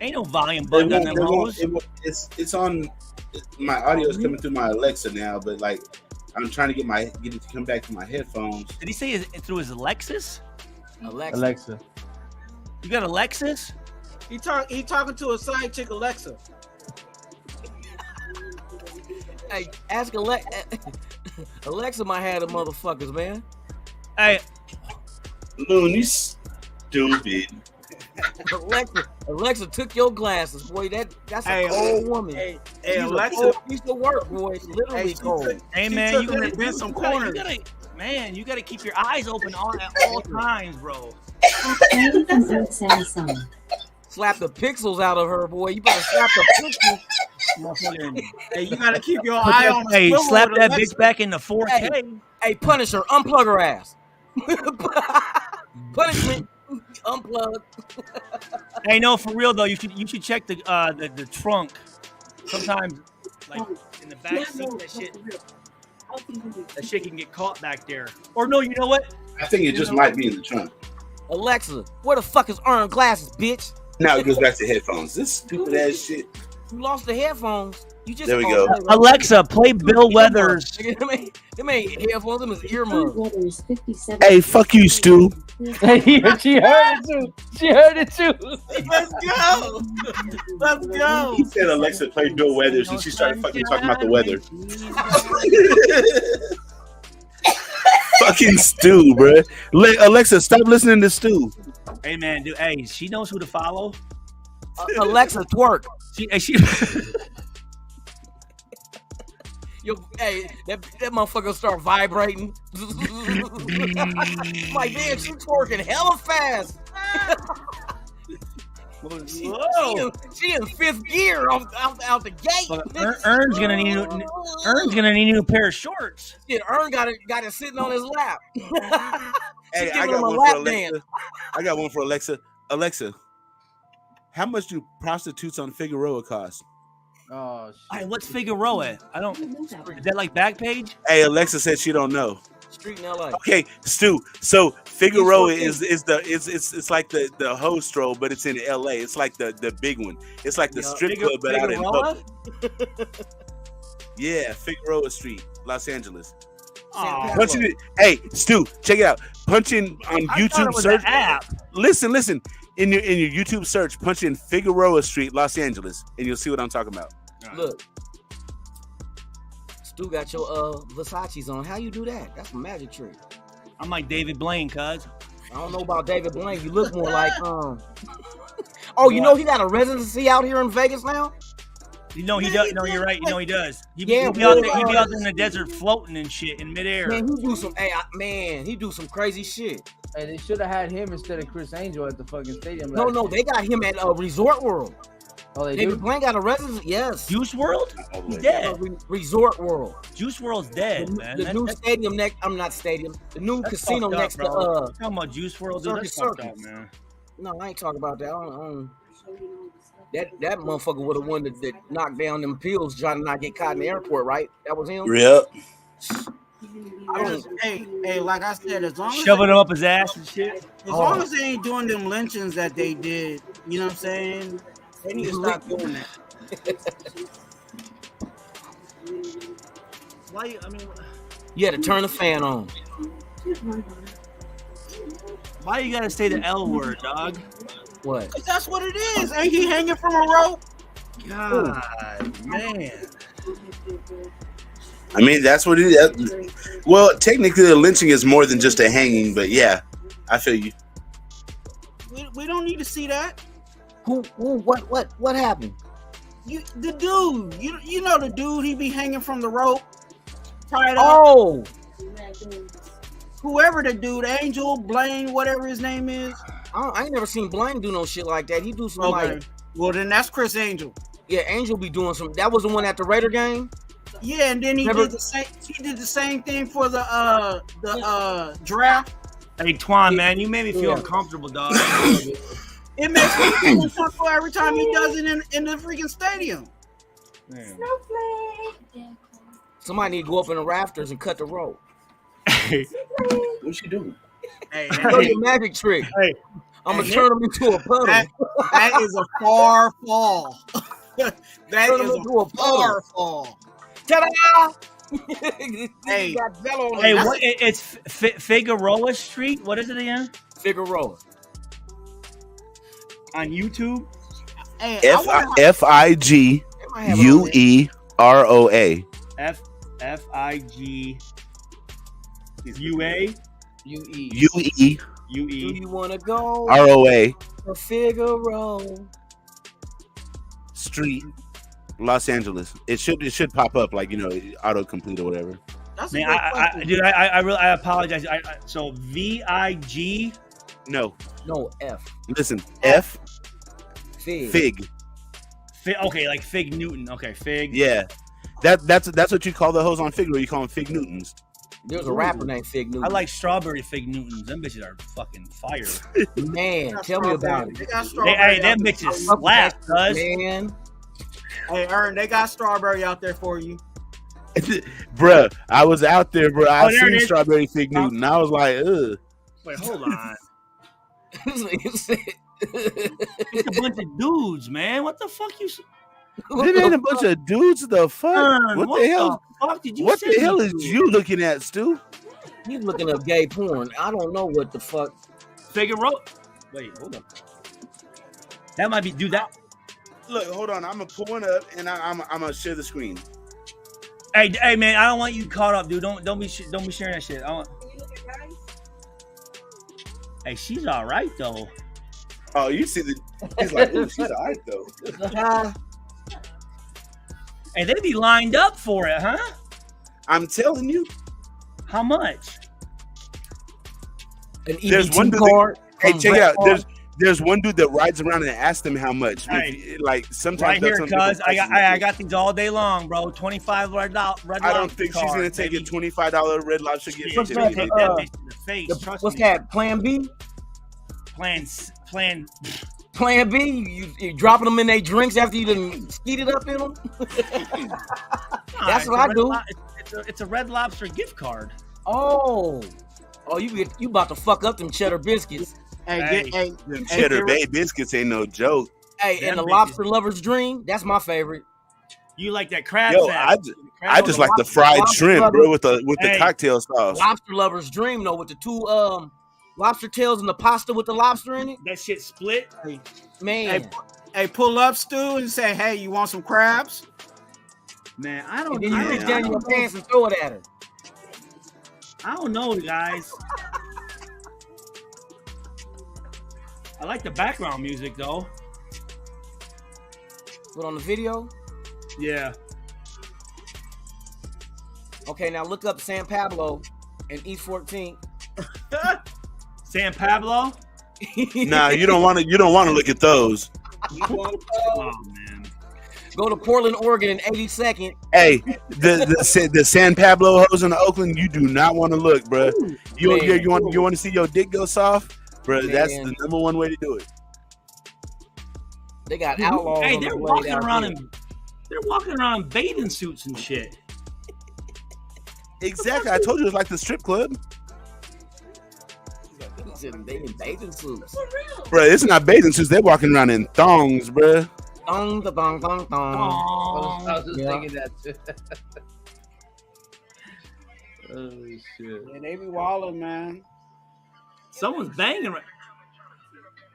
Ain't no volume button on them hoes. It's on. My audio is coming through my Alexa now, but like I'm trying to get it to come back to my headphones. Did he say it through his Alexis? Alexa. You got Alexis? He talking to a side chick, Alexa. Hey, ask Alexa. Alexa might have the motherfuckers, man. Hey, Loon, you stupid. Alexa took your glasses, boy. That's an old woman. Hey, Alexa, piece of work, boy. Literally cold. Hey, man, you gotta bend some corners. You gotta keep your eyes open at all times, bro. Slap the pixels out of her, boy. You better slap the pixels. Hey, you gotta keep your eye on. Hey, slap that bitch back in the 4K. Hey, punish her. Unplug her ass. Punishment. Unplug. Hey, no, for real though, you should check the trunk. Sometimes, like in the back seat, that shit can get caught back there. Or no, you know what? I think it just might be in the trunk. Alexa, where the fuck is Earn glasses, bitch? Now it goes back to headphones. This stupid ass shit. You lost the headphones. There we go. Alexa, play Bill Weathers. Them ain't headphones, them is earmuffs. Hey, fuck you, Stu. She heard it too. Let's go. Let's go. He said Alexa play Bill Weathers and she started fucking talking about the weather. Fucking Stu, bro. Alexa, stop listening to Stu. Hey, man, dude. Hey, she knows who to follow. Alexa, twerk. She Yo, hey, that motherfucker start vibrating. Like, man, she twerking hella fast. She in fifth gear out the gate. Ern's gonna need a new pair of shorts. Shit, Ern got it sitting on his lap. Hey, I got one for Alexa. I got one for Alexa. Alexa, how much do prostitutes on Figueroa cost? Oh, shit. Hey, what's Figueroa? I don't. Is that like Backpage? Hey, Alexa said she don't know. Street in LA. Okay, Stu. So Figueroa is like the hoe stroll, but it's in LA. It's like the big one. It's like the strip club, but out in public. Yeah, Figueroa Street, Los Angeles. Punch it. Hey, Stu, check it out. Punch in on YouTube. Search. App. Listen. in your YouTube search, punch in Figueroa Street, Los Angeles, and you'll see what I'm talking about. Look, Stu got your Versace's on. How you do that? That's a magic trick. I'm like David Blaine, cuz. I don't know about David Blaine. You look more like Oh, you know he got a residency out here in Vegas now? You know he does. No, you're right. You know he does. He be out there in the desert floating and shit in midair. Man, he do some crazy shit. Hey, they should have had him instead of Chris Angel at the fucking stadium. No, they got him at Resort World. Oh, they David Blaine got a residency. Yes. Juice World? He's dead. Resort World. Juice World's dead, man. The new stadium next. I'm not stadium. The new casino next to talking about Juice World, dude. That's fucked up, man. No, I ain't talking about that. That motherfucker would have won that knocked down them pills trying to not get caught in the airport, right? That was him. Yep. Hey, like I said, as long as shoving him up his ass and shit. As long as they ain't doing them lynchings that they did, you know what I'm saying? They need to stop doing that. Why? I mean, you had to turn the fan on. Why you gotta say the L word, dog? What? Cause that's what it is. Ain't he hanging from a rope? God, man. I mean, that's what it is. Well, technically, the lynching is more than just a hanging, but yeah, I feel you. We don't need to see that. What happened? The dude. You know the dude. He be hanging from the rope. Tied up. Oh. Whoever the dude, Angel, Blaine, whatever his name is. I ain't never seen Blaine do no shit like that. He do some like. Well, then that's Chris Angel. Yeah, Angel be doing some. That was the one at the Raider game. Yeah, and then he did the same. He did the same thing for the draft. Hey, Twan, man, you made me feel uncomfortable, dog. It makes me feel uncomfortable every time he does it in the freaking stadium. Snowflake. Somebody need to go up in the rafters and cut the rope. What you doing? Hey, show your magic trick. Hey, I'm gonna turn him into a puddle. That is a far fall. That is a far fall. Ta-da! Hey, what? It's Figueroa Street. What is it again? Figueroa. On YouTube. Hey, Figueroa. FIGUA. UE. UE. Do you want to go? ROA. To Figueroa Street, Los Angeles. It should pop up like autocomplete or whatever. That's Man, I apologize. So VIG. No F. Listen, F. Fig. Okay, like Fig Newton. Okay, Fig. Yeah, that's what you call the hoes on Figaro. You call them Fig Newtons. There's a rapper named Fig Newton. I like strawberry Fig Newtons. Them bitches are fucking fire. Man, tell me about it. Hey, them bitches slap, cuz. Man. Hey, Ern, they got strawberry out there for you. Bruh, I was out there, bro. I seen strawberry Fig Newton. I was like, ugh. Wait, hold on. It's a bunch of dudes, man. What the fuck you? It ain't a bunch of dudes. The fuck? What the hell? Fuck did you what say the hell is you looking at, Stu? He's looking up gay porn. I don't know what the fuck. Figueroa. Wait, hold on. That might be. Do that. Look, hold on. I'm gonna pull one up and I'm gonna share the screen. Hey, man. I don't want you caught up, dude. Don't be sharing that shit. Hey, she's all right though. Oh, you see he's like, ooh, she's all right though. Hey, they be lined up for it, huh? I'm telling you. How much? An There's one dude card. Hey, check it out. There's one dude that rides around and asks them how much. Hey, like sometimes right here, cuz I got these all day long, bro. 25 red lobster. I don't think she's gonna take a $25 Red Lobster gift certificate. What's that? Plan B? Plan B? You dropping them in their drinks after you done skeeted up in them? That's what I do. It's a Red Lobster gift card. Oh, you about to fuck up them cheddar biscuits. Hey, cheddar bay biscuits ain't no joke. Hey, and the lobster lover's dream, that's my favorite. You like that crab? Yo, I just like the fried shrimp, bro, with the cocktail sauce. Lobster lover's dream, though, with the two Lobster tails and the pasta with the lobster in it. That shit split. Man. Hey, pull up, Stu, and say, "Hey, you want some crabs?" Man, I don't. And then you I reach don't- down I in your don't know. pants and throw it at her. I don't know, guys. I like the background music though. Put on the video. Yeah. Okay, now look up San Pablo and East 14th. San Pablo. Nah, you don't want to. You don't want to look at those. Oh man. Go to Portland, Oregon in 82nd. Hey, the San Pablo hoes in Oakland, you do not want to look, bro. You want to see your dick go soft, bro? Man. That's the number one way to do it. They got outlaws. Hey, on they're the way walking down around here. they're walking around in bathing suits and shit. Exactly. I told you it's like the strip club, They in bathing suits. bro. It's not bathing suits. They're walking around in thongs, bro. Thong, da, thong, thong, thong. I was just Yeah. thinking that too. Oh shit! Yeah, they be wilding, man. Someone's banging. Right.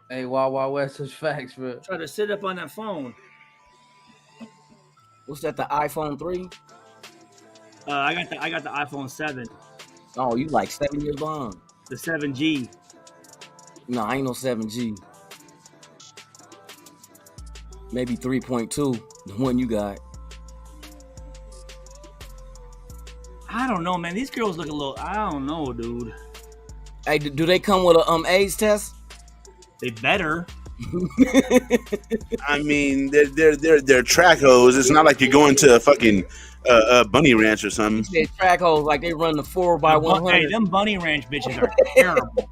Hey, Wild Wild West is facts, bro. Try to sit up on that phone. What's that? The iPhone 3? I got the iPhone 7, Oh, you like 7 years behind? the 7G. No, I ain't no 7G. Maybe 3.2, the one you got. I don't know, man. These girls look a little. I don't know, dude. Hey, do they come with a AIDS test? They better. I mean, they're track hoes. It's not like you're going to a fucking bunny ranch or something. They track hoes like they run the 4x100. Hey, them bunny ranch bitches are terrible.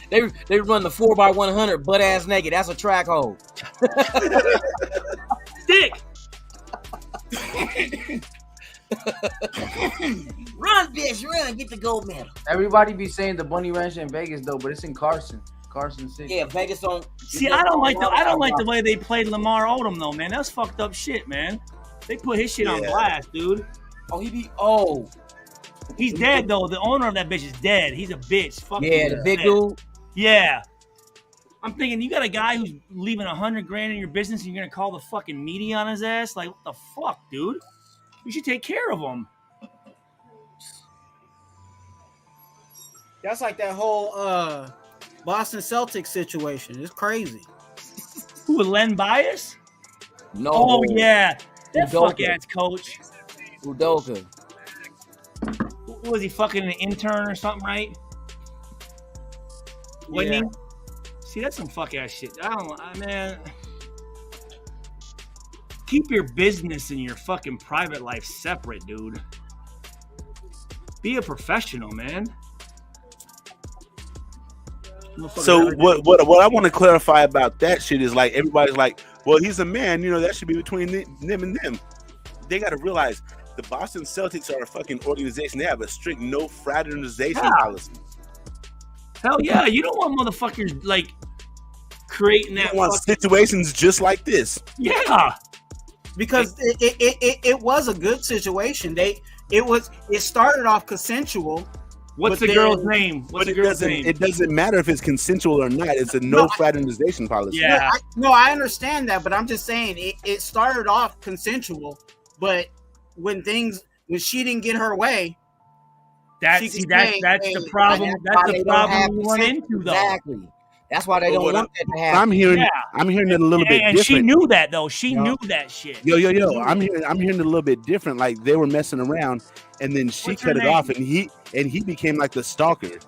They run the 4x100 butt ass naked. That's a track hole. Stick. Run, bitch, run! Get the gold medal. Everybody be saying the Bunny Ranch in Vegas though, but it's in Carson City. Yeah, Vegas on. See, I don't like the way they played Lamar Odom though, man. That's fucked up shit, man. They put his shit on blast, dude. Oh, he's dead though. The owner of that bitch is dead. He's a bitch. Fuck yeah, the big dude. Yeah. I'm thinking you got a guy who's leaving $100,000 in your business and you're gonna call the fucking media on his ass? Like, what the fuck, dude? You should take care of him. That's like that whole Boston Celtics situation. It's crazy. Who, with Len Bias? No. Oh yeah, that Udoka. fuck ass coach. Udoka. Who was he, fucking an intern or something, right? Wasn't he? See, that's some fuck ass shit. Man. Keep your business and your fucking private life separate, dude. Be a professional, man. So what I want to clarify about that shit is like everybody's like, well, he's a man, that should be between them and them. They got to realize the Boston Celtics are a fucking organization. They have a strict no fraternization policy. Hell yeah, you don't want motherfuckers like creating You that. don't want situations just like this. Yeah, because it was a good situation. It started off consensual. What's the girl's name? What's the girl's name? It doesn't matter if it's consensual or not. It's a no fraternization policy. Yeah. I understand that, but I'm just saying it started off consensual, but when she didn't get her way, that's the problem. That's the problem we run into, though. Exactly. That's why they don't want that to happen. I'm hearing it a little bit and different. she knew that though. She knew that shit. Yo. I'm hearing it a little bit different. Like they were messing around, and then she cut it off, and he became like the stalker.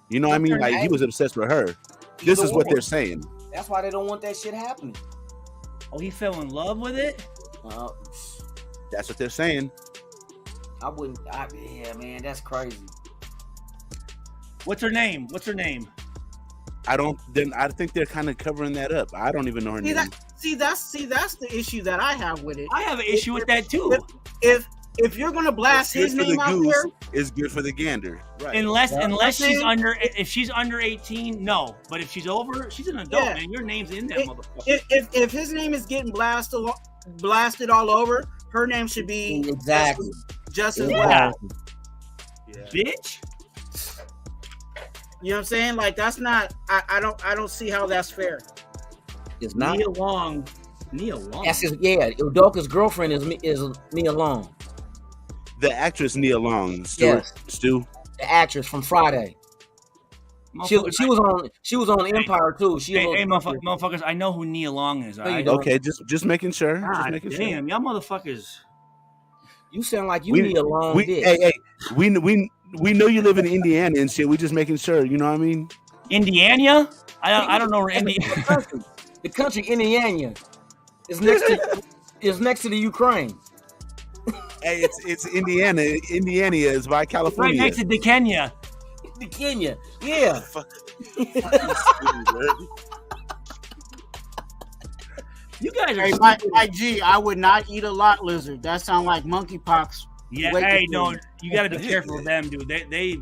You know what I mean? Like he was obsessed with her. This is what they're saying. That's why they don't want that shit happening. Oh, he fell in love with it? That's what they're saying. Yeah, man, that's crazy. What's her name? I think they're kind of covering that up. I don't even know her name. That's the issue that I have with it. I have an issue with that too. If you're gonna blast his name out there, it's good for the gander. Right. Unless she's if she's under 18, no. But if she's over, she's an adult, man. Your name's in that motherfucker. If his name is getting blasted all over, her name should be exactly just as well. Yeah. Bitch. You know what I'm saying? Like that's not. I don't see how that's fair. It's not. Nia Long. That's his, yeah. Udoka's girlfriend is Nia Long. The actress Nia Long. Yes. Stu. The actress from Friday. She was on Empire too. Hey, motherfuckers! I know who Nia Long is. Right? Okay, just making sure. God just making damn, sure. y'all motherfuckers! You sound like you Nia Long. Hey, we know you live in Indiana and shit. We just making sure. You know what I mean? Indiana? I don't know where Indiana. The country Indiana is next to the Ukraine. Hey, it's Indiana. Indiana is by California. Right next to Kenya. Kenya, yeah. You guys are. Hey, my G, I would not eat a lot lizard. That sounds like monkeypox. Yeah, hey, no, you got to be careful with them, dude. They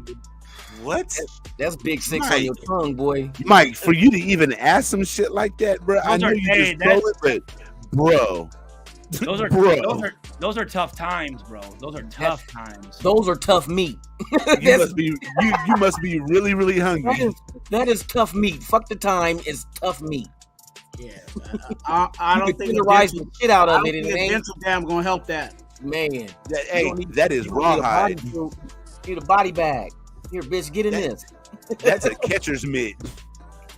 what? That's big six on your tongue, boy. Mike, for you to even ask some shit like that, bro. I know you just throw it, but bro. Those are tough times, bro. Those are tough times. Those are tough meat. You must be really, really hungry. That is tough meat. Fuck the time is tough meat. Yeah, I don't think the shit out of it. The dental dam gonna help that. Man, that is rawhide. Need a body bag. Here, bitch, get in this. That's a catcher's mitt.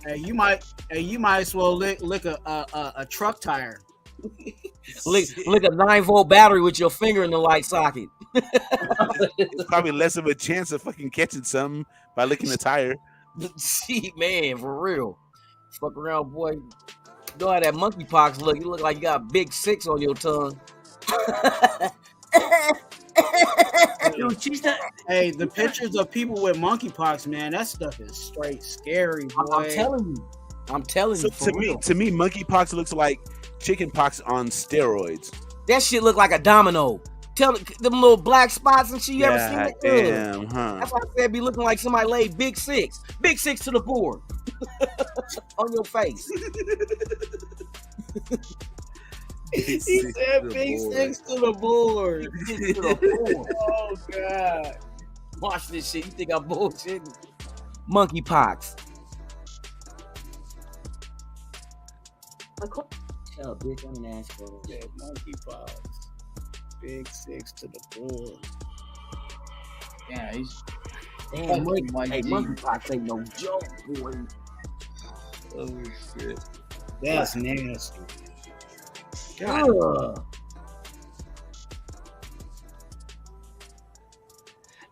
Hey, you might as well lick a truck tire. lick a 9-volt battery with your finger in the light socket. It's probably less of a chance of fucking catching something by licking the tire. See, man, for real. Fuck around, boy. You know how that monkeypox look? You look like you got a big 6 on your tongue. Dude, hey, the pictures of people with monkeypox, man, that stuff is straight scary, boy. I'm telling you. To me, monkeypox looks like chickenpox on steroids. That shit look like a domino. Tell them little black spots and shit. You ever seen it? Damn, huh? That's why I said be looking like somebody laid big 6 to the board on your face. He said big 6 to the board. Oh god! Watch this shit. You think I'm bullshitting? Monkeypox. Tell bitch I'm an asshole. Yeah, monkeypox. Big 6 to the board. Yeah, he's. Damn, monkeypox ain't no joke, boy. Oh shit. That's nasty. God.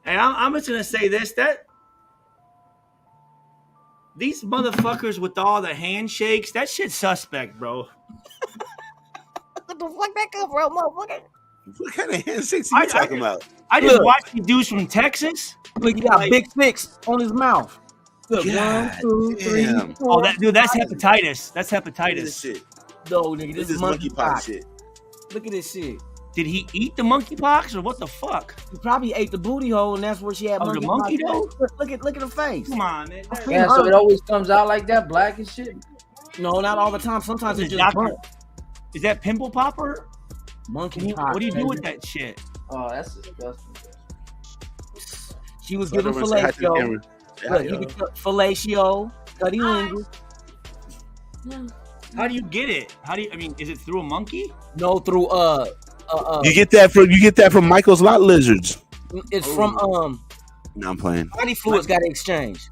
And I'm just gonna say this: that these motherfuckers with all the handshakes, that shit's suspect, bro. What the fuck that come from, motherfucker? What kind of handshakes are you talking about? I just watched these dudes from Texas. Look, he got big 6 on his mouth. Look, 1, 2, 3, 4. Oh, that's hepatitis. That's hepatitis. Shit. No, nigga, this is monkeypox shit. Look at this shit. Did he eat the monkeypox or what the fuck? He probably ate the booty hole, and that's where she had the monkey though. Look at her face. Come on, man. Yeah, so it always comes out like that, black and shit. No, not all the time. Sometimes it's just burnt. Is that pimple popper? Monkeypox. What do you do with that shit? Oh, that's disgusting. She was given fellatio. Look, you can cut fellatio, cutting. How do you get it? Is it through a monkey? No, through You get that from Michael's Lot Lizards. It's from No, I'm playing. Body fluids got to exchange.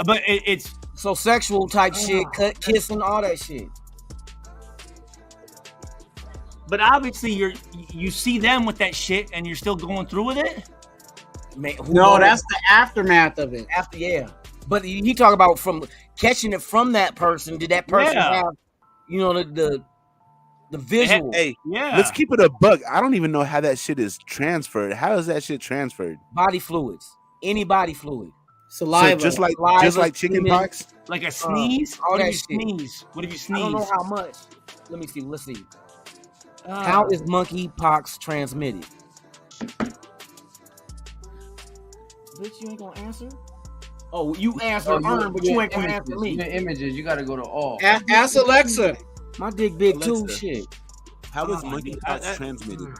But it's so sexual type shit, kissing, all that shit. But obviously you see them with that shit and you're still going through with it? Man, no, that's the aftermath of it. But he talk about from catching it from that person. Did that person have, the visual? Hey, let's keep it a buck. I don't even know how that shit is transferred. How is that shit transferred? Body fluids. Any body fluid. Saliva. So just like chickenpox? Like a sneeze? What if you sneeze? What if you sneeze? I don't know how much. Let me see. Let's see. How is monkeypox transmitted? Bitch, you ain't gonna answer? Oh, you answer but you ain't gonna answer me. The images, you gotta go to all. Ask Alexa. My dick big too, shit. How is monkeypox transmitted?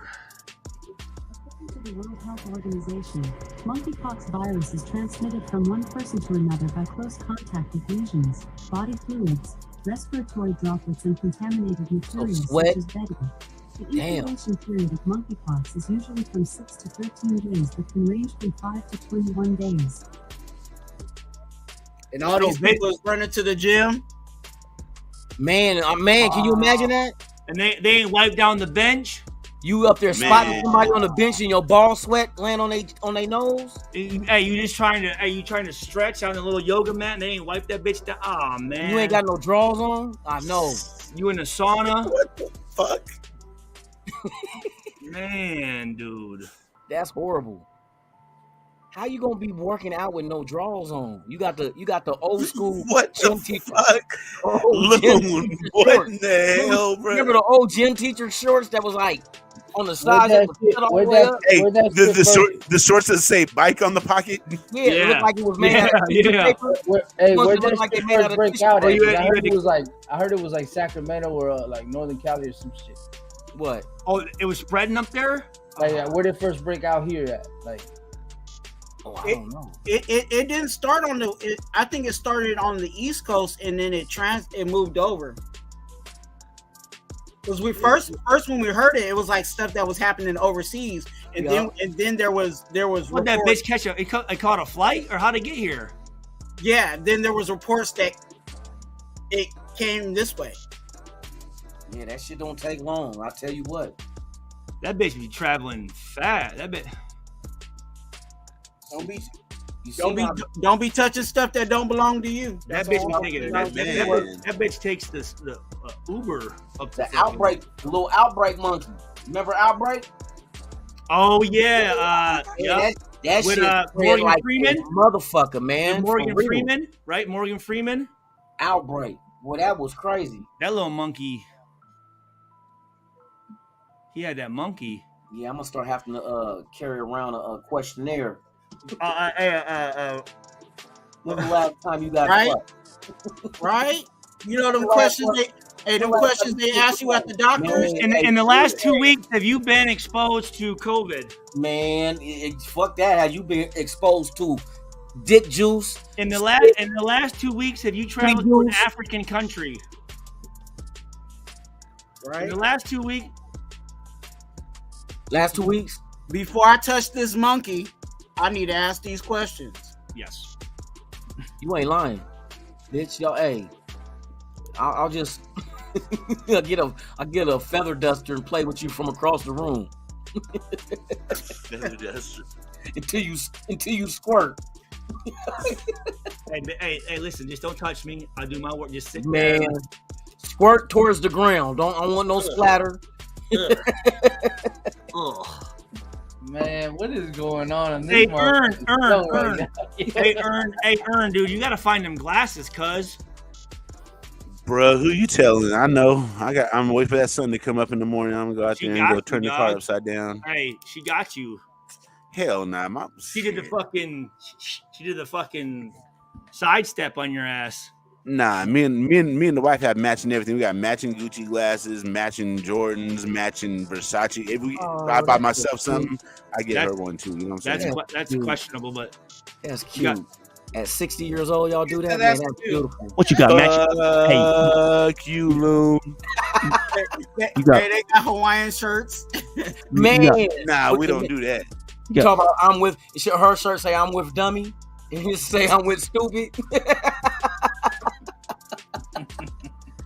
According to the World Health Organization, monkeypox virus is transmitted from one person to another by close contact with lesions, body fluids, respiratory droplets, and contaminated materials such as bedding. The incubation period of monkeypox is usually from 6 to 13 days, but can range from 5 to 21 days. And all these people is running to the gym. Man, can you imagine that? And they ain't wiped down the bench. You up there spotting somebody on the bench and your ball sweat land on they nose. Hey, you trying to stretch on a little yoga mat and they ain't wiped that bitch down. Oh man. You ain't got no drawers on? I know. You in the sauna? What the fuck? Man, dude. That's horrible. How you gonna be working out with no drawers on? You got the old school. What the fuck? Loon, what in the hell, bro? Remember the old gym teacher shorts that was like on the side? Hey, the shorts that say bike on the pocket? Yeah, it looked like it was made out of paper. Hey, where did that shit first break out at? I heard it was like Sacramento or like Northern Cali or some shit. What? Oh, it was spreading up there? Like, where did it first break out here at? Like, I don't know. It didn't start on I think it started on the East Coast and then it moved over. Because we first when we heard it was like stuff that was happening overseas, and then there was what that bitch catch it caught a flight or how'd it get here? Yeah, then there was reports that it came this way. Yeah, that shit don't take long. I tell you what. That bitch be traveling fast. That bitch. Don't be touching stuff that don't belong to you. That bitch be taking it. That bitch takes the Uber up to the outbreak, the little outbreak monkey. Remember Outbreak? Oh yeah, yeah. That with shit Morgan like Freeman, motherfucker, man. Morgan Freeman, right? Morgan Freeman. Outbreak. Boy, that was crazy. That little monkey. He had that monkey. Yeah, I'm gonna start having to carry around a questionnaire. When the last time you got right? You know them questions they ask you at the doctors. In the last 2 weeks, have you been exposed to COVID? Man, fuck that. Have you been exposed to dick juice? In the last 2 weeks, have you traveled to an African country? Right. In the last 2 weeks. Last 2 weeks? Before I touch this monkey, I need to ask these questions. Yes. You ain't lying, bitch. Yo, hey, I'll just I'll get a feather duster and play with you from across the room. Feather duster. until you squirt. hey, listen, just don't touch me. I'll do my work. Just sit there. Man, squirt towards the ground. I don't want no splatter. Man, what is going on in this Hey, market? Earn. Hey, Earn, dude, you gotta find them glasses, cuz. Bro, who you telling? I know. I'm waiting for that sun to come up in the morning. I'm gonna go out there and go turn the car upside down. Hey, she got you. Hell nah, she did the fucking sidestep on your ass. Nah, me and the wife have matching everything. We got matching Gucci glasses, matching Jordans, matching Versace. If I buy myself something, I get her one too. You know what I'm saying? That's questionable, but that's cute. At 60 years old, y'all do that? That's beautiful. What you got, Fuck you, Loon. They got Hawaiian shirts. Man. Nah, we don't do that. You talk about her shirt say I'm with dummy, and his say I'm with stupid.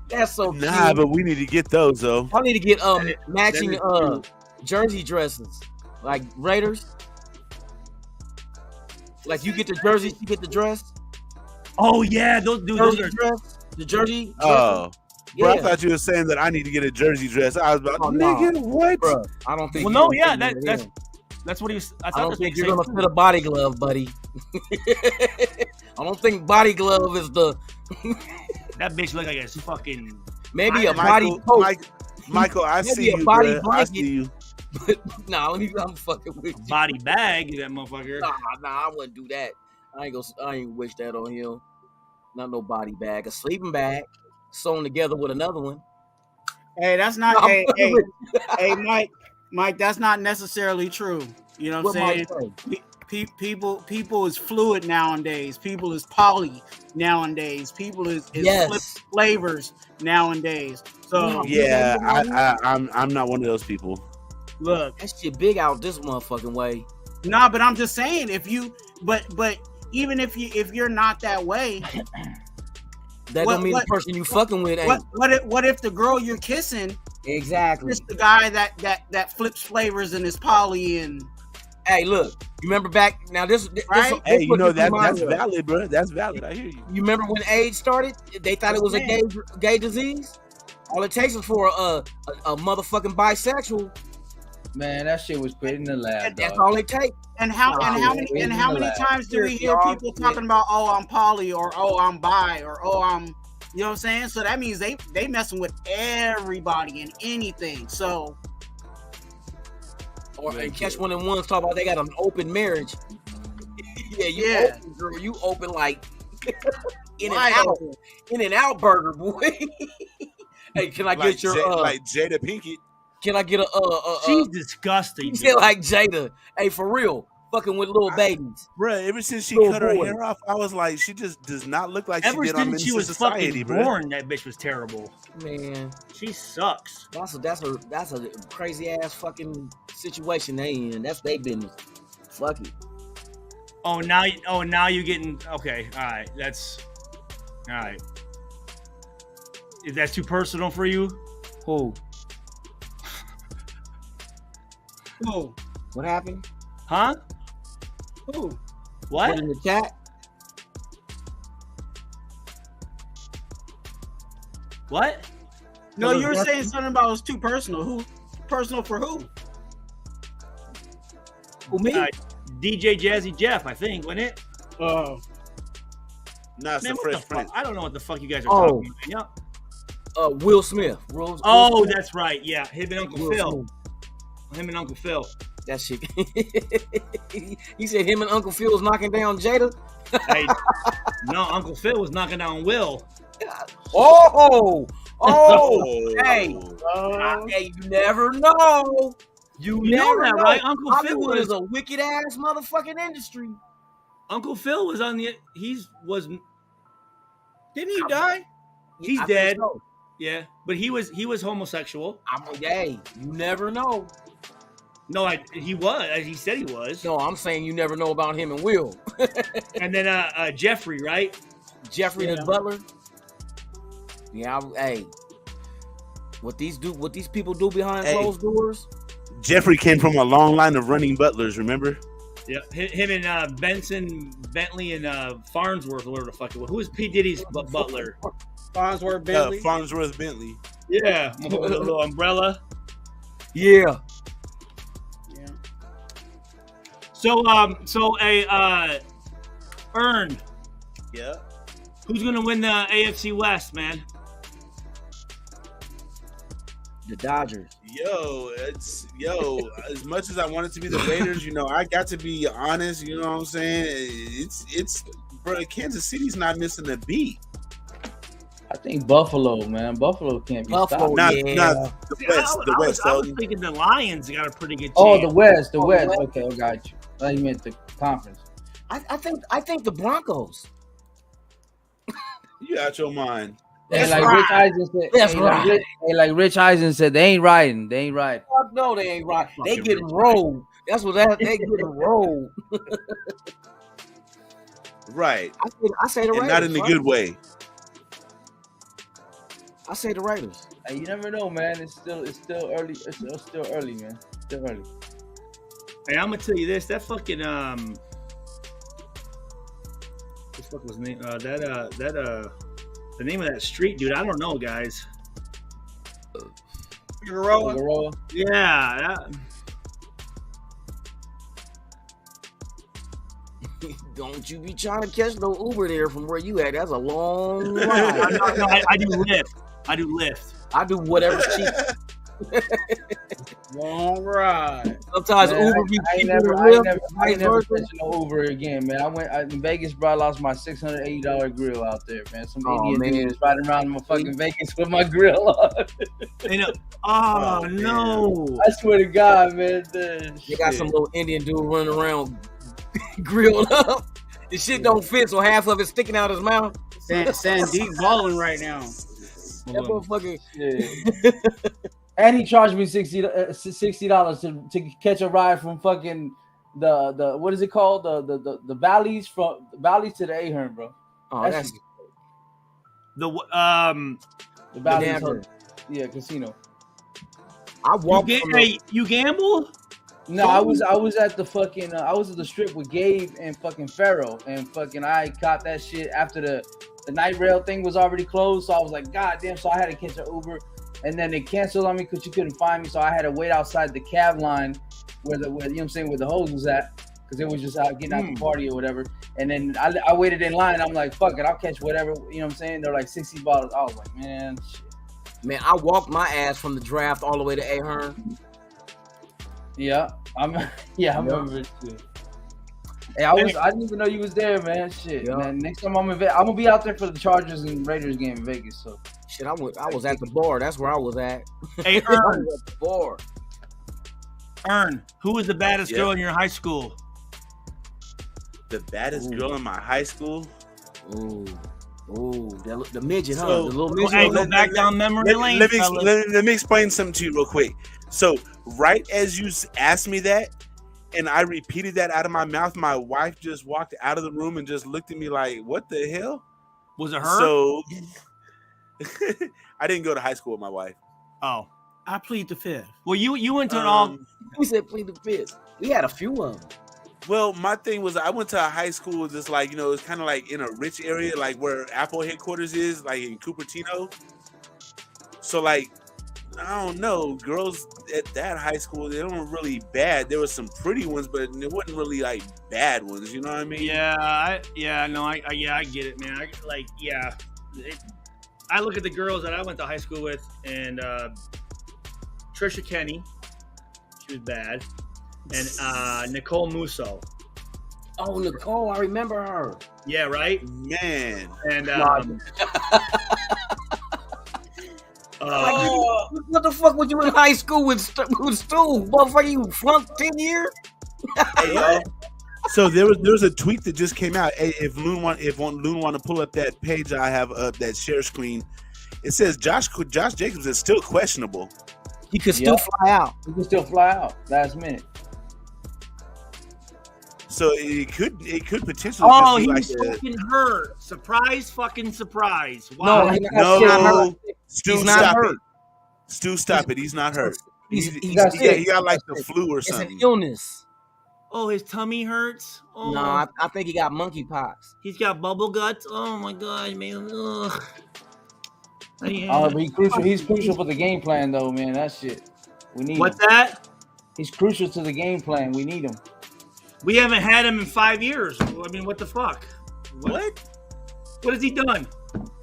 That's so cute. Nah, but we need to get those though. I need to get matching jersey dresses, like Raiders. Like you get the jersey, you get the dress. Oh yeah, those dress, the jersey. Oh, yeah. Bro, I thought you were saying that I need to get a jersey dress. I was about, nigga, what? Bro, I don't think. Well, no, yeah, that's what he was. I don't think you're gonna fit a body glove, buddy. I don't think body glove is the. That bitch look like a fucking. Maybe a body coat. Michael, I see you, bro. I see you. Nah, I'm fucking with you. Body bag, that motherfucker. Nah, I wouldn't do that. I ain't wish that on him. Not no body bag. A sleeping bag sewn together with another one. Hey, that's not. Hey, Mike, that's not necessarily true. You know what I'm saying? People is fluid nowadays. People is poly nowadays. People is flip flavors nowadays. So yeah, I'm not one of those people. Look, that shit big out this motherfucking way. Nah, but I'm just saying, if you, but even if you're not that way, that don't mean the person you fucking with ain't. What if the girl you're kissing exactly is the guy that flips flavors and is poly and. Hey, look! You remember back now? This right? Hey, you know that's valid, bro. That's valid. I hear you. You remember when AIDS started? They thought it was a gay disease. All it takes is for a motherfucking bisexual. Man, that shit was put in the lab. That's all it takes. And how many times do we hear people talking about, oh, I'm poly, or oh, I'm bi, or oh, I'm, you know what I'm saying? So that means they messing with everybody and anything. So. Or and catch one and ones talk about they got an open marriage. You open, girl. You open like in and out burger, boy. Hey, can I get your like Jada Pinkett? Can I get a she's disgusting. She like Jada. Hey, for real. Fucking with little babies. Bruh, ever since she cut her hair off, I was like, she just does not look like she did on Minister she was Society, fucking born, that bitch was terrible. Man. She sucks. That's a crazy ass fucking situation they in. That's they business. Fuck it. Now you're getting okay. All right. That's all right. Is that too personal for you? Who? Who? What happened? Huh? Who? What? Put in the chat. What? No, you were saying something about it was too personal. Who? Personal for who? Who, me? DJ Jazzy Jeff, I think, wasn't it? Oh. No, it's the Fresh Prince. I don't know what the fuck you guys are talking about. Yep. Will Smith. Will Smith. That's right. Yeah, him and Uncle Phil. Him and Uncle Phil. That shit. He said him and Uncle Phil was knocking down Jada. Hey, no, Uncle Phil was knocking down Will. Oh, hey, you never know. You know that, right? Uncle Phil is a wicked ass motherfucking industry. Uncle Phil was on the. Didn't he die? He's I dead. So. Yeah, but he was homosexual. Hey, you never know. No, he was. He said he was. No, I'm saying you never know about him and Will. And then Jeffrey, right? Jeffrey the butler. Yeah, hey. What these people do behind closed doors? Jeffrey came from a long line of running butlers, remember? Yeah, him and Benson, Bentley, and Farnsworth, or whatever the fuck it was. Who was P. Diddy's butler? Farnsworth Bentley. Farnsworth Bentley. Yeah, with a little umbrella. Yeah. So Earn. Yeah. Who's gonna win the AFC West, man? The Dodgers. As much as I want it to be the Raiders, I got to be honest. You know what I'm saying? It's bro. Kansas City's not missing a beat. I think Buffalo, man. Buffalo can't be stopped. Not the West. I was thinking the Lions got a pretty good chance. Oh, the West. Okay, I got you. I thought you meant the conference. I think the Broncos. You out your mind. Rich Eisen said. That's right. Like Rich Eisen said, they ain't riding. They ain't riding. Fuck no, they ain't riding. They getting rolled. That's what they getting rolled. Right. I say the Raiders. And not in the good way. I say the Raiders. Hey, you never know, man. It's still early. It's still early, man. Still early. Hey, I'm gonna tell you this. That fucking what the fuck was the name? The name of that street, dude. I don't know, guys. Figueroa. Yeah. Don't you be trying to catch no Uber there from where you at. That's a long ride. I do Lyft. I do whatever's cheap. Long ride. Sometimes Man, Uber be I ain't cheaper never, than I ain't Lyft, never, I vice ain't never versa. catching no Uber again, man. I went in Vegas, bro. I lost my $680 grill out there, man. Some Indian dude was riding around in my fucking Vegas with my grill on. Oh no! I swear to God, man. They got some little Indian dude running around grilled up. The shit don't fit, so half of it sticking out his mouth. Sandeep balling right now. That motherfucker. And he charged me $60 to catch a ride from fucking the what is it called, the valleys from the valleys to the Ahern, bro. Oh, that's the valleys, Denver. yeah, casino. I walked. You gamble? No, I was at the fucking I was at the strip with Gabe and fucking Pharaoh, and fucking I caught that shit after the night rail thing was already closed. So I was like, God damn! So I had to catch an Uber, and then they canceled on me because you couldn't find me. So I had to wait outside the cab line where you know what I'm saying, where the hose was at, because it was just out getting out the party or whatever. And then I waited in line. I'm like, fuck it, I'll catch whatever. You know what I'm saying? They're like $60. I was like, man, shit. Man, I walked my ass from the draft all the way to Ahern. Yeah, I remember it too. Hey, I didn't even know you was there, man. Shit, man. Next time I'm gonna be out there for the Chargers and Raiders game in Vegas. So shit, I was at the bar. That's where I was at. Hey, I was at the bar. Ern, who was the baddest girl in your high school? The baddest girl in my high school? Ooh, the midget, So, huh? The little midget. Hey, go back down memory lane, let fellas. me explain something to you real quick. So, right as you asked me that, and I repeated that out of my mouth, my wife just walked out of the room and just looked at me like, what the hell? Was it her? So, I didn't go to high school with my wife. Oh. I plead the fifth. Well, you went to an all... We said plead the fifth. We had a few of them. Well, my thing was I went to a high school just like, it's kind of like in a rich area, like where Apple headquarters is, like in Cupertino. So, like, I don't know, girls at that high school, they weren't really bad. There were some pretty ones, but it wasn't really like bad ones. You know what I mean? Yeah, I get it, man. I look at the girls that I went to high school with, and Trisha Kenny, she was bad, and Nicole Musso. Oh, Nicole, I remember her. Yeah, right, man. And what the fuck was you in high school with Stu? Motherfucker, you flunked 10 years? Hey, y'all. So there was a tweet that just came out. Hey, if Loon want to pull up that page I have up, that share screen, it says Josh Jacobs is still questionable. He could still fly out. He could still fly out last minute. So it could potentially. Oh, be he's like fucking hurt. Surprise, fucking surprise. Wow. No, Stu, he's not stop hurt. it. Stu, stop it. He's not hurt. He got like the flu or something. It's an illness. Oh, his tummy hurts? Oh. No, I think he got monkeypox. He's got bubble guts? Oh, my God, man. Ugh. But he's crucial for the game plan, though, man. That shit. We need What's him. that? He's crucial to the game plan. We need him. We haven't had him in 5 years. I mean, what the fuck? What has he done?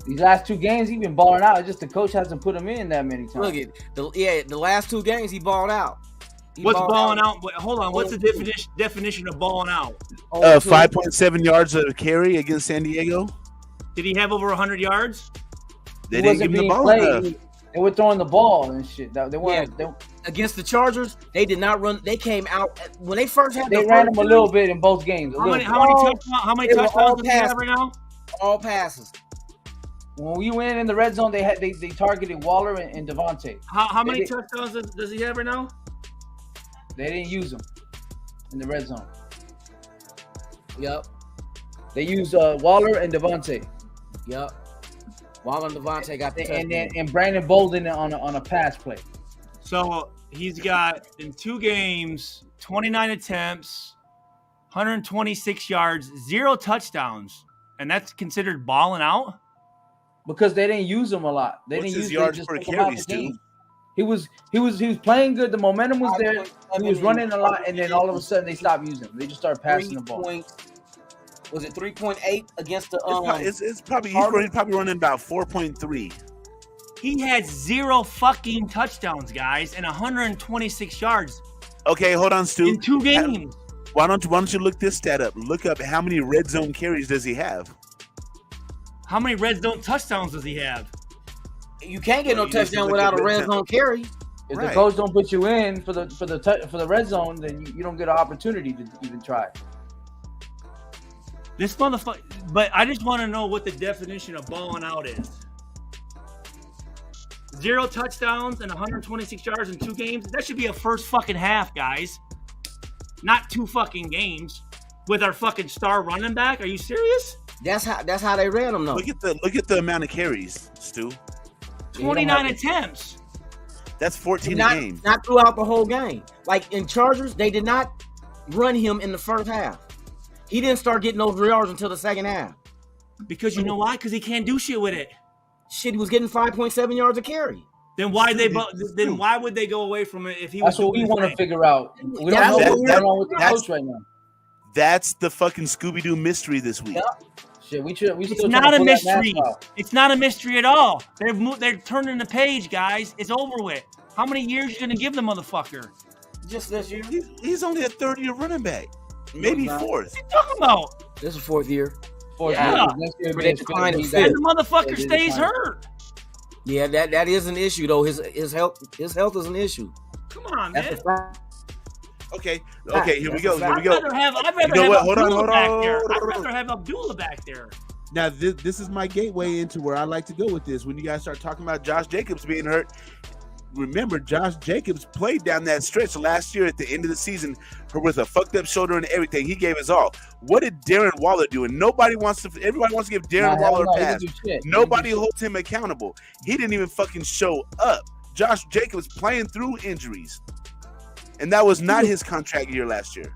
These last 2 games, he's been balling out. It's just the coach hasn't put him in that many times. Look at the last 2 games he balled out. What's balling out? Hold on. What's the definition of balling out? 5.7 yards of carry against San Diego. Did he have over 100 yards? They didn't give him the ball enough. They were throwing the ball and shit. They weren't. Against the Chargers, they did not run. They came out when they first had. They ran him a little bit in both games. How many touchdowns do they have right now? All passes. When we went in the red zone, they targeted Waller and Devontae. How many touchdowns does he have right now? They didn't use him in the red zone. Yep. They used Waller and Devontae. Yep. Waller and Devontae got the touchdown. And Brandon Bolden on a pass play. So he's got in 2 games 29 attempts, 126 yards, 0 touchdowns, and that's considered balling out. Because they didn't use him a lot. They What's didn't his use yards just per took him out carry, the Stu? game. He was playing good. The momentum was there. He was running a lot, and then all of a sudden they stopped using him. They just started passing the ball. Was it 3.8 against the? It's probably he's probably running about 4.3. He had 0 fucking touchdowns, guys, and 126 yards. Okay, hold on, Stu. In 2 games. Why don't you look this stat up? Look up how many red zone carries does he have? How many red zone touchdowns does he have? You can't get no touchdown without a red zone carry. If the coach don't put you in for the red zone, then you don't get an opportunity to even try. This motherfucker. But I just want to know what the definition of balling out is. 0 touchdowns and 126 yards in 2 games. That should be a first fucking half, guys. Not 2 fucking games with our fucking star running back. Are you serious? That's how they ran them though. Look at the amount of carries, Stu. 29 attempts. That's 14 a game. Not throughout the whole game. Like in Chargers, they did not run him in the first half. He didn't start getting those yards until the second half. Because you know why? Because he can't do shit with it. Shit, he was getting 5.7 yards a carry. Then why would they go away from it if he was? That's what we want to figure out. We don't know what's going on with the coach right now. That's the fucking Scooby-Doo mystery this week. Shit, it's not a mystery. It's not a mystery at all. They're turning the page, guys. It's over with. How many years you gonna give the motherfucker? Just this year. He's only a third-year running back, maybe fourth. What are you talking about? This is 4th year. Yeah. The motherfucker stays hurt. Yeah, that is an issue though. His health is an issue. Come on, man. Okay, here we go. I'd rather have Abdullah back there. I'd rather have Abdullah back there. Now, this is my gateway into where I like to go with this. When you guys start talking about Josh Jacobs being hurt, remember Josh Jacobs played down that stretch last year at the end of the season with a fucked up shoulder and everything. He gave his all. What did Darren Waller do? And everybody wants to give Darren Waller a pass. Nobody holds him accountable. He didn't even fucking show up. Josh Jacobs playing through injuries. And that was not his contract year last year.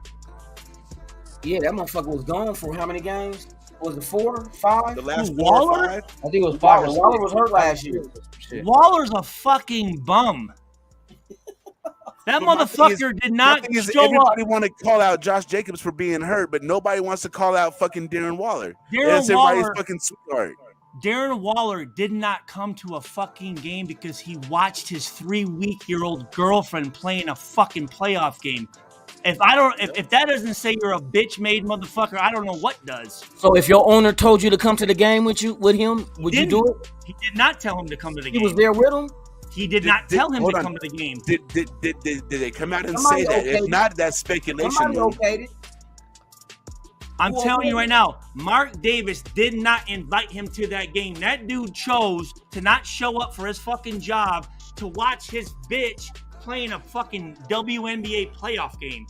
Yeah, that motherfucker was gone for how many games? Was it 4, 5? The last 4 or 5? I think it was 5. Waller was hurt last year. Waller's a fucking bum. That motherfucker did not show up. Everybody want to call out Josh Jacobs for being hurt, but nobody wants to call out fucking Darren Waller. Everybody's fucking sweetheart. Darren Waller did not come to a fucking game because he watched his 3-week-old girlfriend playing a fucking playoff game. If that doesn't say you're a bitch-made motherfucker, I don't know what does. So if your owner told you to come to the game with him, would you do it? He did not tell him to come to the game. He was there with him? He did not tell him to come to the game. Did they come out and say that? If not, that's speculation. Somebody okayed it. I'm telling you right now, Mark Davis did not invite him to that game. That dude chose to not show up for his fucking job to watch his bitch playing a fucking WNBA playoff game.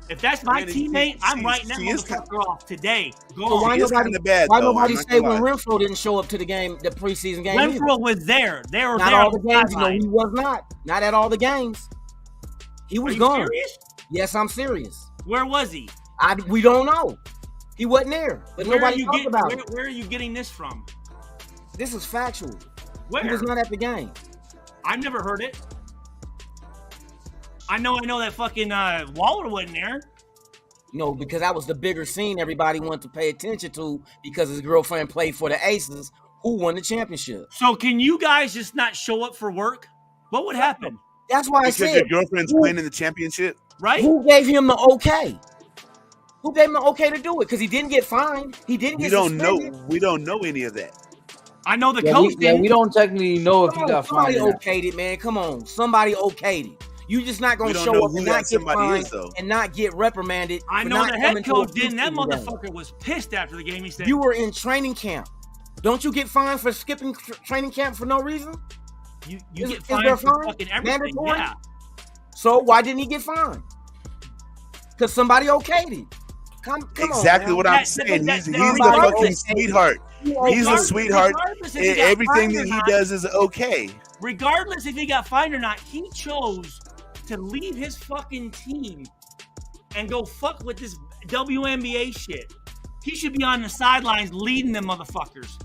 If that's my teammate, I'm writing that motherfucker off today. Go on. Why nobody say when Renfro didn't show up to the game, the preseason game? Renfro was there. They were not there. All the games, he was not. Not at all the games. He was gone. Serious? Yes, I'm serious. Where was he? We don't know. He wasn't there, but nobody talked about it. Where are you getting this from? This is factual. Where? He was not at the game. I've never heard it. I know that fucking Waller wasn't there. No, because that was the bigger scene everybody wanted to pay attention to because his girlfriend played for the Aces, who won the championship. So can you guys just not show up for work? What would happen? That's why I said. Because your girlfriend's playing in the championship? Right? Who gave him the okay? Who gave him the okay to do it? Because he didn't get fined. He didn't get suspended. We don't know any of that. I know the coach did. We don't technically know if he got fined. Somebody okayed it, man. Come on. Somebody okayed it. You just not going to show up and not get fined and not get reprimanded. I know the head coach didn't. That motherfucker was pissed after the game. He said, "You were in training camp. Don't you get fined for skipping training camp for no reason? You get fined for fucking everything. Mandatory? Yeah. So why didn't he get fined? Because somebody okayed it. Come exactly on, what I'm saying. He's a fucking sweetheart. He's a sweetheart. Everything that he does is okay. Regardless if he got fined or not, he chose to leave his fucking team and go fuck with this WNBA shit. He should be on the sidelines leading them motherfuckers.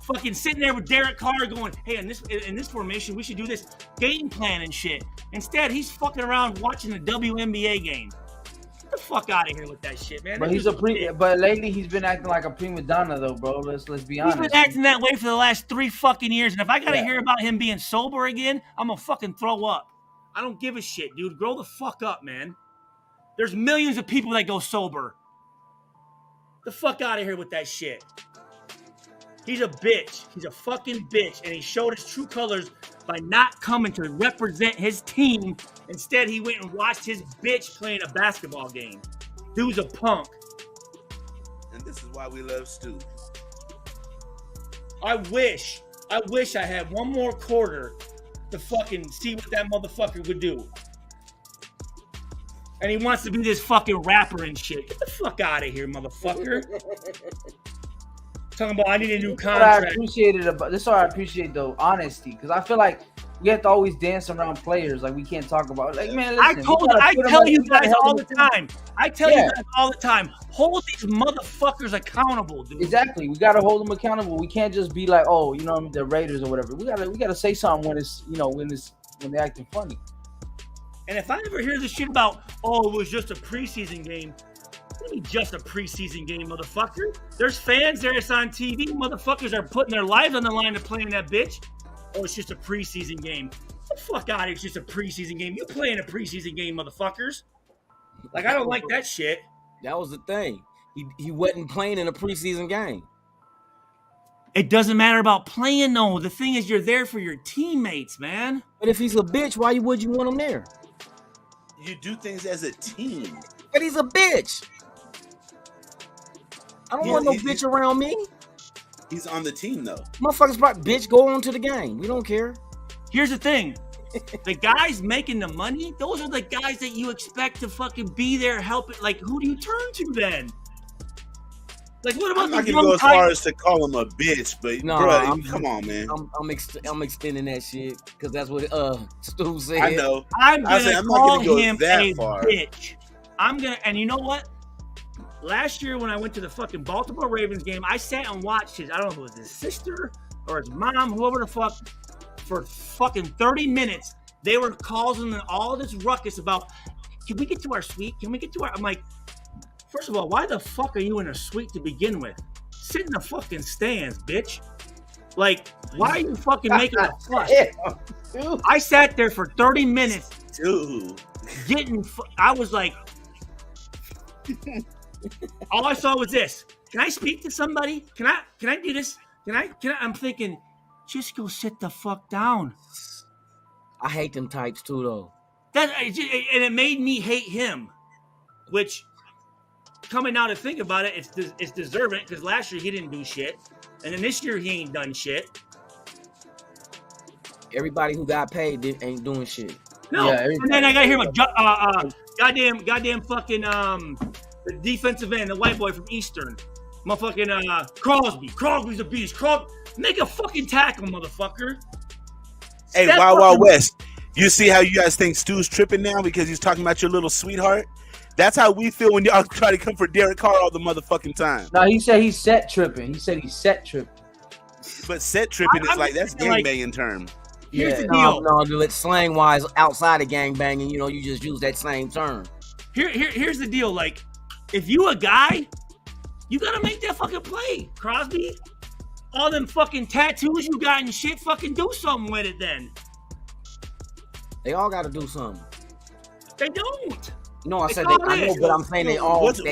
Fucking sitting there with Derek Carr going, hey, in this formation, we should do this game plan and shit. Instead, he's fucking around watching the WNBA game. Get the fuck out of here with that shit, man. But but lately he's been acting like a prima donna though, bro. Let's be honest. He's been acting that way for the last 3 fucking years. And if I gotta hear about him being sober again, I'm gonna fucking throw up. I don't give a shit, dude. Grow the fuck up, man. There's millions of people that go sober. The fuck out of here with that shit. He's a bitch. He's a fucking bitch. And he showed his true colors by not coming to represent his team. Instead, he went and watched his bitch playing a basketball game. Dude's a punk. And this is why we love Stu. I wish I had one more quarter to fucking see what that motherfucker would do. And he wants to be this fucking rapper and shit. Get the fuck out of here, motherfucker. Talking about I need a new contract. This is what I appreciate the honesty, because I feel like we have to always dance around players. Like we can't talk about like, man. Listen, I tell you guys all the time. I tell you guys all the time. Hold these motherfuckers accountable, dude. Exactly. We gotta hold them accountable. We can't just be like, oh, you know, the Raiders or whatever. We gotta say something when it's, you know, when they're acting funny. And if I ever hear this shit about, oh, it was just a preseason game. What do you mean just a preseason game, motherfucker? There's fans there. It's on TV. Motherfuckers are putting their lives on the line to play in that bitch. Oh, it's just a preseason game. Get the fuck out of here. It's just a preseason game. You playing a preseason game, motherfuckers. Like, I don't like that shit. That was the thing. He wasn't playing in a preseason game. It doesn't matter about playing, though. The thing is, you're there for your teammates, man. But if he's a bitch, why would you want him there? You do things as a team. But he's a bitch. I don't want no bitch around me. He's on the team, though. Motherfuckers, bitch, go on to the game. We don't care. Here's the thing. The guys making the money, those are the guys that you expect to fucking be there helping. Like, who do you turn to then? Like, what about I'm not gonna go as far as to call him a bitch, but bro, come on, man. I'm extending that shit because that's what Stu said. I know. I'm not call gonna go him that a far. bitch. And you know what? Last year when I went to the fucking Baltimore Ravens game, I sat and watched I don't know if it was his sister or his mom, whoever the fuck, for fucking 30 minutes. They were causing all this ruckus about, can we get to our suite? Can we get to our, I'm like, first of all, why the fuck are you in a suite to begin with? Sit in the fucking stands, bitch. Like, why are you fucking making a fuss? I sat there for 30 minutes. Dude. I was like, all I saw was this. Can I speak to somebody? Can I do this? Can I? I'm thinking, just go sit the fuck down. I hate them types too, though. And it made me hate him, which, coming now to think about it, it's deserving because last year he didn't do shit, and then this year he ain't done shit. Everybody who got paid ain't doing shit. No, and then I gotta hear my goddamn fucking the defensive end, the white boy from Eastern, motherfucking Crosby. Crosby's a beast. Make a fucking tackle, motherfucker. Hey, Wild West. You see how you guys think Stu's tripping now because he's talking about your little sweetheart? That's how we feel when y'all try to come for Derek Carr all the motherfucking time. No, he said he's set tripping. But set tripping is like, that's gangbanging term. Here's the deal. No, dude, it's slang wise outside of gangbanging. You know, you just use that same term. Here's the deal. Like, if you a guy, you gotta make that fucking play, Crosby. All them fucking tattoos you got and shit, fucking do something with it then. They all gotta do something. They don't. No, I said I know, but I'm saying they all. What's your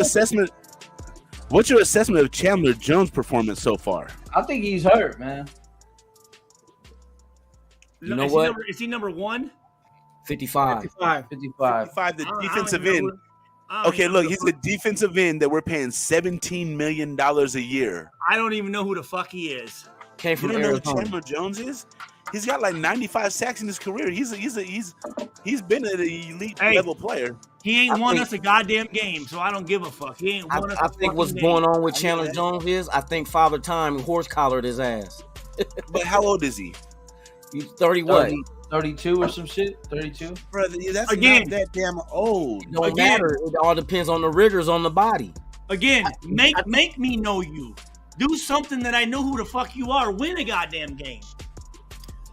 assessment? What's your assessment of Chandler Jones' performance so far? I think he's hurt, man. You know what? Is he number one? 55. 55. 55, the defensive end. Okay, look, he's a defensive end that we're paying $17 million a year. I don't even know who the fuck he is. Came from you don't Arizona. know who Chandler Jones is? He's got like 95 sacks in his career. He's been an elite level player. He ain't won us a goddamn game, so I don't give a fuck. He ain't won us. I think what's going on with Chandler Jones is I think Father Time horse collared his ass. But how old is he? He's 30 what? 32 or some shit. 32. Brother, that's not that damn old. It don't matter. It all depends on the rigors on the body. Again, make me know you. Do something that I know who the fuck you are. Win a goddamn game.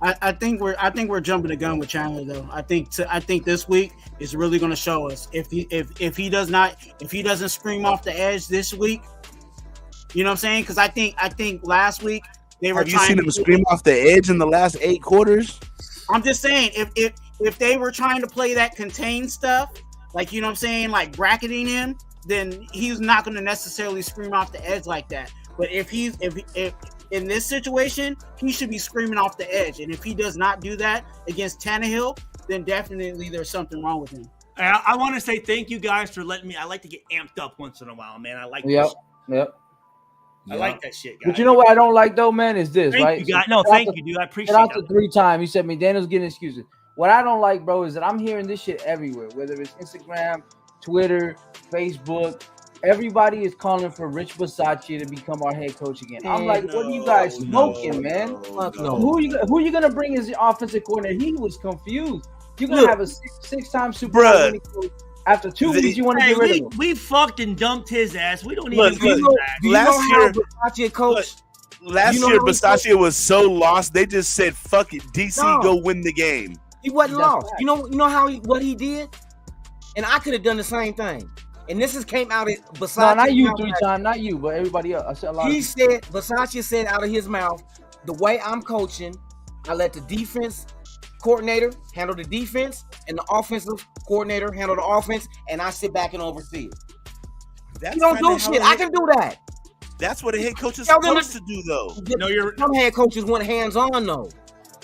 I think we're jumping the gun with Chandler though. I think this week is really going to show us if he doesn't scream off the edge this week. You know what I'm saying? Because I think last week they were. Have you seen him scream off the edge in the last 8 quarters? I'm just saying, if they were trying to play that contained stuff, like, you know what I'm saying, like bracketing him, then he's not going to necessarily scream off the edge like that. But if in this situation, he should be screaming off the edge. And if he does not do that against Tannehill, then definitely there's something wrong with him. I want to say thank you guys for letting me. I like to get amped up once in a while, man. I like Yep. I like that shit, guys. But you know what I don't like though, man, is this, thank right? You guys. No, thank you, dude. I appreciate it. Shout out to 3 times. He said McDaniel's getting excuses. What I don't like, bro, is that I'm hearing this shit everywhere, whether it's Instagram, Twitter, Facebook. Everybody is calling for Rich Bisaccia to become our head coach again. I'm like, what are you guys smoking, man? No. Who are you gonna bring as the offensive coordinator? He was confused. You're gonna have a six-time Super Bowl winning coach. After 2 weeks, you want to get rid of him. We fucking dumped his ass. We don't Look, even do that. Last year, Bisaccia was so lost. They just said, "Fuck it, DC, go win the game." He wasn't lost. Right. You know what he did, and I could have done the same thing. And this came out of Bisaccia. No, not you 3 times, not you, but everybody else. I said a lot. Bisaccia said out of his mouth, the way I'm coaching, I let the defense coordinator handle the defense and the offensive coordinator handle the offense, and I sit back and oversee it. You don't do shit. I can do that. That's what a head coach is supposed to do, though. No, some head coaches want hands-on, though.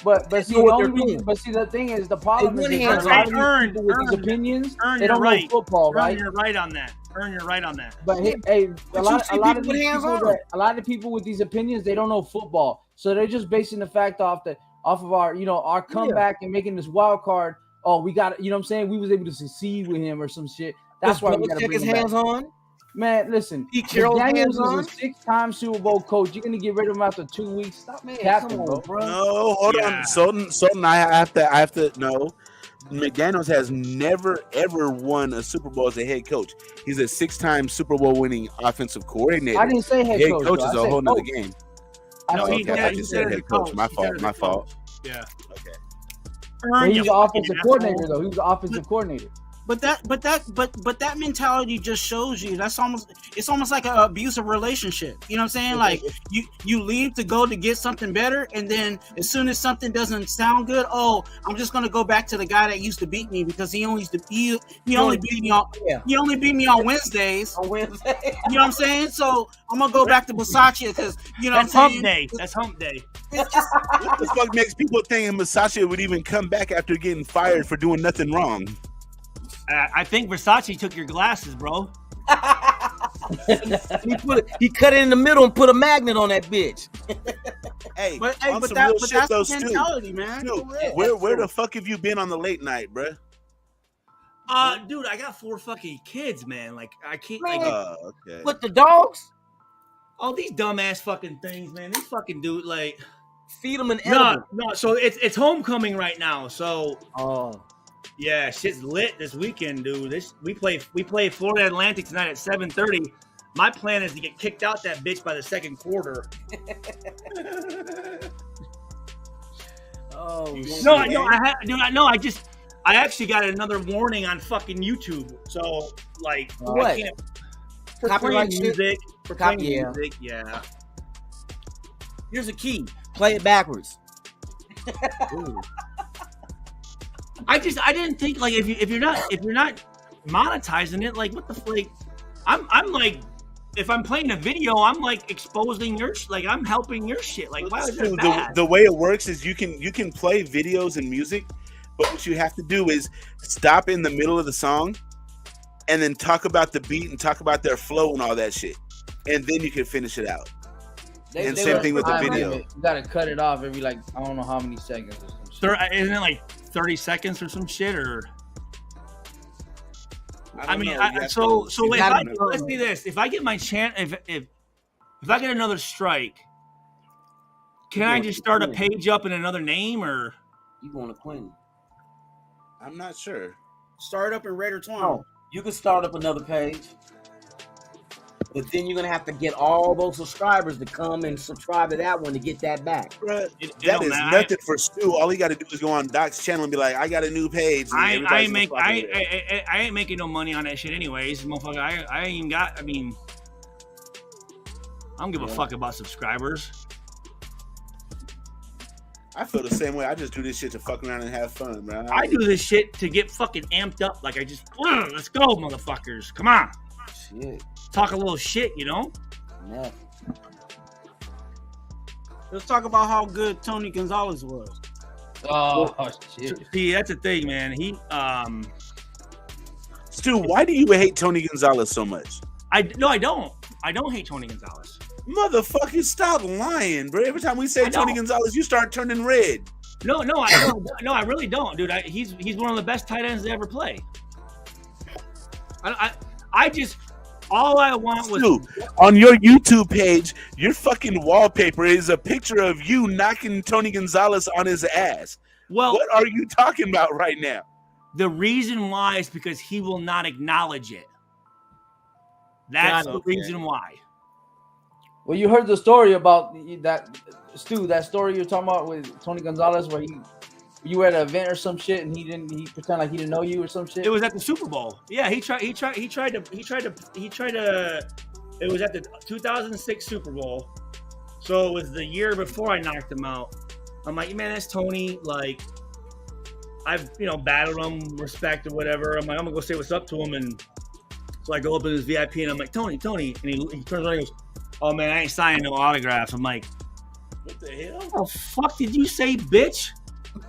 But see, the thing is, the problem is a lot of people with these opinions, they don't know football, right? Earn your right on that. Earn your right on that. But hey, a lot of the people with these opinions, they don't know football, so they're just basing the fact off of our, our comeback and making this wild card. Oh, we got, you know what I'm saying? We was able to succeed with him or some shit. That's why we got to bring him hands on. Man, listen, Daniels is a 6-time Super Bowl coach. You're gonna get rid of him after 2 weeks. Stop, man. Captain, bro. No, hold on. Sultan, I have to no. McDaniels has never ever won a Super Bowl as a head coach. He's a 6-time Super Bowl winning offensive coordinator. I didn't say head coach. Head coach is a whole nother game. No, I just said head coach. My fault. Yeah. Okay. But he's an offensive coordinator, though. He was an offensive coordinator. But that mentality just shows you it's almost like an abusive relationship. You know what I'm saying? Like you leave to go to get something better, and then as soon as something doesn't sound good, I'm just gonna go back to the guy that used to beat me because he only beat me on Wednesdays. On Wednesday. You know what I'm saying? So I'm gonna go back to Bisaccia because that's hump day. That's hump day. What the fuck makes people think Bisaccia would even come back after getting fired for doing nothing wrong? I think Versace took your glasses, bro. he cut it in the middle and put a magnet on that bitch. but that's the mentality, man. Where the fuck have you been on the late night, bro? Dude, I got 4 fucking kids, man. Like I can't. Okay. With the dogs? Oh, these dumbass fucking things, man. These fucking dude, like feed them an edible. No. So it's homecoming right now. So. Oh. Yeah, shit's lit this weekend, dude. We play Florida Atlantic tonight at 7:30. My plan is to get kicked out that bitch by the second quarter. I actually got another warning on fucking YouTube. So like, what? I can't copyright music. For playing music, yeah. Here's a key: play it backwards. I didn't think like if you're not monetizing it, like what the fuck? I'm like, if I'm playing a video, I'm like exposing your like I'm helping your shit. Like why is that bad? The way it works is you can play videos and music, but what you have to do is stop in the middle of the song and then talk about the beat and talk about their flow and all that shit, and then you can finish it out. And same thing with the video. You gotta cut it off every I don't know how many seconds or some shit. Isn't it like 30 seconds or some shit? Or let's see this. If I get my chance, if I get another strike, can I just start a page up in another name, or you want to Quinn? I'm not sure. Start up in Raider Twine. No, you can start up another page. But then you're gonna have to get all those subscribers to come and subscribe to that one to get that back. Bruh, that is nothing for Stu. All he got to do is go on Doc's channel and be like, "I got a new page." I ain't making no money on that shit anyways, motherfucker. I ain't even got. I mean, I don't give a fuck about subscribers. I feel the same way. I just do this shit to fuck around and have fun, man. I do this shit to get fucking amped up. Like I just, let's go, motherfuckers. Come on. Shit. Talk a little shit, you know? Yeah. Let's talk about how good Tony Gonzalez was. Oh shit. See, that's the thing, man. He Stu, why do you hate Tony Gonzalez so much? I don't. I don't hate Tony Gonzalez. Motherfucker, stop lying, bro. Every time we say Tony Gonzalez, you start turning red. No, I really don't, dude. He's one of the best tight ends to ever play. I just all I want was Stu, on your YouTube page, your fucking wallpaper is a picture of you knocking Tony Gonzalez on his ass. Well, what are you talking about right now? The reason why is because he will not acknowledge it. That's the reason why. Well, you heard the story about that, Stu. That story you're talking about with Tony Gonzalez, where you were at an event or some shit, and he pretended like he didn't know you or some shit. It was at the Super Bowl. Yeah, he tried to. It was at the 2006 Super Bowl, so it was the year before I knocked him out. I'm like, man, that's Tony. Like, I've battled him, respect or whatever. I'm like, I'm gonna go say what's up to him, and so I go up in his VIP, and I'm like, Tony, and he turns around and goes, oh man, I ain't signing no autographs. I'm like, what the hell? What the fuck did you say, bitch?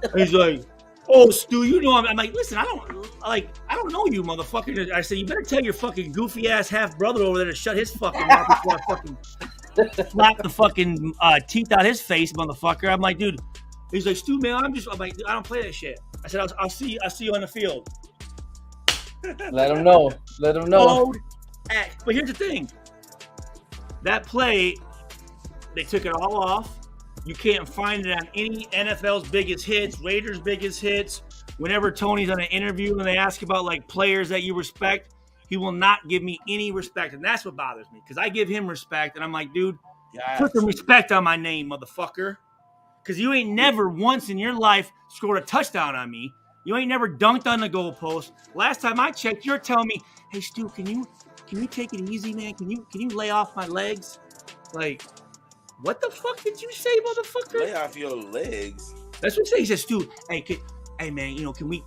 And he's like, oh, Stu, you know I'm like, listen, I don't know you, motherfucker. I said, you better tell your fucking goofy ass half brother over there to shut his fucking mouth before I fucking slap the fucking teeth out his face, motherfucker. I'm like, dude. He's like, Stu, man, I'm like, I don't play that shit. I said, I'll see you on the field. Let him know. But here's the thing. That play, they took it all off. You can't find it on any NFL's biggest hits, Raiders' biggest hits. Whenever Tony's on an interview and they ask about like players that you respect, he will not give me any respect. And that's what bothers me because I give him respect. And I'm like, dude, put some respect on my name, motherfucker. Because you ain't never once in your life scored a touchdown on me. You ain't never dunked on the goalpost. Last time I checked, you're telling me, hey, Stu, can you take it easy, man? Can you lay off my legs? Like, what the fuck did you say, motherfucker? Lay off your legs. That's what he said. He said, Stu, hey man, can we?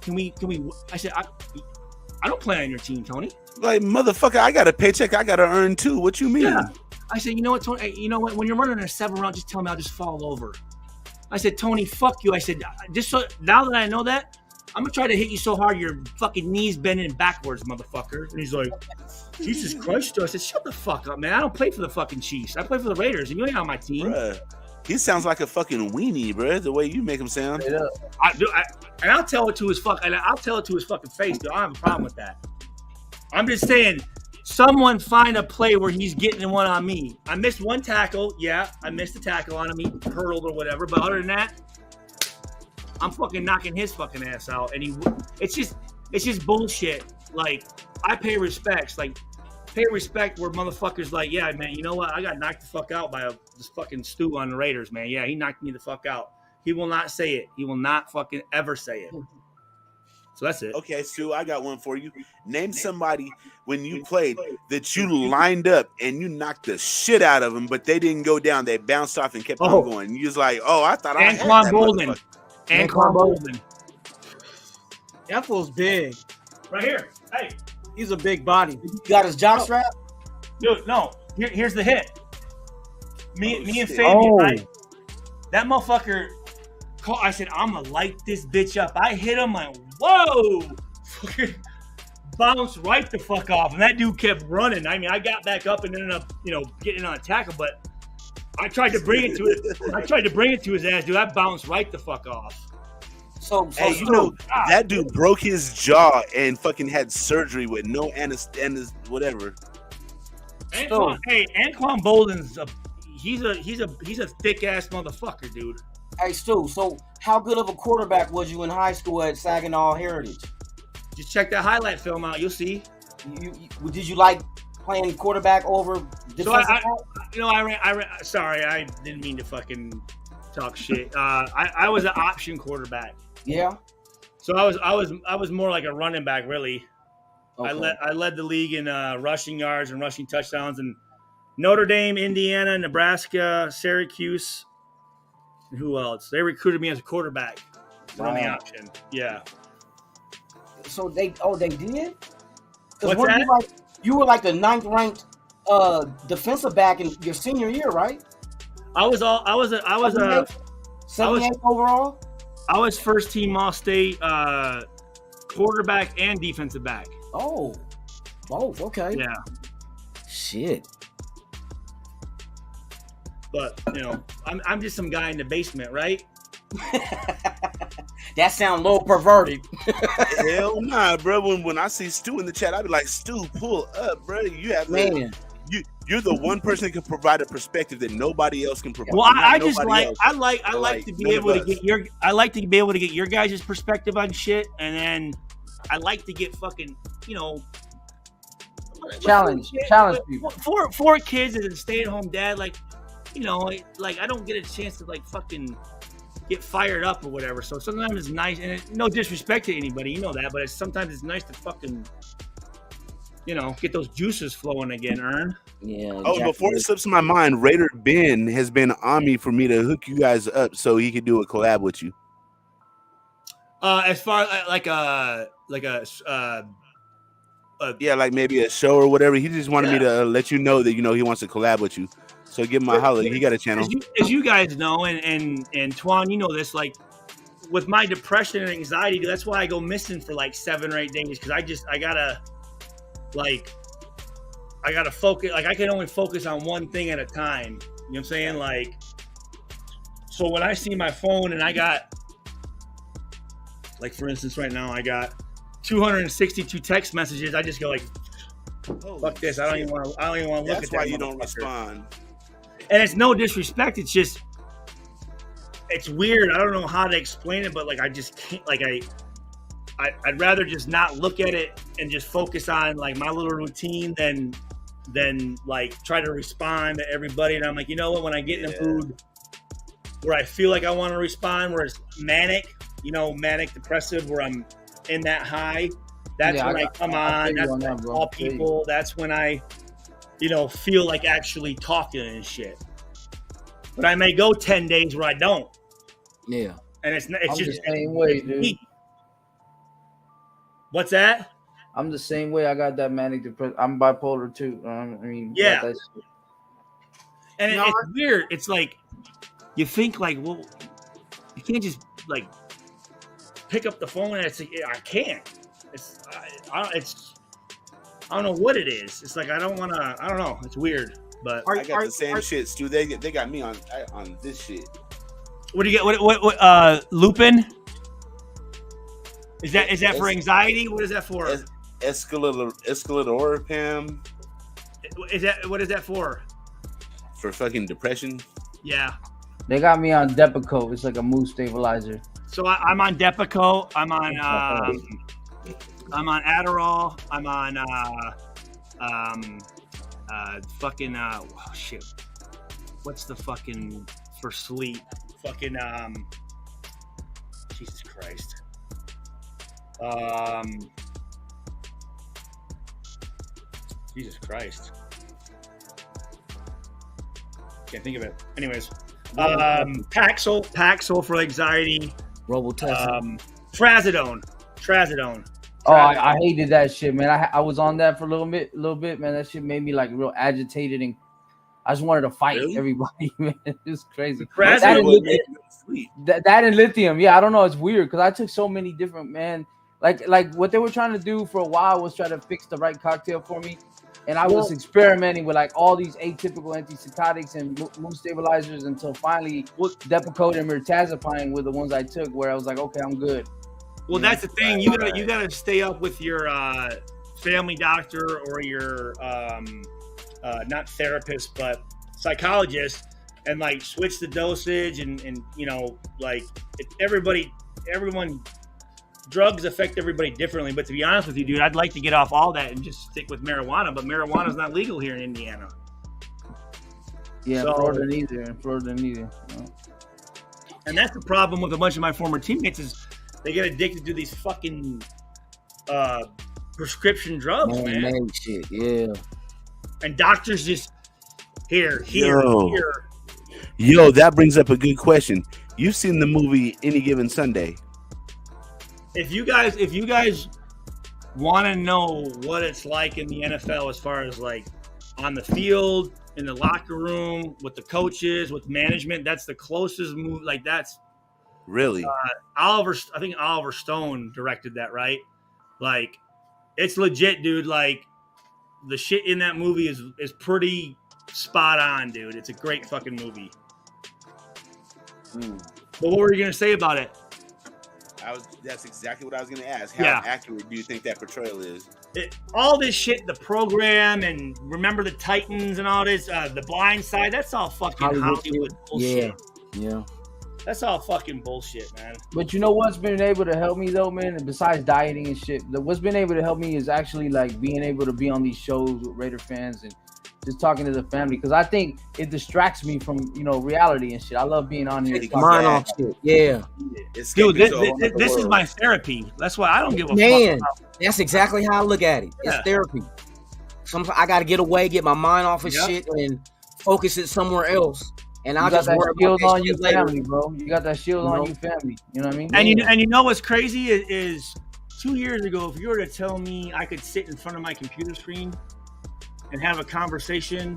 I said, I don't play on your team, Tony. Like, motherfucker, I got a paycheck I got to earn too. What you mean? Yeah. I said, you know what, Tony? Hey, you know what? When you're running a 7-round, just tell me I'll just fall over. I said, Tony, fuck you. I said, just so now that I know that, I'm gonna try to hit you so hard your fucking knees bending backwards, motherfucker. And he's like, Jesus Christ. I said, shut the fuck up, man. I don't play for the fucking Chiefs. I play for the Raiders, and you ain't on my team. Bruh, he sounds like a fucking weenie, bruh, the way you make him sound. And I'll tell it to his fucking face, dude. I don't have a problem with that. I'm just saying, someone find a play where he's getting one on me. I missed one tackle. Yeah, I missed a tackle on him. He hurdled or whatever. But other than that, I'm fucking knocking his fucking ass out. And it's just bullshit. Like, I pay respects. Like, pay respect where motherfuckers like, yeah, man, you know what? I got knocked the fuck out by this fucking Stu on the Raiders, man. Yeah, he knocked me the fuck out. He will not say it. He will not fucking ever say it. So that's it. Okay, Stu, I got one for you. Name somebody when you played that you lined up and you knocked the shit out of them, but they didn't go down. They bounced off and kept on going. You was like, oh, I thought I had that Bolden. Anquan Bolden. That fool's big. Right here. Hey. He's a big body. You got his jock strap? Dude, no. Here's the hit. Me and Fabian, right? That motherfucker I said, I'm gonna light this bitch up. I hit him like, whoa! Bounced right the fuck off. And that dude kept running. I mean, I got back up and ended up, getting on a tackle, but I tried to bring it to his ass, dude. I bounced right the fuck off. So hey, that dude broke his jaw and fucking had surgery with no anesthesia, whatever. Anquan Bolden's he's a thick ass motherfucker, dude. Hey, Stu, so how good of a quarterback was you in high school at Saginaw Heritage? Just check that highlight film out. You'll see. Did you like playing quarterback over defensive back? Sorry, I didn't mean to fucking talk shit. I was an option quarterback. Yeah. So I was more like a running back, really. Okay. I led the league in rushing yards and rushing touchdowns in Notre Dame, Indiana, Nebraska, Syracuse. Who else? They recruited me as a quarterback on the option. Yeah. So they did? What's that? You were like the 9th ranked defensive back in your senior year, right? I was 78th overall. I was first team All-State quarterback and defensive back. Oh, both. Okay. Yeah. Shit. But I'm just some guy in the basement, right? That sound a little perverted. Hell nah, bro. When I see Stu in the chat, I be like, Stu, pull up, bro. You have you're the one person that can provide a perspective that nobody else can provide. Well, I like to be able to get your guys' perspective on shit, and then I like to get fucking challenge people. Four kids as a stay-at-home dad, like I don't get a chance to like fucking get fired up or whatever. So sometimes it's nice, and no disrespect to anybody, that, but sometimes it's nice to fucking get those juices flowing again, Ern. Yeah. Oh, before it slips my mind, Raider Ben has been on me for me to hook you guys up so he could do a collab with you. As far like maybe a show or whatever. He just wanted me to let you know that he wants to collab with you. So give him a holler. He got a channel. As you guys know, and Twan, you know this, like with my depression and anxiety, that's why I go missing for like 7 or 8 days, because I gotta focus. Like I can only focus on one thing at a time. You know what I'm saying? Like, so when I see my phone and I got, like for instance, right now I got 262 text messages, I just go like, fuck this. I don't even want to look at that. That's why you don't respond. And it's no disrespect. It's just, it's weird. I don't know how to explain it, but like I just can't. Like I'd rather just not look at it and just focus on like my little routine than like try to respond to everybody. And I'm like, you know what? When I get in a mood where I feel like I want to respond, where it's manic, manic depressive, where I'm in that high, that's when I come on. That's when I call people. That's when I, feel like actually talking and shit. But I may go 10 days where I don't. Yeah. And it's I'm just the same way, dude. What's that? I'm the same way. I got that manic depression. I'm bipolar too. Yeah. That and it's weird. It's like you think like, well, you can't just like pick up the phone and it's like, I can't. I don't know what it is. It's like I don't know. It's weird. But I got the same shit, Stu. They got me on this shit. What do you get? What Lupin? Is that for anxiety? What is that for? Escalatoram. What is that for? For fucking depression. Yeah. They got me on Depakote. It's like a mood stabilizer. So I'm on Depakote. I'm on Adderall. I'm on shit. What's the fucking for sleep? Fucking Jesus Christ. Jesus Christ. Can't think of it. Anyways, Paxil for anxiety. Robitussin. Trazodone. Oh, I hated that shit, man. I was on that for a little bit, man. That shit made me like real agitated, and I just wanted to fight everybody, man. It was crazy. That and lithium, yeah. I don't know. It's weird because I took so many different, man. Like what they were trying to do for a while was try to fix the right cocktail for me, and I was experimenting with like all these atypical antipsychotics and mood stabilizers until finally Depakote and mirtazapine were the ones I took, where I was like, okay, I'm good. Well, that's the thing. You gotta stay up with your family doctor or your not therapist but psychologist, and like switch the dosage and like everyone. Drugs affect everybody differently, but to be honest with you, dude, I'd like to get off all that and just stick with marijuana. But marijuana's not legal here in Indiana. Yeah, Florida neither. And that's the problem with a bunch of my former teammates is they get addicted to these fucking prescription drugs, man. Shit, yeah. And doctors just here. Yo, that brings up a good question. You've seen the movie Any Given Sunday. If you guys want to know what it's like in the NFL as far as like on the field, in the locker room, with the coaches, with management, that's the closest move. Like that's really I think Oliver Stone directed that, right? Like it's legit, dude. Like the shit in that movie is pretty spot on, dude. It's a great fucking movie. But what were you gonna say about it? That's exactly what I was going to ask. How accurate do you think that portrayal is? All this shit, the program, and remember the Titans and all this, the Blind Side, that's all fucking Hollywood bullshit. Yeah. That's all fucking bullshit, man. But you know what's been able to help me though, man? Besides dieting and shit, what's been able to help me is actually like being able to be on these shows with Raider fans and just talking to the family, because I think it distracts me from reality and shit. I love being on here. Mind off shit. Yeah. Dude, this is my therapy. That's why I don't give a fuck. About that's exactly how I look at it. It's therapy. Sometimes I got to get away, get my mind off of shit, and focus it somewhere else. And I'll just work shield on you, family, bro. You got that shield on you, family. You know what I mean? And you know what's crazy is 2 years ago, if you were to tell me I could sit in front of my computer screen and have a conversation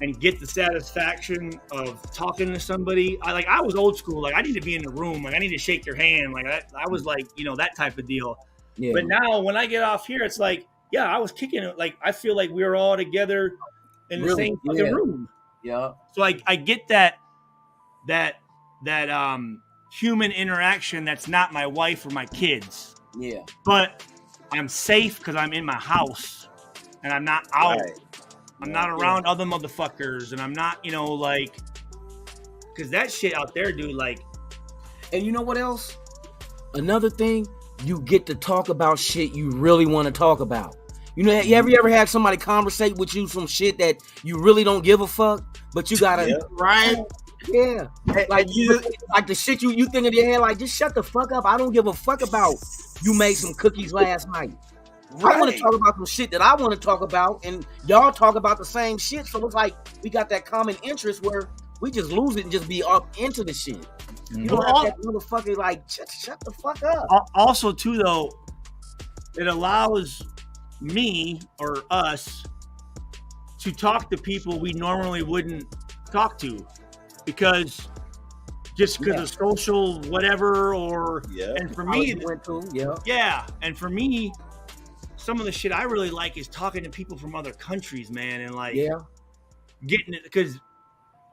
and get the satisfaction of talking to somebody, I was old school. Like I need to be in the room. Like I need to shake your hand. Like I was like, that type of deal. Yeah. But now when I get off here, it's like, yeah, I was kicking it. Like I feel like we were all together in the same fucking room. Yeah. So I get that human interaction that's not my wife or my kids. Yeah. But I'm safe because I'm in my house and I'm not out. Right. I'm not around other motherfuckers, and I'm not, because that shit out there, dude, like. And you know what else? Another thing, you get to talk about shit you really want to talk about. You ever had somebody conversate with you some shit that you really don't give a fuck, but you gotta right? Yeah, like the shit you think in your head, like just shut the fuck up. I don't give a fuck about you made some cookies last night. Right. I want to talk about some shit that I want to talk about, and y'all talk about the same shit. So it's like we got that common interest where we just lose it and just be up into the shit. Mm-hmm. You don't have that motherfucker like shut the fuck up. Also, too, though, it allows me or us to talk to people we normally wouldn't talk to because of social whatever and for me and for me some of the shit I really like is talking to people from other countries, man, and getting it, because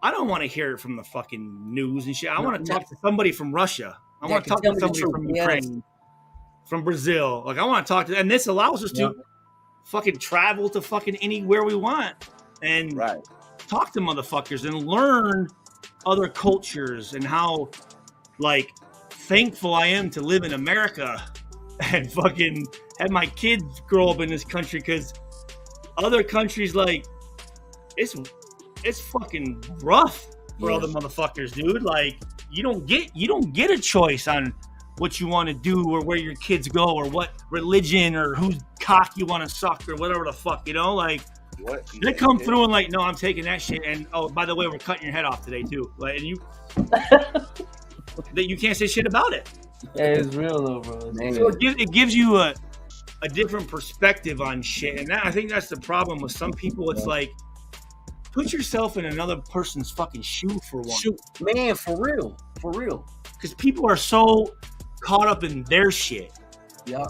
I don't want to hear it from the fucking news and shit. I want to talk to somebody from Russia. I want to talk to somebody from Ukraine, from Brazil. Like I want to talk to, and this allows us to fucking travel to fucking anywhere we want and talk to motherfuckers and learn other cultures and how thankful I am to live in America and fucking have my kids grow up in this country, because other countries it's fucking rough for other motherfuckers, dude. Like you don't get a choice on what you want to do or where your kids go or what religion or whose cock you want to suck or whatever the fuck, what they come through and no, I'm taking that shit, and oh, by the way, we're cutting your head off today too, and you that you can't say shit about it. Yeah, it's real though, bro. So it gives you a different perspective on shit, and I think that's the problem with some people. It's like, put yourself in another person's fucking shoe for one. Man, for real. Because people are so caught up in their shit. Yeah.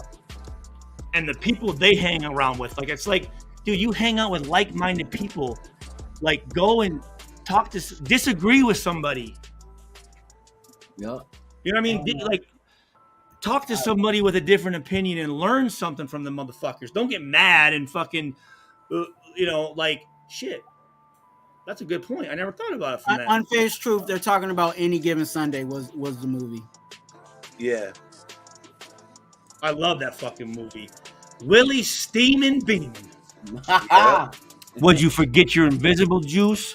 And the people they hang around with, it's like, dude, you hang out with like-minded people. Go and disagree with somebody. Yeah. You know what I mean? Talk to somebody with a different opinion and learn something from the motherfuckers. Don't get mad and fucking, shit. That's a good point. I never thought about it from that. Unfazed Truth, they're talking about Any Given Sunday was the movie. Yeah. I love that fucking movie. Willie steaming beaming. Would you forget your invisible juice?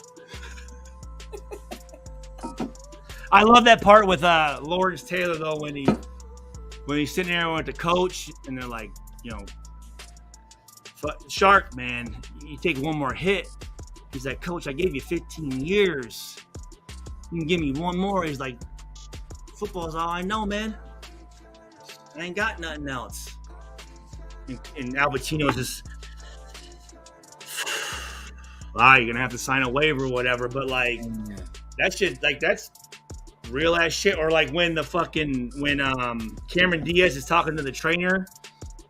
I love that part with Lawrence Taylor though when he's sitting there with the coach and they're like, Shark, man, you take one more hit. He's like, Coach, I gave you 15 years. You can give me one more. He's like, football's all I know, man. I ain't got nothing else. And Albertino's just, all right, you're gonna have to sign a waiver or whatever. But like, that shit, like that's real ass shit. Or like when Cameron Diaz is talking to the trainer,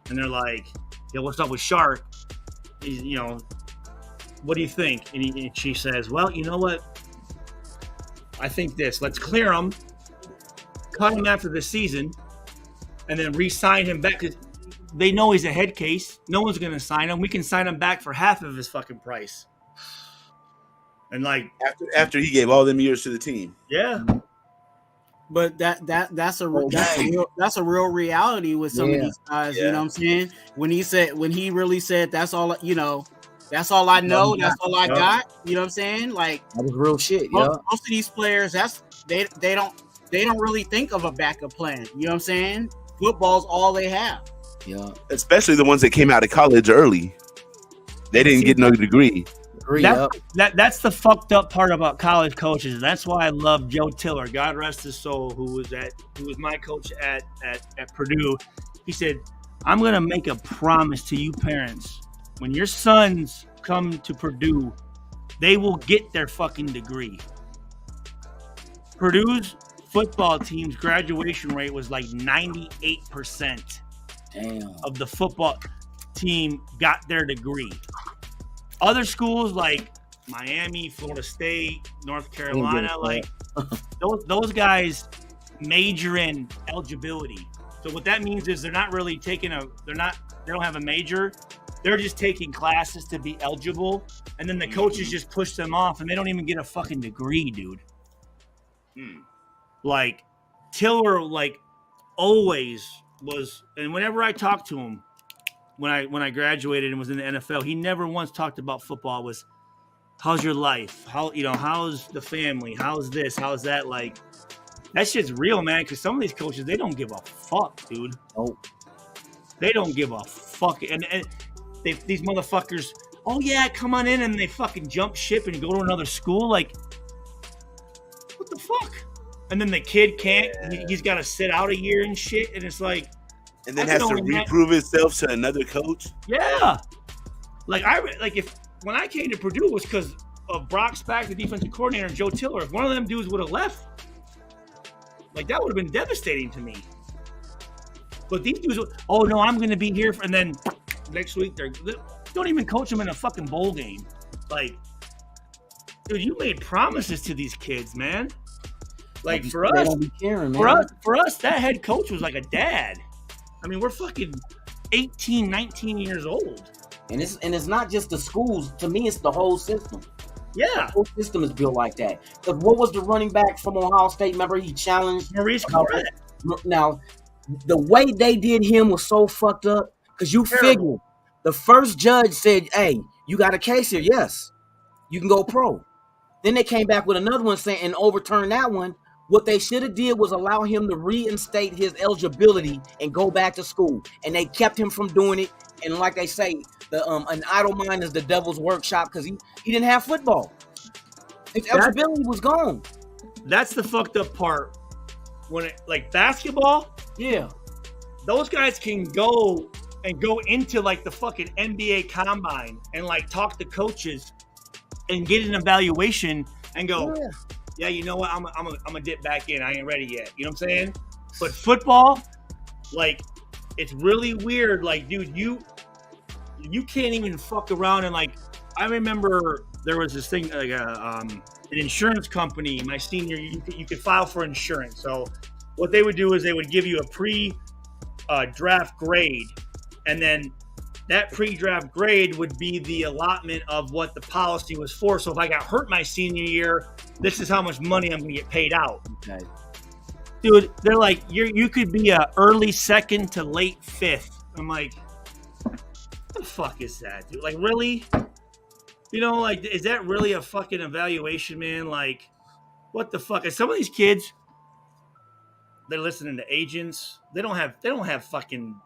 and they're like, "Yo, what's up with Shark? He's, what do you think?" And she says, "Well, you know what? I think this. Let's clear him, cut him after the season, and then re-sign him back because they know he's a head case. No one's gonna sign him. We can sign him back for half of his fucking price." And like after he gave all them years to the team, yeah. But that's a real reality with some of these guys. Yeah. You know what I'm saying? When he really said, "That's all that's all I know. That's all I got." You know what I'm saying? Like that was real shit. Most of these players, they don't really think of a backup plan. You know what I'm saying? Football's all they have. Yeah. Especially the ones that came out of college early. They didn't get no degree. That's the fucked up part about college coaches. That's why I love Joe Tiller, God rest his soul, who was my coach at Purdue. He said, "I'm gonna make a promise to you parents. When your sons come to Purdue, they will get their fucking degree." Purdue's football team's graduation rate was like 98%. Damn. Of the football team got their degree. Other schools like Miami, Florida State, North Carolina, like those guys major in eligibility. So what that means is they're not really they don't have a major. They're just taking classes to be eligible, and then the coaches just push them off, and they don't even get a fucking degree, dude. Like Tiller, like always was, and whenever I talked to him, when I graduated and was in the NFL, he never once talked about football. It was, how's your life? How's the family? How's this? How's that? Like, that shit's real, man. Because some of these coaches, they don't give a fuck, dude. Oh, they don't give a fuck. And these motherfuckers, oh yeah, come on in, and they fucking jump ship and go to another school. Like, what the fuck? And then the kid can't. He's got to sit out a year and shit. And it's like, and then has to reprove itself to another coach. Yeah, when I came to Purdue, it was because of Brock Spack, the defensive coordinator, and Joe Tiller. If one of them dudes would have left, like that would have been devastating to me. But these dudes, oh no, I'm going to be here, and then next week they don't even coach them in a fucking bowl game. Like, dude, you made promises to these kids, man. Like for us, that head coach was like a dad. I mean, we're fucking 18, 19 years old. And it's not just the schools. To me, it's the whole system. Yeah. The whole system is built like that. Because what was the running back from Ohio State? Remember, he challenged Maurice Claret. Now, the way they did him was so fucked up. Because you figure the first judge said, "Hey, you got a case here. Yes, you can go pro." Then they came back with another one saying and overturned that one. What they should have did was allow him to reinstate his eligibility and go back to school. And they kept him from doing it. And like they say, an idle mind is the devil's workshop because he didn't have football. His eligibility was gone. That's the fucked up part. When like basketball, yeah, those guys can go into like the fucking NBA combine and like talk to coaches and get an evaluation and go, yeah, you know what? I'm gonna dip back in. I ain't ready yet. You know what I'm saying? But football, like, it's really weird. Like, dude, you can't even fuck around. And like, I remember there was this thing like an insurance company. My senior, you could file for insurance. So what they would do is they would give you a pre-draft grade, and then that pre-draft grade would be the allotment of what the policy was for. So if I got hurt my senior year, this is how much money I'm going to get paid out. Okay. Dude, they're like, you could be a early second to late fifth. I'm like, what the fuck is that, dude? Like, really? You know, like, is that really a fucking evaluation, man? Like, what the fuck? And some of these kids, they're listening to agents. They don't have fucking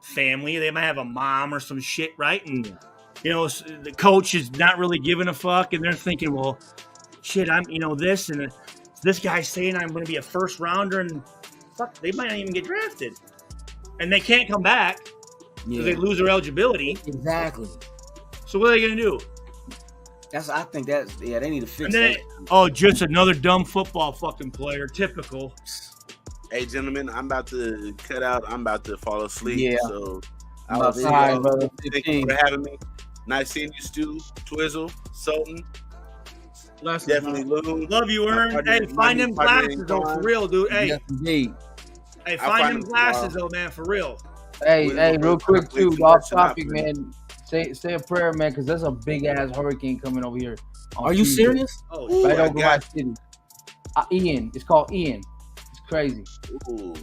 family. They might have a mom or some shit, right? And you know, the coach is not really giving a fuck, and they're thinking, well, shit, I'm this and this guy's saying I'm going to be a first rounder, and fuck, they might not even get drafted, and they can't come back because they lose their eligibility. Exactly. So what are they going to do? I think they need to fix that. Just another dumb football fucking player. Typical. Hey, gentlemen, I'm about to cut out. I'm about to fall asleep. Yeah. So I'll see you, brother. Thank you for having me. Nice seeing you, Stu, Twizzle, Sultan. Definitely Loon. Love you, Ern. Hey, find them glasses though, for real, dude. Hey, yes, indeed. Hey, find them glasses though, man, for real. Hey, real quick too, off topic, man. Say a prayer, man, because there's a big ass hurricane coming over here. Are you serious? Oh, right over my city. Ian. It's called Ian. It's crazy. Ooh.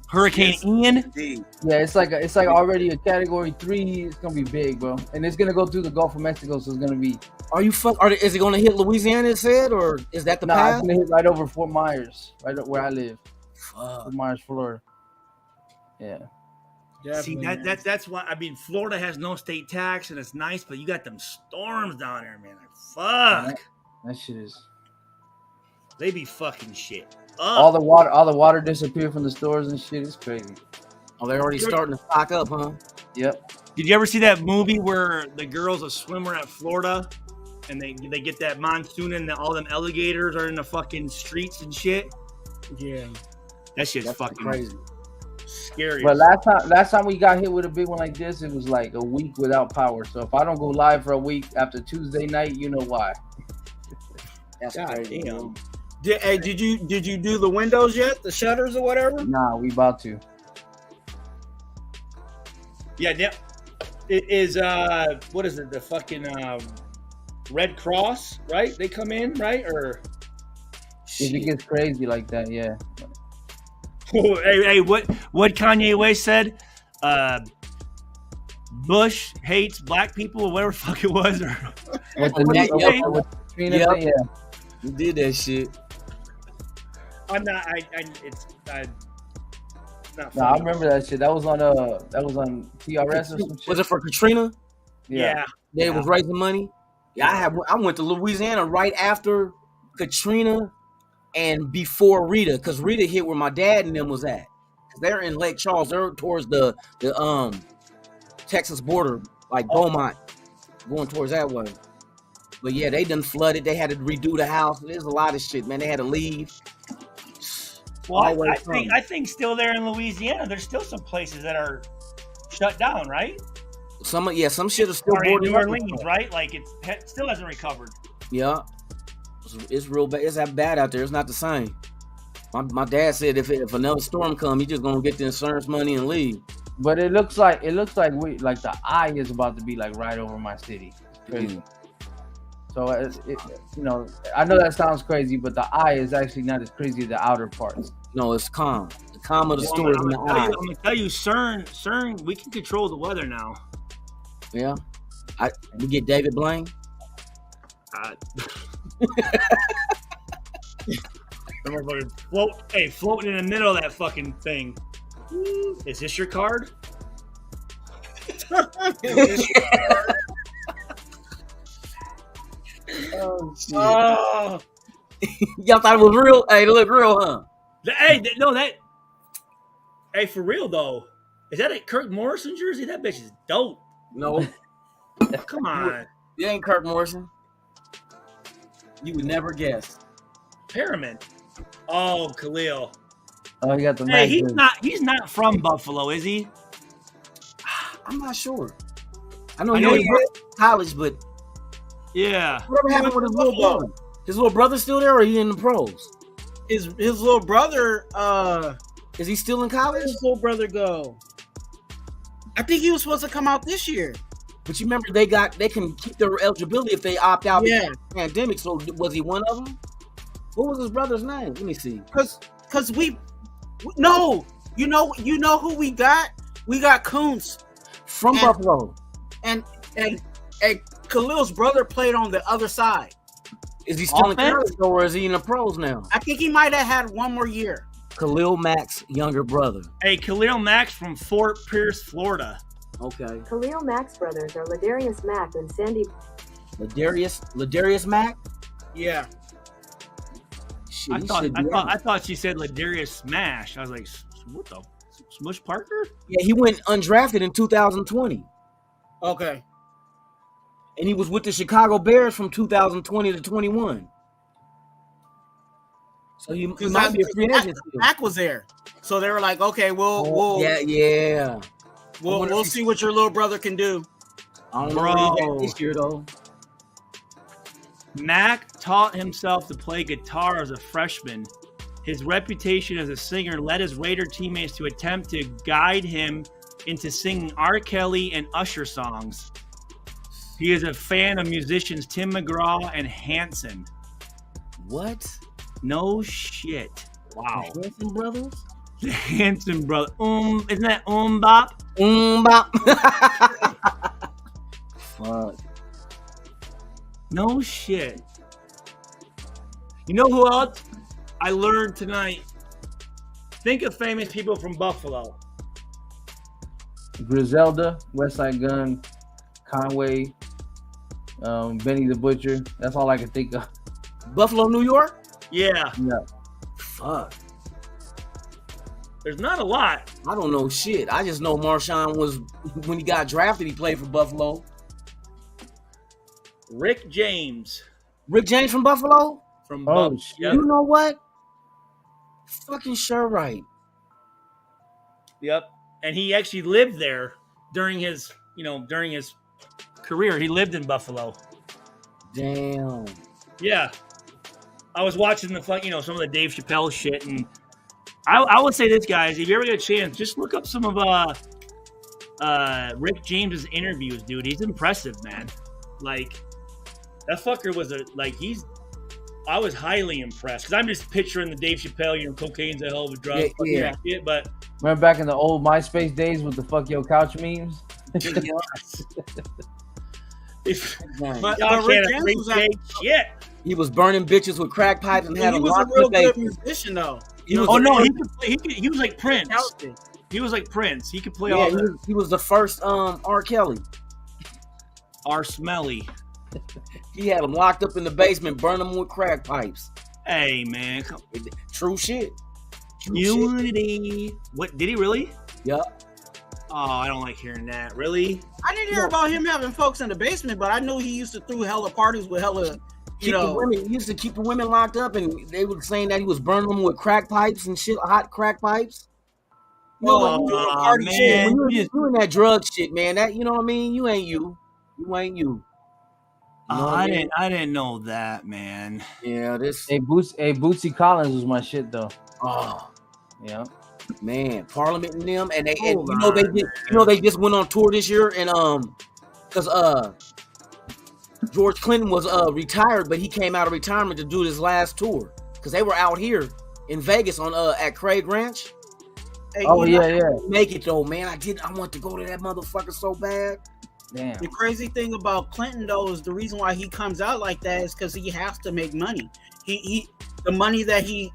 Hurricane Ian? Yeah, it's like already a category 3. It's gonna be big, bro, and it's gonna go through the Gulf of Mexico, so it's gonna be. Is it gonna hit Louisiana? It said, or is that the path? It's gonna hit right over Fort Myers, right where I live. Fort Myers, Florida. Yeah. See that's why Florida has no state tax and it's nice, but you got them storms down there, man. Like, fuck. That shit is. They be fucking shit. All the water disappeared from the stores and shit. It's crazy. Oh, they're already starting to stock up, huh? Yep. Did you ever see that movie where the girl's a swimmer at Florida and they get that monsoon and all them alligators are in the fucking streets and shit? Yeah. That shit's fucking crazy. Scary. But last time we got hit with a big one like this, it was like a week without power. So if I don't go live for a week after Tuesday night, you know why. That's crazy. Damn. Did you do the windows yet? The shutters or whatever? Nah, we about to. Yeah. It is what is it? The fucking Red Cross, right? They come in, right? Or if it gets crazy like that, yeah. Hey, what Kanye West said? Bush hates black people, or whatever the fuck it was. Or Yeah. You did that shit. I'm not. It's not. No, I remember that shit. That was on TRS or some shit. Was it for Katrina? Yeah. They was raising money. Yeah, I went to Louisiana right after Katrina and before Rita, because Rita hit where my dad and them was at. They're in Lake Charles. They're towards the Texas border, like Beaumont, going towards that way. But yeah, they done flooded. They had to redo the house. There's a lot of shit, man. They had to leave. Well, I think still there in Louisiana, there's still some places that are shut down, right? Some shit is still in New Orleans, right? Like it still hasn't recovered. Yeah, it's real bad. It's that bad out there. It's not the same. My dad said if another storm come, he just gonna get the insurance money and leave. But it looks like the eye is about to be like right over my city. It's crazy. So I know that sounds crazy, but the eye is actually not as crazy as the outer parts. No, it's calm. The calm of the story in the eye. I'm gonna tell you, CERN, we can control the weather now. Yeah, we get David Blaine. Floating in the middle of that fucking thing. Is this your card? Oh shit! Oh. Y'all thought it was real? Hey, it looked real, huh? Hey, for real though, is that a Kirk Morrison jersey? That bitch is dope. No, come on, it ain't Kirk Morrison. You would never guess. Perriman. Oh, Khalil. Oh, he got the. Hey, he's not from Buffalo, is he? I'm not sure. I know he went to college, but yeah. Whatever happened with his little brother? His little brother still there, or are he in the pros? His little brother. Is he still in college? His little brother go. I think he was supposed to come out this year. But you remember they can keep their eligibility if they opt out because of the pandemic. So was he one of them? What was his brother's name? Let me see. Cause you know who we got? We got Coons from Buffalo, and Khalil's brother played on the other side. Is he still in college or is he in the pros now? I think he might have had one more year. Khalil Mack's younger brother. Hey, Khalil Mack's from Fort Pierce, Florida. Okay. Khalil Mack's brothers are Ladarius Mack and Sandy. Ladarius Mack? Yeah. Shit, I thought she said Ladarius Smash. I was like, what the Smush Parker? Yeah, he went undrafted in 2020. Okay. And he was with the Chicago Bears from 2020 to 21. So he might be a free agent. Mac was there, so they were like, "Okay, we'll we'll see what your little brother can do." I don't know this year though. Mac taught himself to play guitar as a freshman. His reputation as a singer led his Raider teammates to attempt to guide him into singing R. Kelly and Usher songs. He is a fan of musicians Tim McGraw and Hanson. What? No shit. Wow. The Hanson brothers? The Hanson brother. Isn't that Bop? Bop. Fuck. No shit. You know who else I learned tonight? Think of famous people from Buffalo. Griselda, Westside Gun, Conway, Benny the Butcher. That's all I can think of. Buffalo, New York? Yeah. Fuck. There's not a lot. I don't know shit. I just know Marshawn was, when he got drafted, he played for Buffalo. Rick James. Rick James from Buffalo? From Buffalo. Yep. You know what? Fucking sure right. Yep. And he actually lived there during his career. He lived in Buffalo. Damn. Yeah. I was watching some of the Dave Chappelle shit, and I would say this, guys, if you ever get a chance, just look up some of Rick James's interviews, dude. He's impressive, man. Like, that fucker was I was highly impressed, because I'm just picturing the Dave Chappelle, cocaine's a hell of a drug. Yeah. Shit, but remember back in the old MySpace days with the fuck your couch memes? But Rick James was shit. He was burning bitches with crack pipes and had he a was a lot real of good faces. musician, though. He was like Prince. He was like Prince. He could play all that. He was the first R. Kelly. R. Smelly. He had him locked up in the basement, burning them with crack pipes. Hey, man. True shit. Unity. What, did he really? Yep. Oh, I don't like hearing that. Really? I didn't hear about him having folks in the basement, but I knew he used to throw hella parties with hella, He used to keep the women locked up, and they were saying that he was burning them with crack pipes and shit, hot crack pipes. Man. Shit. When you're doing that drug shit, man, that, you know what I mean? You ain't you. You ain't you. I didn't know that, man. Yeah, this. Hey, Bootsy Collins was my shit though. Oh, yeah, man, Parliament and them, and they just went on tour this year, and because George Clinton was retired, but he came out of retirement to do his last tour because they were out here in Vegas on at Craig Ranch. Hey, Make it though, man. I want to go to that motherfucker so bad. Damn. The crazy thing about Clinton though is the reason why he comes out like that is because he has to make money. The money that he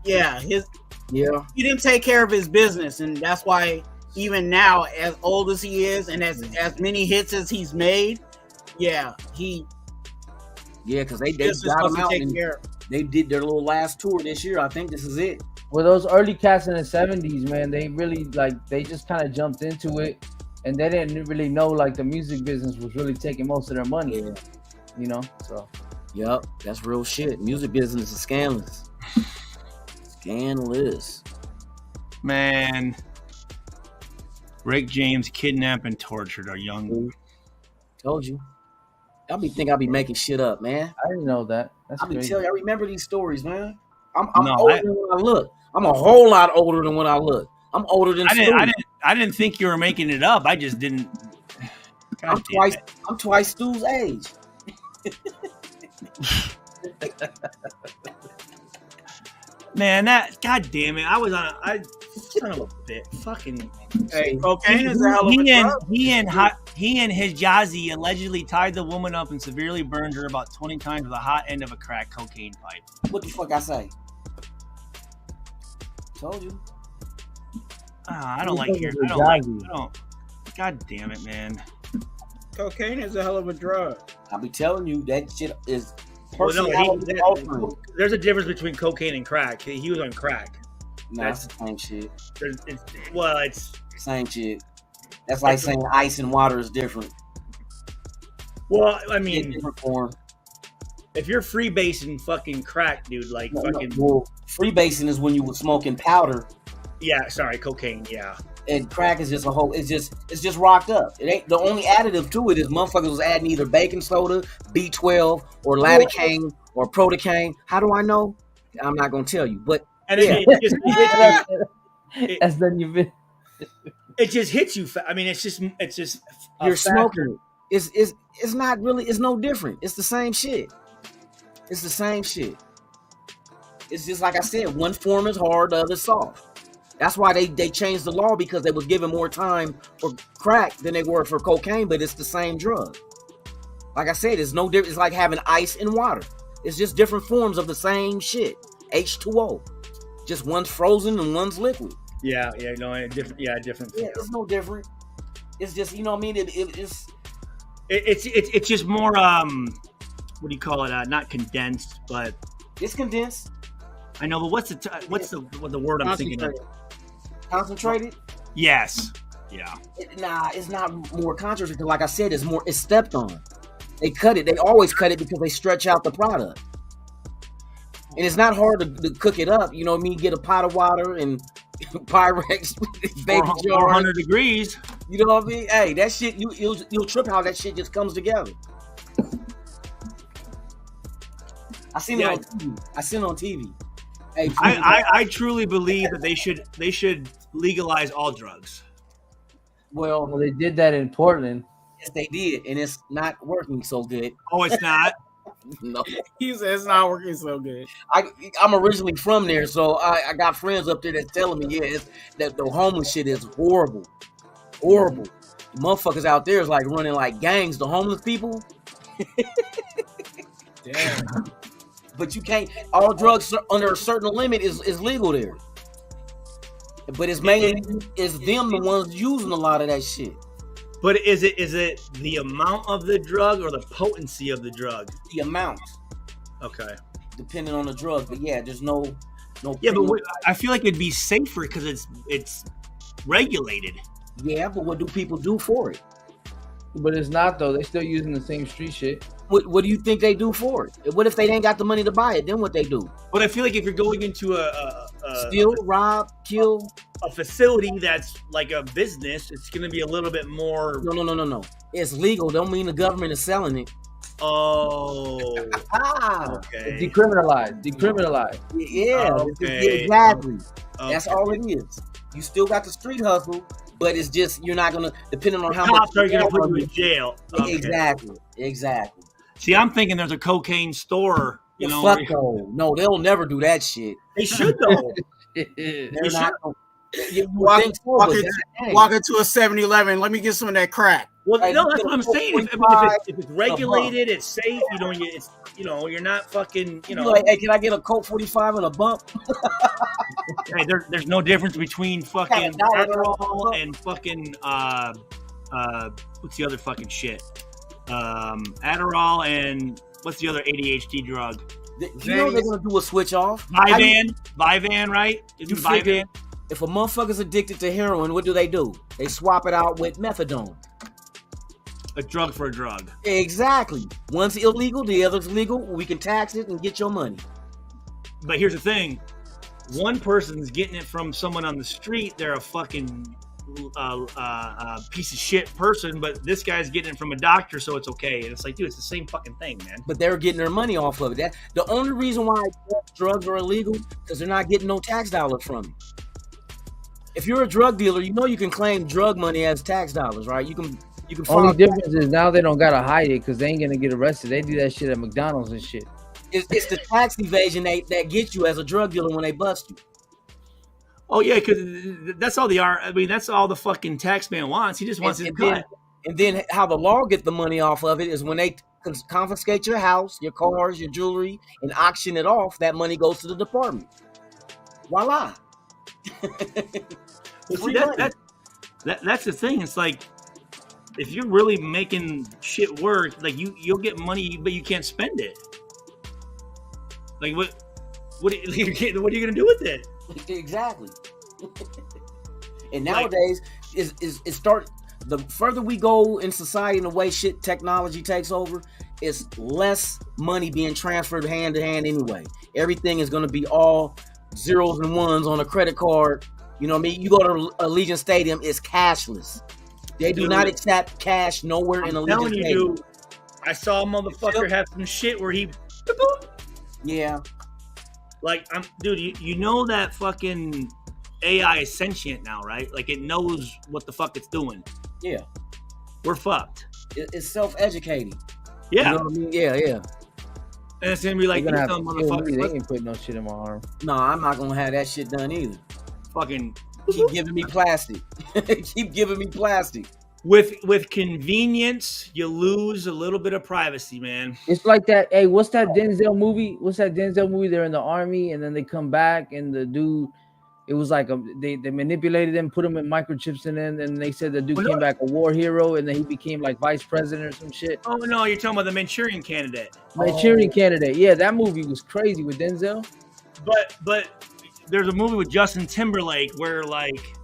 didn't take care of his business, and that's why even now, as old as he is and as many hits as he's made, because they got him out and they did their little last tour this year. I think this is it. Well, those early cats in the 70s, man, they really they just kind of jumped into it. And they didn't really know the music business was really taking most of their money, so. Yep, that's real shit. Music business is scandalous. Scandalous. Man. Rick James kidnapped and tortured a young. Told you. I'll be making shit up, man. I didn't know that. That's crazy. Telling you, I remember these stories, man. I'm older than when I look. I'm a whole lot older than when I look. I'm older than I didn't think you were making it up. I just didn't. I'm twice Stu's age. Man, God damn it! I son of a bit. Fucking. Hey, cocaine is a hell of a drug. He and his Jazzy allegedly tied the woman up and severely burned her about 20 times with a hot end of a crack cocaine pipe. What the fuck I say? Told you. I don't like hearing. I don't. God damn it, man. Cocaine is a hell of a drug. I'll be telling you that shit is Personally, there's a difference between cocaine and crack. He was on crack. That's the same shit. It's same shit. That's like saying ice and water is different. Well, I mean, different form. If you're freebasing fucking crack, dude, like fucking. Well, freebasing is when you were smoking powder. Yeah, sorry, cocaine. Yeah. And crack is just a whole. It's just rocked up. It ain't the only additive to it is motherfuckers was adding either baking soda, B12, or lidocaine or protocaine. How do I know? I'm not gonna tell you, but it just it just hits you. I mean, it's just you're smoking it. It's not really. It's no different. It's the same shit. It's the same shit. It's just like I said. One form is hard, the other soft. That's why they changed the law, because they was giving more time for crack than they were for cocaine, but it's the same drug. Like I said, it's no different. It's like having ice and water. It's just different forms of the same shit. H2O. Just one's frozen and one's liquid. Yeah, no, different. Yeah, different. Yeah, it's no different. It's just, you know what I mean? It's just more what do you call it? Not condensed, but it's condensed. I know, but what's the word I'm thinking of? Concentrated? Yes. Yeah. It's not more concentrated. Like I said, it's stepped on. They cut it. They always cut it because they stretch out the product. And it's not hard to cook it up. You know what I mean? Get a pot of water and Pyrex, baby jar. 400 degrees. You know what I mean? Hey, that shit, you'll trip how that shit just comes together. I seen it on TV. Hey, I truly believe that they should legalize all drugs. Well, they did that in Portland. Yes, they did, and it's not working so good. Oh, it's not? No. He says it's not working so good. I'm originally from there, so I got friends up there that's telling me, that the homeless shit is horrible. Horrible. The motherfuckers out there is like running like gangs, the homeless people. Damn. But you can't, all drugs under a certain limit is legal there. But it's mainly them the ones using a lot of that shit. But is it the amount of the drug or the potency of the drug? The amount. Okay. Depending on the drug, but yeah, there's no. Yeah, but I feel like it'd be safer because it's regulated. Yeah, but what do people do for it? But it's not though. They're still using the same street shit. What do you think they do for it? What if they ain't got the money to buy it? Then what they do? But I feel like if you're going into steal, rob, kill, a facility that's like a business, it's going to be a little bit more. No. It's legal. Don't mean the government is selling it. Oh. Okay. Decriminalized. Yeah. Okay. Exactly. Okay. That's all it is. You still got the street hustle, but it's just you're not gonna, depending on how much are going to put you in jail. Okay. Exactly. See, I'm thinking there's a cocaine store. You know, fuck no, they'll never do that shit. They should though. They're not. Walk into a 7-Eleven. Let me get some of that crack. Well, no, that's what I'm saying. If it's regulated, it's safe. You're not fucking. Like, hey, can I get a Coke 45 and a bump? Hey, there's no difference between fucking Adderall and fucking what's the other fucking shit? Adderall and what's the other ADHD drug? You know they're gonna do a switch off. Vyvan, right? Isn't Vyvan? If a motherfucker's addicted to heroin, what do? They swap it out with methadone. A drug for a drug. Exactly. One's illegal, the other's legal. We can tax it and get your money. But here's the thing. One person's getting it from someone on the street. They're a fucking piece of shit person, but this guy's getting it from a doctor, so it's okay. And it's like, dude, it's the same fucking thing, man. But they're getting their money off of it. The only reason why drugs are illegal because they're not getting no tax dollars from it. If you're a drug dealer, you know you can claim drug money as tax dollars, right? You can. Only difference is now they don't gotta hide it because they ain't gonna get arrested. They do that shit at McDonald's and shit. It's the tax evasion that gets you as a drug dealer when they bust you. Oh yeah, because that's all that's all the fucking tax man wants. He just wants his cut. And then how the law get the money off of it is when they confiscate your house, your cars, your jewelry, and auction it off. That money goes to the department. Voila. Well, see, that's the thing. It's like if you're really making shit work, like you'll get money, but you can't spend it. Like what are you gonna do with it? Exactly. And nowadays, the further we go in society and the way technology takes over, it's less money being transferred hand to hand anyway. Everything is going to be all zeros and ones on a credit card. You know what I mean? You go to Allegiant Stadium, it's cashless. They do not accept cash nowhere in Allegiant Stadium. Dude, I saw a motherfucker have some shit where he... Yeah. Like, dude, you know that fucking AI is sentient now, right? Like, it knows what the fuck it's doing. Yeah. We're fucked. It's self-educating. Yeah. You know what I mean? Yeah. And it's gonna be like, they ain't putting no shit in my arm. No, I'm not gonna have that shit done either. Fucking keep giving me plastic. Keep giving me plastic. With convenience, you lose a little bit of privacy, man. It's like that. Hey, what's that Denzel movie? They're in the army and then they come back and the dude. It was like they manipulated them, put them in microchips in them, and they said the dude came back a war hero, and then he became like vice president or some shit. Oh no, you're talking about the Manchurian Candidate. Candidate. Yeah, that movie was crazy with Denzel. But there's a movie with Justin Timberlake where like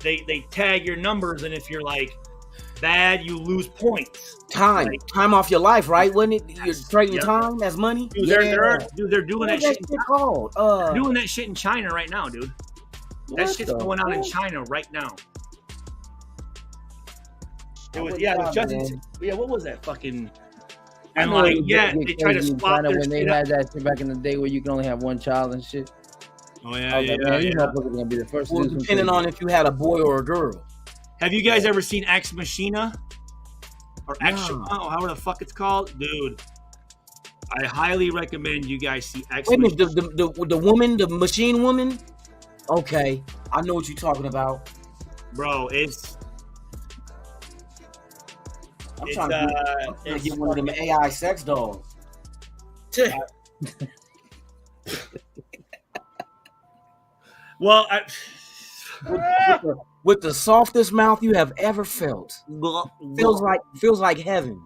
they tag your numbers, and if you're like bad, you lose points. Time off your life, right? Wasn't it? You're trading time as money. Dude, they're doing that shit. They're doing that shit in China right now, dude. That shit's going on in China right now. It was Justin. Yeah, what was that fucking? And like, they try to swap their when they had that shit back in the day where you can only have one child and shit. Oh yeah. These motherfuckers gonna be the first. Well, depending on if you had a boy or a girl. Have you guys ever seen Ex Machina? Or however the fuck it's called, dude. I highly recommend you guys see Ex Machina. The woman, the machine woman. Okay, I know what you're talking about, bro. I'm trying to get one of them AI sex dolls. Well, with the softest mouth you have ever felt, feels like heaven.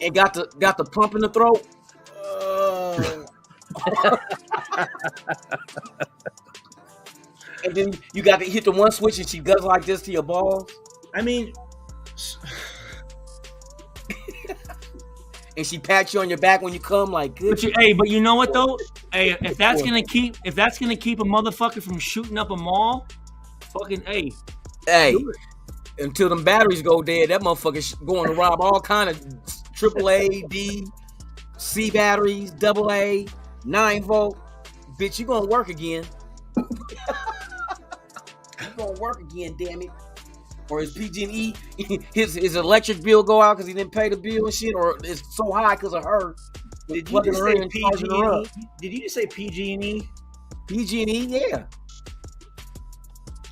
and got the pump in the throat. And then you got to hit the one switch and she goes like this to your balls. I mean, and she pats you on your back when you come, like good. But you know what though? Hey, if that's gonna keep a motherfucker from shooting up a mall, fucking hey. Until them batteries go dead, that motherfucker's going to rob all kind of AAA, D, C batteries, AA, 9-volt. Bitch, you gonna work again. You gonna work again, damn it. Or his PG&E, his electric bill go out because he didn't pay the bill and shit, or it's so high because of her. Did you just say PG&E? Did you just say PG&E? PG&E, yeah.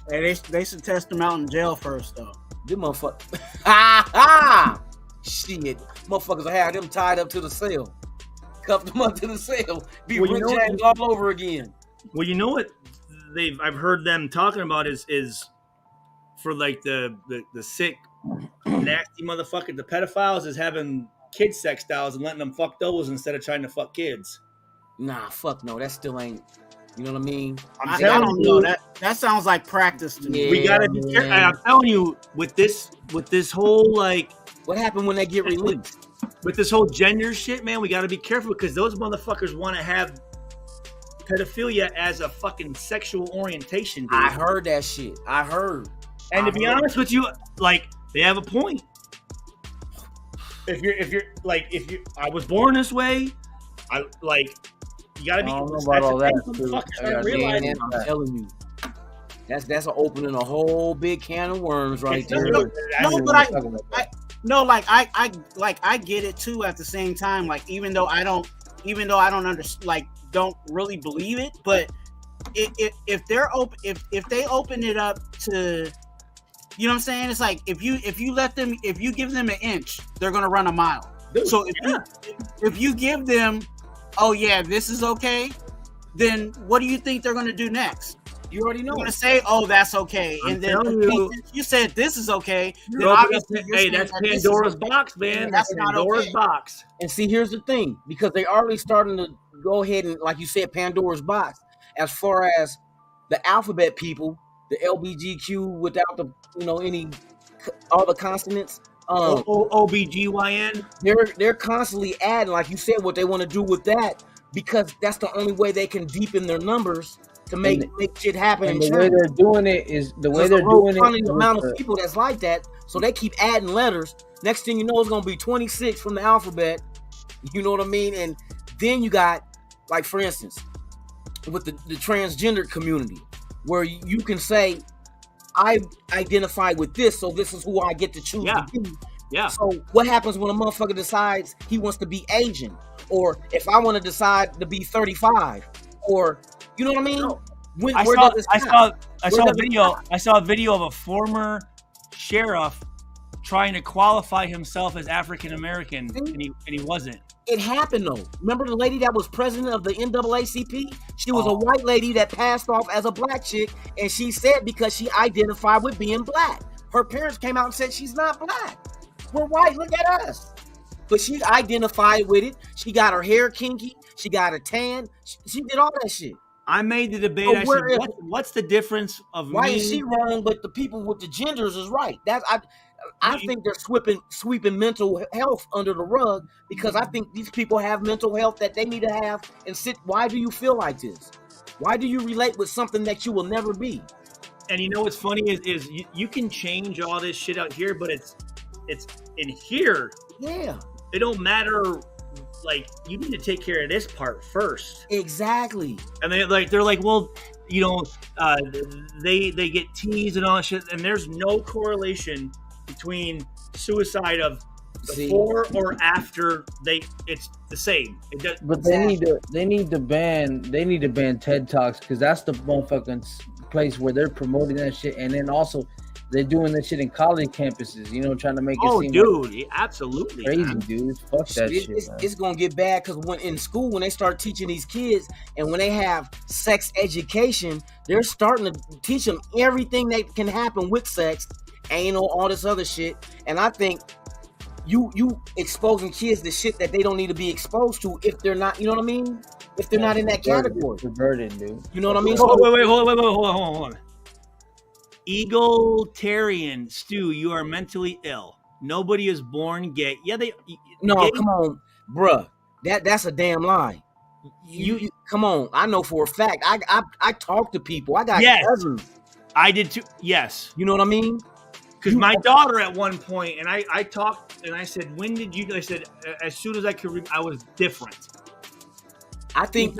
Hey, they should test them out in jail first, though. Them motherfuckers. Shit. Motherfuckers will have them tied up to the cell. Cuff them up to the cell. Be Rick James all over again. Well, you know what I've heard them talking about is for like the sick, nasty motherfucker, the pedophiles, is having kid sex dolls and letting them fuck those instead of trying to fuck kids. Nah, fuck no. That still ain't. You know what I mean? I don't know. That sounds like practice to me. We gotta be careful. I'm telling you, with this whole like, what happened when they get released? With this whole gender shit, man, we gotta be careful because those motherfuckers want to have pedophilia as a fucking sexual orientation. Dude. I heard that shit. And to be honest with you, like they have a point. If you're I was born this way. You gotta be. I don't know about all that. I'm telling you, that's opening a whole big can of worms right there. I get it too. At the same time, like even though I don't understand, like don't really believe it, but if they open it up to, you know what I'm saying? It's like if you give them an inch, they're gonna run a mile. Dude, so if you give them, oh yeah, this is okay, then what do you think they're gonna do next? You already know. You're gonna say, "Oh, that's okay," and then you said this is okay. Then obviously, hey, that's Pandora's box, man. That's Pandora's box. And see, here's the thing, because they're already starting to go ahead and, like you said, Pandora's box. As far as the alphabet people, the LBGQ without the any all the consonants. OBGYN. They're constantly adding, like you said, what they want to do with that, because that's the only way they can deepen their numbers to make shit happen. And the way they're doing it is the way they're doing it. The amount of people that's like that, so they keep adding letters. Next thing you know, it's gonna be 26 from the alphabet. You know what I mean? And then you got, like, for instance, with the transgender community, where you can say, I identify with this, so this is who I get to choose to be. Yeah. So what happens when a motherfucker decides he wants to be Asian, or if I want to decide to be 35, or you know what I mean? I saw a video of a former sheriff trying to qualify himself as African American, and he wasn't. It happened though. Remember the lady that was president of the NAACP? She was a white lady that passed off as a black chick, and she said because she identified with being black. Her parents came out and said she's not black. We're white, look at us. But she identified with it. She got her hair kinky. She got a tan. She did all that shit. I made the debate. What's the difference of why is she wrong, but the people with the genders is right? I think they're sweeping mental health under the rug, because I think these people have mental health that they need to have and sit. Why do you feel like this? Why do you relate with something that you will never be? And you know what's funny is you can change all this shit out here, but it's in here. Yeah. It don't matter. Like, you need to take care of this part first. Exactly. And they're like, well, they get teased and all that shit, and there's no correlation between suicide of before or after it's the same. But they need to ban TED Talks, because that's the motherfucking place where they're promoting that shit, and then also they're doing that shit in college campuses, trying to make it seem dude, absolutely crazy, man. Dude. Fuck that shit. It's gonna get bad, because when in school, when they start teaching these kids, and when they have sex education, they're starting to teach them everything that can happen with sex, anal, all this other shit. And I think you exposing kids to shit that they don't need to be exposed to if they're not, you know what I mean? If they're not in that category. Perverted, dude. You know what I mean? Wait, hold on. Egalitarian, Stu, you are mentally ill. Nobody is born gay. Yeah, come on, bruh. That's a damn lie. You come on. I know for a fact. I talk to people. I got cousins. I did too. Yes. You know what I mean? Because my daughter at one point, and I talked, and I said, when did you? I said, as soon as I could, I was different. I think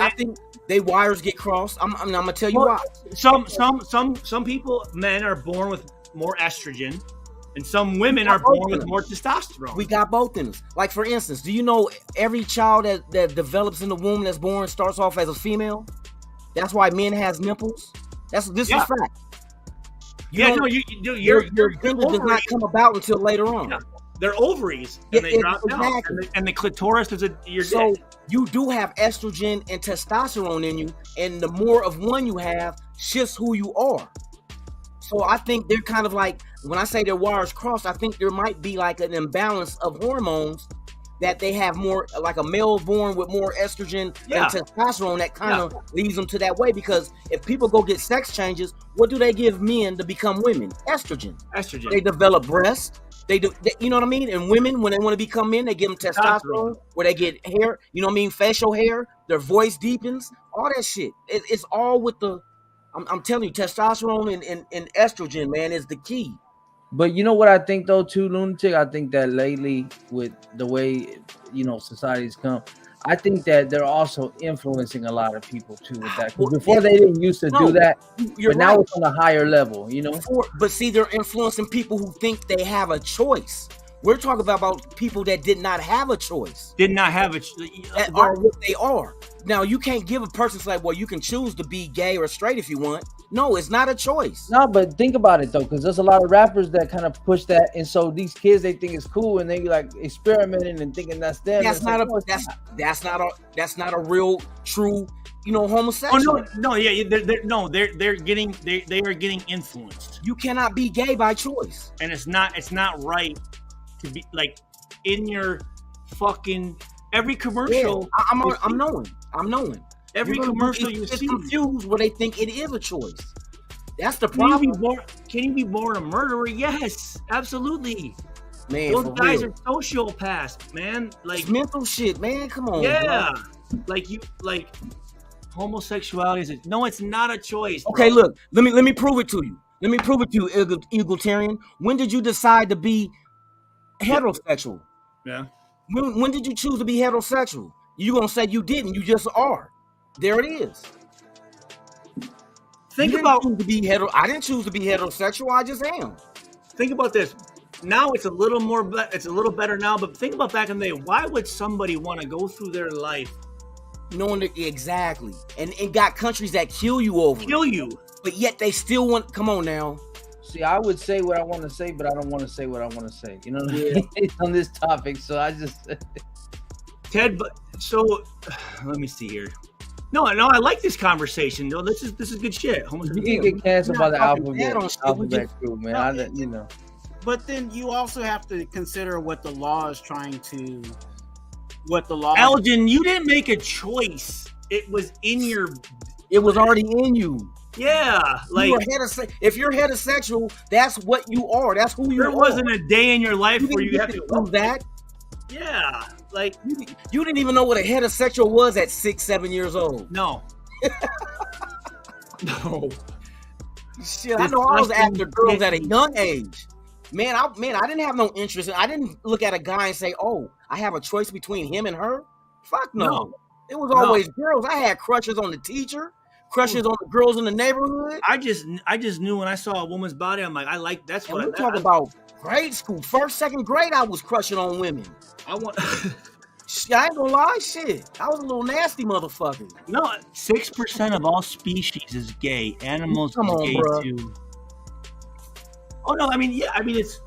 they wires get crossed. I'm gonna tell you why. Some people, men, are born with more estrogen, and some women are born with more testosterone. We got both in us. Like, for instance, do you know every child that develops in the womb that's born starts off as a female? That's why men has nipples. This is fact. Your gender does not come about until later on. Yeah. They're ovaries, and they drop down, and the clitoris is your dick. You do have estrogen and testosterone in you, and the more of one you have shifts who you are. So I think they're kind of like, when I say their wires crossed, I think there might be like an imbalance of hormones, that they have more, like a male born with more estrogen and testosterone, that kind of leads them to that way. Because if people go get sex changes, what do they give men to become women? Estrogen. They develop breasts. They do, you know what I mean? And women, when they want to become men, they give them testosterone, where they get hair, you know what I mean? Facial hair, their voice deepens, all that shit. It's all with the, I'm telling you, testosterone and estrogen, man, is the key. But you know what I think though too, Lunatic? I think that lately, with the way, society's come, I think that they're also influencing a lot of people too with that. Because before they didn't used to do that, but now it's on a higher level, But see, they're influencing people who think they have a choice. We're talking about people that did not have a choice. Did not have that are what they are. Now, you can't give a person like, well, you can choose to be gay or straight if you want. No, it's not a choice. No, but think about it though, because there's a lot of rappers that kind of push that, and so these kids they think it's cool, and they like experimenting and thinking that's them. That's not like, that's not a real true, homosexual. Oh no, yeah, they are getting influenced. You cannot be gay by choice, and it's not right to be like in your fucking every commercial. Yeah, I'm knowing. Every commercial you see, confused where they think it is a choice. That's the problem. Can you be born a murderer? Yes, absolutely. Man, those guys are sociopaths, man. Like it's mental shit, man. Come on. Yeah, bro. like homosexuality is no, it's not a choice. Okay, bro. look, let me prove it to you. Let me prove it to you, egalitarian. When did you decide to be heterosexual? Yeah. When did you choose to be heterosexual? You gonna say you didn't? You just are. There it is. Think about to be hetero. I didn't choose to be heterosexual. I just am. Think about this. Now it's a little more. It's a little better now. But think about back in the day. Why would somebody want to go through their life knowing that exactly? And it got countries that kill you, but yet they still want. Come on now. See, I would say what I want to say, but I don't want to say what I want to say. You know what I mean? On this topic, so I just Ted. But so let me see here. No, I like this conversation. No, this is good shit. You can get canceled by the alphabet group, man. But then you also have to consider what the law is trying to. What the law. Elgin, you didn't make a choice. It was in your. It was already in you. Yeah, like if you're heterosexual, that's what you are. That's who you are. There wasn't a day in your life where you have to do that. Yeah, like you didn't even know what a heterosexual was at 6-7 years old. No. No. Shit, I know I was after girls at a young age. Man, I didn't have no interest. I didn't look at a guy and say, "Oh, I have a choice between him and her." Fuck no. It was always girls. I had crushes on the teacher, crushes on the girls in the neighborhood. I just knew when I saw a woman's body, I'm like, I like that's what. And we talk about grade school, first, second grade. I was crushing on women. I ain't gonna lie, shit. I was a little nasty motherfucker. No, 6% of all species is gay. Animals is gay too. Oh no, it's.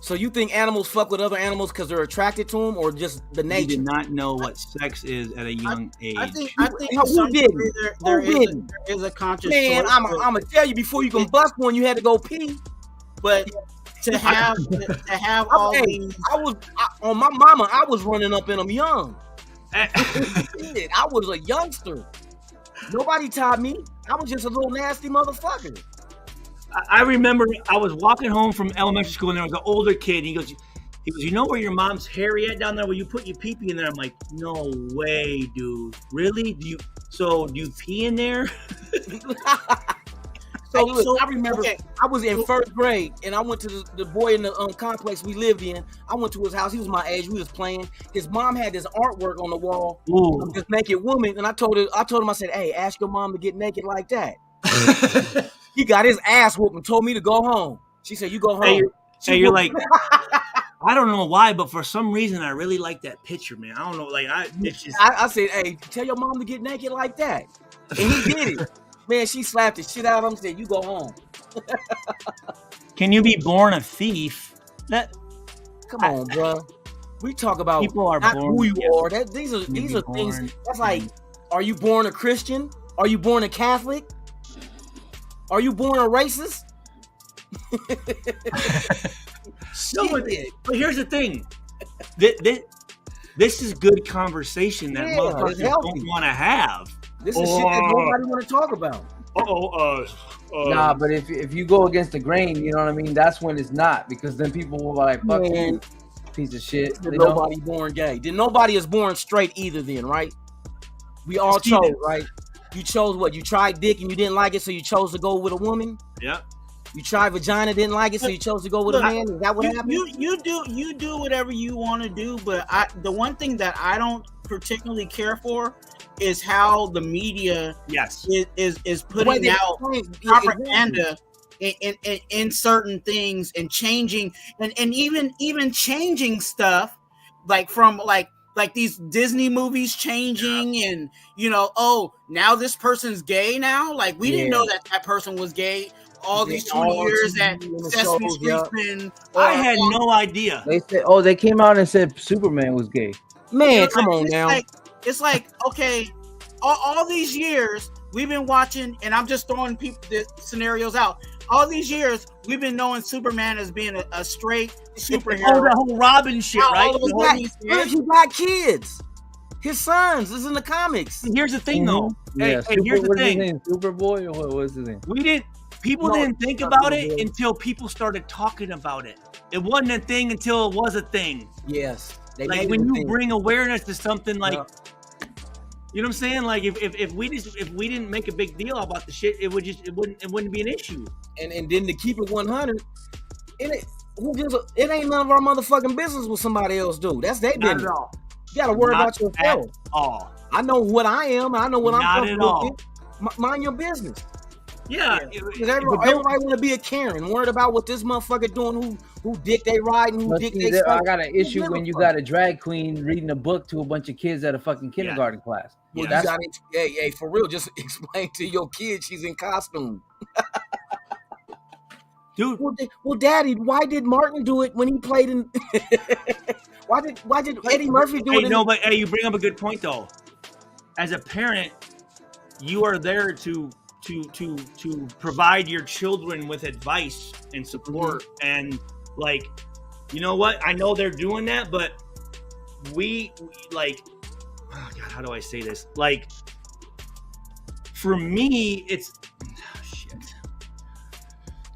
So you think animals fuck with other animals because they're attracted to them, or just the nature? You did not know what sex is at a young age. I think who didn't? There is a conscious. Man, I'm gonna tell you before you can bust one, you had to go pee. But to have all these, on my mama, I was running up in them young. I was a youngster. Nobody taught me. I was just a little nasty motherfucker. I remember I was walking home from elementary school and there was an older kid. And he goes, you know where your mom's hairy at down there where you put your pee-pee in there? I'm like, no way, dude. Really? Do you pee in there? So I remember I was in first grade and I went to the boy in the complex we lived in. I went to his house. He was my age. We was playing. His mom had this artwork on the wall of this naked woman. And I told him, I said, hey, ask your mom to get naked like that. He got his ass whooped and told me to go home. She said, you go home. You're like, I don't know why, but for some reason, I really like that picture, man. I don't know. Like, I said, hey, tell your mom to get naked like that. And he did it. Man, she slapped the shit out of him and said, you go home. Can you be born a thief? Come on, bro. We talk about people are not born, who you are. These are things. That's like, are you born a Christian? Are you born a Catholic? Are you born a racist? No, but here's the thing. This is good conversation that motherfuckers don't want to have. This is shit that nobody want to talk about. Nah, but if you go against the grain, you know what I mean? That's when it's not, because then people will be like, fuck you, piece of shit. Nobody born gay. Then nobody is born straight either then, right? We all chose, right? You chose what? You tried dick and you didn't like it, so you chose to go with a woman? Yeah. You tried vagina, didn't like it, so you chose to go with a man? Is that what happened? You do whatever you want to do, but the one thing that I don't particularly care for is how the media is putting out propaganda in certain things and changing and even changing stuff like from like like these Disney movies changing, and oh, now this person's gay now. Like we didn't know that person was gay all these 20 years that Sesame Street's been. I had no idea. They said, they came out and said Superman was gay. Man, come on now. It's like okay, all these years we've been watching, and I'm just throwing the scenarios out. All these years we've been knowing Superman as being a straight superhero. Oh, the whole Robin shit, right? He got kids. His sons is in the comics. Here's the thing, though. Yeah, Hey, here's the thing. Superboy, or what was his name? People didn't think about it until people started talking about it. It wasn't a thing until it was a thing. Yes. Like when you bring awareness to something, like you know what I'm saying? Like if we didn't make a big deal about the shit, it wouldn't be an issue. And then to keep it 100, it ain't none of our motherfucking business what somebody else do. That's their business. Not at all. You gotta worry about yourself. At all. I know what I am. I know what I'm comfortable with. Mind your business. Yeah. Everybody want to be a Karen, worried about what this motherfucker doing, who dick they riding, who dick they suck. I got an issue when you got a drag queen reading a book to a bunch of kids at a fucking kindergarten class. Well, hey, for real, just explain to your kid she's in costume. Dude. Well, Daddy, why did Martin do it when he played in? why did Eddie Murphy do it? But you bring up a good point though. As a parent, you are there to provide your children with advice and support, and like, you know what? I know they're doing that, but we like, oh God, how do I say this? Like, for me, it's shit.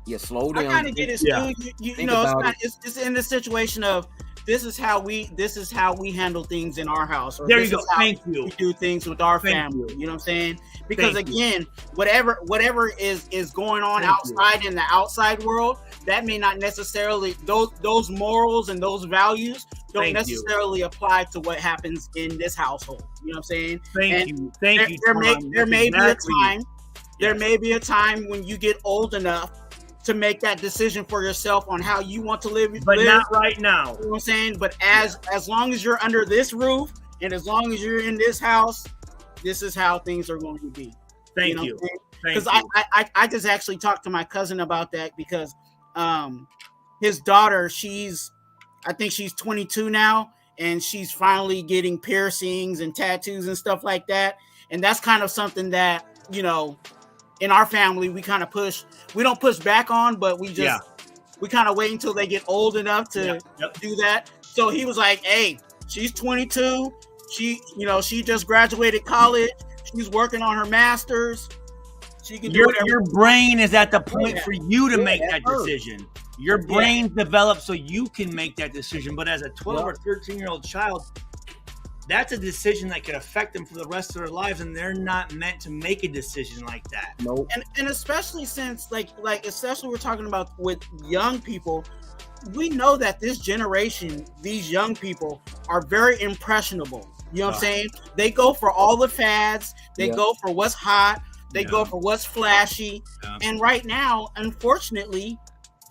Yeah, slow down. I kind of get it. Yeah. You know, it's in the situation of this is how we handle things in our house. Or there this you go. Is how Thank you. We do things with our family. You know what I'm saying? Because again, whatever is going on outside in the outside world, that may not necessarily those morals and those values don't necessarily apply to what happens in this household. You know what I'm saying? Thank you. There may be a time. There may be a time when you get old enough to make that decision for yourself on how you want to live. But not right now. You know what I'm saying? But as long as you're under this roof and as long as you're in this house, this is how things are going to be. Thank you. Because I just actually talked to my cousin about that because his daughter, I think she's 22 now, and she's finally getting piercings and tattoos and stuff like that. And that's kind of something that, you know, in our family, we kind of push. We don't push back on, but we kind of wait until they get old enough to do that. So he was like, "Hey, she's 22. She just graduated college. She's working on her master's. She can do whatever." Your brain is at the point for you to make that decision. Your brain develops so you can make that decision. But as a 12 or 13-year-old child, that's a decision that could affect them for the rest of their lives, and they're not meant to make a decision like that. Nope. And especially since like especially we're talking about with young people, we know that this generation, these young people are very impressionable. You know what I'm saying? They go for all the fads. They go for what's hot. They go for what's flashy. And right now, unfortunately,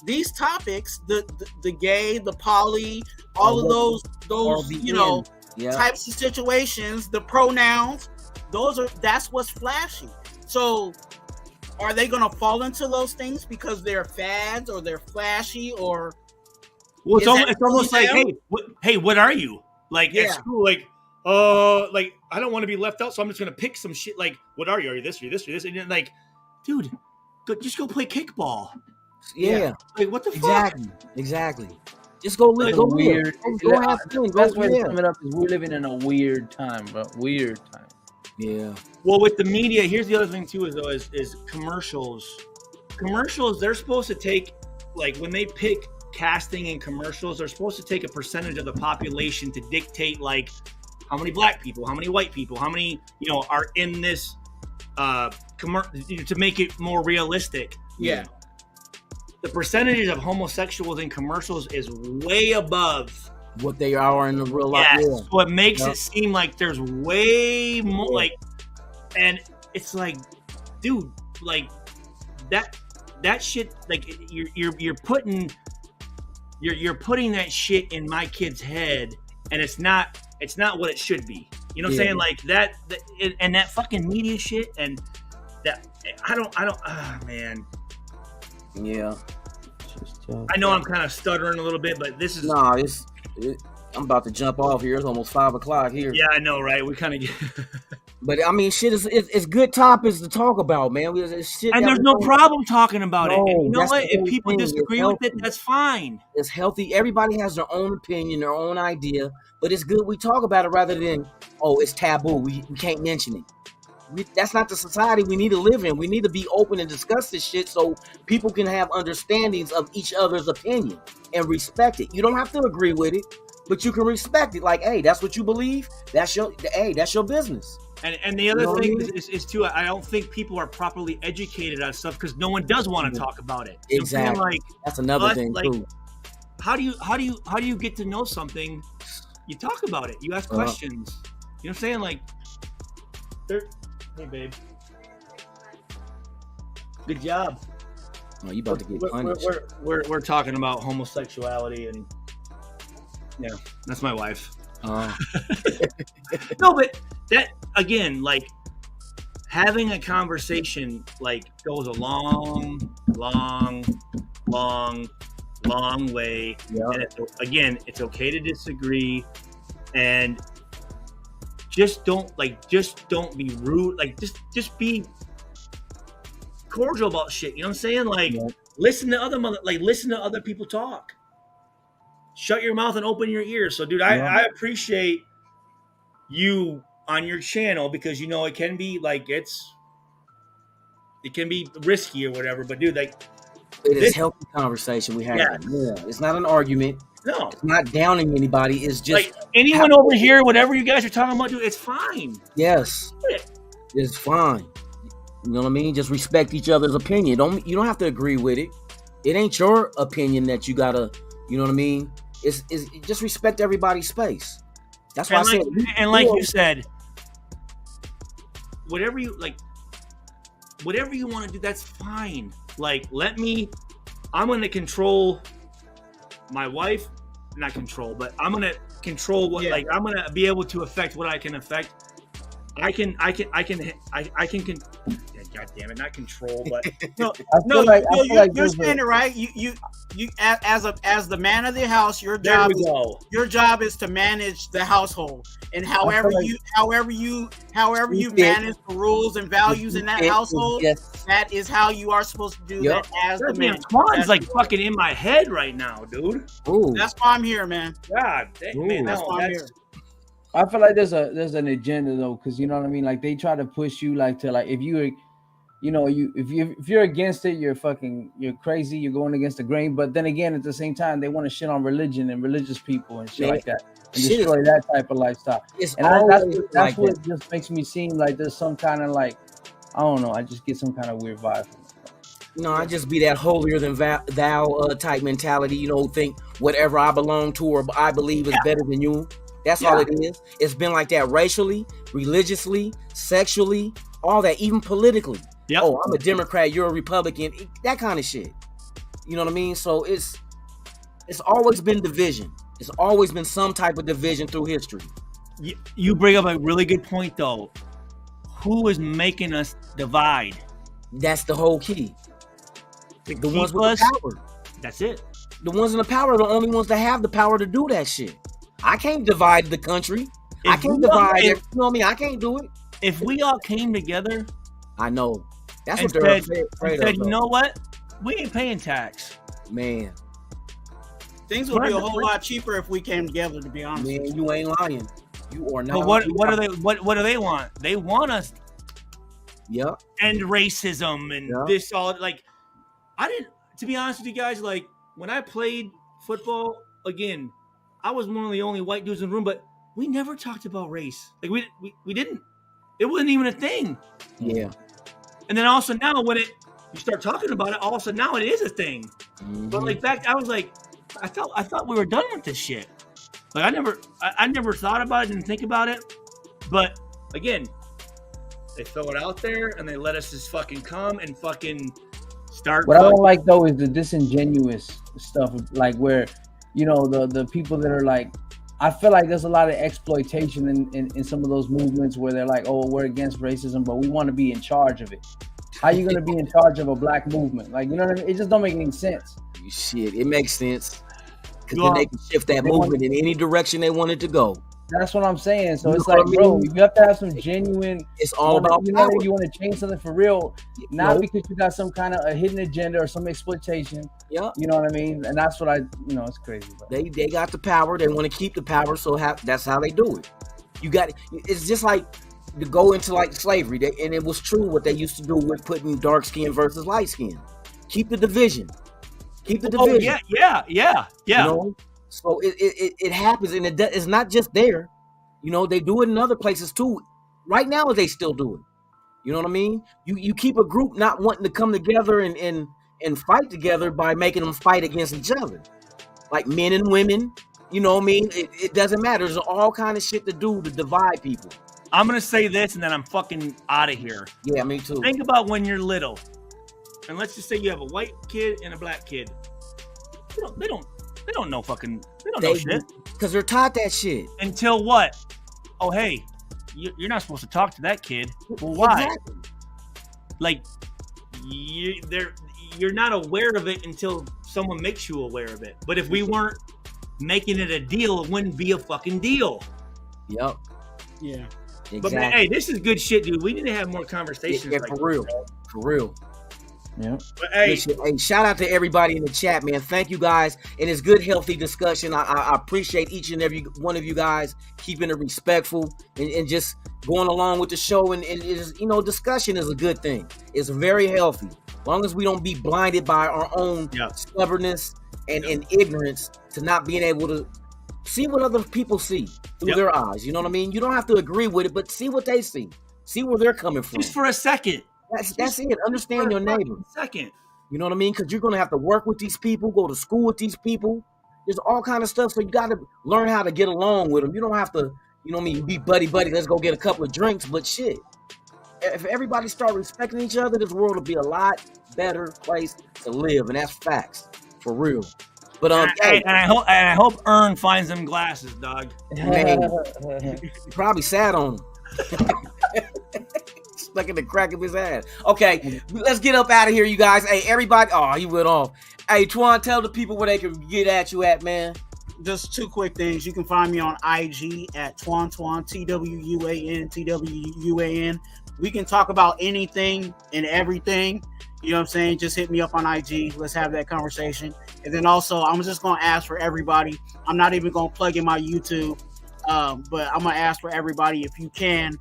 these topics, the gay, the poly, all of those types of situations, the pronouns, that's what's flashy. So are they going to fall into those things because they're fads or they're flashy, or it's almost like, hey, what are you? Like at school, like I don't want to be left out, so I'm just going to pick some shit. Like, what are you? Are you this? Are you this? Are you this? And you're like, dude, just go play kickball. Yeah. Like, what the fuck? Exactly. Just go live. Go weird. Go have fun. Best way to sum it up is we're living in a weird time, bro. Weird time. Yeah. Well, with the media, here's the other thing too, is commercials. Commercials, they're supposed to take, like, when they pick casting in commercials, they're supposed to take a percentage of the population to dictate, like, how many black people, how many white people, how many, are in this to make it more realistic. Yeah. The percentage of homosexuals in commercials is way above what they are in the real life. Yeah. So it makes it seem like there's way more and it's like, dude, like that shit, like you're putting that shit in my kid's head, and it's not it's not what it should be. You know what I'm saying? Like that and that fucking media shit and that I don't man. Yeah. I know I'm kind of stuttering a little bit, but this is I'm about to jump off here. It's almost 5:00 here. Yeah, I know, right? We kind of get But I mean, shit is it's good topics to talk about, man. Shit and there's no problem talking about it. And you know what? If people thing. disagree with it, that's fine. It's healthy. Everybody has their own opinion, their own idea, but it's good we talk about it rather than, oh, it's taboo. We can't mention it. That's not the society we need to live in. We need to be open and discuss this shit so people can have understandings of each other's opinion and respect it. You don't have to agree with it, but you can respect it. Like, hey, that's what you believe. That's your business. And the other thing is too, I don't think people are properly educated on stuff because no one does want to talk about it. Exactly. Like, that's another thing too. How do you get to know something? You talk about it. You ask questions. You know what I'm saying? Like, hey babe, good job. Oh, you about to get punished. We're talking about homosexuality and yeah, that's my wife. No, but that again, like having a conversation like goes a long way. Yeah. And it's okay to disagree, and just don't be rude. Like just be cordial about shit. You know what I'm saying? Like listen to other people talk. Shut your mouth and open your ears. So, dude, I appreciate you on your channel because it can be like it can be risky or whatever. But dude, like it is healthy conversation we have. Yeah, it's not an argument. No, it's not downing anybody. It's just like anyone over here, whatever you guys are talking about, dude, it's fine. Yes, it's fine. You know what I mean? Just respect each other's opinion. You don't have to agree with it. It ain't your opinion that you gotta. You know what I mean? It's just respect everybody's space. That's why I said. And like you said, whatever you want to do, that's fine. Like, I'm going to control my wife, not control, but I'm going to control what, I'm going to be able to affect what I can affect. I can God damn it, not control, but you're saying it right. You as the man of the house, your job is to manage the household, and however you manage the rules and values in that household, that is how you are supposed to do that as the man. Quan's like fucking in my head right now, dude. Ooh. That's why I'm here, man. God, man, that's why I'm here. I feel like there's an agenda though, because you know what I mean. Like they try to push you like if you're against it, you're crazy. You're going against the grain. But then again, at the same time, they want to shit on religion and religious people and shit like that, and destroy that type of lifestyle. That's what just makes me seem like there's some kind of like, I don't know. I just get some kind of weird vibe from it. No, I just be that holier than thou type mentality. Think whatever I belong to or I believe is better than you. That's all it is. It's been like that racially, religiously, sexually, all that, even politically. Yep. Oh, I'm a Democrat, you're a Republican, that kind of shit. You know what I mean? So it's always been division. It's always been some type of division through history. You bring up a really good point, though. Who is making us divide? That's the whole key. The ones with the power. That's it. The ones in the power are the only ones that have the power to do that shit. I can't divide the country. I can't divide it. You know what I mean? I can't do it. If we all came together, I know. That's what they're afraid of. You know what? We ain't paying tax. Man. Things would be a whole lot cheaper if we came together, to be honest. Man, you ain't lying. You are not. But what do they want? They want us end racism and this all to be honest with you guys, like when I played football, again, I was one of the only white dudes in the room, but we never talked about race. Like we didn't. It wasn't even a thing. Yeah. And then also now when you start talking about it, all of a sudden now it is a thing. Mm-hmm. But like back, I was like, I thought we were done with this shit. Like I never thought about it, didn't think about it. But again, they throw it out there and they let us just fucking come and fucking start. What I don't like though is the disingenuous stuff, like where, the people that are like I feel like there's a lot of exploitation in some of those movements where they're like, oh, we're against racism, but we want to be in charge of it. How you going to be in charge of a black movement? Like, you know what I mean? It just don't make any sense. Shit, it makes sense. Because then they can shift that movement in any direction they want it to go. That's what I'm saying. So it's like, bro, you have to have some genuine. It's all about power. You want to change something for real, not because you got some kind of a hidden agenda or some exploitation. Yeah, you know what I mean. And that's what it's crazy. Bro. They got the power. They want to keep the power. So that's how they do it. You got it. It's just like to go into like slavery. And it was true what they used to do with putting dark skin versus light skin. Keep the division. Keep the division. Yeah. You know? So it happens, and it's not just there. You know, they do it in other places too. Right now, they still do it. You know what I mean? You keep a group not wanting to come together and fight together by making them fight against each other, like men and women. You know what I mean? It doesn't matter. There's all kind of shit to do to divide people. I'm gonna say this, and then I'm fucking out of here. Yeah, me too. Think about when you're little, and let's just say you have a white kid and a black kid. They don't know shit. Because they're taught that shit. Until what? Oh, hey, you're not supposed to talk to that kid. Well, why? Exactly. Like, you're not aware of it until someone makes you aware of it. But if we weren't making it a deal, it wouldn't be a fucking deal. Yep. Yeah. Exactly. But man, hey, this is good shit, dude. We need to have more conversations. Yeah, for real. For real. Yeah. But hey, shout out to everybody in the chat, man. Thank you guys. And it's good, healthy discussion. I appreciate each and every one of you guys keeping it respectful and just going along with the show. And it is, discussion is a good thing. It's very healthy. As long as we don't be blinded by our own stubbornness and ignorance to not being able to see what other people see through their eyes. You know what I mean? You don't have to agree with it, but see what they see. See where they're coming from. Just for a second. That's it. Understand your neighbor. Second. You know what I mean? Because you're going to have to work with these people, go to school with these people. There's all kind of stuff. So you got to learn how to get along with them. You don't have to, be buddy. Let's go get a couple of drinks. But shit, if everybody start respecting each other, this world will be a lot better place to live. And that's facts. For real. But and I hope Ern finds them glasses, dog. Man, probably sat on them. Stuck in the crack of his ass. Okay, let's get up out of here, you guys. Hey, everybody. Oh, he went off. Hey, Twan, tell the people where they can get at you at, man. Just two quick things. You can find me on IG at Twan, TWUAN. We can talk about anything and everything. You know what I'm saying? Just hit me up on IG. Let's have that conversation. And then also, I'm just going to ask for everybody. I'm not even going to plug in my YouTube, but I'm going to ask for everybody, if you can,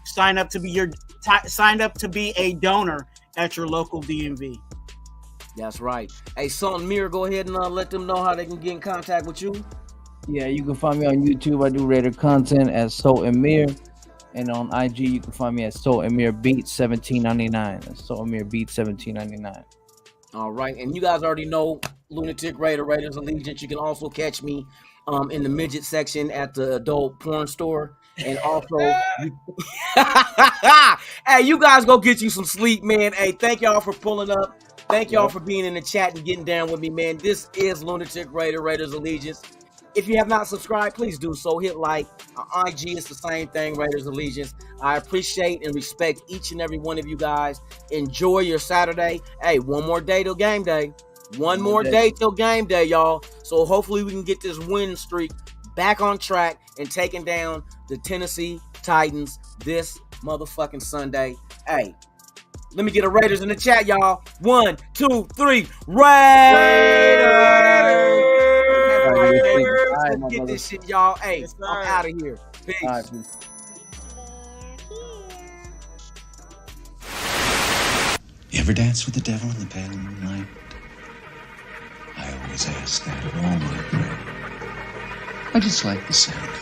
sign up to be a donor at your local DMV. That's right. Hey, Salt and Mirror, go ahead and let them know how they can get in contact with you. Yeah, you can find me on YouTube. I do Raider content as Salt and Mirror. And on IG, you can find me at Salt and Mirror Beat 1799. That's Salt and Mirror Beat 1799. All right. And you guys already know Lunatic Raiders Allegiance. You can also catch me in the midget section at the adult porn store. And also, hey, you guys go get you some sleep, man. Hey, thank y'all for pulling up. Thank y'all for being in the chat and getting down with me, man. This is Lunatic Raiders Allegiance. If you have not subscribed, please do so. Hit like. IG is the same thing, Raiders Allegiance. I appreciate and respect each and every one of you guys. Enjoy your Saturday. Hey, one more day till game day. One more day till game day, y'all. So hopefully we can get this win streak back on track and taking down the Tennessee Titans this motherfucking Sunday. Hey, let me get a Raiders in the chat, y'all. 1, 2, 3, Raiders! Let's get this shit, y'all. Hey, I'm out of here. Peace. You ever dance with the devil in the pale moonlight? I always ask that of all my prey. I just like the sound of it.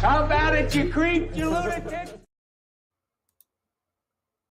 How about it, you creep, you lunatic?